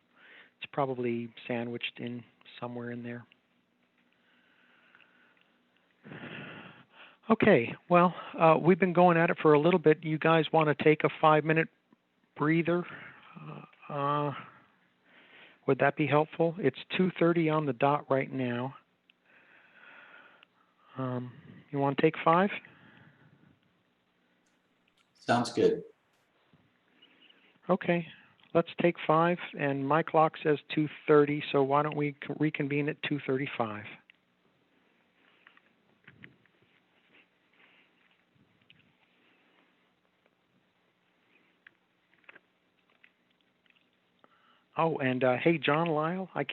it's probably sandwiched in somewhere in there. Okay, well, we've been going at it for a little bit. You guys want to take a 5-minute breather? Would that be helpful? It's 2:30 on the dot right now. You want to take 5? Sounds good. Okay, let's take 5, and my clock says 2:30, so why don't we reconvene at 2:35? Oh, and hey, John Lyle, I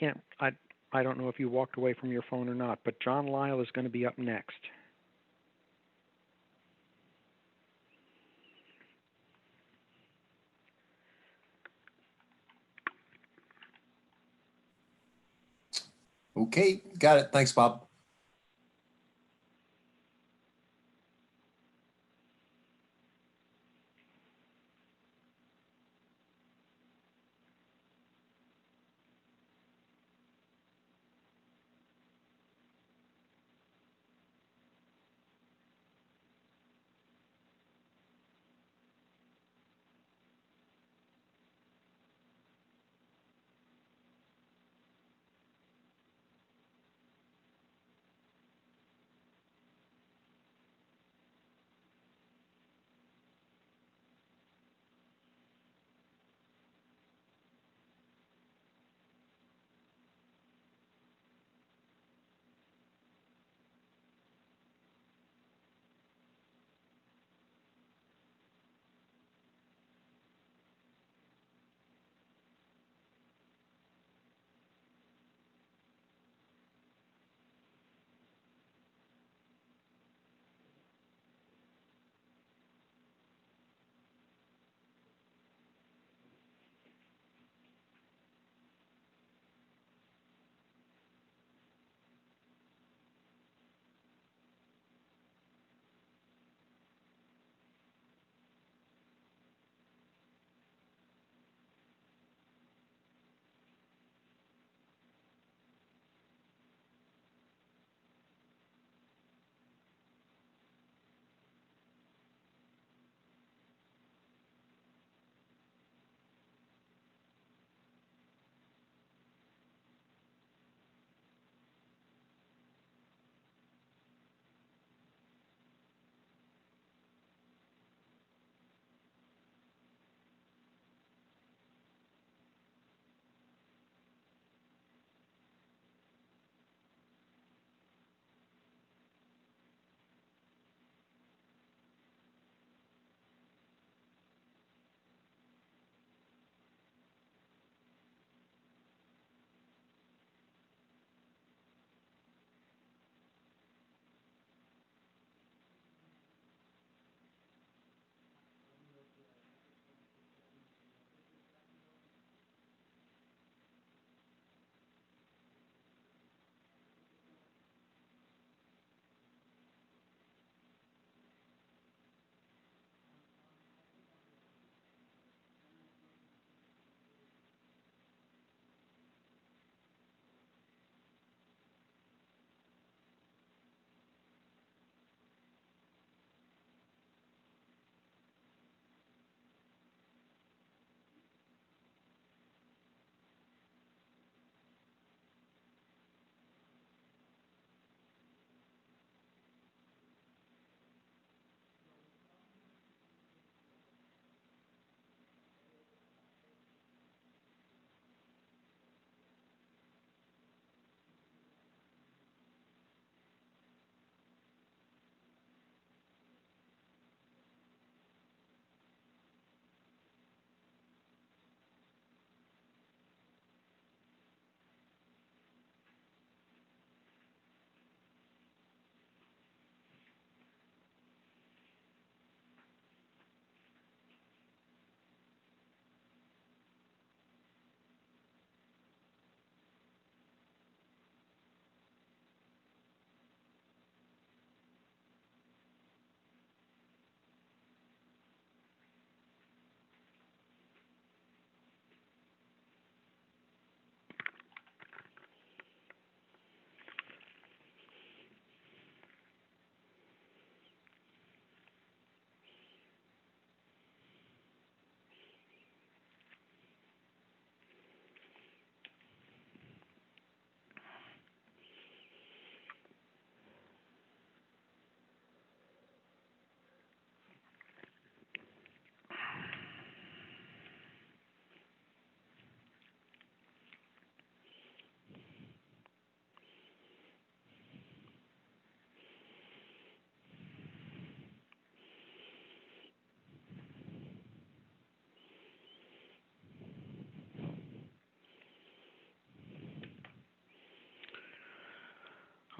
don't know if you walked away from your phone or not, but John Lyle is going to be up next. Okay, got it. Thanks, Bob.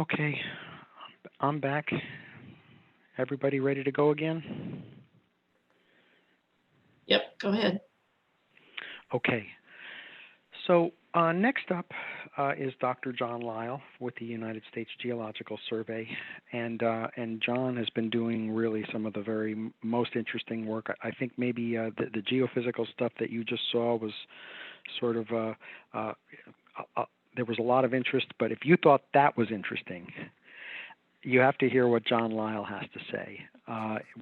Okay, I'm back. Everybody ready to go again? Yep, go ahead. Okay. So next up is Dr. John Lyle with the United States Geological Survey, and John has been doing really some of the very most interesting work. I think maybe the geophysical stuff that you just saw was sort of there was a lot of interest, but if you thought that was interesting, you have to hear what John Lyle has to say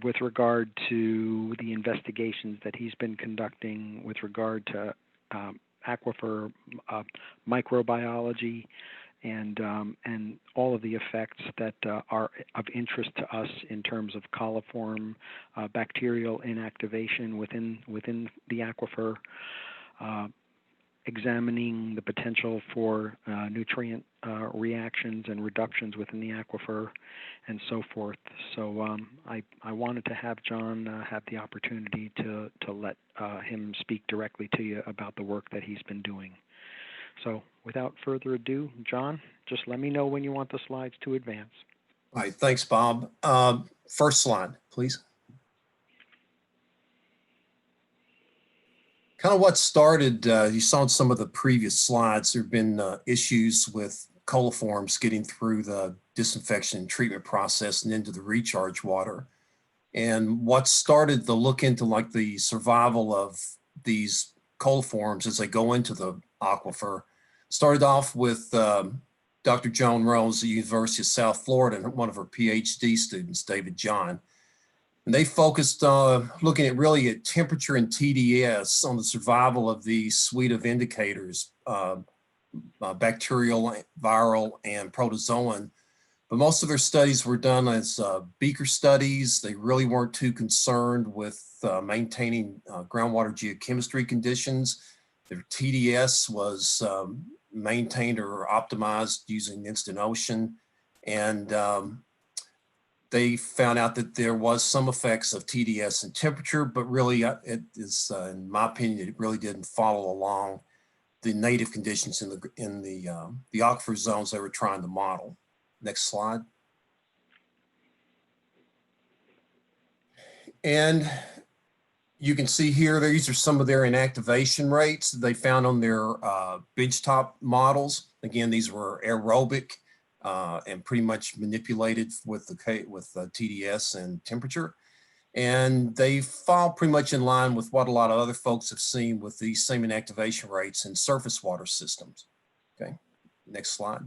with regard to the investigations that he's been conducting with regard to aquifer microbiology and all of the effects that are of interest to us in terms of coliform bacterial inactivation within the aquifer, examining the potential for nutrient reactions and reductions within the aquifer, and so forth. So I wanted to have John have the opportunity to let him speak directly to you about the work that he's been doing. So without further ado, John, just let me know when you want the slides to advance. All right, thanks, Bob. First slide, please. Kind of what started, you saw in some of the previous slides, there have been issues with coliforms getting through the disinfection and treatment process and into the recharge water. And what started the look into like the survival of these coliforms as they go into the aquifer started off with Dr. Joan Rose at the University of South Florida and one of her PhD students, David John. And they focused looking at really at temperature and TDS on the survival of the suite of indicators, bacterial, viral, and protozoan. But most of their studies were done as beaker studies. They really weren't too concerned with maintaining groundwater geochemistry conditions. Their TDS was maintained or optimized using instant ocean. And they found out that there was some effects of TDS and temperature, but really it is, in my opinion, it really didn't follow along the native conditions in the aquifer zones they were trying to model. Next slide. And you can see here, these are some of their inactivation rates they found on their benchtop models. Again, these were aerobic and pretty much manipulated with the TDS and temperature. And they fall pretty much in line with what a lot of other folks have seen with these same inactivation rates in surface water systems. Okay, next slide.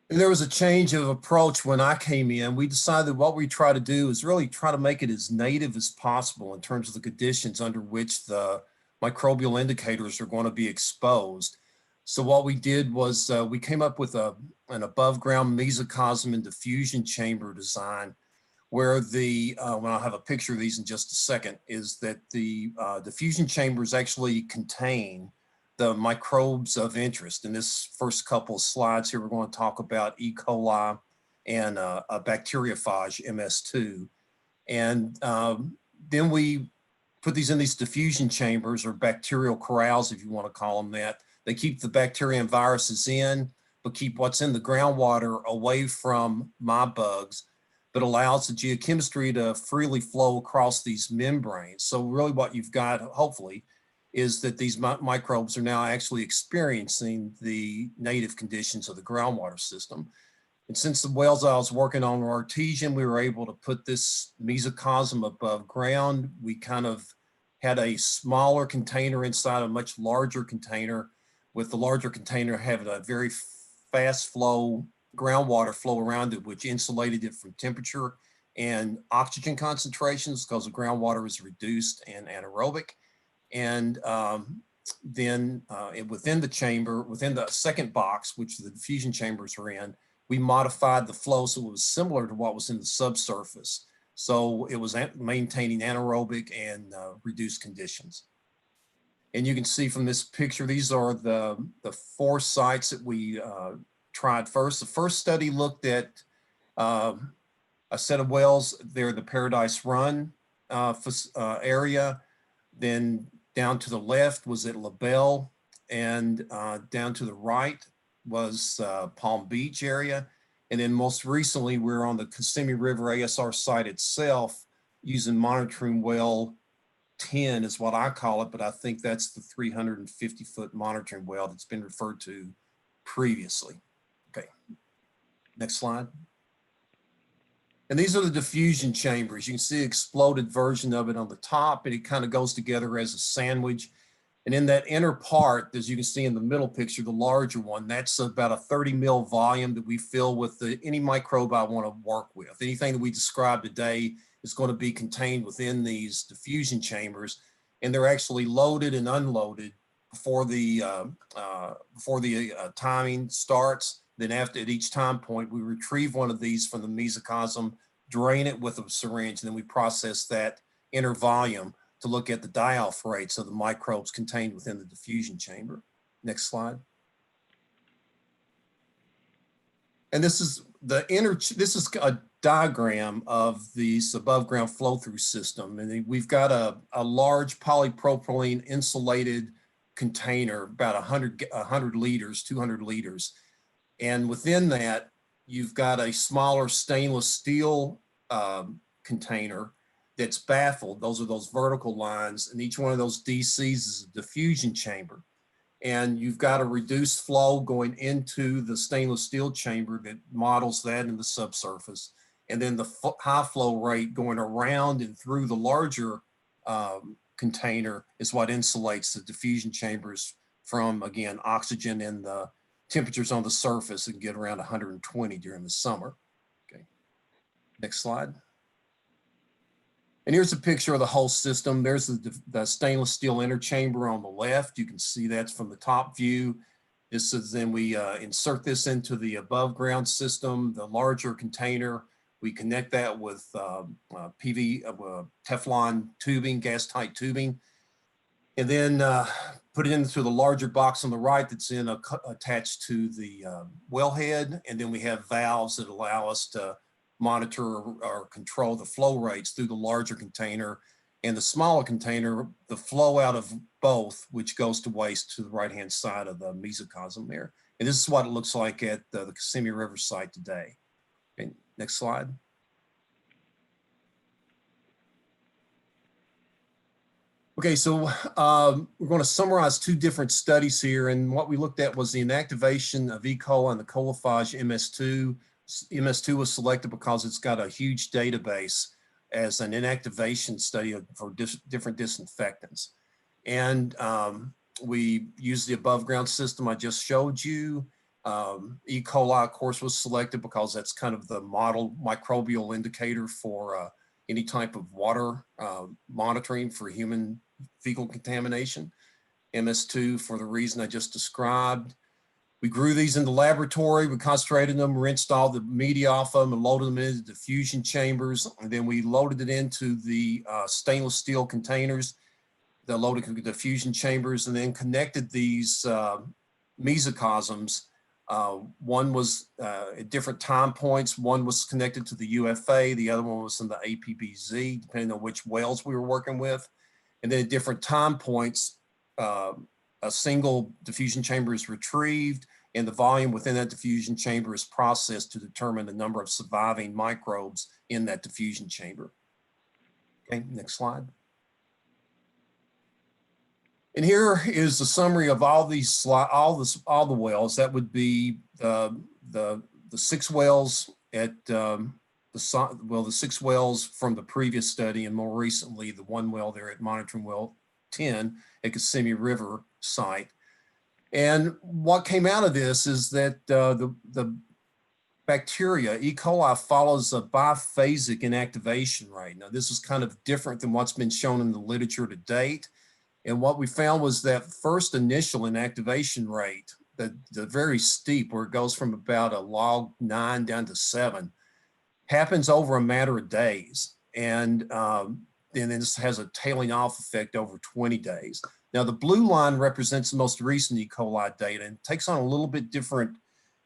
And there was a change of approach when I came in. We decided what we try to do is really try to make it as native as possible in terms of the conditions under which the microbial indicators are going to be exposed. So what we did was we came up with an above ground mesocosm and diffusion chamber design where the, well, I'll have a picture of these in just a second, is that the diffusion chambers actually contain the microbes of interest. In this first couple of slides here, we're going to talk about E. coli and a bacteriophage, MS2. And then we put these in these diffusion chambers, or bacterial corrals, if you want to call them that. They keep the bacteria and viruses in, but keep what's in the groundwater away from my bugs, but allows the geochemistry to freely flow across these membranes. So really what you've got, hopefully, is that these microbes are now actually experiencing the native conditions of the groundwater system. And since the wells I was working on were artesian, we were able to put this mesocosm above ground. We kind of had a smaller container inside a much larger container, with the larger container having a very fast flow groundwater flow around it, which insulated it from temperature and oxygen concentrations because the groundwater is reduced and anaerobic. And then within the chamber, within the second box, which the diffusion chambers are in, we modified the flow so it was similar to what was in the subsurface. So it was maintaining anaerobic and reduced conditions. And you can see from this picture, these are the 4 sites that we tried first. The first study looked at a set of wells there, the Paradise Run area. Then down to the left was at LaBelle, and down to the right was Palm Beach area. And then most recently, we're on the Kissimmee River ASR site itself using monitoring well 10 is what I call it, but I think that's the 350-foot monitoring well that's been referred to previously. Okay, next slide. And these are the diffusion chambers. You can see exploded version of it on the top, and it kind of goes together as a sandwich. And in that inner part, as you can see in the middle picture, the larger one, that's about a 30 mil volume that we fill with any microbe I want to work with. Anything that we described today is going to be contained within these diffusion chambers, and they're actually loaded and unloaded before the timing starts. Then after at each time point, we retrieve one of these from the mesocosm, drain it with a syringe, and then we process that inner volume to look at the die-off rates of the microbes contained within the diffusion chamber. Next slide. And this is a diagram of this above ground flow through system. And we've got a large polypropylene insulated container, about 100 liters, 200 liters. And within that, you've got a smaller stainless steel container that's baffled. Those are those vertical lines, and each one of those DCs is a diffusion chamber. And you've got a reduced flow going into the stainless steel chamber that models that in the subsurface. And then the high flow rate going around and through the larger container is what insulates the diffusion chambers from, again, oxygen and the temperatures on the surface and get around 120 during the summer. Okay, next slide. And here's a picture of the whole system. There's the stainless steel inner chamber on the left. You can see that's from the top view. This is then we insert this into the above ground system, the larger container. We connect that with Teflon tubing, gas tight tubing, and then put it into the larger box on the right that's attached to the wellhead. And then we have valves that allow us to monitor or control the flow rates through the larger container, and the smaller container, the flow out of both, which goes to waste to the right-hand side of the mesocosm there. And this is what it looks like at the Kissimmee River site today. Okay, next slide. Okay, so we're going to summarize two different studies here, and what we looked at was the inactivation of E. coli and the coliphage MS2. MS2 was selected because it's got a huge database as an inactivation study for different disinfectants. And we used the above ground system I just showed you. E. coli, of course, was selected because that's kind of the model microbial indicator for any type of water monitoring for human fecal contamination. MS2 for the reason I just described. We grew these in the laboratory, we concentrated them, rinsed all the media off of them and loaded them into diffusion chambers. And then we loaded it into the stainless steel containers, the loaded diffusion chambers, and then connected these mesocosms. One was at different time points. One was connected to the UFA, the other one was in the APBZ, depending on which wells we were working with. And then at different time points, a single diffusion chamber is retrieved, and the volume within that diffusion chamber is processed to determine the number of surviving microbes in that diffusion chamber. Okay, next slide. And here is the summary of all these all the wells. That would be the 6 wells at the 6 wells from the previous study, and more recently the 1 well there at monitoring well 10 at Kissimmee River site. And what came out of this is that the bacteria, E. coli, follows a biphasic inactivation rate. Now, this is kind of different than what's been shown in the literature to date. And what we found was that first initial inactivation rate, the very steep, where it goes from about a log 9 down to 7, happens over a matter of days. And then this has a tailing off effect over 20 days. Now, the blue line represents the most recent E. coli data and takes on a little bit different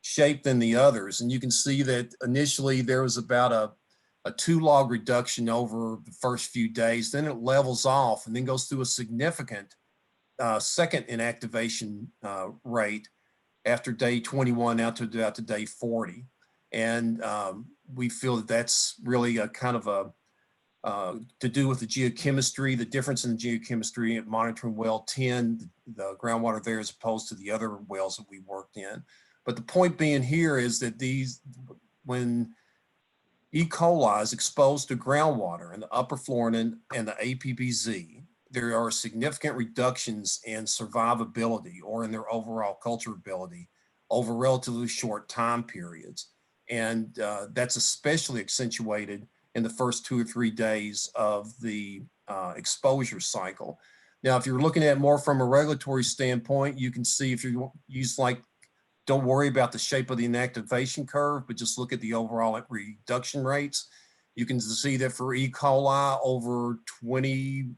shape than the others. And you can see that initially there was about a 2 log reduction over the first few days. Then it levels off and then goes through a significant second inactivation rate after day 21 out to day 40. And we feel that that's really a kind of a to do with the geochemistry, the difference in the geochemistry at monitoring well 10, the groundwater there as opposed to the other wells that we worked in. But the point being here is that when E. coli is exposed to groundwater in the upper Florida and the APBZ, there are significant reductions in survivability or in their overall culturability over relatively short time periods. And that's especially accentuated in the first 2 or 3 days of the exposure cycle. Now, if you're looking at more from a regulatory standpoint, you can see if you use don't worry about the shape of the inactivation curve, but just look at the overall reduction rates. You can see that for E. coli over 20,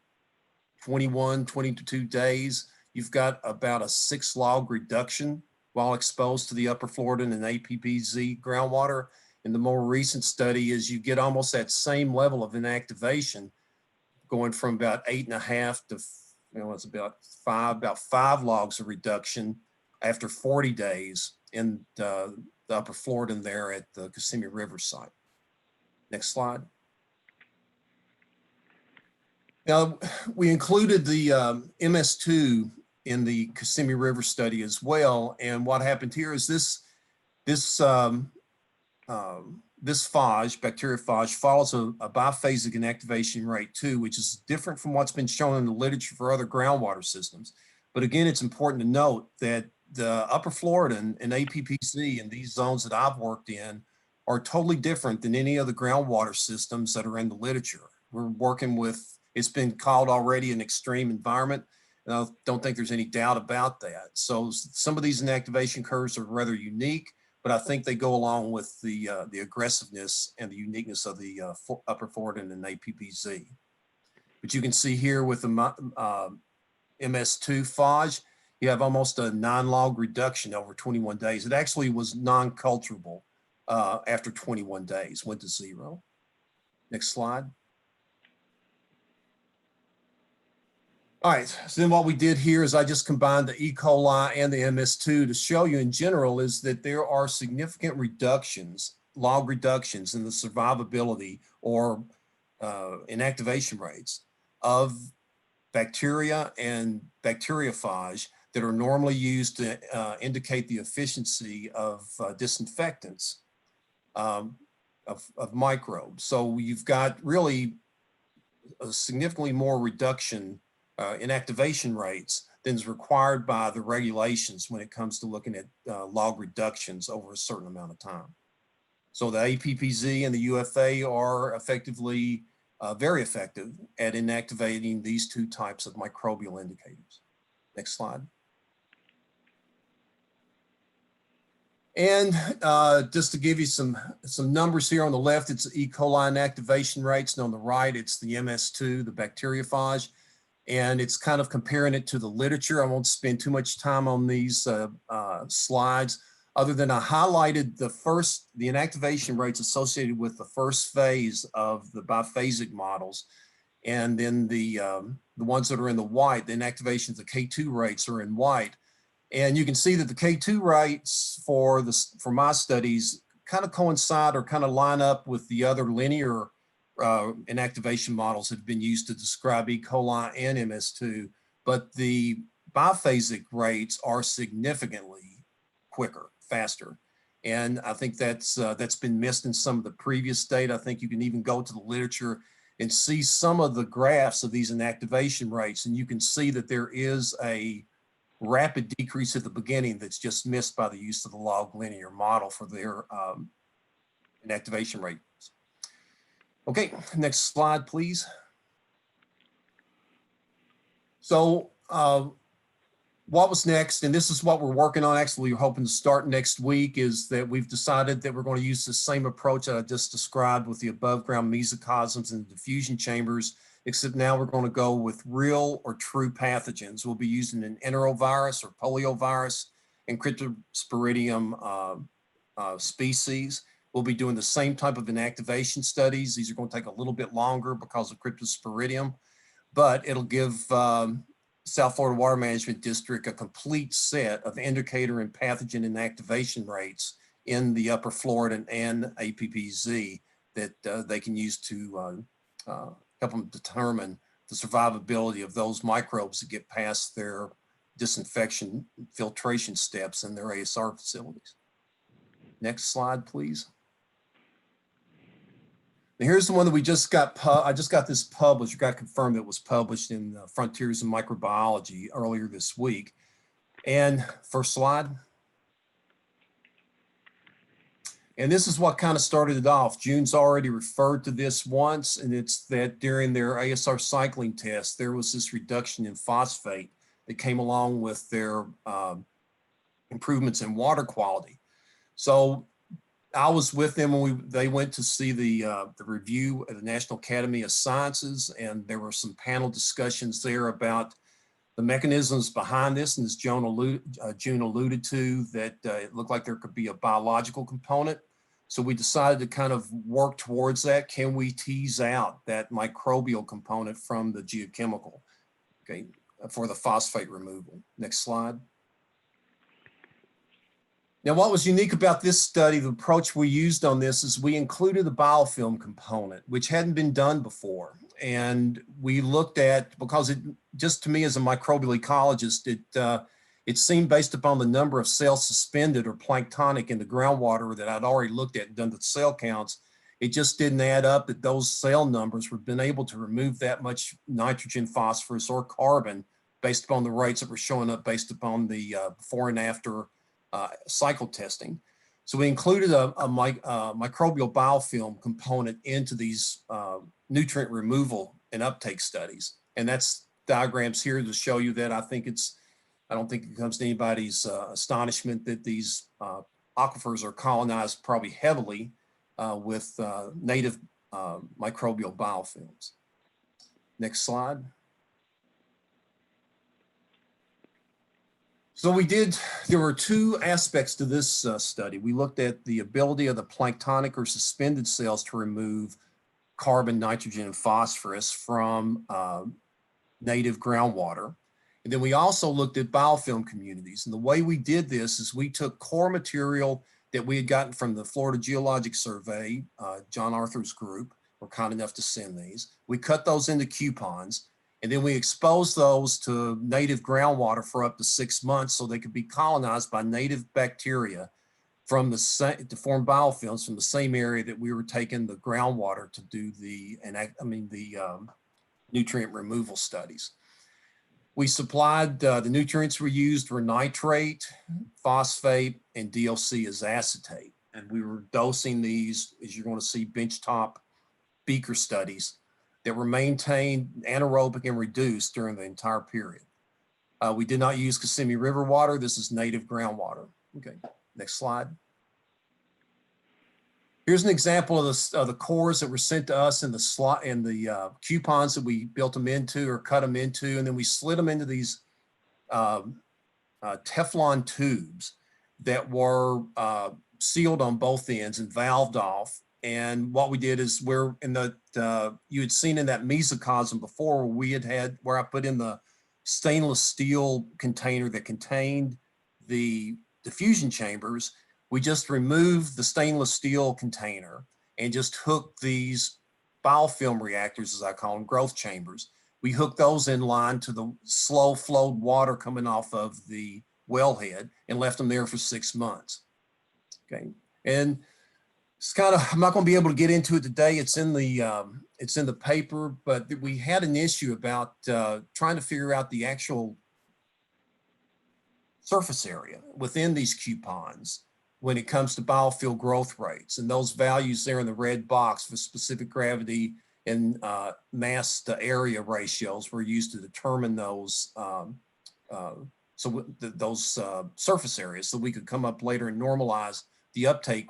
21, 22 days, you've got about a 6 log reduction while exposed to the upper Florida and APBZ groundwater. And the more recent study is you get almost that same level of inactivation going from about 8.5 to, it's about 5 logs of reduction after 40 days in the upper Florida there at the Kissimmee River site. Next slide. Now, we included the MS2 in the Kissimmee River study as well. And what happened here is this phage, bacteriophage, follows a biphasic inactivation rate too, which is different from what's been shown in the literature for other groundwater systems. But again, it's important to note that the upper Florida and APPC and these zones that I've worked in are totally different than any other groundwater systems that are in the literature. We're working with, it's been called already an extreme environment. And I don't think there's any doubt about that. So some of these inactivation curves are rather unique, but I think they go along with the aggressiveness and the uniqueness of the upper Florida and APPZ. But you can see here with the MS2 phage, you have almost a 9 log reduction over 21 days. It actually was non-culturable after 21 days, went to 0. Next slide. All right, so then what we did here is I just combined the E. coli and the MS2 to show you in general is that there are significant reductions, log reductions in the survivability or inactivation rates of bacteria and bacteriophage that are normally used to indicate the efficiency of disinfectants of microbes. So you've got really a significantly more reduction inactivation rates than is required by the regulations when it comes to looking at log reductions over a certain amount of time. So the APPZ and the UFA are effectively very effective at inactivating these 2 types of microbial indicators. Next slide. And just to give you some numbers here on the left, it's E. coli inactivation rates, and on the right, it's the MS2, the bacteriophage. And it's kind of comparing it to the literature. I won't spend too much time on these slides, other than I highlighted the inactivation rates associated with the first phase of the biphasic models. And then the ones that are in the white, the inactivations, the K2 rates are in white. And you can see that the K2 rates for my studies kind of coincide or kind of line up with the other linear inactivation models that have been used to describe E. coli and MS2, but the biphasic rates are significantly quicker, faster. And I think that's been missed in some of the previous data. I think you can even go to the literature and see some of the graphs of these inactivation rates, and you can see that there is a rapid decrease at the beginning that's just missed by the use of the log linear model for their inactivation rates. Okay, next slide, please. So what was next, and this is what we're working on, actually we're hoping to start next week, is that we've decided that we're going to use the same approach that I just described with the above ground mesocosms and diffusion chambers, except now we're going to go with real or true pathogens. We'll be using an enterovirus or poliovirus and Cryptosporidium species. We'll be doing the same type of inactivation studies. These are going to take a little bit longer because of Cryptosporidium, but it'll give South Florida Water Management District a complete set of indicator and pathogen inactivation rates in the upper Florida and APPZ that they can use to help them determine the survivability of those microbes that get past their disinfection filtration steps in their ASR facilities. Next slide, please. And here's the one that we just got, I just got this published, got confirmed it was published in Frontiers in Microbiology earlier this week. And first slide. And this is what kind of started it off. June's already referred to this once, and it's that during their ASR cycling test, there was this reduction in phosphate that came along with their improvements in water quality. So I was with them when they went to see the review at the National Academy of Sciences, and there were some panel discussions there about the mechanisms behind this. And as June alluded to, that it looked like there could be a biological component. So we decided to kind of work towards that. Can we tease out that microbial component from the geochemical, okay, for the phosphate removal? Next slide. Now, what was unique about this study, the approach we used on this, is we included a biofilm component, which hadn't been done before. And we looked at, because it just to me as a microbial ecologist, it seemed based upon the number of cells suspended or planktonic in the groundwater that I'd already looked at and done the cell counts, it just didn't add up that those cell numbers were been able to remove that much nitrogen, phosphorus, or carbon based upon the rates that were showing up based upon the before and after cycle testing. So we included a microbial biofilm component into these nutrient removal and uptake studies. And that's diagrams here to show you that I don't think it comes to anybody's astonishment that these aquifers are colonized probably heavily with native microbial biofilms. Next slide. So there were two aspects to this study. We looked at the ability of the planktonic or suspended cells to remove carbon, nitrogen, and phosphorus from native groundwater. And then we also looked at biofilm communities. And the way we did this is we took core material that we had gotten from the Florida Geologic Survey, John Arthur's group were kind enough to send these. We cut those into coupons. And then we exposed those to native groundwater for up to 6 months so they could be colonized by native bacteria from to form biofilms from the same area that we were taking the groundwater to do the nutrient removal studies. We supplied, the nutrients we used were nitrate, phosphate, and DLC as acetate. And we were dosing these, as you're going to see, benchtop beaker studies that were maintained anaerobic and reduced during the entire period. We did not use Kissimmee River water. This is native groundwater. Okay, next slide. Here's an example of the cores that were sent to us in the coupons that we built them into or cut them into, and then we slid them into these Teflon tubes that were sealed on both ends and valved off. And what we did is you had seen in that mesocosm before where I put in the stainless steel container that contained the diffusion chambers. We just removed the stainless steel container and just hooked these biofilm reactors, as I call them, growth chambers. We hooked those in line to the slow flowed water coming off of the wellhead and left them there for 6 months. Okay, and it's kind of, I'm not going to be able to get into it today. It's in the paper, but we had an issue about trying to figure out the actual surface area within these coupons when it comes to biofield growth rates. And those values there in the red box for specific gravity and mass to area ratios were used to determine those surface areas, so we could come up later and normalize the uptake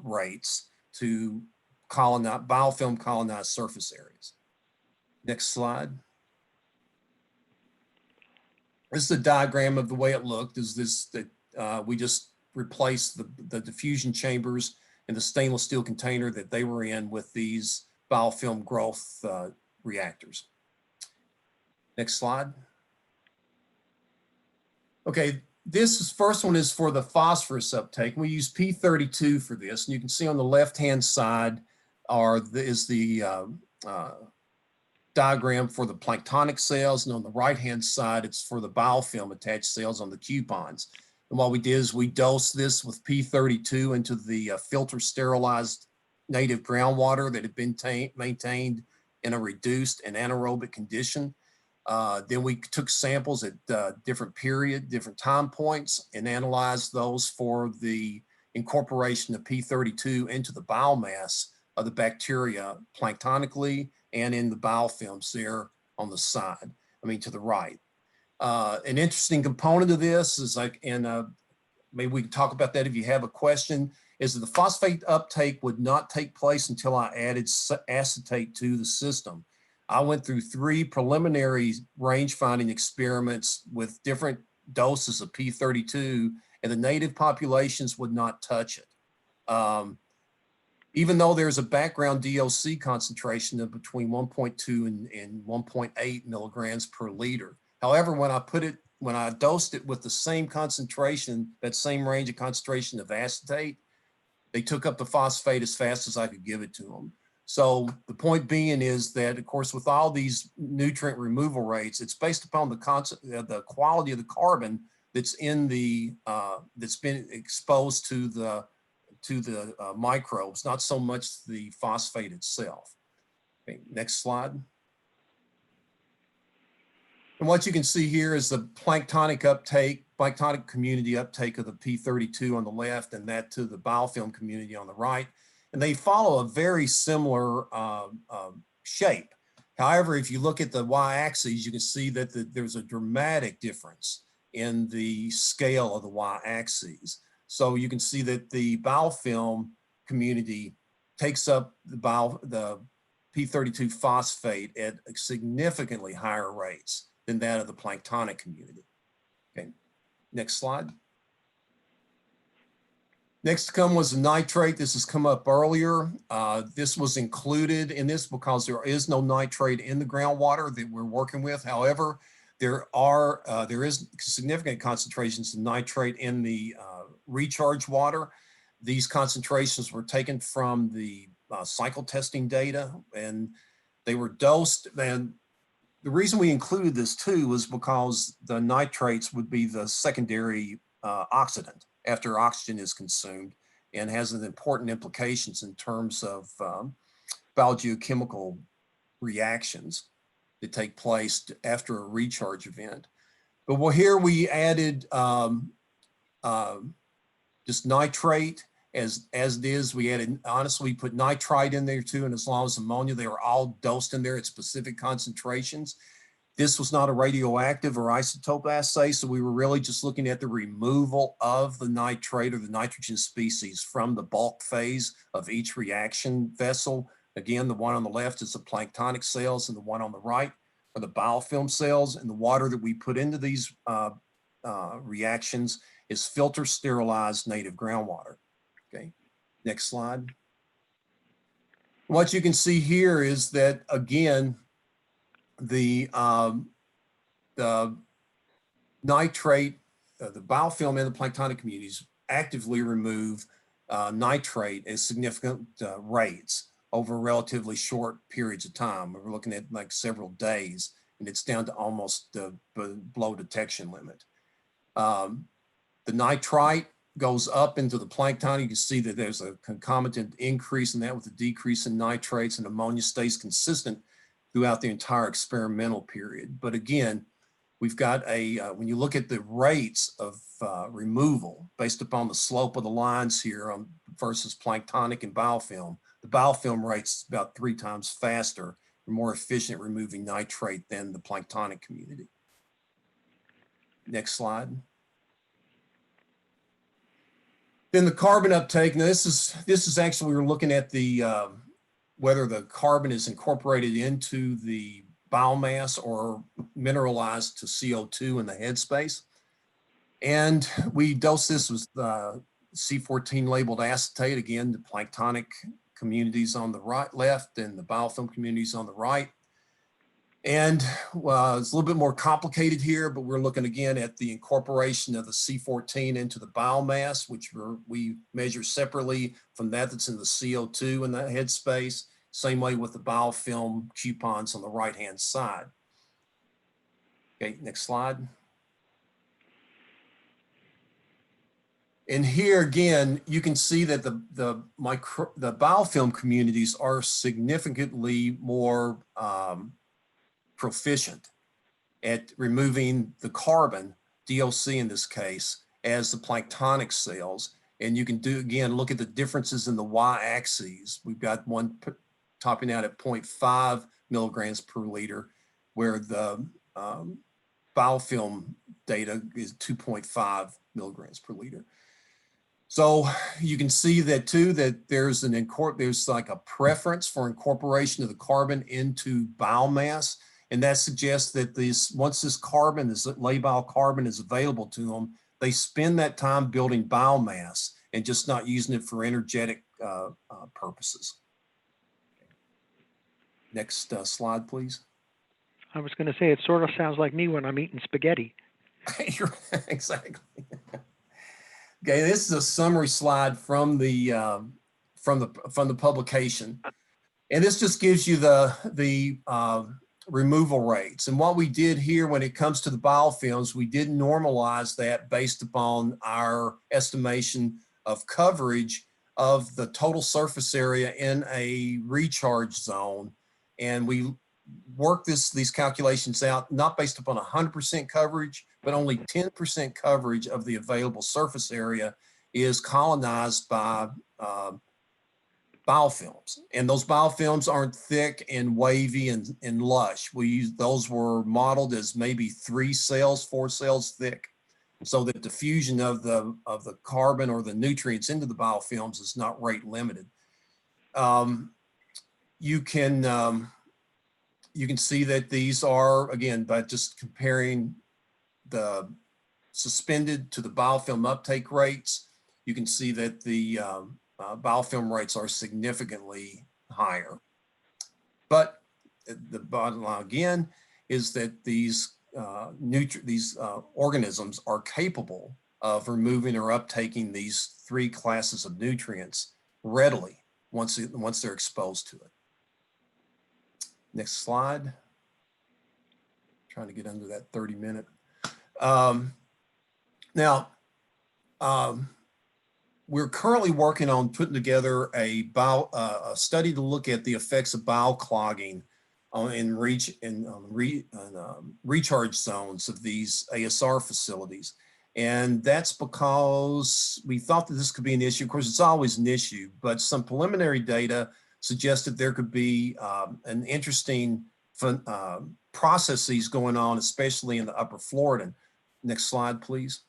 rates to biofilm colonized surface areas. Next slide. This is a diagram of the way it looked. We just replaced the diffusion chambers in the stainless steel container that they were in with these biofilm growth reactors. Next slide. Okay, first one is for the phosphorus uptake. We use P32 for this, and you can see on the left-hand side is the diagram for the planktonic cells, and on the right-hand side, it's for the biofilm attached cells on the coupons. And what we did is we dosed this with P32 into the filter sterilized native groundwater that had been maintained in a reduced and anaerobic condition. Then we took samples at different time points, and analyzed those for the incorporation of P32 into the biomass of the bacteria planktonically and in the biofilms there on the side, to the right. An interesting component of this is maybe we can talk about that if you have a question, is that the phosphate uptake would not take place until I added acetate to the system. I went through 3 preliminary range finding experiments with different doses of P32, and the native populations would not touch it. Even though there's a background DOC concentration of between 1.2 and 1.8 milligrams per liter. However, when I dosed it with the same concentration, that same range of concentration of acetate, they took up the phosphate as fast as I could give it to them. So the point being is that, of course, with all these nutrient removal rates, it's based upon the quality of the carbon that's in the that's been exposed to the microbes, not so much the phosphate itself. Okay, next slide. And what you can see here is the planktonic community uptake of the P32 on the left, and that to the biofilm community on the right. And they follow a very similar shape. However, if you look at the y-axis, you can see that there's a dramatic difference in the scale of the y-axis. So you can see that the biofilm community takes up the P32 phosphate at significantly higher rates than that of the planktonic community. Okay, next slide. Next to come was the nitrate. This has come up earlier. This was included in this because there is no nitrate in the groundwater that we're working with. However, there is significant concentrations of nitrate in the recharge water. These concentrations were taken from the cycle testing data, and they were dosed. And the reason we included this too was because the nitrates would be the secondary oxidant after oxygen is consumed, and has an important implications in terms of biogeochemical reactions that take place after a recharge event. But here we added just nitrate as it is. We added, honestly, we put nitrite in there too, and as long as ammonia, they were all dosed in there at specific concentrations. This was not a radioactive or isotope assay, so we were really just looking at the removal of the nitrate or the nitrogen species from the bulk phase of each reaction vessel. Again, the one on the left is the planktonic cells, and the one on the right are the biofilm cells, and the water that we put into these reactions is filter sterilized native groundwater. Okay, next slide. What you can see here is that, again, the nitrate, the biofilm and the planktonic communities actively remove nitrate at significant rates over relatively short periods of time. We're looking at like several days, and it's down to almost below detection limit. The nitrite goes up into the plankton. You can see that there's a concomitant increase in that with a decrease in nitrates, and ammonia stays consistent throughout the entire experimental period. But again, we've got when you look at the rates of removal based upon the slope of the lines here versus planktonic and biofilm, the biofilm rate's about 3 times faster and more efficient at removing nitrate than the planktonic community. Next slide. Then the carbon uptake. Now this is actually, we're looking at the whether the carbon is incorporated into the biomass or mineralized to CO2 in the headspace. And we dose this with C14 labeled acetate, again, the planktonic communities on the left and the biofilm communities on the right. And it's a little bit more complicated here, but we're looking again at the incorporation of the C14 into the biomass, which we measure separately from that's in the CO2 in that headspace. Same way with the biofilm coupons on the right-hand side. Okay, next slide. And here again, you can see that the biofilm communities are significantly more proficient at removing the carbon, DOC in this case, as the planktonic cells. And you can again, look at the differences in the y-axes. We've got one topping out at 0.5 milligrams per liter, where the biofilm data is 2.5 milligrams per liter. So you can see that too, that there's like a preference for incorporation of the carbon into biomass. And that suggests that once this carbon, this labile carbon is available to them, they spend that time building biomass and just not using it for energetic purposes. Next slide, please. I was going to say, it sort of sounds like me when I'm eating spaghetti. Exactly. Okay, this is a summary slide from the publication, and this just gives you the removal rates. And what we did here when it comes to the biofilms, we did normalize that based upon our estimation of coverage of the total surface area in a recharge zone. And we worked these calculations out, not based upon 100% coverage, but only 10% coverage of the available surface area is colonized by biofilms. And those biofilms aren't thick and wavy and lush. Those were modeled as maybe 3 cells, 4 cells thick, so that diffusion of the carbon or the nutrients into the biofilms is not rate limited. You can see that these are, again, by just comparing the suspended to the biofilm uptake rates, you can see that the biofilm rates are significantly higher. But the bottom line again is that these organisms are capable of removing or uptaking these 3 classes of nutrients readily once they're exposed to it. Next slide. Trying to get under that 30-minute. We're currently working on putting together a study to look at the effects of bioclogging in recharge zones of these ASR facilities. And that's because we thought that this could be an issue. Of course, it's always an issue, but some preliminary data suggested there could be an interesting processes going on, especially in the upper Florida. Next slide, please.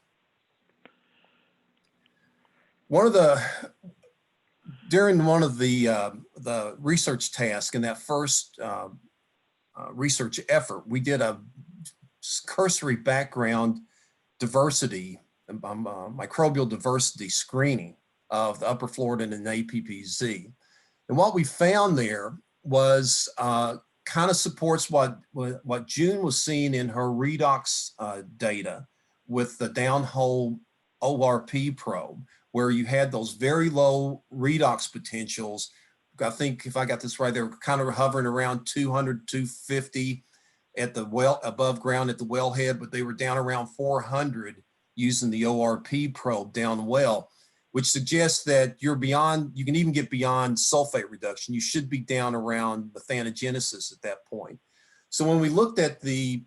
During one of the research tasks in that first research effort, we did a cursory background diversity, microbial diversity screening of the upper Florida and APPZ. And what we found there was kind of supports what June was seeing in her redox data with the downhole LOWRP probe, where you had those very low redox potentials. I think if I got this right, they were kind of hovering around 200, 250 at the well above ground at the wellhead, but they were down around 400 using the LOWRP probe down well, which suggests that you can even get beyond sulfate reduction. You should be down around methanogenesis at that point. So when we looked at the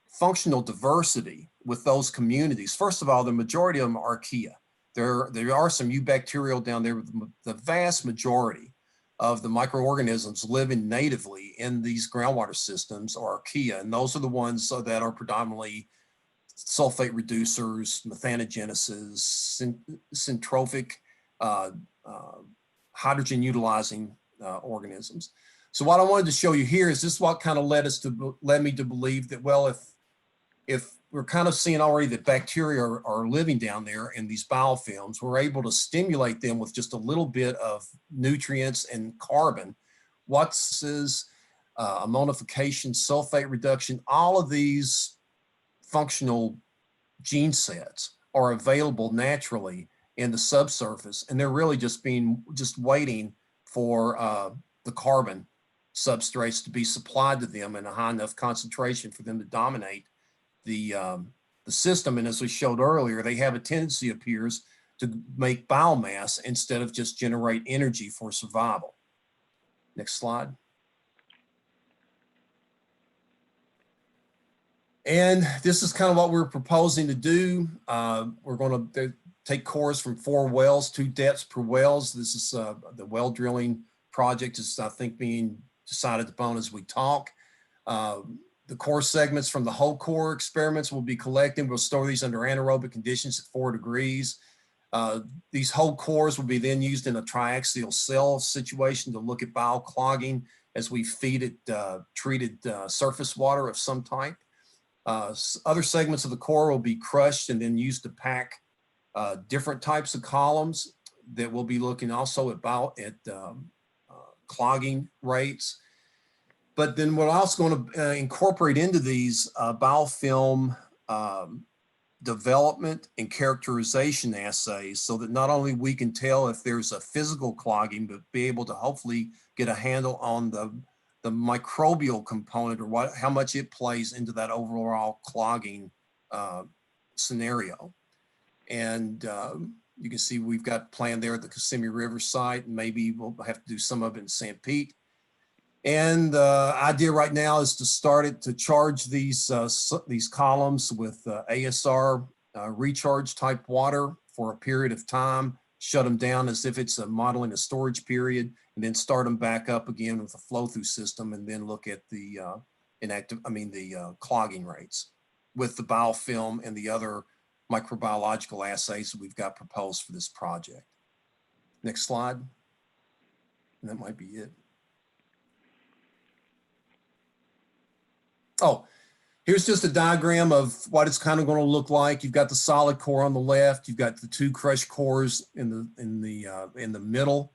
functional diversity with those communities, first of all, the majority of them are archaea. There are some eubacterial down there, but the vast majority of the microorganisms living natively in these groundwater systems are archaea, and those are the ones that are predominantly sulfate reducers, methanogenesis, syntrophic, hydrogen utilizing organisms. So what I wanted to show you here is this what kind of led me to believe that, well, if we're kind of seeing already that bacteria are living down there in these biofilms, we're able to stimulate them with just a little bit of nutrients and carbon. What's is ammonification, sulfate reduction. All of these functional gene sets are available naturally in the subsurface, and they're really just waiting for the carbon substrates to be supplied to them in a high enough concentration for them to dominate the system. And as we showed earlier, they have a tendency, appears, to make biomass instead of just generate energy for survival. Next slide. And this is kind of what we're proposing to do. We're going to take cores from 4 wells, 2 depths per wells. This is the well drilling project is, I think, being decided upon as we talk. The core segments from the whole core experiments will be collected. We'll store these under anaerobic conditions at 4 degrees. These whole cores will be then used in a triaxial cell situation to look at bioclogging as we feed it treated surface water of some type. Other segments of the core will be crushed and then used to pack different types of columns that will be looking also at clogging rates. But then we're also going to incorporate into these biofilm development and characterization assays so that not only we can tell if there's a physical clogging, but be able to hopefully get a handle on the microbial component, or how much it plays into that overall clogging scenario. And you can see we've got planned there at the Kissimmee River site, and maybe we'll have to do some of it in St. Pete. And the idea right now is to start it to charge these columns with ASR recharge type water for a period of time, shut them down as if it's modeling a storage period, and then start them back up again with a flow through system, and then look at the clogging rates with the biofilm and the other microbiological assays that we've got proposed for this project. Next slide. And that might be it. Oh, here's just a diagram of what it's kind of going to look like. You've got the solid core on the left. You've got the 2 crushed cores in the middle,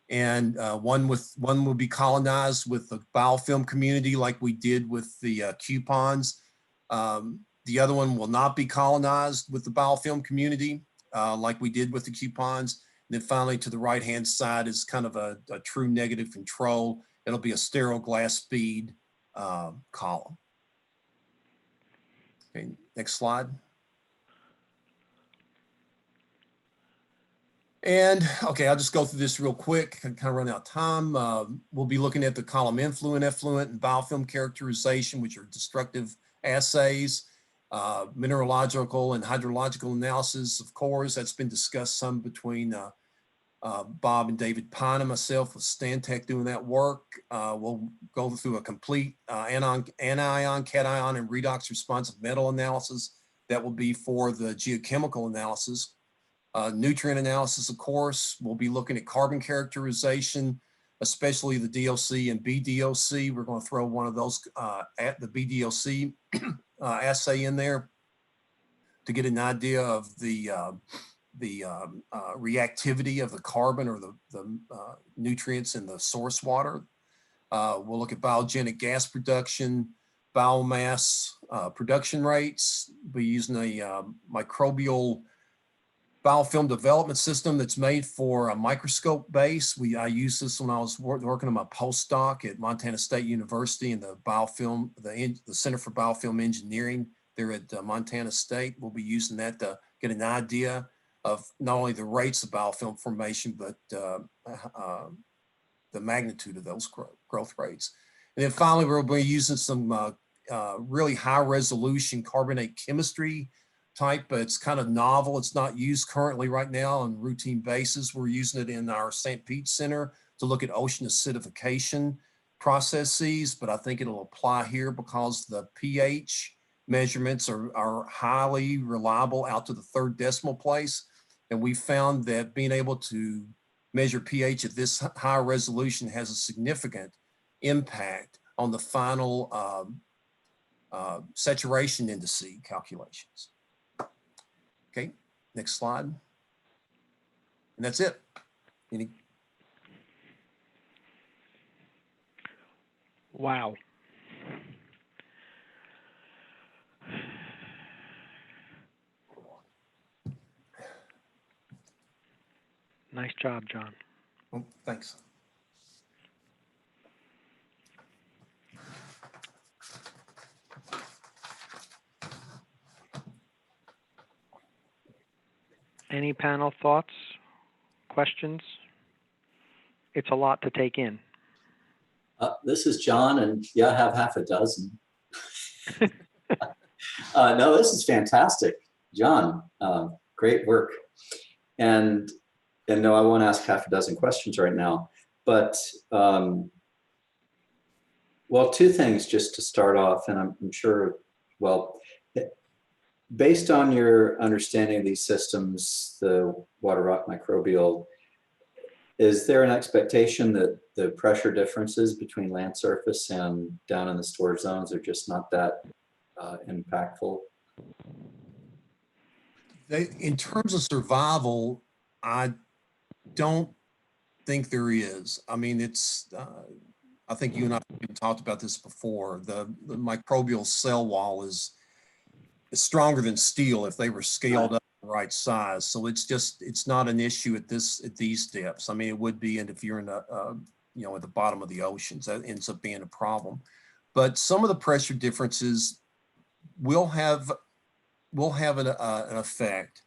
and one will be colonized with the biofilm community like we did with the coupons. The other one will not be colonized with the biofilm community like we did with the coupons. And then finally, to the right-hand side is kind of a true negative control. It'll be a sterile glass bead column. Okay, next slide. And okay, I'll just go through this real quick. I kind of run out of time. We'll be looking at the column influent, effluent, and biofilm characterization, which are destructive assays. Mineralogical and hydrological analysis, of course, that's been discussed some between Bob and David Pine and myself with Stantec doing that work. We'll go through a complete anion, cation, and redox responsive metal analysis. That will be for the geochemical analysis. Nutrient analysis, of course, we'll be looking at carbon characterization, especially the DOC and BDOC. We're going to throw one of those at the BDOC assay in there to get an idea of the reactivity of the carbon or the nutrients in the source water. We'll look at biogenic gas production, biomass production rates. We'll be using a microbial biofilm development system that's made for a microscope base. I used this when I was working on my postdoc at Montana State University in the Center for Biofilm Engineering there at Montana State. We'll be using that to get an idea of not only the rates of biofilm formation, but the magnitude of those growth rates. And then finally, we'll be using some really high resolution carbonate chemistry type, but it's kind of novel. It's not used currently right now on a routine basis. We're using it in our St. Pete Center to look at ocean acidification processes, but I think it'll apply here because the pH measurements are highly reliable out to the 3rd decimal place. And we found that being able to measure pH at this high resolution has a significant impact on the final saturation indice calculations. Okay, next slide. And that's it. Wow. Nice job, John. Oh, thanks. Any panel thoughts, questions? It's a lot to take in. This is John, and yeah, I have half a dozen. No, this is fantastic, John. Great work. And no, I won't ask half a dozen questions right now, but well, two things just to start off, and I'm sure, well, based on your understanding of these systems, the water rock microbial, is there an expectation that the pressure differences between land surface and down in the storage zones are just not that impactful? In terms of survival, I don't think there is. I mean, it's, I think you and I have talked about this before. The microbial cell wall is stronger than steel if they were scaled up the right size. So it's not an issue at these depths. I mean, it would be, and if you're in at the bottom of the oceans, that ends up being a problem. But some of the pressure differences will have an effect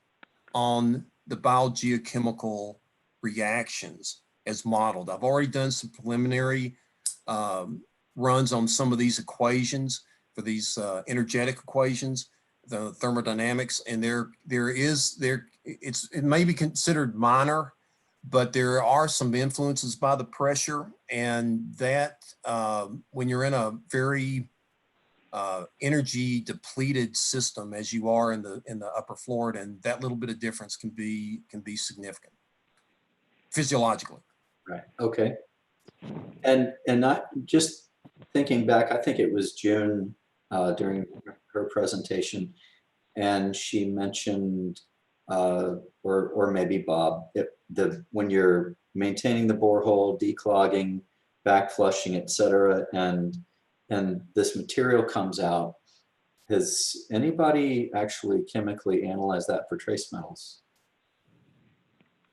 on the biogeochemical reactions as modeled. I've already done some preliminary runs on some of these equations for these energetic equations, the thermodynamics, and it may be considered minor, but there are some influences by the pressure, and that when you're in a very energy depleted system as you are in the upper Florida, and that little bit of difference can be significant physiologically. Right. Okay. And not just thinking back, I think it was June during her presentation, and she mentioned, or maybe Bob, when you're maintaining the borehole, declogging, back flushing, et cetera, and this material comes out, has anybody actually chemically analyzed that for trace metals?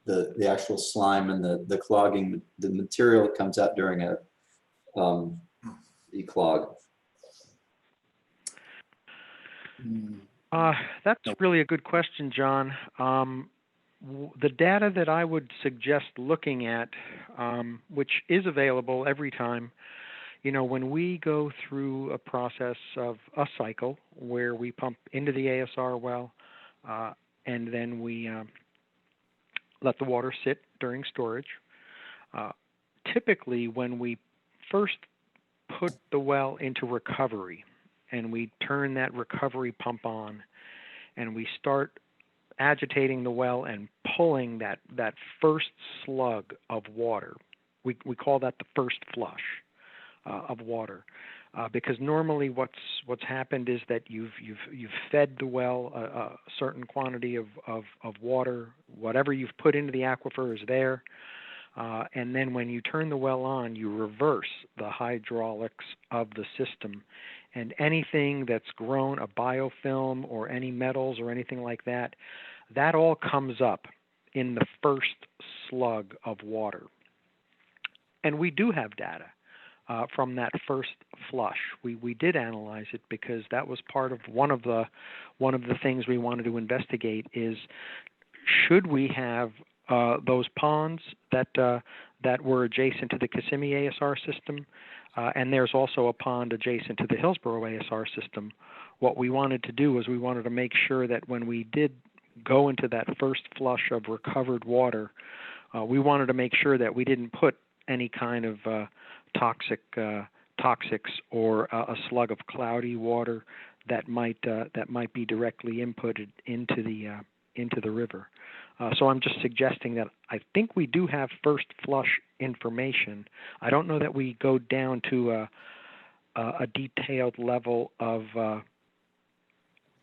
The actual slime and the clogging, the material that comes out during a declog. That's really a good question, John. The data that I would suggest looking at, which is available every time, when we go through a process of a cycle where we pump into the ASR well, and then we let the water sit during storage. Typically, when we first put the well into recovery and we turn that recovery pump on and we start agitating the well and pulling that first slug of water, we call that the first flush of water, because normally what's happened is that you've fed the well a certain quantity of water. Whatever you've put into the aquifer is there, and then when you turn the well on, you reverse the hydraulics of the system, and anything that's grown, a biofilm or any metals or anything like that, that all comes up in the first slug of water. And we do have data from that first flush. We did analyze it because that was part of one of the things we wanted to investigate is, should we have those ponds that were adjacent to the Kissimmee ASR system, and there's also a pond adjacent to the Hillsborough ASR system. What we wanted to do was we wanted to make sure that when we did go into that first flush of recovered water, we wanted to make sure that we didn't put any kind of toxics or a slug of cloudy water that might be directly inputted into the river. So I'm just suggesting that I think we do have first flush information. I don't know that we go down to a detailed level of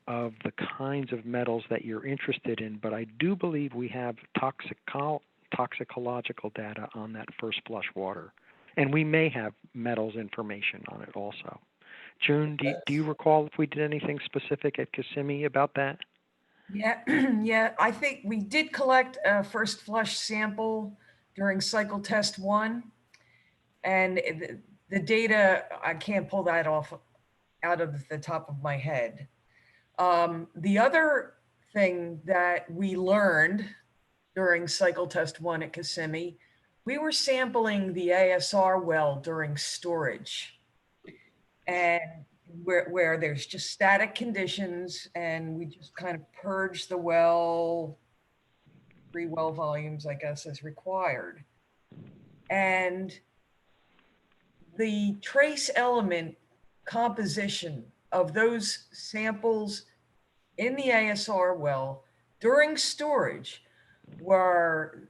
the kinds of metals that you're interested in, but I do believe we have toxicological data on that first flush water. And we may have metals information on it also. June, do you recall if we did anything specific at Kissimmee about that? Yeah, yeah, I think we did collect a first flush sample during cycle test 1. And the data, I can't pull that off out of the top of my head. The other thing that we learned during cycle test 1 at Kissimmee, we were sampling the ASR well during storage, and where there's just static conditions, and we just kind of purge the well, 3 well volumes, I guess, as required. And the trace element composition of those samples in the ASR well during storage were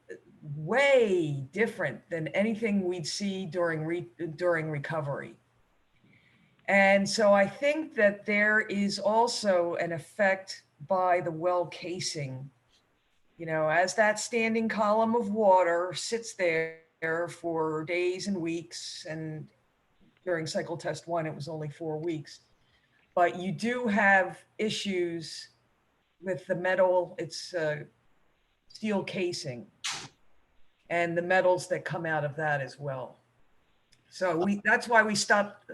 way different than anything we'd see during recovery. And so I think that there is also an effect by the well casing, you know, as that standing column of water sits there for days and weeks, and during cycle test 1, it was only 4 weeks. But you do have issues with the metal, it's steel casing, and the metals that come out of that as well. So that's why we stopped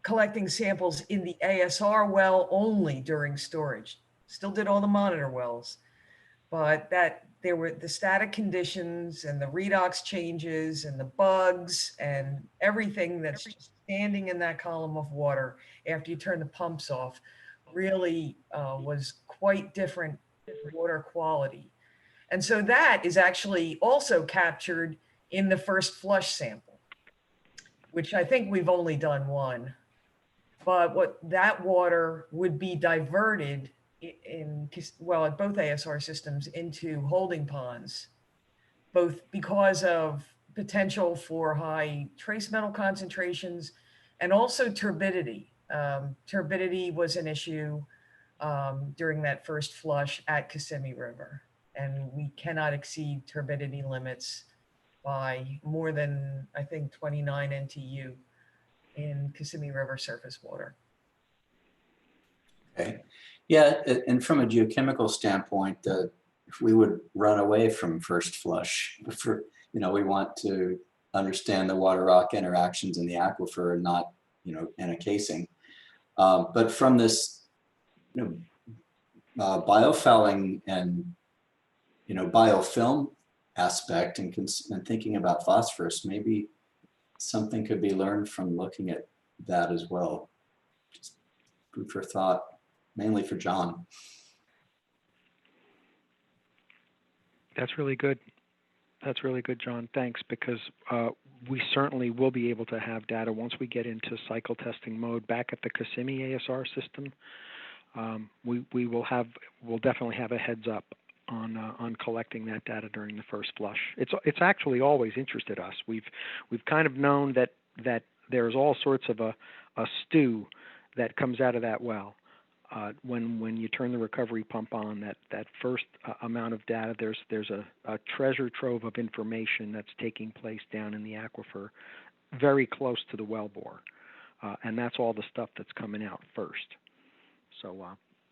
collecting samples in the ASR well only during storage. Still did all the monitor wells, but there were the static conditions and the redox changes and the bugs and everything that's just standing in that column of water after you turn the pumps off really was quite different water quality. And so that is actually also captured in the first flush sample, which I think we've only done 1. But what that water would be diverted at both ASR systems into holding ponds, both because of potential for high trace metal concentrations and also turbidity. Turbidity was an issue during that first flush at Kissimmee River, and we cannot exceed turbidity limits by more than, I think, 29 NTU in Kissimmee River surface water. Okay. Yeah, and from a geochemical standpoint, if we would run away from first flush, we want to understand the water rock interactions in the aquifer and not, in a casing. But from this, biofouling and, biofilm aspect and thinking about phosphorus, maybe something could be learned from looking at that as well. Just food for thought, mainly for John. That's really good. That's really good, John. Thanks, because we certainly will be able to have data once we get into cycle testing mode back at the Kissimmee ASR system. We'll definitely have a heads up on collecting that data during the first flush. It's actually always interested us. We've kind of known that there's all sorts of a stew that comes out of that well. When you turn the recovery pump on, that first amount of data, there's a treasure trove of information that's taking place down in the aquifer, very close to the wellbore, and that's all the stuff that's coming out first. So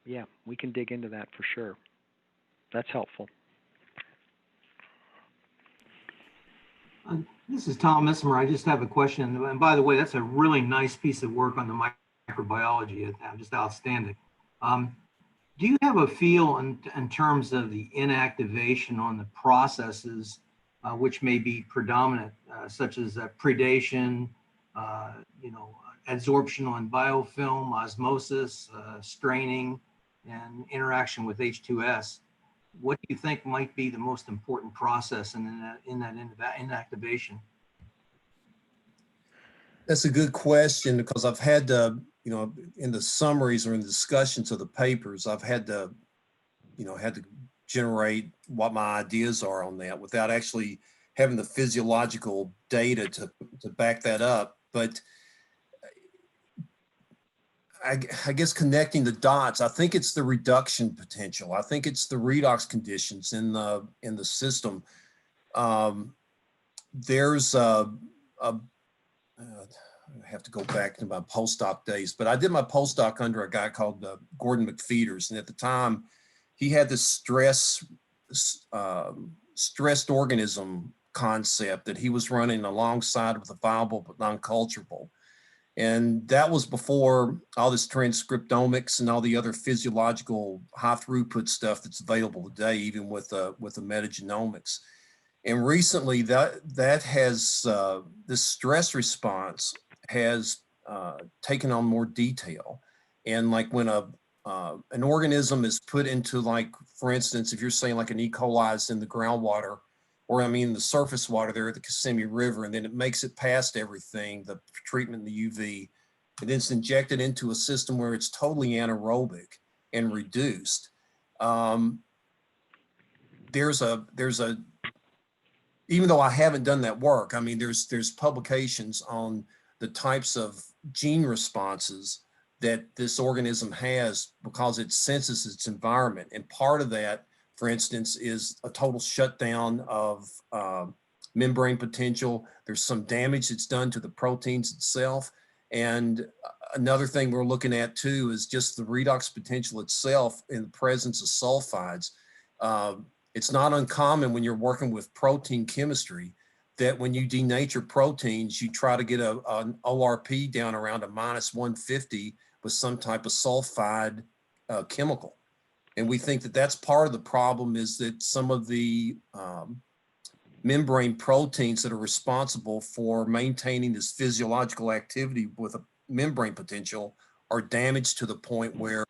yeah, we can dig into that for sure. That's helpful. This is Tom Missimer. I just have a question. And by the way, that's a really nice piece of work on the microbiology. Just outstanding. Do you have a feel in terms of the inactivation on the processes which may be predominant, such as predation, adsorption on biofilm, osmosis, straining, and interaction with H2S? What do you think might be the most important process in that inactivation? That's a good question, because I've had to, in the summaries or in the discussions of the papers, I've had to, generate what my ideas are on that without actually having the physiological data to back that up. But I guess connecting the dots, I think it's the reduction potential. I think it's the redox conditions in the system. there's I have to go back to my postdoc days, but I did my postdoc under a guy called Gordon McFeeters. And at the time, he had this stressed organism concept that he was running alongside of the viable but non-culturable. And that was before all this transcriptomics and all the other physiological high throughput stuff that's available today, even with the metagenomics. And recently that has, this stress response has taken on more detail. And like when an organism is put into, like, for instance, if you're saying like an E. coli is in the groundwater, or I mean the surface water there at the Kissimmee River, and then it makes it past everything, the treatment in the UV, and then it's injected into a system where it's totally anaerobic and reduced. There's a, even though I haven't done that work, I mean, there's publications on the types of gene responses that this organism has because it senses its environment. And part of that, for instance, is a total shutdown of membrane potential. There's some damage that's done to the proteins itself. And another thing we're looking at too is just the redox potential itself in the presence of sulfides. It's not uncommon when you're working with protein chemistry that when you denature proteins, you try to get an ORP down around a -150 with some type of sulfide chemical. And we think that that's part of the problem, is that some of the membrane proteins that are responsible for maintaining this physiological activity with a membrane potential are damaged to the point where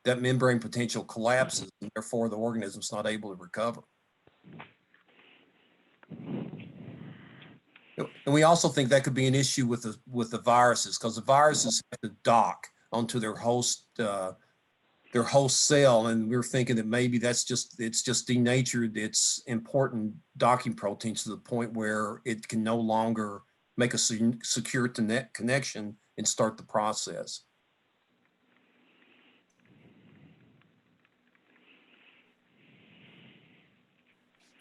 that membrane potential collapses, and therefore the organism's not able to recover. And we also think that could be an issue with the viruses, because the viruses have to dock onto their host cell, and we're thinking that maybe it's just denatured its important docking proteins to the point where it can no longer make a secure connection and start the process.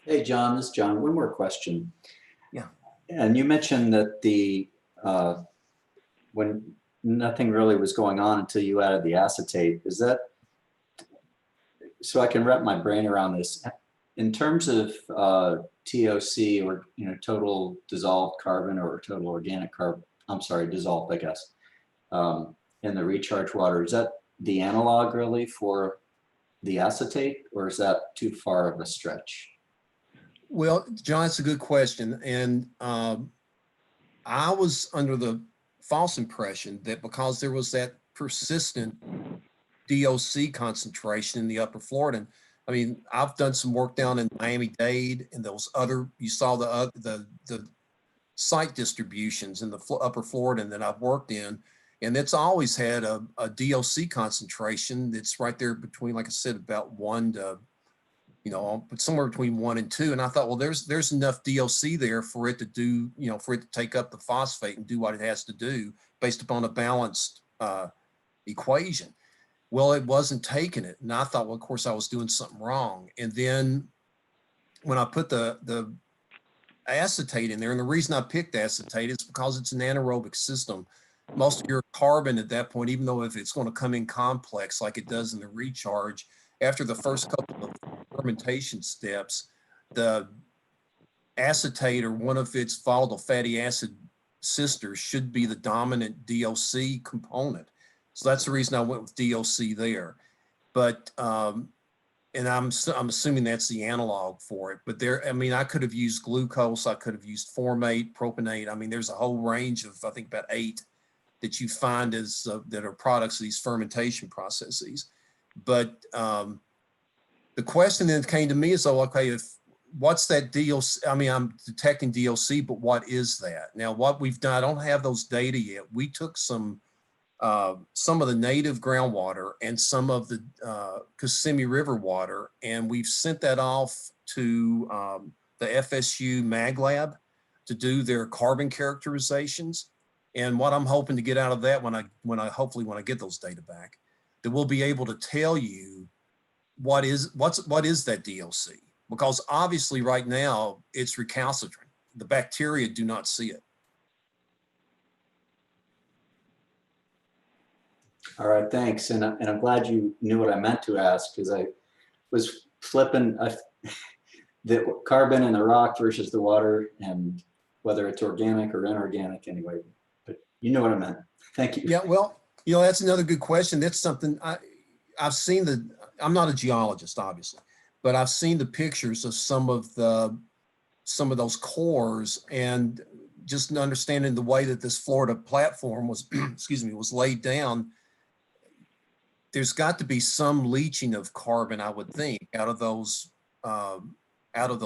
Hey, John, this is John. One more question. Yeah. And you mentioned that when nothing really was going on until you added the acetate, is that, so I can wrap my brain around this, in terms of TOC, or total dissolved carbon or total organic carbon, I'm sorry, dissolved, I guess, in the recharge water, is that the analog really for the acetate, or is that too far of a stretch? Well, John, it's a good question. And I was under the false impression that because there was that persistent DOC concentration in the upper Florida, I mean, I've done some work down in Miami-Dade and those other, you saw the site distributions in the upper Florida that I've worked in, and it's always had a DOC concentration that's right there between, like I said, about 1 to, somewhere between 1 and 2. And I thought, well, there's enough DOC there for it to do, for it to take up the phosphate and do what it has to do based upon a balanced equation. Well, it wasn't taking it. And I thought, well, of course I was doing something wrong. And then when I put the acetate in there, and the reason I picked acetate is because it's an anaerobic system. Most of your carbon at that point, even though if it's going to come in complex like it does in the recharge, after the first couple of fermentation steps, the acetate or one of its volatile fatty acid sisters should be the dominant DOC component. So that's the reason I went with DOC there. But, and I'm assuming that's the analog for it. But there, I mean, I could have used glucose, I could have used formate, propionate. I mean, there's a whole range of, I think, about 8 that you find as that are products of these fermentation processes. But the question then came to me is, oh, okay, what's that DOC? I mean, I'm detecting DOC, but what is that? Now, what we've done, I don't have those data yet. We took some of the native groundwater and some of the Kissimmee River water, and we've sent that off to the FSU Mag Lab to do their carbon characterizations. And what I'm hoping to get out of that when I get those data back, that we'll be able to tell you what is that DOC, because obviously right now it's recalcitrant. the bacteria do not see it. All right, thanks. And I'm glad you knew what I meant to ask, because I was flipping the carbon in the rock versus the water, and whether it's organic or inorganic anyway. But you know what I meant. Thank you. Yeah, well, you know, that's another good question. That's something I've seen I'm not a geologist, obviously, but I've seen the pictures of some of those cores, and just understanding the way that this Florida platform was, excuse me, was laid down. There's got to be some leaching of carbon, I would think, out of those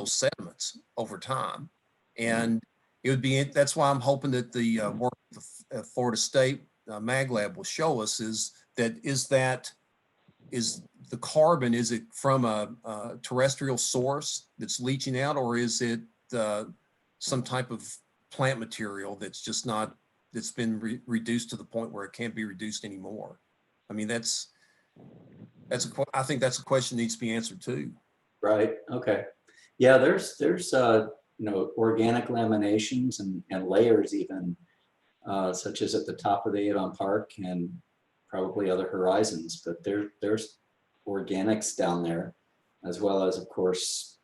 sediments over time. And it would be, that's why I'm hoping that the work the Florida State Mag Lab will show us is the carbon, is it from a terrestrial source that's leaching out, or is it some type of plant material that's just not, that's been reduced to the point where it can't be reduced anymore? I mean, I think that's a question that needs to be answered too. Right. Okay. Yeah. There's organic laminations and layers even, such as at the top of the Avon Park and probably other horizons. But there's organics down there, as well as, of course,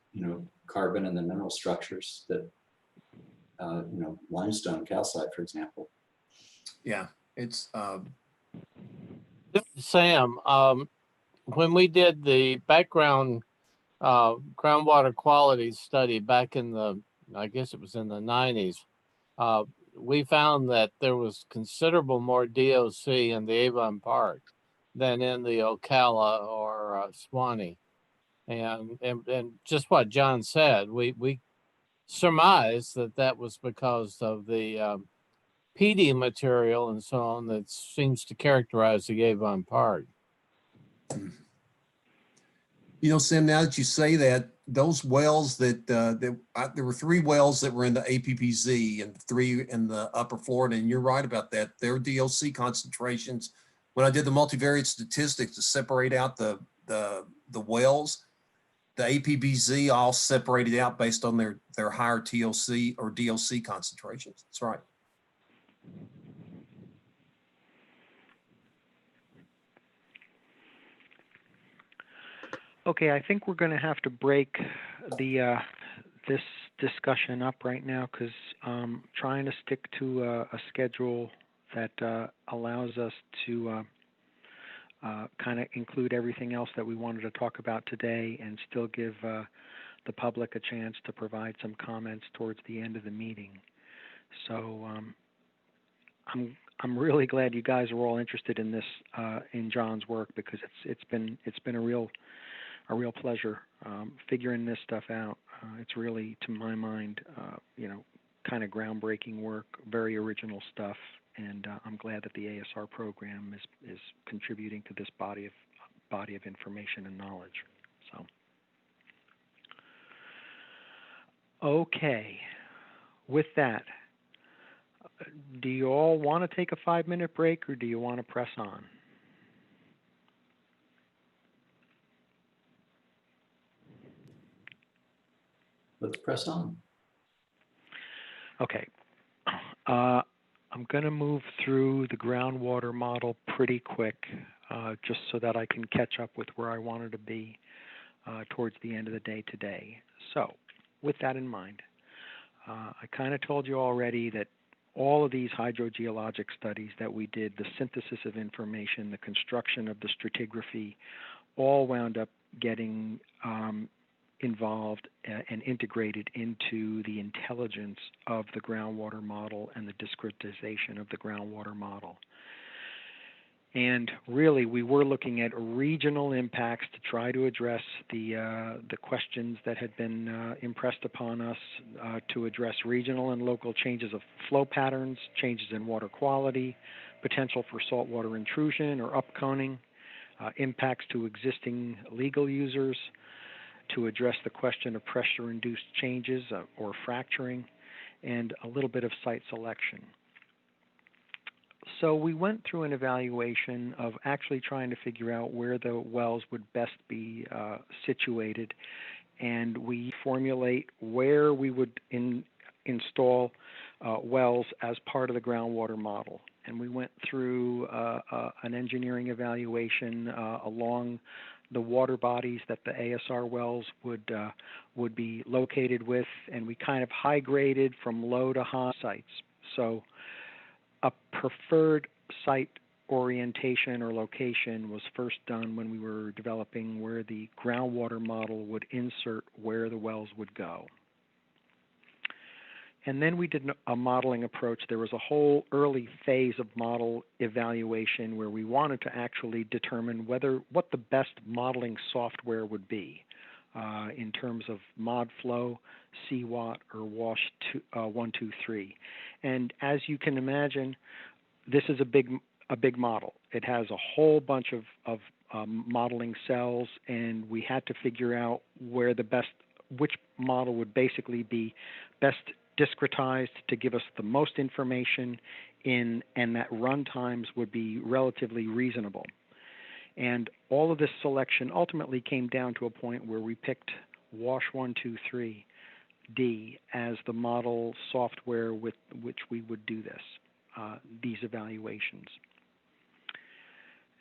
carbon in the mineral structures that limestone, calcite, for example. Yeah. It's Sam, when we did the background groundwater quality study back in I guess it was in the 90s, we found that there was considerable more DOC in the Avon Park than in the Ocala or Swanee. And just what John said, we surmised that was because of the PD material and so on that seems to characterize the Avon Park. Sam, now that you say that, those wells there were 3 wells that were in the APPZ and 3 in the upper Florida, and you're right about that. Their DOC concentrations, when I did the multivariate statistics to separate out the wells, the APPZ all separated out based on their higher TOC or DOC concentrations. That's right. Okay, I think we're going to have to break this discussion up right now, because trying to stick to a schedule that allows us to kind of include everything else that we wanted to talk about today and still give the public a chance to provide some comments towards the end of the meeting. So I'm really glad you guys are all interested in this, in John's work, because it's been a real pleasure figuring this stuff out. It's really, to my mind, kind of groundbreaking work, very original stuff, and I'm glad that the ASR program is contributing to this body of information and knowledge. So, okay, with that, do you all want to take a 5-minute break, or do you want to press on? Let's press on. Okay. I'm going to move through the groundwater model pretty quick, just so that I can catch up with where I wanted to be towards the end of the day today. So, with that in mind, I kind of told you already that all of these hydrogeologic studies that we did, the synthesis of information, the construction of the stratigraphy, all wound up getting involved and integrated into the intelligence of the groundwater model and the discretization of the groundwater model. And really, we were looking at regional impacts to try to address the questions that had been impressed upon us, to address regional and local changes of flow patterns, changes in water quality, potential for saltwater intrusion or upconing, impacts to existing legal users, to address the question of pressure-induced changes or fracturing, and a little bit of site selection. So we went through an evaluation of actually trying to figure out where the wells would best be situated, and we formulate where we would install wells as part of the groundwater model. And we went through an engineering evaluation along the water bodies that the ASR wells would be located with, and we kind of high graded from low to high sites. So a preferred site orientation or location was first done when we were developing where the groundwater model would insert where the wells would go. And then we did a modeling approach. There was a whole early phase of model evaluation where we wanted to actually determine what the best modeling software would be in terms of ModFlow, CWAT, or WASH 123. And as you can imagine, this is a big model. It has a whole bunch of modeling cells, and we had to figure out which model would basically be best discretized to give us the most information and that run times would be relatively reasonable. And all of this selection ultimately came down to a point where we picked WASH 123D as the model software with which we would do these evaluations.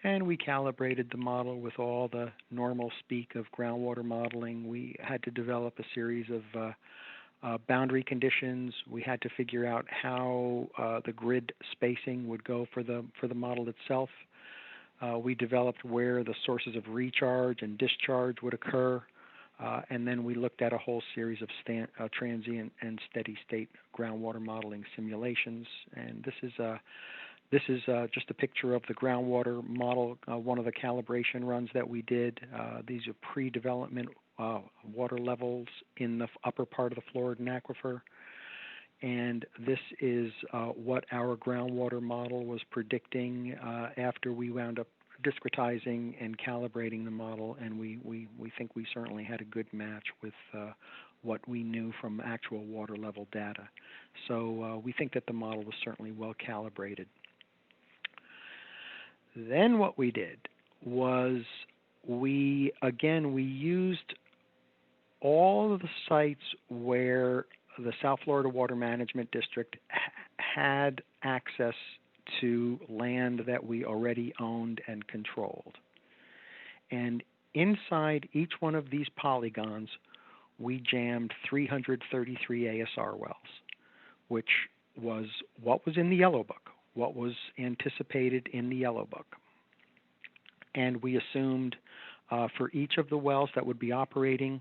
And we calibrated the model with all the normal speak of groundwater modeling. We had to develop a series of boundary conditions. We had to figure out how the grid spacing would go for the model itself. We developed where the sources of recharge and discharge would occur, and then we looked at a whole series of transient and steady state groundwater modeling simulations. And this is just a picture of the groundwater model, one of the calibration runs that we did. These are pre-development water levels in the upper part of the Floridan aquifer. And this is what our groundwater model was predicting after we wound up discretizing and calibrating the model. And we think we certainly had a good match with what we knew from actual water level data. So we think that the model was certainly well calibrated. Then what we did was we used all of the sites where the South Florida Water Management District had access to land that we already owned and controlled. And inside each one of these polygons, we jammed 333 ASR wells, which was what was in the Yellow Book, what was anticipated in the Yellow Book. And we assumed for each of the wells that would be operating,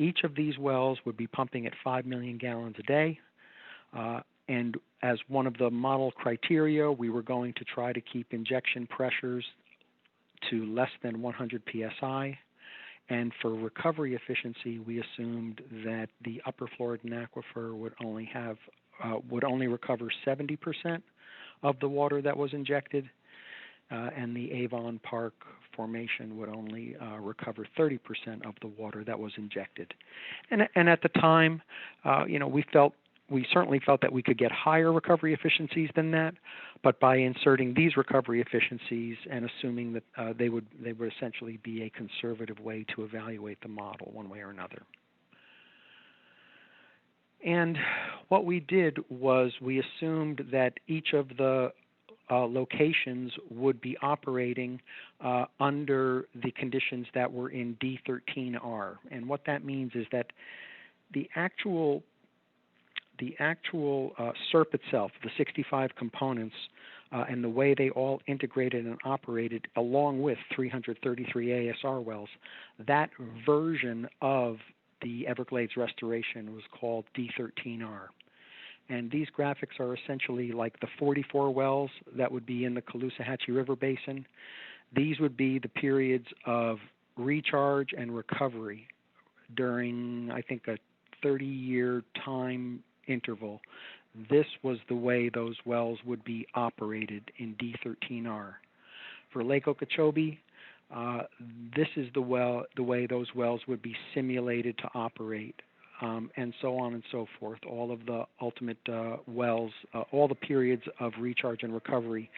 each of these wells would be pumping at 5 million gallons a day. And as one of the model criteria, we were going to try to keep injection pressures to less than 100 psi. And for recovery efficiency, we assumed that the upper Floridan aquifer would only recover 70% of the water that was injected, and the Avon Park Formation would only recover 30% of the water that was injected. And at the time, we certainly felt that we could get higher recovery efficiencies than that, but by inserting these recovery efficiencies and assuming that they would essentially be a conservative way to evaluate the model one way or another. And what we did was we assumed that each of the locations would be operating under the conditions that were in D13R. And what that means is that the actual CERP itself, the 65 components, and the way they all integrated and operated along with 333 ASR wells, that version of the Everglades restoration was called D13R. And these graphics are essentially like the 44 wells that would be in the Caloosahatchee River Basin. These would be the periods of recharge and recovery during, I think, a 30-year time interval. This was the way those wells would be operated in D13R. For Lake Okeechobee, this is the way those wells would be simulated to operate, and so on and so forth. All of the ultimate wells, all the periods of recharge and recovery.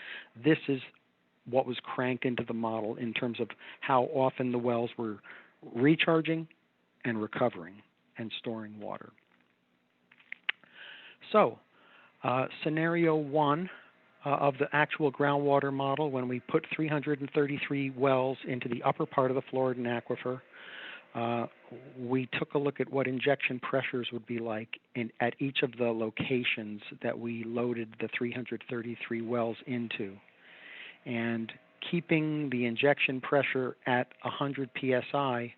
This is what was cranked into the model in terms of how often the wells were recharging and recovering and storing water. So scenario 1 of the actual groundwater model, when we put 333 wells into the upper part of the Floridan aquifer, we took a look at what injection pressures would be like at each of the locations that we loaded the 333 wells into. And keeping the injection pressure at 100 psi,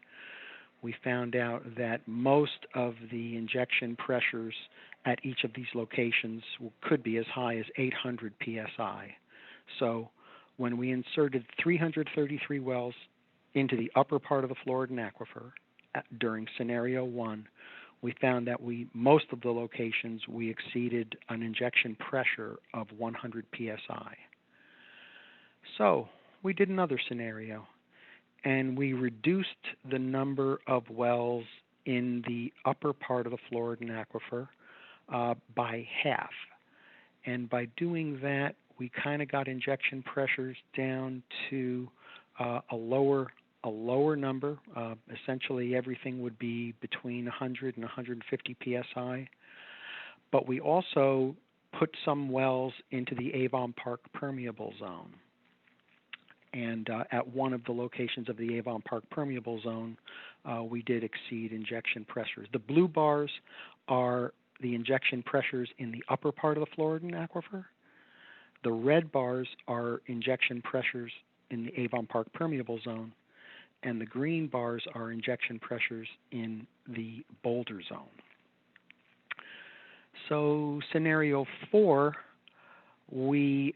we found out that most of the injection pressures at each of these locations could be as high as 800 psi. So when we inserted 333 wells into the upper part of the Floridan aquifer during scenario 1, we found that most of the locations we exceeded an injection pressure of 100 psi. So we did another scenario, and we reduced the number of wells in the upper part of the Floridan aquifer by half. And by doing that, we kind of got injection pressures down to a lower number. Essentially, everything would be between 100 and 150 psi. But we also put some wells into the Avon Park permeable zone. And at one of the locations of the Avon Park permeable zone, we did exceed injection pressures. The blue bars are the injection pressures in the upper part of the Floridan aquifer. The red bars are injection pressures in the Avon Park permeable zone. And the green bars are injection pressures in the Boulder zone. So scenario 4, we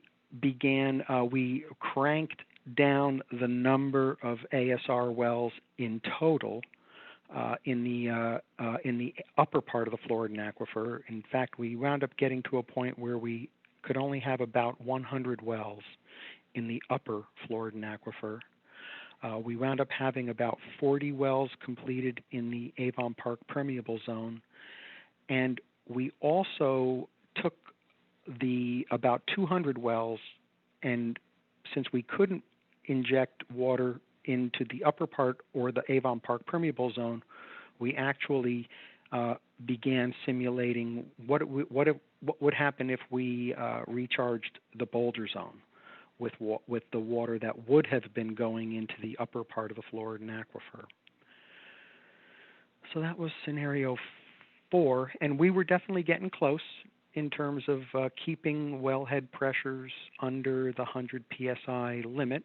cranked down the number of ASR wells in total in the upper part of the Floridan aquifer. In fact, we wound up getting to a point where we could only have about 100 wells in the upper Floridan aquifer. We wound up having about 40 wells completed in the Avon Park permeable zone, and we also took about 200 wells, and since we couldn't inject water into the upper part or the Avon Park permeable zone, we actually began simulating what would happen if we recharged the Boulder zone with the water that would have been going into the upper part of the Floridan aquifer. So that was scenario 4, and we were definitely getting close in terms of keeping wellhead pressures under the 100 psi limit,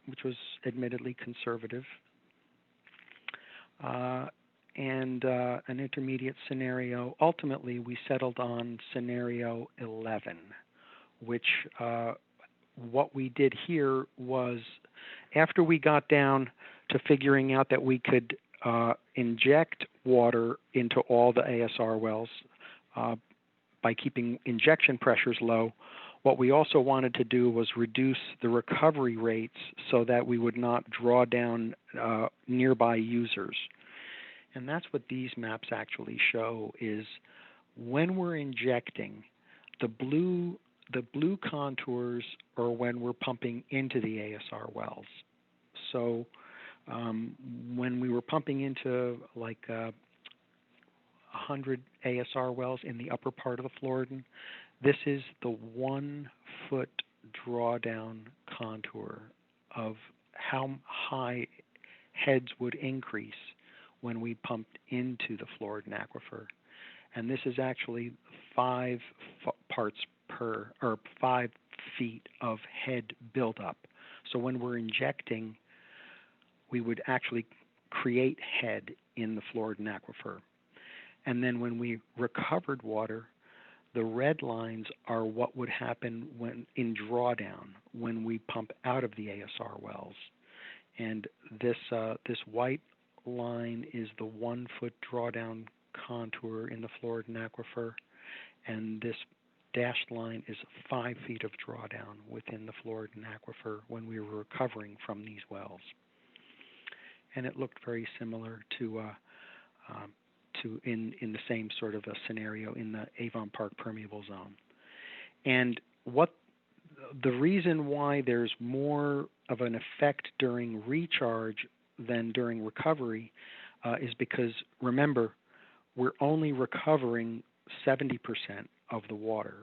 which was admittedly conservative. And an intermediate scenario, ultimately we settled on scenario 11, which what we did here was, after we got down to figuring out that we could inject water into all the ASR wells by keeping injection pressures low, what we also wanted to do was reduce the recovery rates so that we would not draw down nearby users. And that's what these maps actually show, is when we're injecting, the blue contours are when we're pumping into the ASR wells. So when we were pumping into like 100 ASR wells in the upper part of the Floridan, this is the 1-foot drawdown contour of how high heads would increase when we pumped into the Floridan aquifer. And this is actually 5 feet of head buildup. So when we're injecting, we would actually create head in the Floridan aquifer. And then when we recovered water, the red lines are what would happen when in drawdown, when we pump out of the ASR wells. And this white line is the 1-foot drawdown contour in the Floridan aquifer, and this dashed line is 5 feet of drawdown within the Floridan aquifer when we were recovering from these wells. And it looked very similar to in the same sort of a scenario in the Avon Park permeable zone. And what the reason why there's more of an effect during recharge than during recovery is because, remember, we're only recovering 70% of the water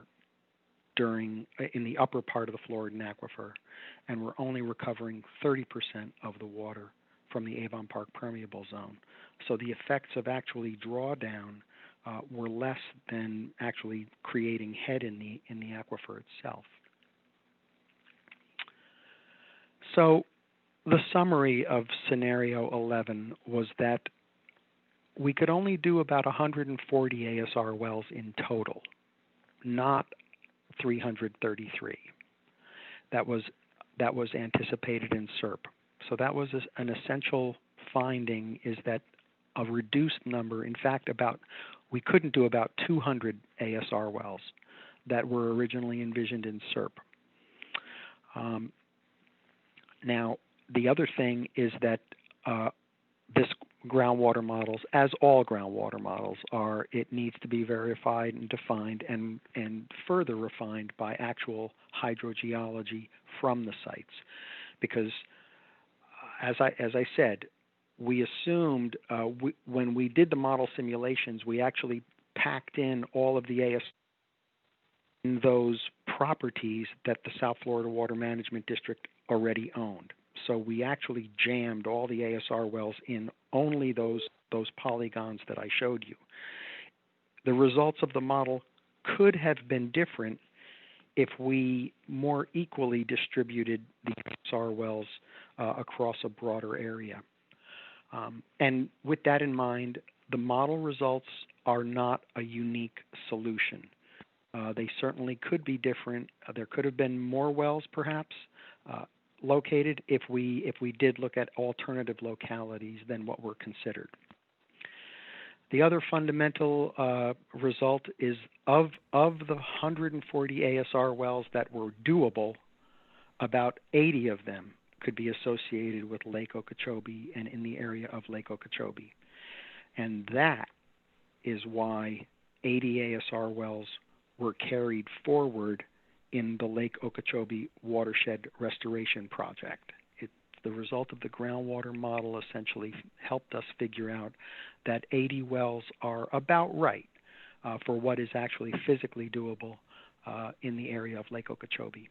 in the upper part of the Floridan aquifer, and we're only recovering 30% of the water from the Avon Park permeable zone. So the effects of actually drawdown were less than actually creating head in the aquifer itself. So the summary of scenario 11 was that we could only do about 140 ASR wells in total, not 333. That was anticipated in CERP. So that was an essential finding, is that a reduced number, in fact, we couldn't do about 200 ASR wells that were originally envisioned in CERP. Now, the other thing is that this groundwater models, as all groundwater models are, it needs to be verified and defined and further refined by actual hydrogeology from the sites. Because as I said, we assumed when we did the model simulations, we actually packed in all of the ASR in those properties that the South Florida Water Management District already owned. So we actually jammed all the ASR wells in only those polygons that I showed you. The results of the model could have been different if we more equally distributed the ASR wells across a broader area. And with that in mind, the model results are not a unique solution. They certainly could be different. There could have been more wells, perhaps, located if we did look at alternative localities than what were considered. The other fundamental result is of the 140 ASR wells that were doable, about 80 of them could be associated with Lake Okeechobee and in the area of Lake Okeechobee. And that is why 80 ASR wells were carried forward in the Lake Okeechobee Watershed Restoration Project. It's the result of the groundwater model essentially helped us figure out that 80 wells are about right for what is actually physically doable in the area of Lake Okeechobee.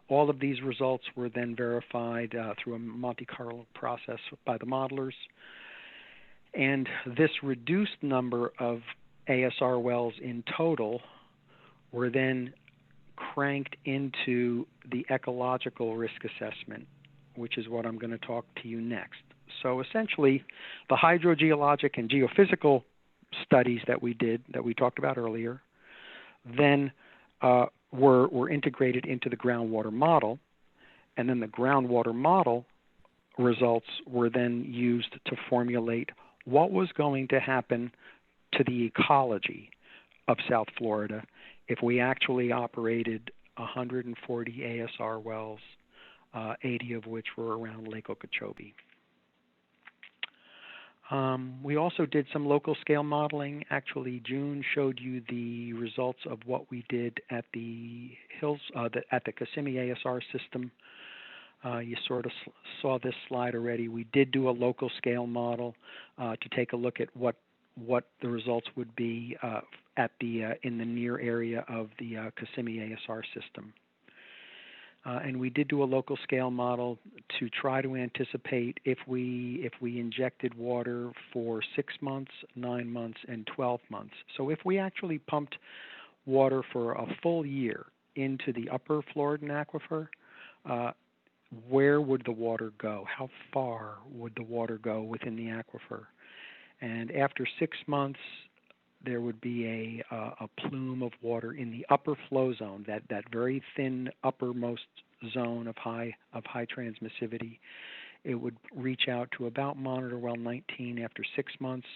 All of these results were then verified through a Monte Carlo process by the modelers. And this reduced number of ASR wells in total were then cranked into the ecological risk assessment, which is what I'm going to talk to you next. So essentially, the hydrogeologic and geophysical studies that we did, that we talked about earlier, then were integrated into the groundwater model, and then the groundwater model results were then used to formulate what was going to happen to the ecology of South Florida if we actually operated 140 ASR wells, 80 of which were around Lake Okeechobee. We also did some local scale modeling. Actually, June showed you the results of what we did at the hills, at the Kissimmee ASR system. You sort of saw this slide already. We did do a local scale model to take a look at what the results would be in the near area of the Kissimmee ASR system. And we did do a local scale model to try to anticipate if we injected water for 6 months, 9 months, and 12 months. So if we actually pumped water for a full year into the upper Floridan aquifer, where would the water go? How far would the water go within the aquifer? And after 6 months, there would be a plume of water in the upper flow zone, that very thin uppermost zone of high transmissivity. It would reach out to about monitor well 19 after 6 months,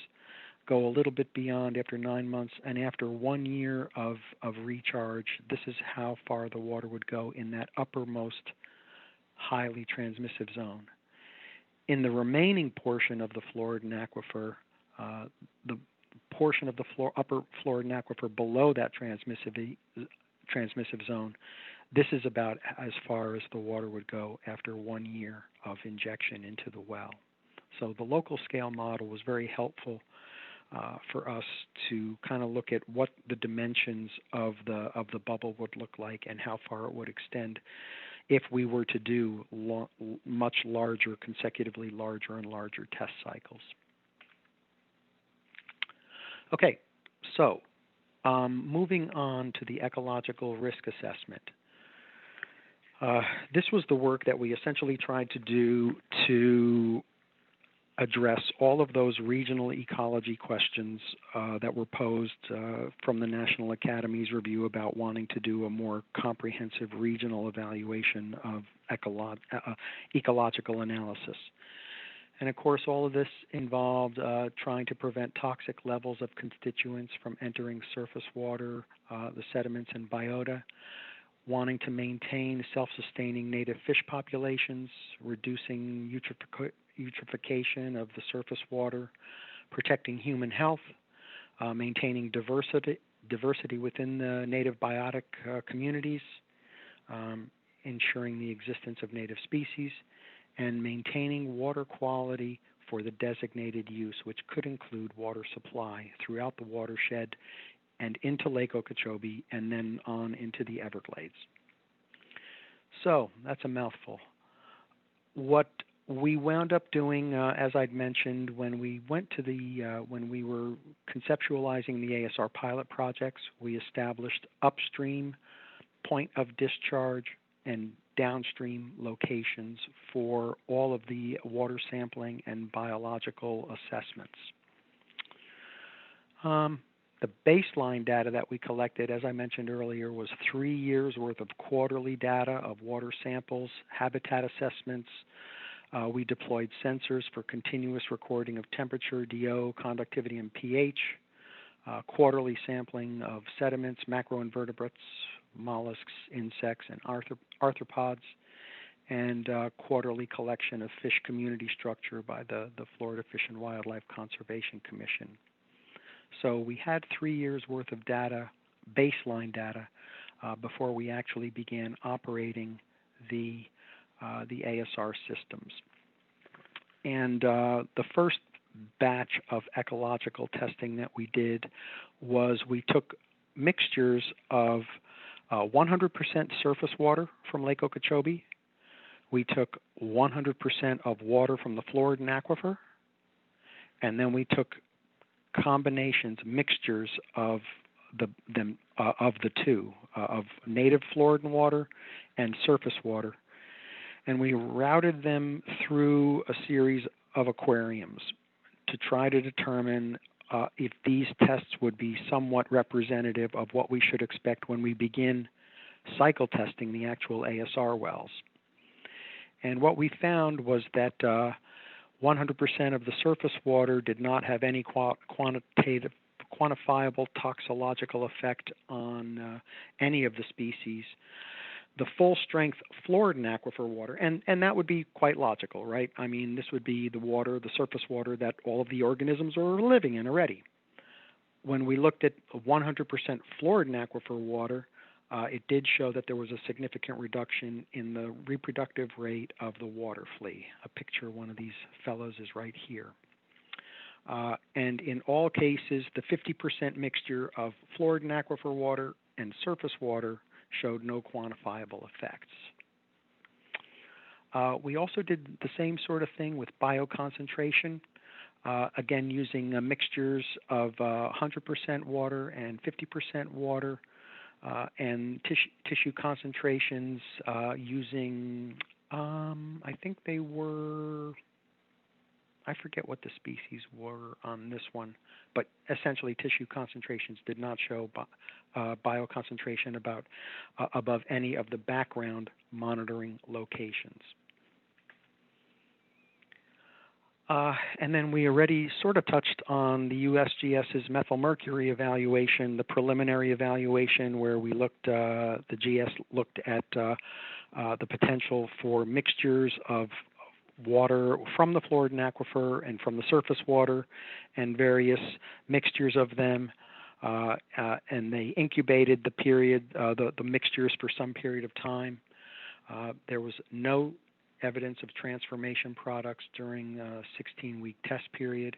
go a little bit beyond after 9 months, and after 1 year of recharge, this is how far the water would go in that uppermost highly transmissive zone. In the remaining portion of the Floridan aquifer, the portion of the upper Floridan aquifer below that transmissive zone, this is about as far as the water would go after 1 year of injection into the well. So the local scale model was very helpful for us to kind of look at what the dimensions of the bubble would look like and how far it would extend if we were to do much larger, consecutively larger and larger test cycles. Okay, so moving on to the ecological risk assessment. This was the work that we essentially tried to do to address all of those regional ecology questions that were posed from the National Academy's review about wanting to do a more comprehensive regional evaluation of ecological analysis. And of course, all of this involved trying to prevent toxic levels of constituents from entering surface water, the sediments and biota, wanting to maintain self-sustaining native fish populations, reducing eutrophication of the surface water, protecting human health, maintaining diversity within the native biotic communities, ensuring the existence of native species, and maintaining water quality for the designated use, which could include water supply throughout the watershed and into Lake Okeechobee and then on into the Everglades. So that's a mouthful. What we wound up doing, as I'd mentioned, when we went to when we were conceptualizing the ASR pilot projects, we established upstream point of discharge and downstream locations for all of the water sampling and biological assessments. The baseline data that we collected, as I mentioned earlier, was 3 years worth of quarterly data of water samples, habitat assessments. We deployed sensors for continuous recording of temperature, DO, conductivity, and pH, quarterly sampling of sediments, macroinvertebrates, mollusks, insects, and arthropods, and quarterly collection of fish community structure by the Florida Fish and Wildlife Conservation Commission. So we had 3 years worth of data, baseline data, before we actually began operating the ASR systems. And the first batch of ecological testing that we did was we took mixtures of 100% surface water from Lake Okeechobee. We took 100% of water from the Floridan aquifer, and then we took combinations, mixtures of the two, of native Floridan water and surface water, and we routed them through a series of aquariums to try to determine if these tests would be somewhat representative of what we should expect when we begin cycle testing the actual ASR wells. And what we found was that 100% of the surface water did not have any quantifiable toxicological effect on any of the species. The full strength Floridan aquifer water, and that would be quite logical, right? I mean, this would be the water, the surface water that all of the organisms are living in already. When we looked at 100% Floridan aquifer water, it did show that there was a significant reduction in the reproductive rate of the water flea. A picture of one of these fellows is right here. And in all cases, the 50% mixture of Floridan aquifer water and surface water showed no quantifiable effects. We also did the same sort of thing with bioconcentration, again using mixtures of 100% water and 50% water, and tissue concentrations using, I think they were, I forget what the species were on this one, but essentially tissue concentrations did not show bioconcentration above any of the background monitoring locations. And then we already sort of touched on the USGS's methylmercury evaluation, the preliminary evaluation where we looked, the GS looked at the potential for mixtures of water from the Floridan aquifer and from the surface water and various mixtures of them, and they incubated the period, the mixtures for some period of time. There was no evidence of transformation products during a 16-week test period.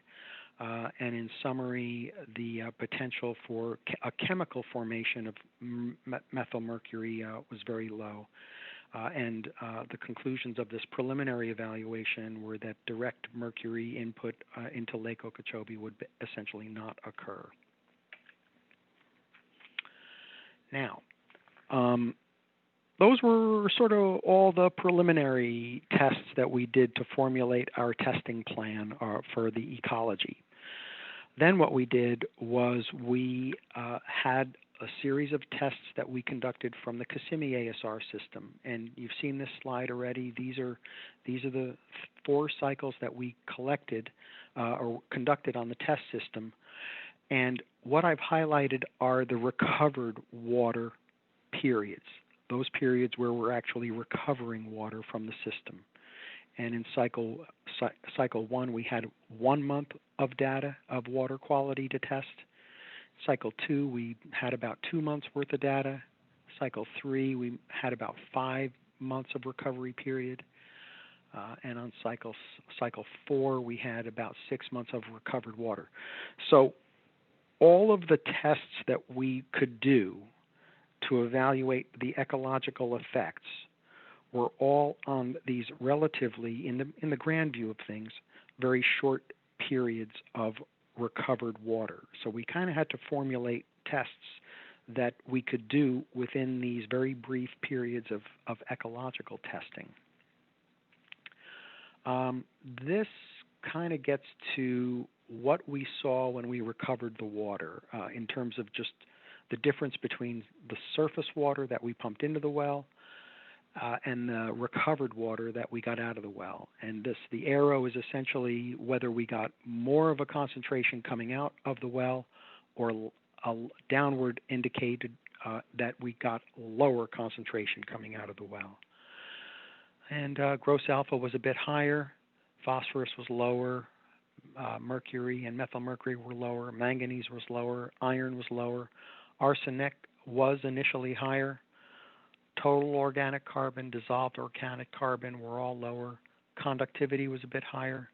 and in summary, the potential for a chemical formation of methylmercury was very low. And the conclusions of this preliminary evaluation were that direct mercury input into Lake Okeechobee would essentially not occur. Now, those were sort of all the preliminary tests that we did to formulate our testing plan for the ecology. Then what we did was we had a series of tests that we conducted from the Kissimmee ASR system, and you've seen this slide already. These are the 4 cycles that we collected or conducted on the test system, and what I've highlighted are the recovered water periods, those periods where we're actually recovering water from the system. And in cycle 1, we had 1 month of data of water quality to test. Cycle 2, we had about 2 months worth of data. Cycle 3, we had about 5 months of recovery period. And on cycle 4, we had about 6 months of recovered water. So all of the tests that we could do to evaluate the ecological effects were all on these relatively, in the grand view of things, very short periods of recovered water. So we kind of had to formulate tests that we could do within these very brief periods of ecological testing. This kind of gets to what we saw when we recovered the water in terms of just the difference between the surface water that we pumped into the well and the recovered water that we got out of the well. And the arrow is essentially whether we got more of a concentration coming out of the well or a downward indicated that we got lower concentration coming out of the well. And gross alpha was a bit higher, phosphorus was lower, mercury and methylmercury were lower, manganese was lower, iron was lower, arsenic was initially higher, total organic carbon, dissolved organic carbon were all lower, conductivity was a bit higher,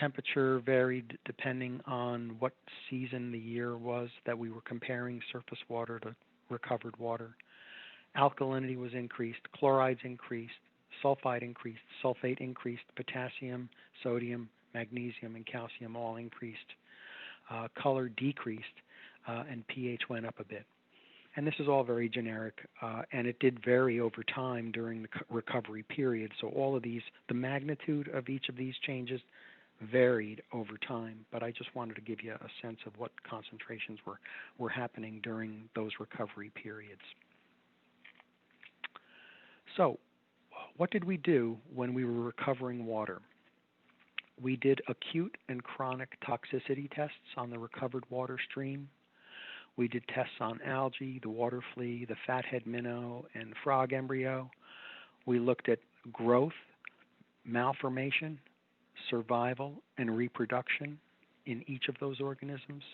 temperature varied depending on what season the year was that we were comparing surface water to recovered water, alkalinity was increased, chlorides increased, sulfide increased, sulfate increased, potassium, sodium, magnesium, and calcium all increased, color decreased, and pH went up a bit. And this is all very generic, and it did vary over time during the recovery period. So all of these, the magnitude of each of these changes varied over time, but I just wanted to give you a sense of what concentrations were happening during those recovery periods. So what did we do when we were recovering water? We did acute and chronic toxicity tests on the recovered water stream. We did tests on algae, the water flea, the fathead minnow, and frog embryo. We looked at growth, malformation, survival, and reproduction in each of those organisms.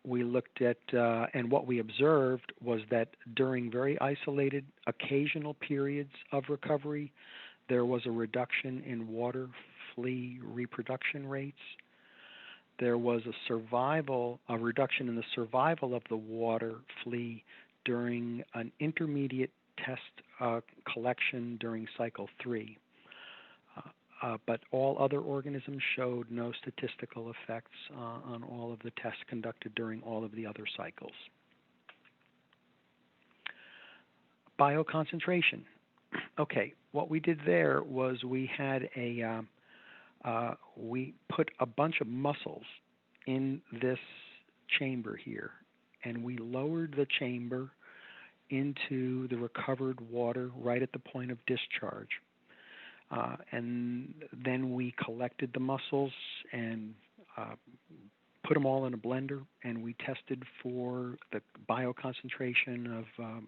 We looked at, and what we observed was that during very isolated, occasional periods of recovery, there was a reduction in water flea reproduction rates. There was a reduction in the survival of the water flea during an intermediate test collection during cycle 3. But all other organisms showed no statistical effects on all of the tests conducted during all of the other cycles. Bioconcentration. Okay, what we did there was we had we put a bunch of mussels in this chamber here, and we lowered the chamber into the recovered water right at the point of discharge. And then we collected the mussels and put them all in a blender, and we tested for the bioconcentration of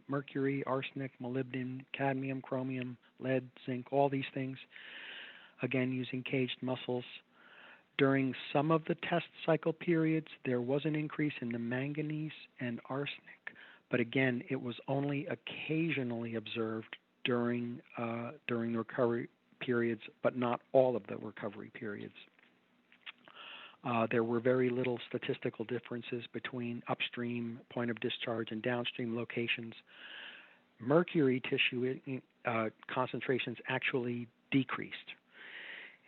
mercury, arsenic, molybdenum, cadmium, chromium, lead, zinc, all these things, again using caged mussels. During some of the test cycle periods, there was an increase in the manganese and arsenic, but again, it was only occasionally observed during the recovery periods, but not all of the recovery periods. There were very little statistical differences between upstream point of discharge and downstream locations. Mercury tissue concentrations actually decreased.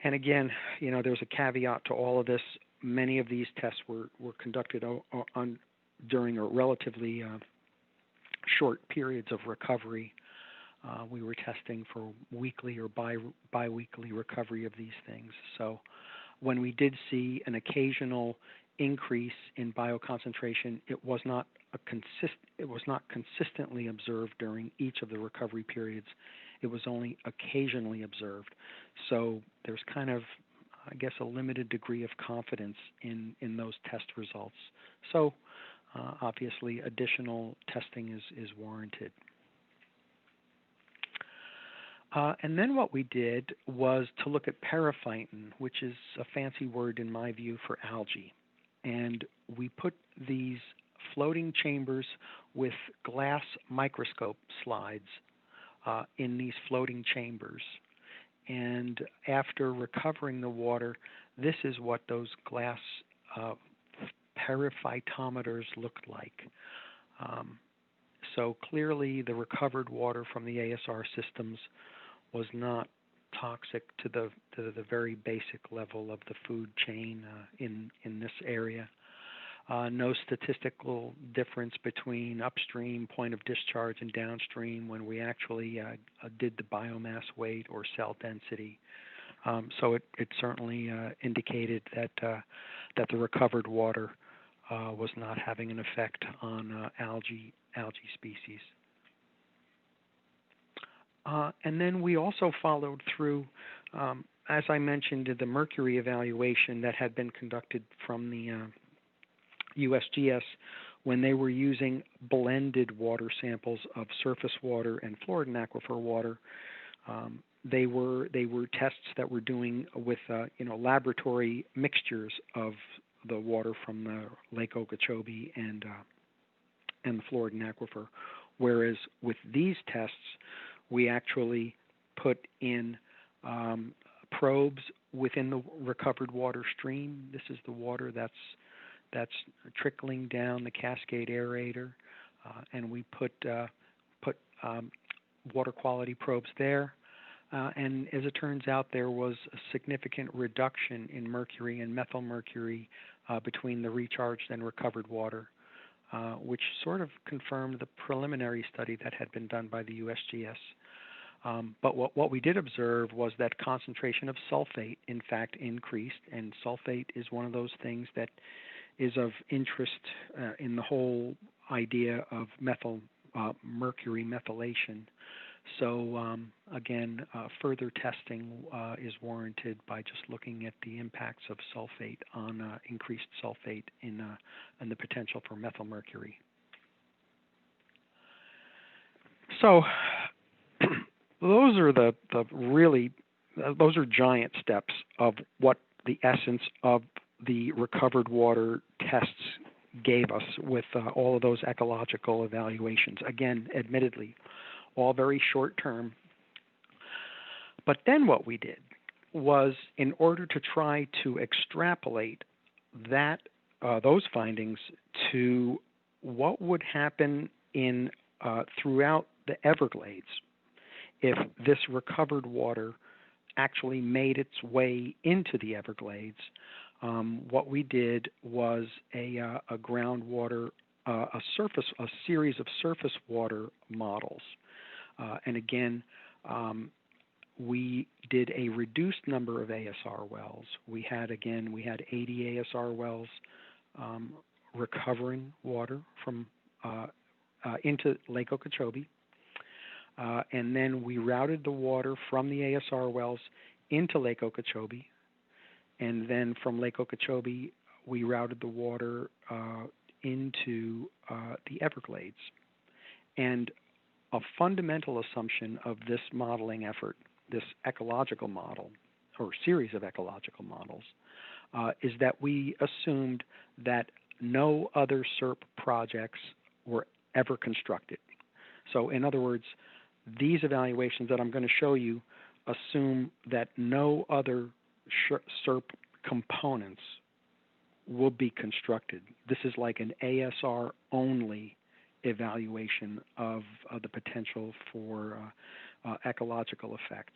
And again, there's a caveat to all of this. Many of these tests were conducted during a relatively short periods of recovery. We were testing for weekly or bi-weekly recovery of these things. So when we did see an occasional increase in bioconcentration, it was not consistently observed during each of the recovery periods. It was only occasionally observed. So there's kind of, I guess, a limited degree of confidence in those test results. So obviously additional testing is warranted. And then what we did was to look at periphyton, which is a fancy word in my view for algae. And we put these floating chambers with glass microscope slides in these floating chambers. And after recovering the water, this is what those glass periphytometers looked like. So clearly the recovered water from the ASR systems was not toxic to the very basic level of the food chain in this area. No statistical difference between upstream point of discharge and downstream when we actually did the biomass weight or cell density. So it certainly indicated that the recovered water was not having an effect on algae species. And then we also followed through, as I mentioned, the mercury evaluation that had been conducted from the USGS when they were using blended water samples of surface water and Florida aquifer water. They were tests that were doing with laboratory mixtures of the water from the Lake Okeechobee and the Florida aquifer, whereas with these tests we actually put in probes within the recovered water stream. This is the water that's trickling down the Cascade aerator, and we put water quality probes there. And as it turns out, there was a significant reduction in mercury and methylmercury between the recharged and recovered water, which sort of confirmed the preliminary study that had been done by the USGS. But what we did observe was that concentration of sulfate, in fact, increased, and sulfate is one of those things that is of interest in the whole idea of mercury methylation. So again, further testing is warranted by just looking at the impacts of sulfate on increased sulfate in the potential for methylmercury. So those are those are giant steps of what the essence of the recovered water tests gave us with all of those ecological evaluations. Again, admittedly, all very short term. But then what we did was, in order to try to extrapolate those findings to what would happen in throughout the Everglades if this recovered water actually made its way into the Everglades, what we did was a groundwater, a series of surface water models. And again, we did a reduced number of ASR wells. We had 80 ASR wells recovering water from into Lake Okeechobee. And then we routed the water from the ASR wells into Lake Okeechobee. And then from Lake Okeechobee, we routed the water into the Everglades. And a fundamental assumption of this modeling effort, this ecological model, or series of ecological models, is that we assumed that no other CERP projects were ever constructed. So in other words, these evaluations that I'm going to show you assume that no other CERP components will be constructed. This is like an ASR only evaluation of the potential for ecological effects.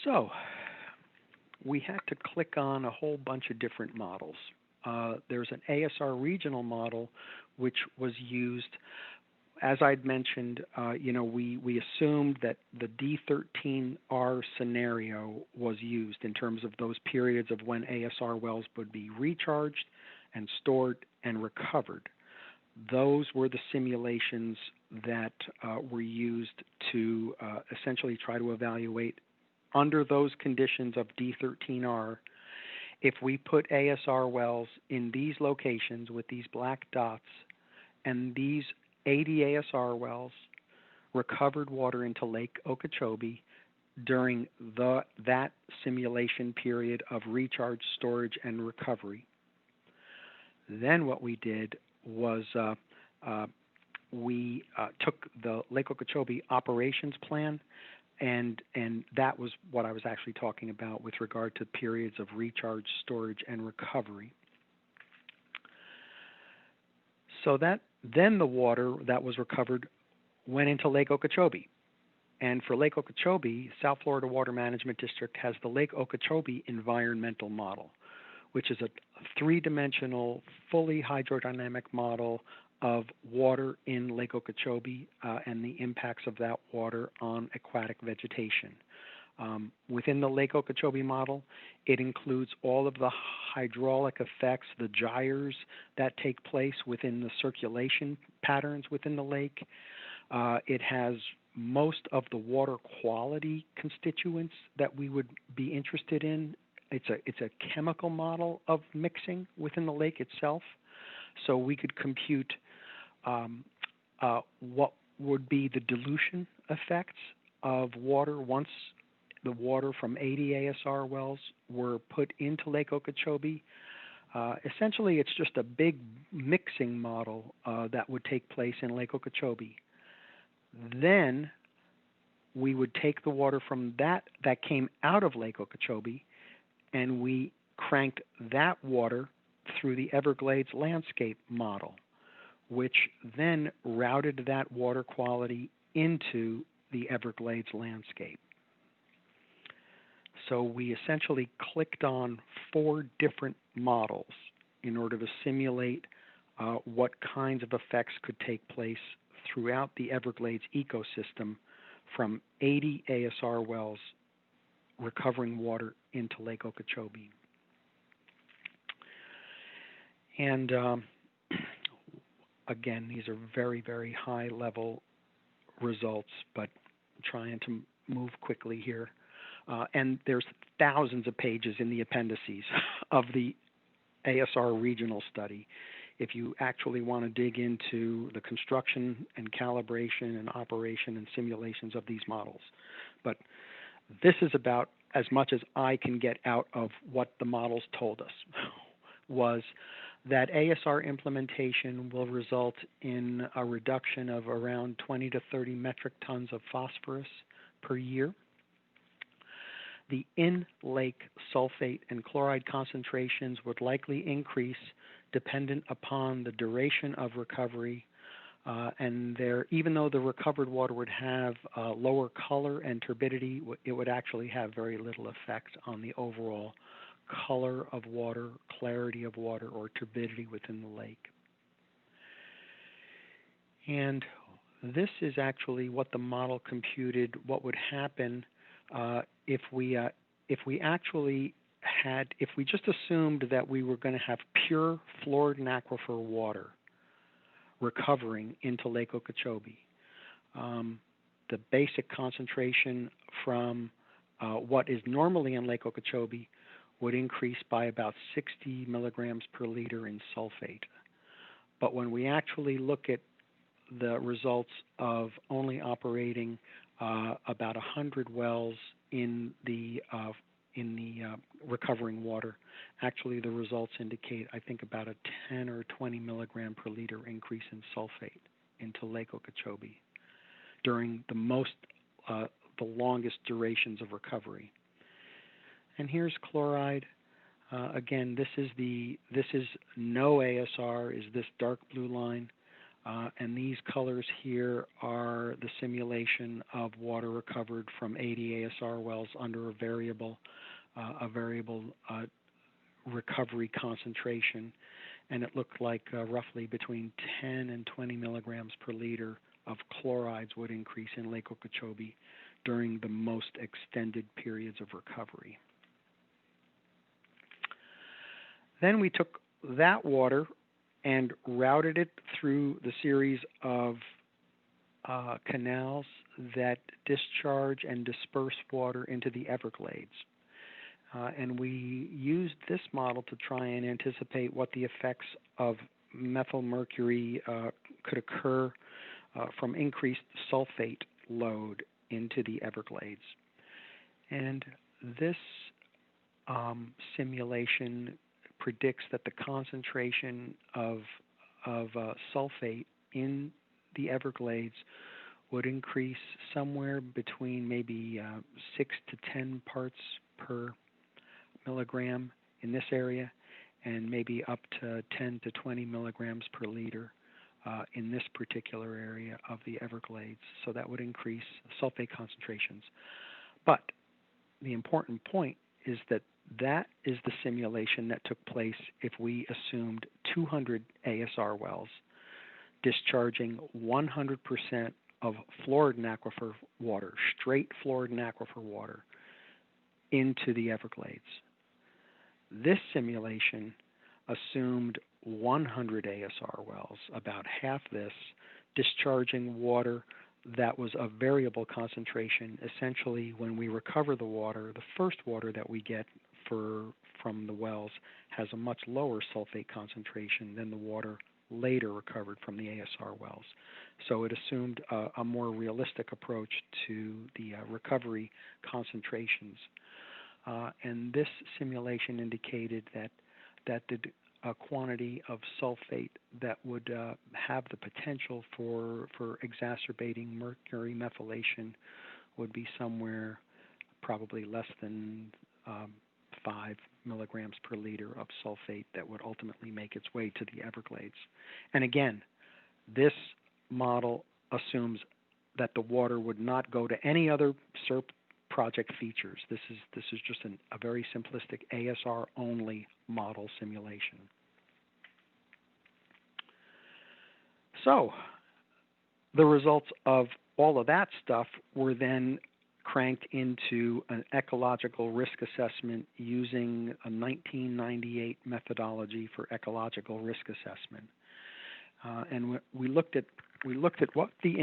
So we had to click on a whole bunch of different models. There's an ASR regional model which was used. As I'd mentioned, we assumed that the D13R scenario was used in terms of those periods of when ASR wells would be recharged and stored and recovered. Those were the simulations that were used to essentially try to evaluate under those conditions of D13R, if we put ASR wells in these locations with these black dots and these 80 ASR wells recovered water into Lake Okeechobee during that simulation period of recharge, storage, and recovery. Then what we did was we took the Lake Okeechobee operations plan, and that was what I was actually talking about with regard to periods of recharge, storage, and recovery. So then the water that was recovered went into Lake Okeechobee. And for Lake Okeechobee, South Florida Water Management District has the Lake Okeechobee environmental model, which is a three-dimensional, fully hydrodynamic model of water in Lake Okeechobee and the impacts of that water on aquatic vegetation. Within the Lake Okeechobee model, it includes all of the hydraulic effects, the gyres that take place within the circulation patterns within the lake. It has most of the water quality constituents that we would be interested in. It's a chemical model of mixing within the lake itself. So we could compute what would be the dilution effects of water once the water from 80 ASR wells were put into Lake Okeechobee. Essentially, it's just a big mixing model that would take place in Lake Okeechobee. Then we would take the water from that came out of Lake Okeechobee, and we cranked that water through the Everglades landscape model, which then routed that water quality into the Everglades landscape. So we essentially clicked on 4 different models in order to simulate what kinds of effects could take place throughout the Everglades ecosystem from 80 ASR wells recovering water into Lake Okeechobee. And again, these are very, very high level results, but I'm trying to move quickly here. And there's thousands of pages in the appendices of the ASR regional study if you actually want to dig into the construction and calibration and operation and simulations of these models. But this is about as much as I can get out of what the models told us, was that ASR implementation will result in a reduction of around 20 to 30 metric tons of phosphorus per year. The in-lake sulfate and chloride concentrations would likely increase dependent upon the duration of recovery. Even though the recovered water would have lower color and turbidity, it would actually have very little effect on the overall color of water, clarity of water, or turbidity within the lake. And this is actually what the model computed what would happen if we just assumed that we were going to have pure fluoride and aquifer water recovering into Lake Okeechobee. The basic concentration from what is normally in Lake Okeechobee would increase by about 60 milligrams per liter in sulfate. But when we actually look at the results of only operating about 100 wells in the recovering water, actually the results indicate, I think, about a 10 or 20 milligram per liter increase in sulfate into Lake Okeechobee during the longest durations of recovery. And here's chloride. Again, this is no ASR, is this dark blue line, and these colors here are the simulation of water recovered from 80 ASR wells under a variable recovery concentration, and it looked like roughly between 10 and 20 milligrams per liter of chlorides would increase in Lake Okeechobee during the most extended periods of recovery. Then we took that water and routed it through the series of canals that discharge and disperse water into the Everglades. And we used this model to try and anticipate what the effects of methyl mercury could occur from increased sulfate load into the Everglades. And this simulation predicts that the concentration of sulfate in the Everglades would increase somewhere between maybe 6 to 10 parts per milligram in this area, and maybe up to 10 to 20 milligrams per liter in this particular area of the Everglades. So that would increase sulfate concentrations. But the important point is that that is the simulation that took place if we assumed 200 ASR wells discharging 100% of fluoride aquifer water, straight fluoride aquifer water, into the Everglades. This simulation assumed 100 ASR wells, about half this, discharging water that was of variable concentration. Essentially, when we recover the water, the first water that we get from the wells has a much lower sulfate concentration than the water later recovered from the ASR wells. So it assumed a more realistic approach to the recovery concentrations. And this simulation indicated that the quantity of sulfate that would have the potential for exacerbating mercury methylation would be somewhere probably less than 5 milligrams per liter of sulfate that would ultimately make its way to the Everglades. And again, this model assumes that the water would not go to any other CERP project features. This is just a very simplistic ASR only model simulation. So the results of all of that stuff were then cranked into an ecological risk assessment using a 1998 methodology for ecological risk assessment. And we looked at what the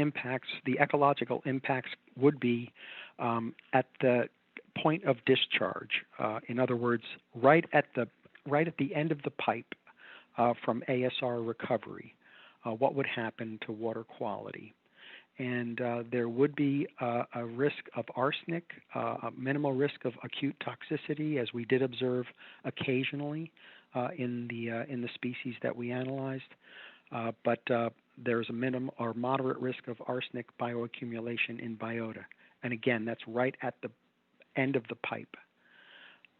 ecological impacts would be at the point of discharge. In other words, right at the end of the pipe from ASR recovery, what would happen to water quality. And there would be a risk of arsenic, a minimal risk of acute toxicity, as we did observe occasionally in the species that we analyzed. But there's a minimum or moderate risk of arsenic bioaccumulation in biota. And again, that's right at the end of the pipe.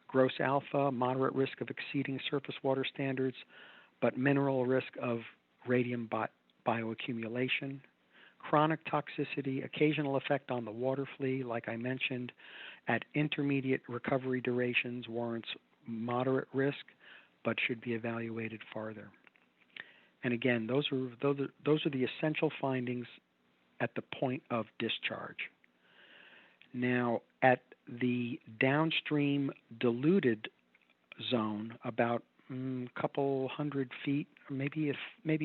Gross alpha, moderate risk of exceeding surface water standards, but minimal risk of radium bioaccumulation. Chronic toxicity, occasional effect on the water flea, like I mentioned, at intermediate recovery durations warrants moderate risk, but should be evaluated farther. And again, those are the essential findings at the point of discharge. Now, at the downstream diluted zone, about a couple hundred feet, maybe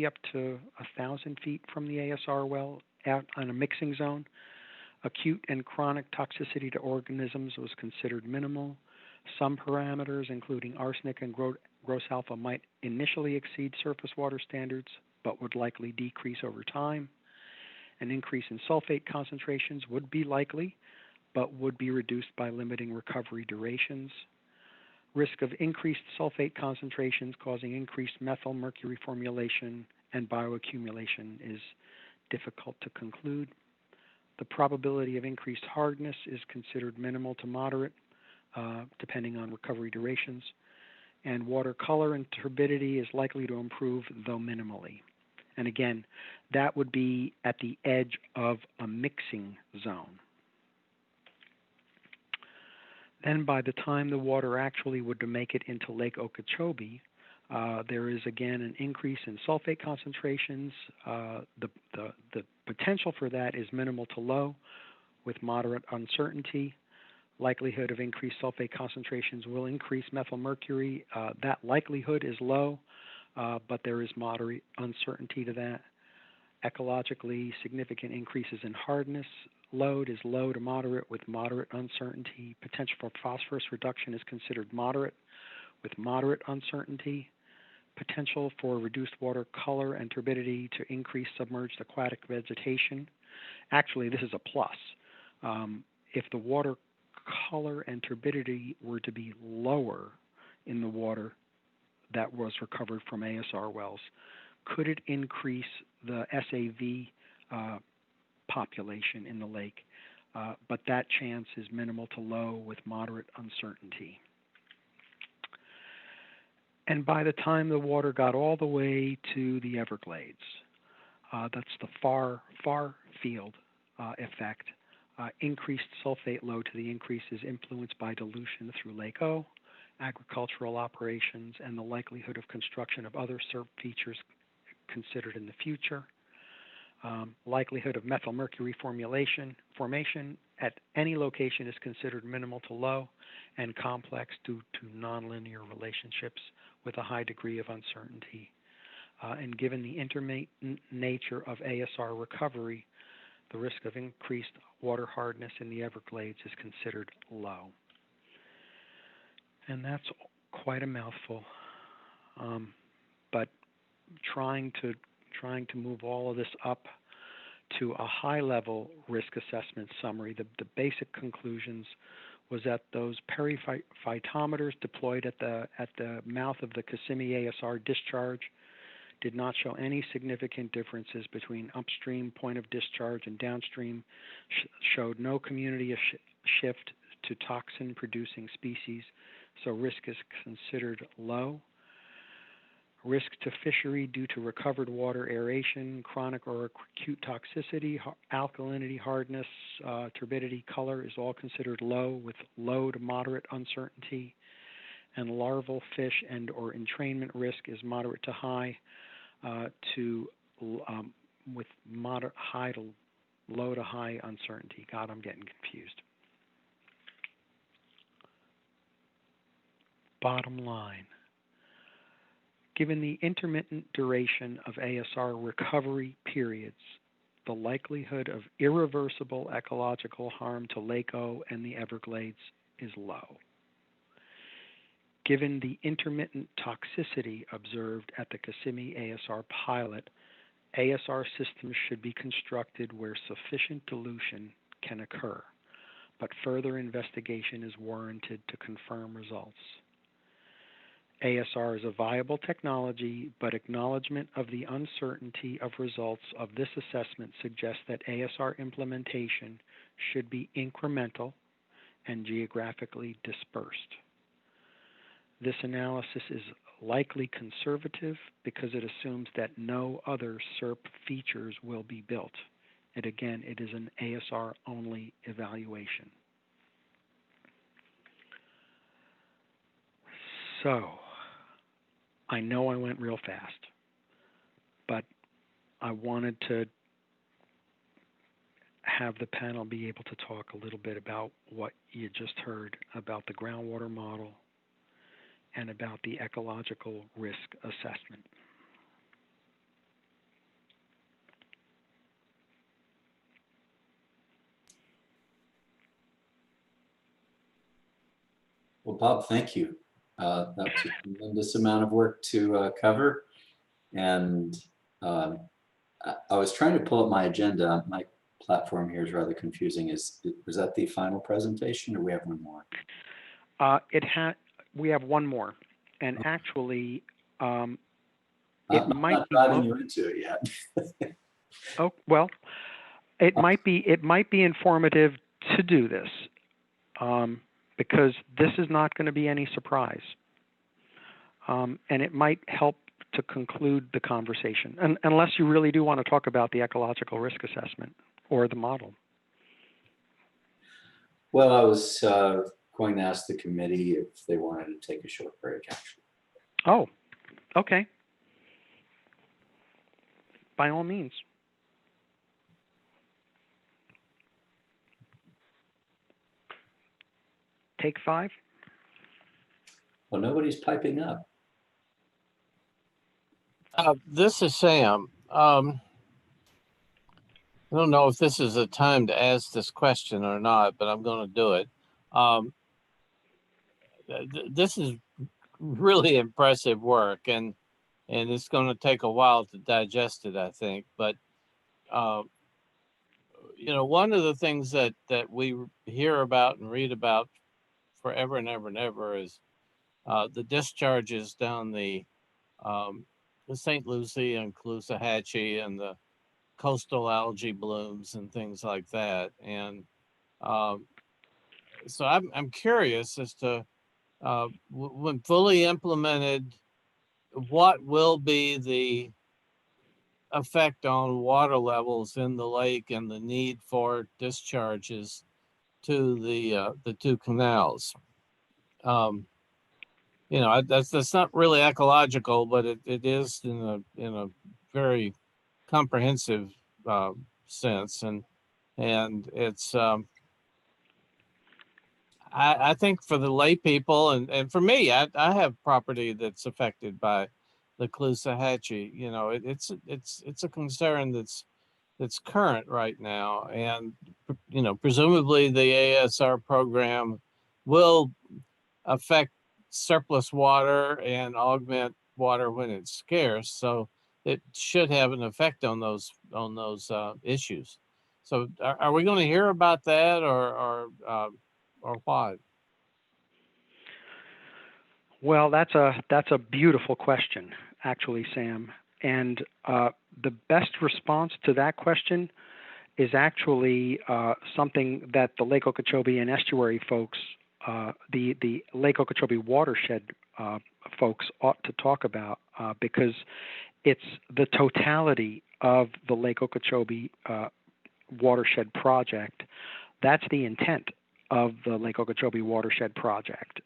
up to 1,000 feet from the ASR well, out on a mixing zone, acute and chronic toxicity to organisms was considered minimal. Some parameters, including arsenic and gross alpha, might initially exceed surface water standards, but would likely decrease over time. An increase in sulfate concentrations would be likely, but would be reduced by limiting recovery durations. Risk of increased sulfate concentrations causing increased methyl mercury formulation and bioaccumulation is difficult to conclude. The probability of increased hardness is considered minimal to moderate, depending on recovery durations. and water color and turbidity is likely to improve, though minimally. And again, that would be at the edge of a mixing zone. Then by the time the water actually would make it into Lake Okeechobee, there is again an increase in sulfate concentrations. The potential for that is minimal to low with moderate uncertainty. Likelihood of increased sulfate concentrations will increase methyl mercury. That likelihood is low, but there is moderate uncertainty to that. Ecologically significant increases in hardness. Load is low to moderate with moderate uncertainty. Potential for phosphorus reduction is considered moderate with moderate uncertainty. Potential for reduced water color and turbidity to increase submerged aquatic vegetation. Actually, this is a plus. If the water color and turbidity were to be lower in the water that was recovered from ASR wells, could it increase the SAV population in the lake? But that chance is minimal to low with moderate uncertainty. And by the time the water got all the way to the Everglades, that's the far field effect, increased sulfate load to the increase is influenced by dilution through Lake O, agricultural operations, and the likelihood of construction of other CERP features considered in the future. Likelihood of methyl mercury formation at any location is considered minimal to low and complex due to nonlinear relationships with a high degree of uncertainty. And given the intermittent nature of ASR recovery, the risk of increased water hardness in the Everglades is considered low. And that's quite a mouthful. But trying to move all of this up to a high-level risk assessment summary, the basic conclusions was that those periphytometers deployed at the mouth of the Kissimmee ASR discharge did not show any significant differences between upstream point of discharge and downstream, showed no community shift to toxin-producing species, so risk is considered low. Risk to fishery due to recovered water aeration, chronic or acute toxicity, alkalinity, hardness, turbidity, color is all considered low with low to moderate uncertainty. And larval fish and or entrainment risk is moderate to high with moderate high to low to high uncertainty. God, I'm getting confused. Bottom line. Given the intermittent duration of ASR recovery periods, the likelihood of irreversible ecological harm to Lake O and the Everglades is low. Given the intermittent toxicity observed at the Kissimmee ASR pilot, ASR systems should be constructed where sufficient dilution can occur, but further investigation is warranted to confirm results. ASR is a viable technology, but acknowledgement of the uncertainty of results of this assessment suggests that ASR implementation should be incremental and geographically dispersed. This analysis is likely conservative because it assumes that no other CERP features will be built. It is an ASR-only evaluation. So, I know I went real fast, but I wanted to have the panel be able to talk a little bit about what you just heard about the groundwater model and about the ecological risk assessment. Well, Bob, thank you. That was a tremendous amount of work to cover. And I was trying to pull up my agenda. My platform here is rather confusing. Was that the final presentation, or we have one more? We have one more. And actually, I'm not driving you into it yet. Oh, well, it might be informative to do this. Because this is not going to be any surprise. and it might help to conclude the conversation, unless you really do want to talk about the ecological risk assessment or the model. Well, I was going to ask the committee if they wanted to take a short break, actually. Oh, okay. By all means. Take 5. Well, nobody's piping up. This is Sam. I don't know if this is a time to ask this question or not, but I'm going to do it. This is really impressive work, and it's going to take a while to digest it, I think. But you know, one of the things that we hear about and read about forever and ever and ever is the discharges down the St. Lucie and Caloosahatchee and the coastal algae blooms and things like that. And so I'm curious as to when fully implemented, what will be the effect on water levels in the lake and the need for discharges to the 2 canals. You know, that's not really ecological, but it is in a very comprehensive sense, and it's I think for the lay people and for me, I have property that's affected by the Caloosahatchee. You know, it's a concern that's current right now, and you know, presumably the ASR program will affect surplus water and augment water when it's scarce. So it should have an effect on those issues. So are we going to hear about that or what? Well, that's a beautiful question, actually, Sam. And the best response to that question is actually something that the Lake Okeechobee and estuary folks, the Lake Okeechobee watershed folks ought to talk about, because it's the totality of the Lake Okeechobee watershed project. That's the intent of the Lake Okeechobee watershed project,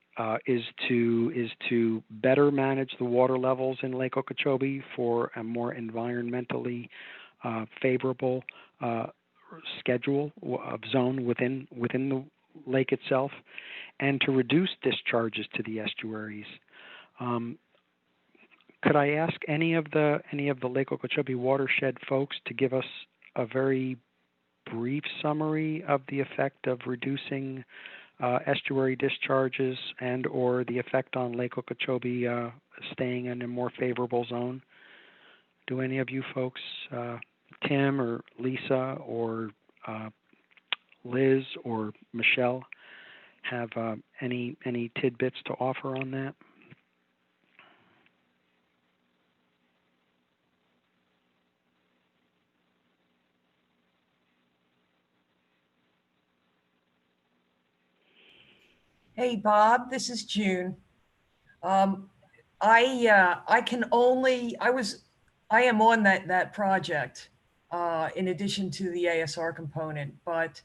is to better manage the water levels in Lake Okeechobee for a more environmentally favorable schedule of zone within the lake itself, and to reduce discharges to the estuaries. Could I ask any of the Lake Okeechobee watershed folks to give us a very brief summary of the effect of reducing estuary discharges and or the effect on Lake Okeechobee staying in a more favorable zone? Do any of you folks, Tim or Lisa or Liz or Michelle, have any tidbits to offer on that? Hey, Bob, this is June. I am on that project in addition to the ASR component, but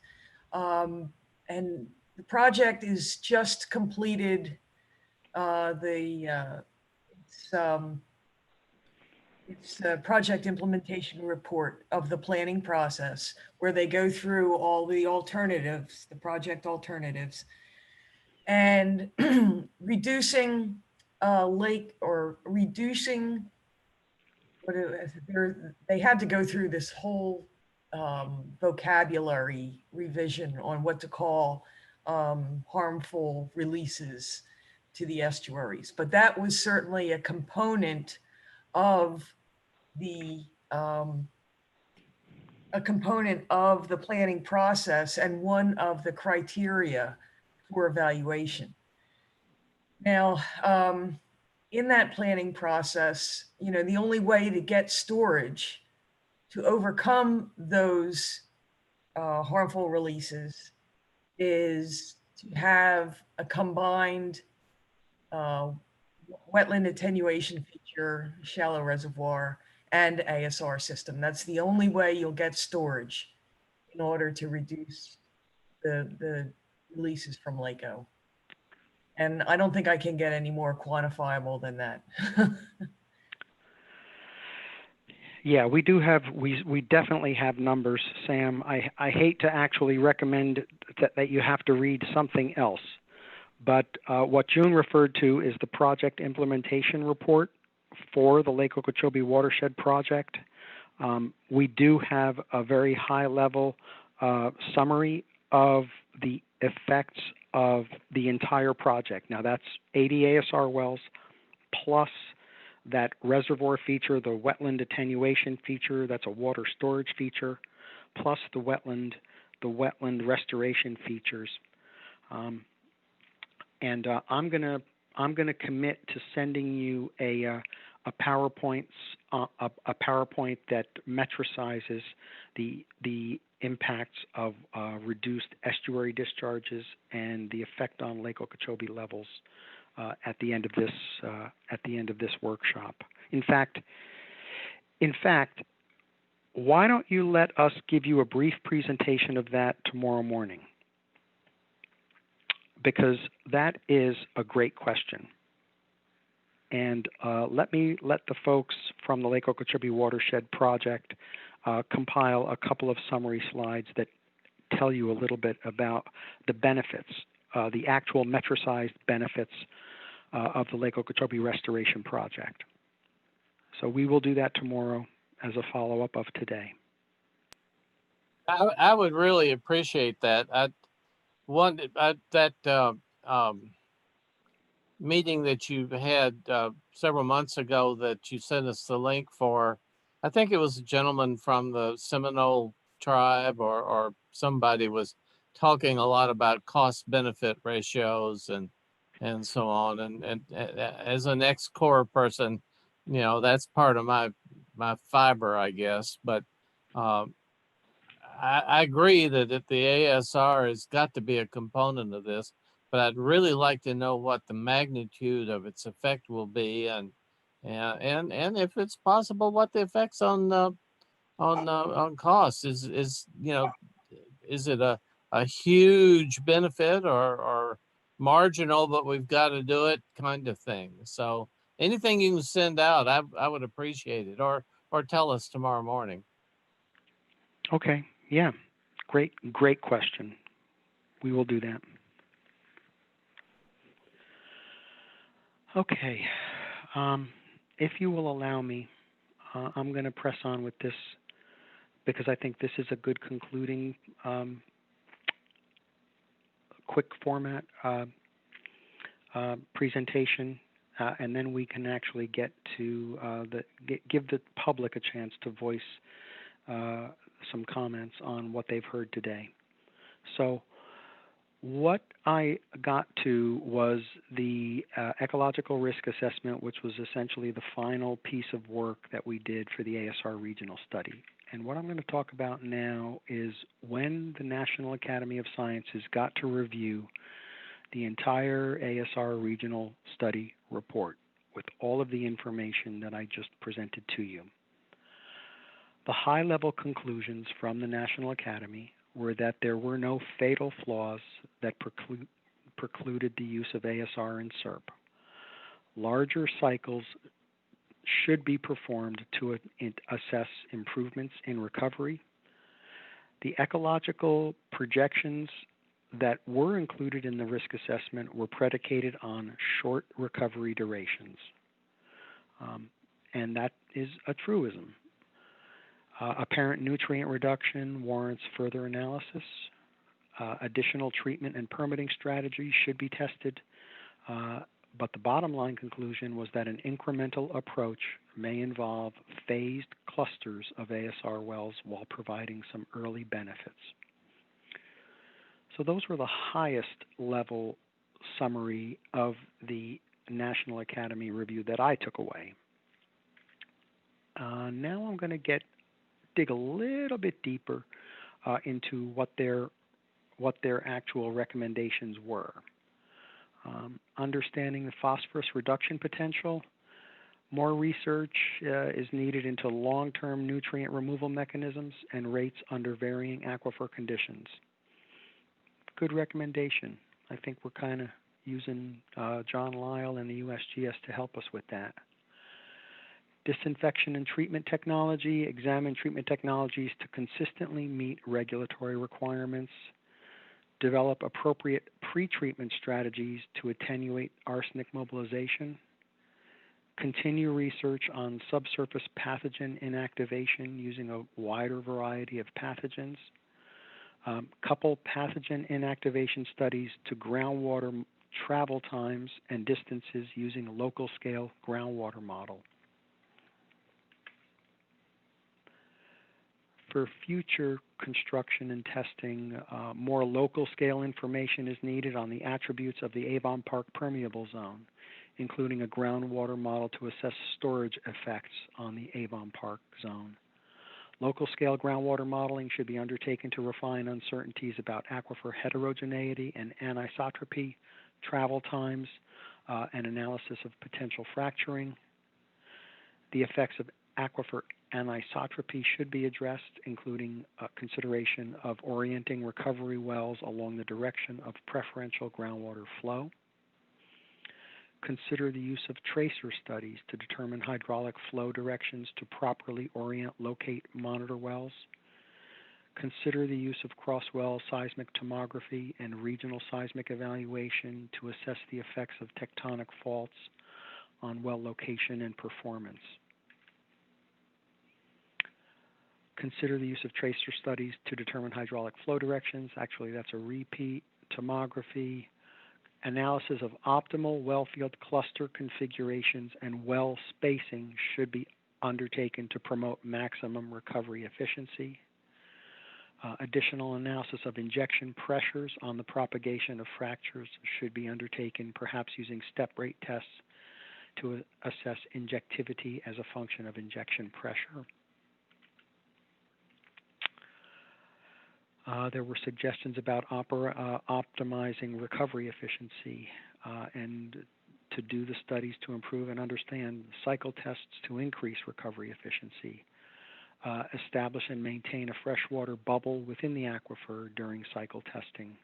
and the project is just completed it's a project implementation report of the planning process, where they go through all the alternatives, the project alternatives, and reducing they had to go through this whole vocabulary revision on what to call harmful releases to the estuaries. But that was certainly a component of the planning process and one of the criteria for evaluation. Now, in that planning process, you know, the only way to get storage to overcome those harmful releases is to have a combined wetland attenuation feature, shallow reservoir, and ASR system. That's the only way you'll get storage in order to reduce the releases from Lake O. And I don't think I can get any more quantifiable than that. Yeah, we do have, we definitely have numbers, Sam. I hate to actually recommend that you have to read something else, but what June referred to is the project implementation report for the Lake Okeechobee Watershed Project. We do have a very high level summary of the effects of the entire project. Now that's 80 ASR wells plus that reservoir feature, the wetland attenuation feature, that's a water storage feature, plus the wetland restoration features. And I'm gonna commit to sending you a PowerPoint that metricizes the impacts of reduced estuary discharges and the effect on Lake Okeechobee levels at the end of this workshop. In fact, why don't you let us give you a brief presentation of that tomorrow morning? Because that is a great question. And let the folks from the Lake Okeechobee Watershed Project compile a couple of summary slides that tell you a little bit about the benefits, the actual metricized benefits of the Lake Okeechobee Restoration Project. So we will do that tomorrow as a follow-up of today. I would really appreciate that. Meeting that you had several months ago that you sent us the link for, I think it was a gentleman from the Seminole tribe or somebody was talking a lot about cost-benefit ratios and so on. And as an ex-Corps person, you know, that's part of my fiber, I guess. But I agree that the ASR has got to be a component of this, but I'd really like to know what the magnitude of its effect will be, and if it's possible, what the effects on costs is. You know, is it a huge benefit or marginal, but we've got to do it kind of thing. So anything you can send out, I would appreciate it, or tell us tomorrow morning. Okay. Yeah. Great question. We will do that. Okay. If you will allow me, I'm going to press on with this because I think this is a good concluding quick format presentation, and then we can actually get to give the public a chance to voice some comments on what they've heard today. So what I got to was the ecological risk assessment, which was essentially the final piece of work that we did for the ASR regional study. And what I'm going to talk about now is when the National Academy of Sciences got to review the entire ASR regional study report with all of the information that I just presented to you. The high-level conclusions from the National Academy were that there were no fatal flaws that precluded the use of ASR and CERP. Larger cycles should be performed to assess improvements in recovery. The ecological projections that were included in the risk assessment were predicated on short recovery durations. And that is a truism. Apparent nutrient reduction warrants further analysis. Additional treatment and permitting strategies should be tested. But the bottom line conclusion was that an incremental approach may involve phased clusters of ASR wells while providing some early benefits. So those were the highest level summary of the National Academy review that I took away. Now I'm going to dig a little bit deeper into what their actual recommendations were. Understanding the phosphorus reduction potential. More research is needed into long-term nutrient removal mechanisms and rates under varying aquifer conditions. Good recommendation. I think we're kind of using John Lyle and the USGS to help us with that. Disinfection and treatment technology. Examine treatment technologies to consistently meet regulatory requirements. Develop appropriate pre-treatment strategies to attenuate arsenic mobilization. Continue research on subsurface pathogen inactivation using a wider variety of pathogens. Couple pathogen inactivation studies to groundwater travel times and distances using a local scale groundwater model. For future construction and testing, more local scale information is needed on the attributes of the Avon Park permeable zone, including a groundwater model to assess storage effects on the Avon Park zone. Local scale groundwater modeling should be undertaken to refine uncertainties about aquifer heterogeneity and anisotropy, travel times, and analysis of potential fracturing. The effects of aquifer anisotropy should be addressed, including consideration of orienting recovery wells along the direction of preferential groundwater flow. Consider the use of tracer studies to determine hydraulic flow directions to properly orient, locate, monitor wells. Consider the use of cross-well seismic tomography and regional seismic evaluation to assess the effects of tectonic faults on well location and performance. Consider the use of tracer studies to determine hydraulic flow directions. Actually, that's a repeat. Tomography, analysis of optimal well field cluster configurations and well spacing should be undertaken to promote maximum recovery efficiency. Additional analysis of injection pressures on the propagation of fractures should be undertaken, perhaps using step rate tests to assess injectivity as a function of injection pressure. There were suggestions about optimizing recovery efficiency and to do the studies to improve and understand cycle tests to increase recovery efficiency. Establish and maintain a freshwater bubble within the aquifer during cycle testing.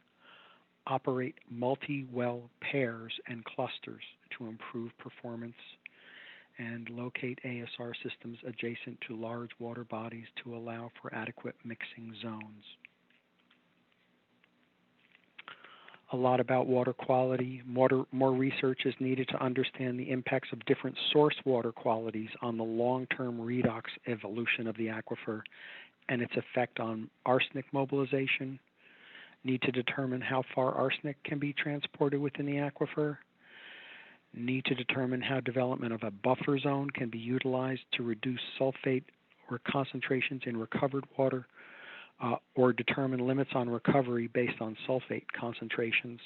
Operate multi-well pairs and clusters to improve performance. And locate ASR systems adjacent to large water bodies to allow for adequate mixing zones. A lot about water quality. More research is needed to understand the impacts of different source water qualities on the long-term redox evolution of the aquifer and its effect on arsenic mobilization. Need to determine how far arsenic can be transported within the aquifer. Need to determine how development of a buffer zone can be utilized to reduce sulfate or concentrations in recovered water, or determine limits on recovery based on sulfate concentrations.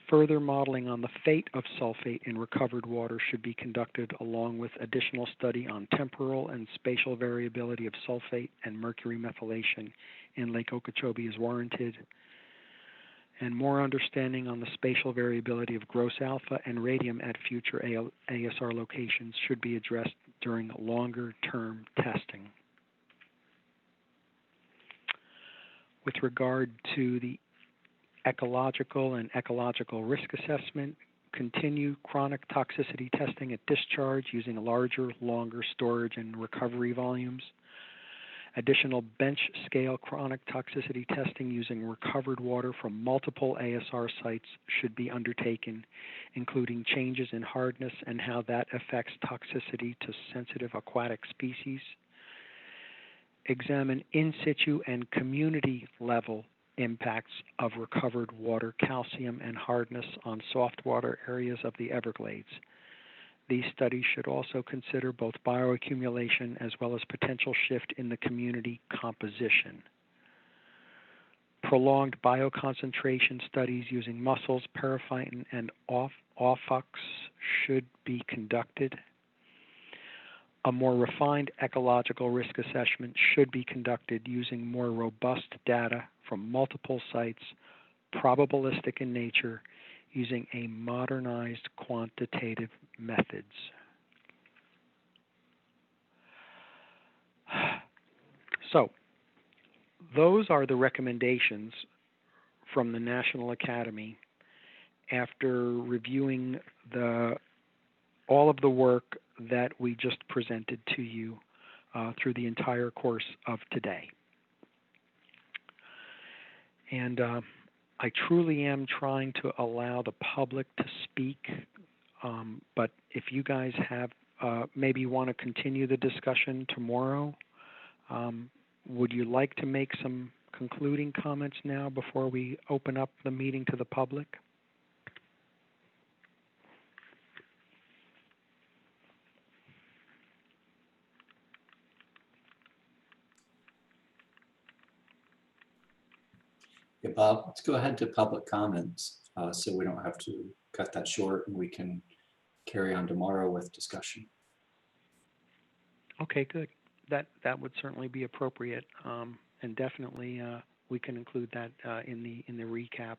Further modeling on the fate of sulfate in recovered water should be conducted along with additional study on temporal and spatial variability of sulfate and mercury methylation in Lake Okeechobee is warranted. And more understanding on the spatial variability of gross alpha and radium at future ASR locations should be addressed during longer-term testing. With regard to the ecological and ecological risk assessment, continue chronic toxicity testing at discharge using larger, longer storage and recovery volumes. Additional bench scale chronic toxicity testing using recovered water from multiple ASR sites should be undertaken, including changes in hardness and how that affects toxicity to sensitive aquatic species. Examine in situ and community level impacts of recovered water calcium and hardness on soft water areas of the Everglades. These studies should also consider both bioaccumulation as well as potential shift in the community composition. Prolonged bioconcentration studies using mussels, periphyton, and ophux should be conducted. A more refined ecological risk assessment should be conducted using more robust data from multiple sites, probabilistic in nature, using a modernized quantitative methods. So, those are the recommendations from the National Academy after reviewing all of the work that we just presented to you through the entire course of today. And I truly am trying to allow the public to speak, but if you guys have maybe want to continue the discussion tomorrow, would you like to make some concluding comments now before we open up the meeting to the public? Yeah, Bob, let's go ahead to public comments so we don't have to cut that short and we can carry on tomorrow with discussion. Okay, good. That would certainly be appropriate, and definitely we can include that in the recap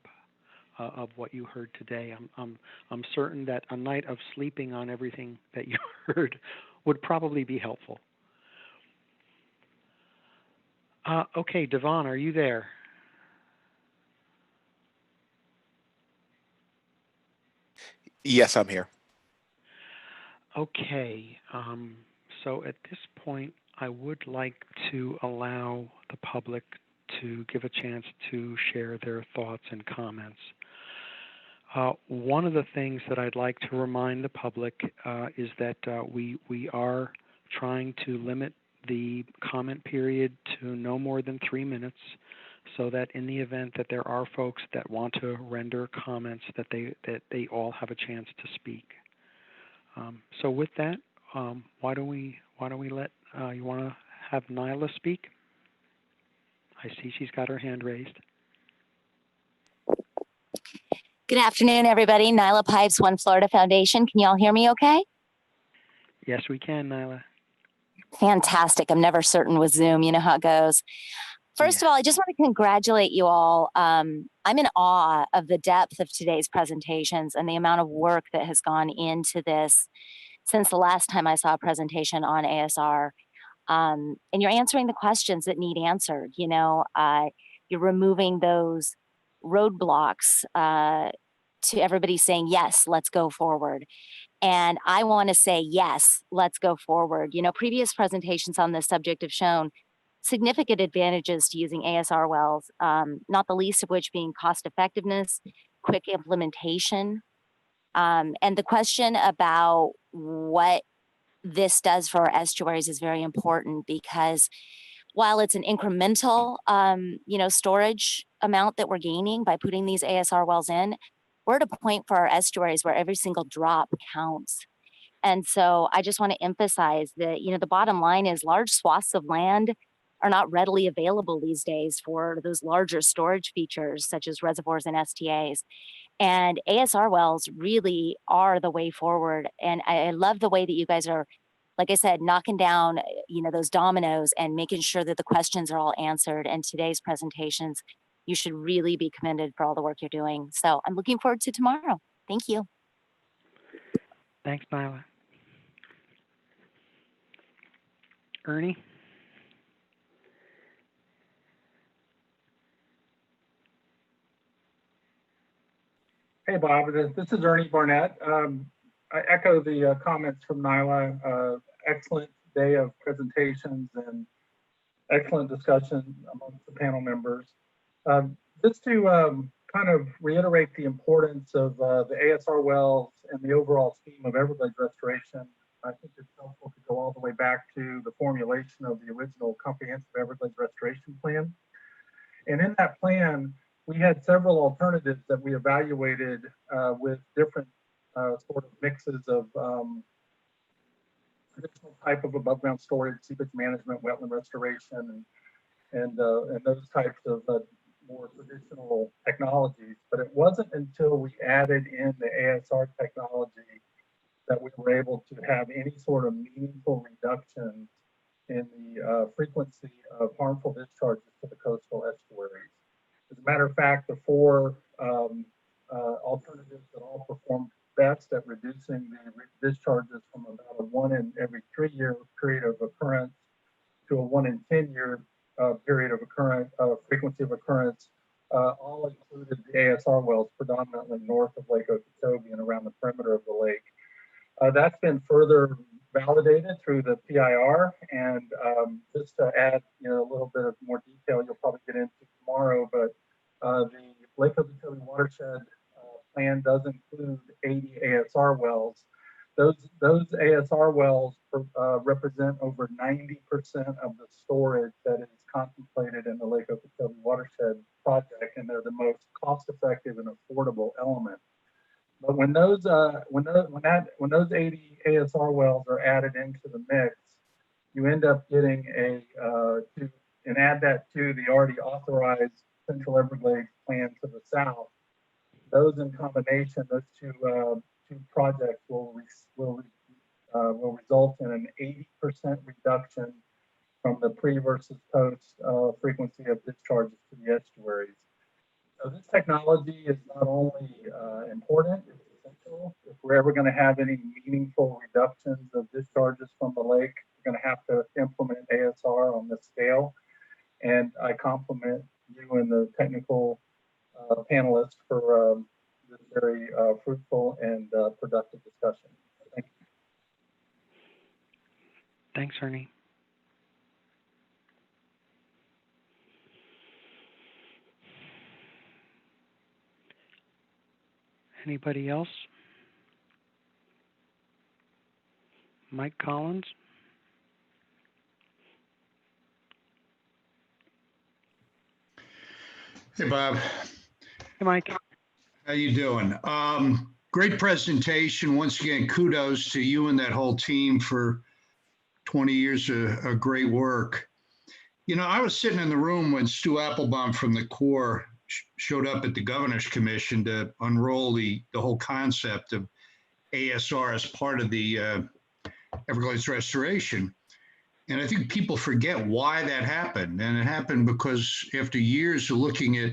of what you heard today. I'm certain that a night of sleeping on everything that you heard would probably be helpful. Okay, Devon, are you there? Yes, I'm here. Okay, so at this point, I would like to allow the public to give a chance to share their thoughts and comments. One of the things that I'd like to remind the public is that we are trying to limit the comment period to no more than 3 minutes, so that in the event that there are folks that want to render comments, that they all have a chance to speak. So with that, why don't we let you want to have Nyla speak? I see she's got her hand raised. Good afternoon, everybody. Nyla Pipes, One Florida Foundation. Can you all hear me okay? Yes, we can, Nyla. Fantastic. I'm never certain with Zoom. You know how it goes. First of all, I just want to congratulate you all. I'm in awe of the depth of today's presentations and the amount of work that has gone into this since the last time I saw a presentation on ASR. And you're answering the questions that need answered. You know, you're removing those roadblocks to everybody saying, yes, let's go forward. And I want to say, yes, let's go forward. You know, previous presentations on this subject have shown significant advantages to using ASR wells, not the least of which being cost effectiveness, quick implementation. And the question about what this does for our estuaries is very important, because while it's an incremental, storage amount that we're gaining by putting these ASR wells in, we're at a point for our estuaries where every single drop counts. And so I just want to emphasize that, the bottom line is large swaths of land are not readily available these days for those larger storage features such as reservoirs and STAs. And ASR wells really are the way forward. And I love the way that you guys are, like I said, knocking down, those dominoes and making sure that the questions are all answered. And today's presentations, you should really be commended for all the work you're doing. So I'm looking forward to tomorrow. Thank you. Thanks, Nyla. Ernie? Hey, Bob, this is Ernie Barnett. I echo the comments from Nyla. Excellent day of presentations and excellent discussion amongst the panel members. Just to kind of reiterate the importance of the ASR wells and the overall scheme of Everglades restoration, I think it's helpful to go all the way back to the formulation of the original comprehensive Everglades restoration plan. And in that plan, we had several alternatives that we evaluated with different sort of mixes of traditional type of above ground storage, seepage management, wetland restoration, and those types of more traditional technologies. But it wasn't until we added in the ASR technology that we were able to have any sort of meaningful reduction in the frequency of harmful discharges to the coastal estuaries. As a matter of fact, the four alternatives performed best at reducing the discharges from about a 1 in every 3-year period of occurrence to a 1 in 10-year period of occurrence, frequency of occurrence, all included the ASR wells predominantly north of Lake Okeechobee and around the perimeter of the lake. That's been further validated through the PIR, and just to add, a little bit of more detail, you'll probably get into tomorrow, but the Lake Okeechobee watershed plan does include 80 ASR wells. Those ASR wells represent over 90% of the storage that is contemplated in the Lake Okeechobee watershed project, and they're the most cost-effective and affordable element. But when those 80 ASR wells are added into the mix, you end up getting and add that to the already authorized Central Everglades plan to the south. Those in combination, those two projects will result in an 80% reduction from the pre versus post frequency of discharges to the estuaries. So this technology is not only important, it's essential. If we're ever going to have any meaningful reductions of discharges from the lake, we're going to have to implement ASR on this scale. And I compliment you and the technical panelists for this very fruitful and productive discussion. Thank you. Thanks, Ernie. Anybody else? Mike Collins? Hey, Bob. Hey, Mike. How you doing? Great presentation. Once again, kudos to you and that whole team for 20 years of great work. I was sitting in the room when Stu Applebaum from the Corps showed up at the Governor's Commission to unroll the whole concept of ASR as part of the Everglades restoration. And I think people forget why that happened. And it happened because after years of looking at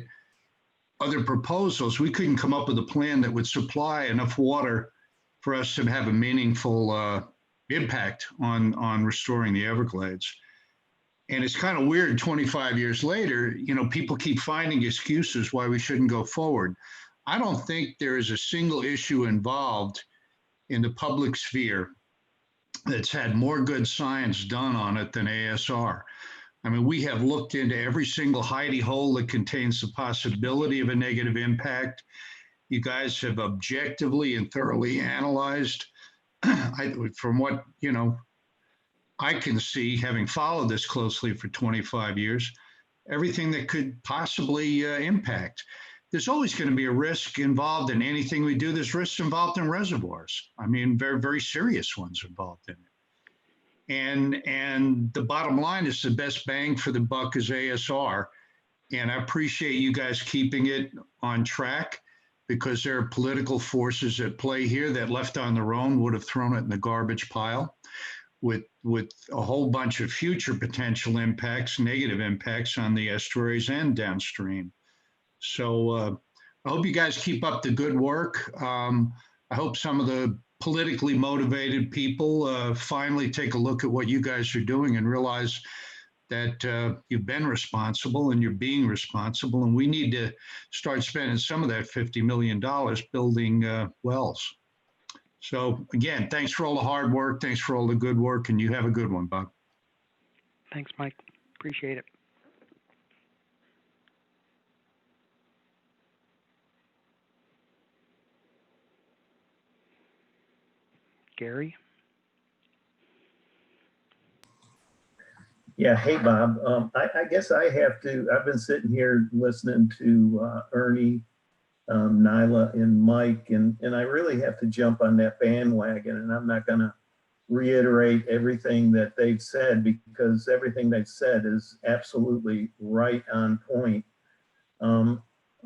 other proposals, we couldn't come up with a plan that would supply enough water for us to have a meaningful impact on restoring the Everglades. And it's kind of weird 25 years later, people keep finding excuses why we shouldn't go forward. I don't think there is a single issue involved in the public sphere that's had more good science done on it than ASR. I mean, we have looked into every single hidey hole that contains the possibility of a negative impact. You guys have objectively and thoroughly analyzed, from what, I can see, having followed this closely for 25 years, everything that could possibly impact. There's always going to be a risk involved in anything we do. There's risks involved in reservoirs. I mean, very, very serious ones involved in it. And the bottom line is the best bang for the buck is ASR. And I appreciate you guys keeping it on track, because there are political forces at play here that, left on their own, would have thrown it in the garbage pile with a whole bunch of future potential impacts, negative impacts on the estuaries and downstream. So I hope you guys keep up the good work. I hope some of the politically motivated people finally take a look at what you guys are doing and realize that you've been responsible and you're being responsible, and we need to start spending some of that $50 million building wells. So again, thanks for all the hard work. Thanks for all the good work, and you have a good one, Bob. Thanks, Mike. Appreciate it. Gary? Yeah, hey, Bob. I guess I have to, I've been sitting here listening to Ernie, Nyla, and Mike, and I really have to jump on that bandwagon, and I'm not going to reiterate everything that they've said, because everything they've said is absolutely right on point.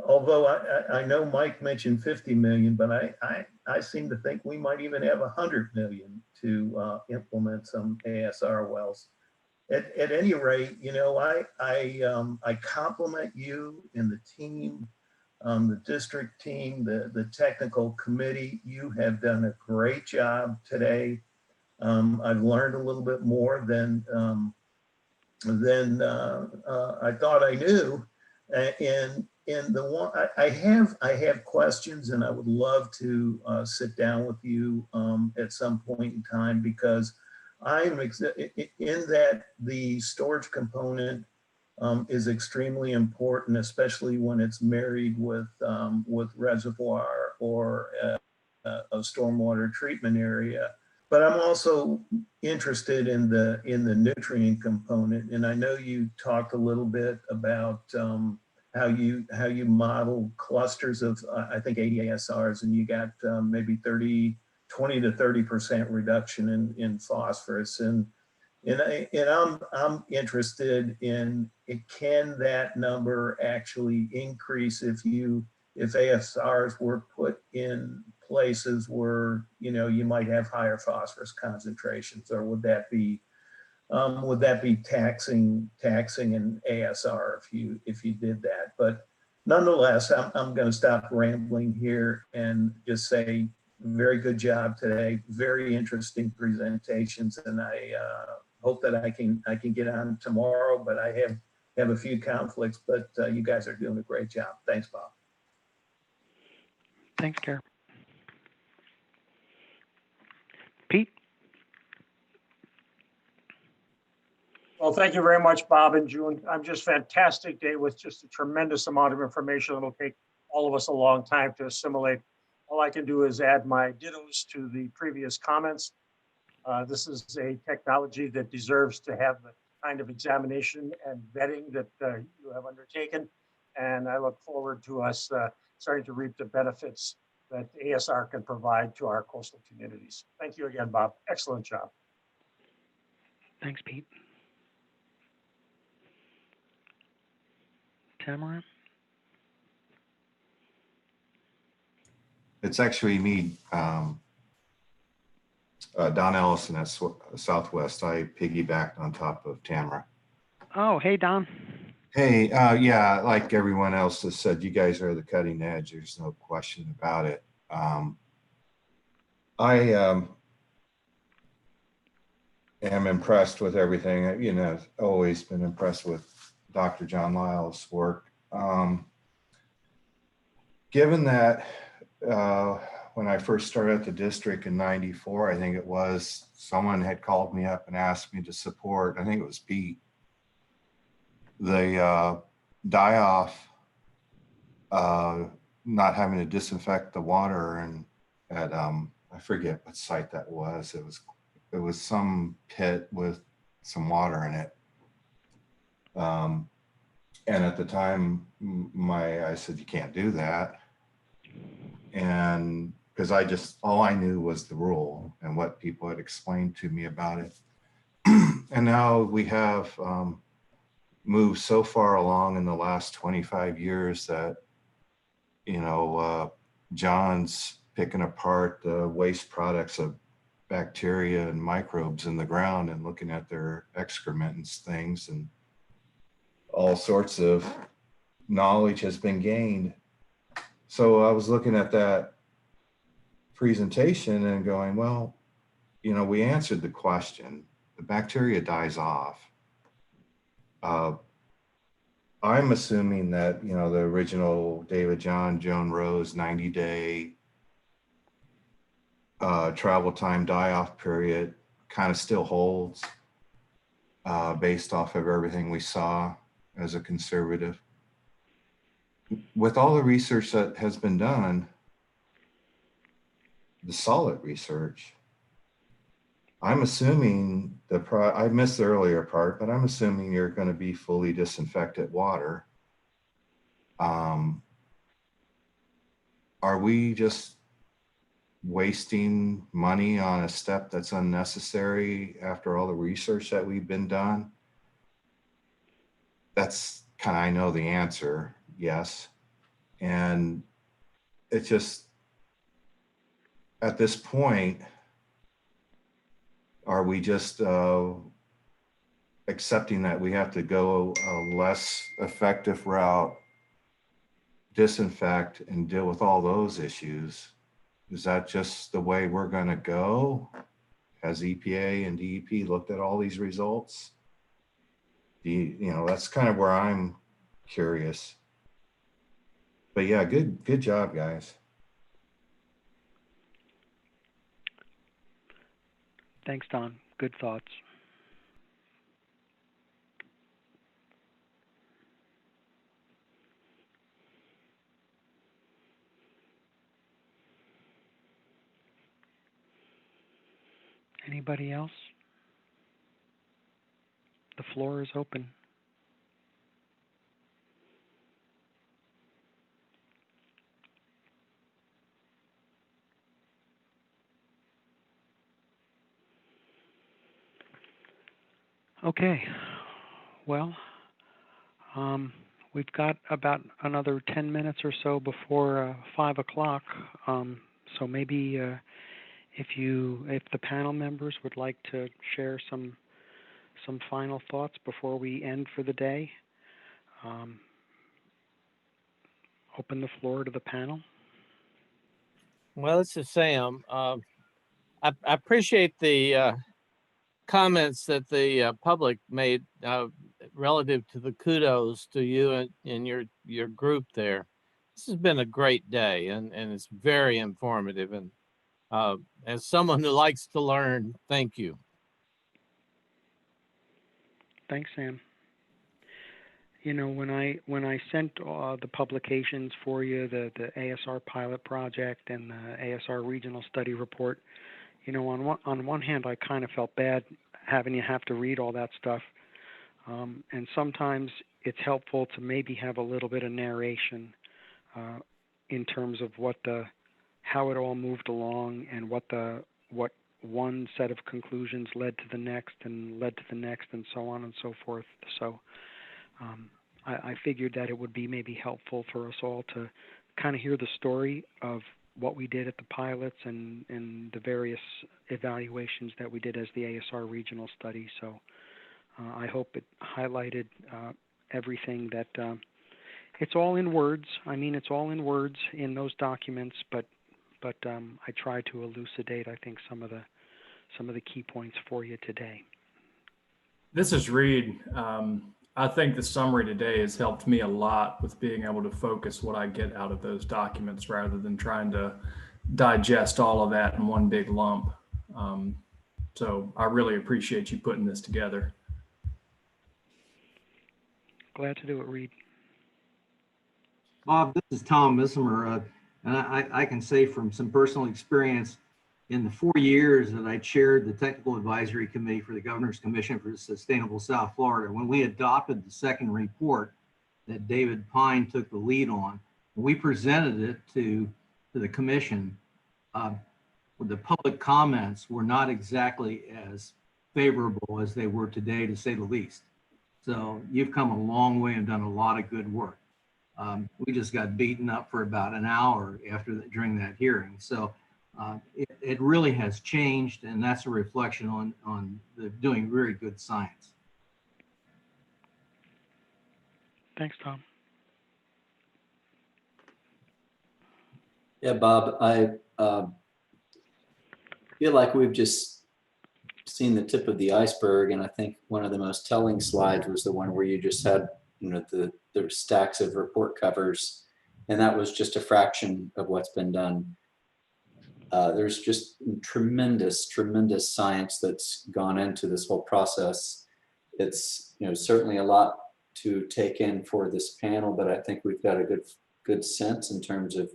Although I know Mike mentioned 50 million, but I seem to think we might even have 100 million to implement some ASR wells. At any rate, I compliment you and the team the district team, the technical committee. You have done a great job today. I've learned a little bit more than I thought I knew. And the one I have questions, and I would love to sit down with you at some point in time, because I'm in that the storage component is extremely important, especially when it's married with reservoir or a stormwater treatment area. But I'm also interested in the nutrient component, and I know you talked a little bit about how you model clusters of I think 80 ASRs, and you got maybe 20 to 30% reduction in phosphorus, and I'm interested in can that number actually increase if ASRs were put in places where you might have higher phosphorus concentrations, or would that be taxing an ASR if you did that? But nonetheless, I'm going to stop rambling here and just say very good job today, very interesting presentations, and I hope that I can get on tomorrow, but I have a few conflicts, but you guys are doing a great job. Thanks, Bob. Thanks, Gary. Pete? Well, thank you very much, Bob and June. I'm just fantastic day with just a tremendous amount of information. It'll take all of us a long time to assimilate. All I can do is add my dittos to the previous comments. This is a technology that deserves to have the kind of examination and vetting that you have undertaken. And I look forward to us starting to reap the benefits that ASR can provide to our coastal communities. Thank you again, Bob. Excellent job. Thanks, Pete. Tamara? It's actually me, Don Ellison at Southwest. I piggybacked on top of Tamara. Oh, hey, Don. Hey, yeah, like everyone else has said, you guys are the cutting edge. There's no question about it. I am impressed with everything. I've always been impressed with Dr. John Lyle's work. Given that when I first started at the district in '94, I think it was, someone had called me up and asked me to support, I think it was Pete, the die-off, not having to disinfect the water, and at I forget what site that was. It was some pit with some water in it. And at the time, I said, you can't do that. And because all I knew was the rule and what people had explained to me about it. And now we have moved so far along in the last 25 years that, John's picking apart the waste products of bacteria and microbes in the ground and looking at their excrement and things, and all sorts of knowledge has been gained. So I was looking at that presentation and going, well, we answered the question. The bacteria dies off. I'm assuming that, the original David Joan Rose 90-day travel time die-off period kind of still holds based off of everything we saw as a conservative. With all the research that has been done, the solid research, I'm assuming I missed the earlier part, but I'm assuming you're going to be fully disinfected water. Are we just wasting money on a step that's unnecessary after all the research that we've been done? That's kind of, I know the answer, yes. And it just, at this point, are we just accepting that we have to go a less effective route disinfect and deal with all those issues. Is that just the way we're going to go? Has EPA and DEP looked at all these results? You know, that's kind of where I'm curious. But yeah, good job, guys. Thanks, Don. Good thoughts. Anybody else? The floor is open. Okay, well, we've got about another 10 minutes or so before 5 o'clock. So maybe if the panel members would like to share some final thoughts before we end for the day, open the floor to the panel. Well, this is Sam. I appreciate the comments that the public made relative to the kudos to you and your group there. This has been a great day, and it's very informative. And as someone who likes to learn, thank you. Thanks, Sam. You know, when I sent the publications for you, the ASR pilot project and the ASR regional study report, you know, on one hand, I kind of felt bad having you have to read all that stuff, and sometimes it's helpful to maybe have a little bit of narration in terms of how it all moved along and what one set of conclusions led to the next and led to the next and so on and so forth. So I figured that it would be maybe helpful for us all to kind of hear the story of what we did at the pilots and the various evaluations that we did as the ASR regional study. So I hope it highlighted everything that it's all in words. I mean, it's all in words in those documents, but I try to elucidate, I think, some of the key points for you today. This is Reed. I think the summary today has helped me a lot with being able to focus what I get out of those documents rather than trying to digest all of that in one big lump. So I really appreciate you putting this together. Glad to do it, Reed. Bob, this is Tom Missimer, and I can say from some personal experience, in the 4 years that I chaired the Technical Advisory Committee for the Governor's Commission for Sustainable South Florida, when we adopted the second report that David Pine took the lead on, we presented it to the commission. The public comments were not exactly as favorable as they were today, to say the least. So you've come a long way and done a lot of good work. We just got beaten up for about an hour during that hearing. So it really has changed, and that's a reflection on the doing very good science. Thanks, Tom. Yeah, Bob, I feel like we've just seen the tip of the iceberg, and I think one of the most telling slides was the one where you just had, you know, the stacks of report covers, and that was just a fraction of what's been done. There's just tremendous science that's gone into this whole process. It's, you know, certainly a lot to take in for this panel, but I think we've got a good sense in terms of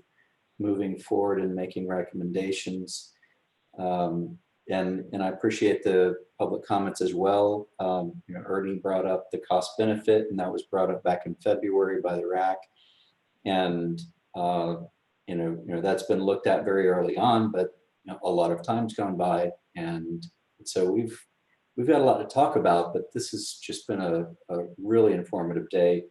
moving forward and making recommendations. And I appreciate the public comments as well. You know, Ernie brought up the cost benefit, and that was brought up back in February by the RAC. And you know, that's been looked at very early on, but you know, a lot of time's gone by, and so we've got a lot to talk about. But this has just been a really informative day,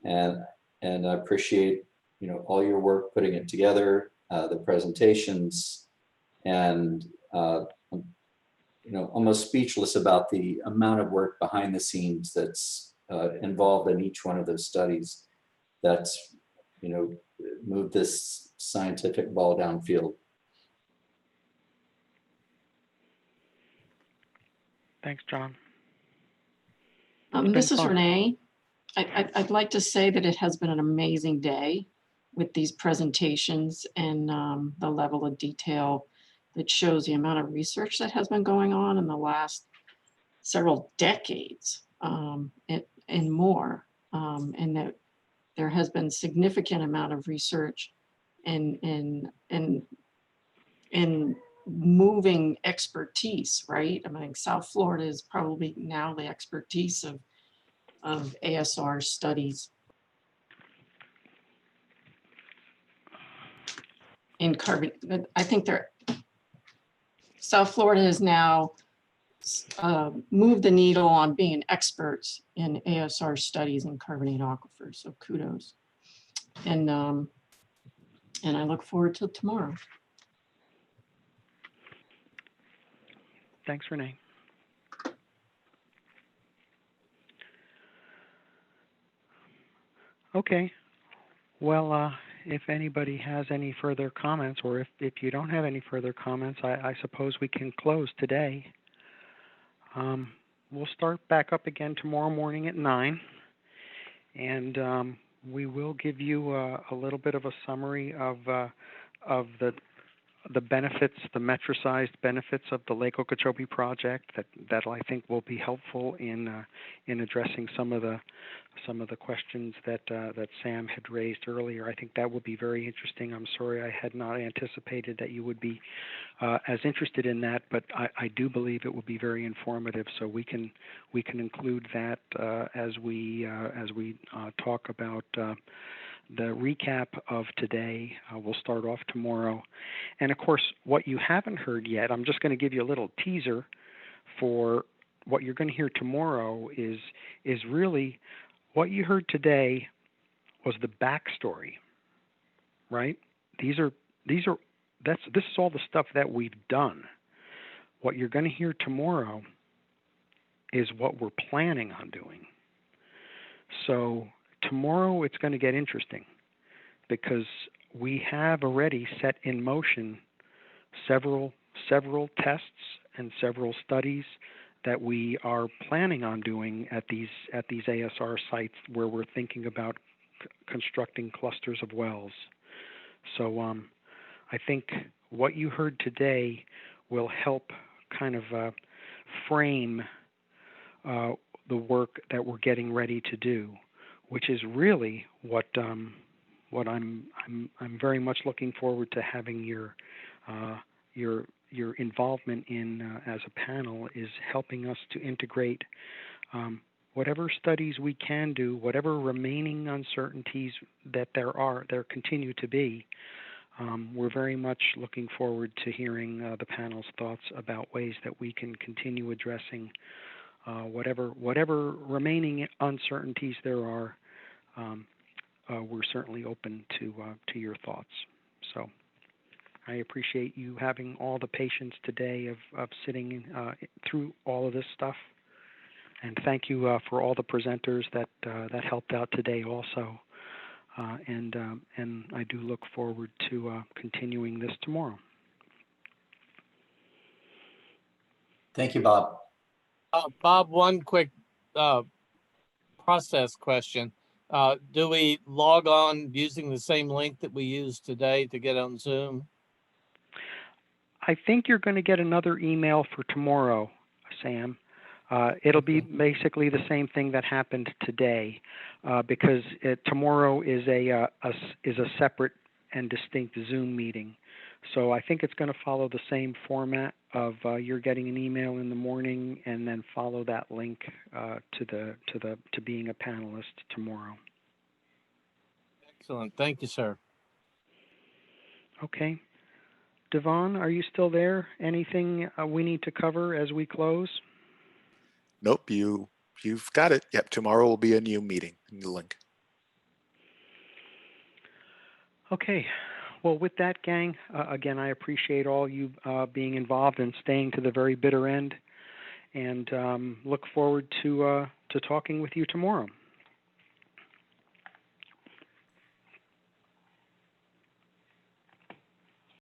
and I appreciate, you know, all your work putting it together, the presentations, and you know, almost speechless about the amount of work behind the scenes that's involved in each one of those studies. That's move this scientific ball downfield. Thanks, John. This is Renee. I'd like to say that it has been an amazing day with these presentations and the level of detail that shows the amount of research that has been going on in the last several decades and more, and that there has been significant amount of research in moving expertise, right? I mean, South Florida is probably now the expertise of ASR studies in carbon. I think South Florida has now moved the needle on being experts in ASR studies in carbonate aquifers. So kudos. And I look forward to tomorrow. Thanks, Renee. Okay. Well, if anybody has any further comments, or if you don't have any further comments, I suppose we can close today. We'll start back up again tomorrow morning at 9, and we will give you a little bit of a summary of the benefits, the metricized benefits of the Lake Okeechobee project that I think will be helpful in addressing some of the questions that Sam had raised earlier. I think that will be very interesting. I'm sorry I had not anticipated that you would be as interested in that, but I do believe it will be very informative. So we can include that as we talk about the recap of today. We'll start off tomorrow. And of course, what you haven't heard yet, I'm just going to give you a little teaser for what you're going to hear tomorrow is really what you heard today was the backstory, right? This is all the stuff that we've done. What you're going to hear tomorrow is what we're planning on doing. So tomorrow it's going to get interesting because we have already set in motion several tests and several studies that we are planning on doing at these ASR sites where we're thinking about constructing clusters of wells. So I think what you heard today will help kind of frame the work that we're getting ready to do, which is really what I'm very much looking forward to having your involvement in as a panel, is helping us to integrate whatever studies we can do, whatever remaining uncertainties that there continue to be. We're very much looking forward to hearing the panel's thoughts about ways that we can continue addressing whatever remaining uncertainties there are. We're certainly open to your thoughts. So I appreciate you having all the patience today of sitting through all of this stuff, and thank you for all the presenters that helped out today also. And I do look forward to continuing this tomorrow. Thank you, Bob. Bob, one quick process question. Do we log on using the same link that we used today to get on Zoom? I think you're going to get another email for tomorrow, Sam. It'll be basically the same thing that happened today, because tomorrow is a separate and distinct Zoom meeting. So I think it's going to follow the same format of you're getting an email in the morning and then follow that link to being a panelist tomorrow. Excellent. Thank you, sir. Okay. Devon, are you still there? Anything we need to cover as we close? Nope, you've got it. Yep, tomorrow will be a new meeting, new link. Okay. Well, with that, gang, again, I appreciate all you being involved and staying to the very bitter end, and look forward to talking with you tomorrow.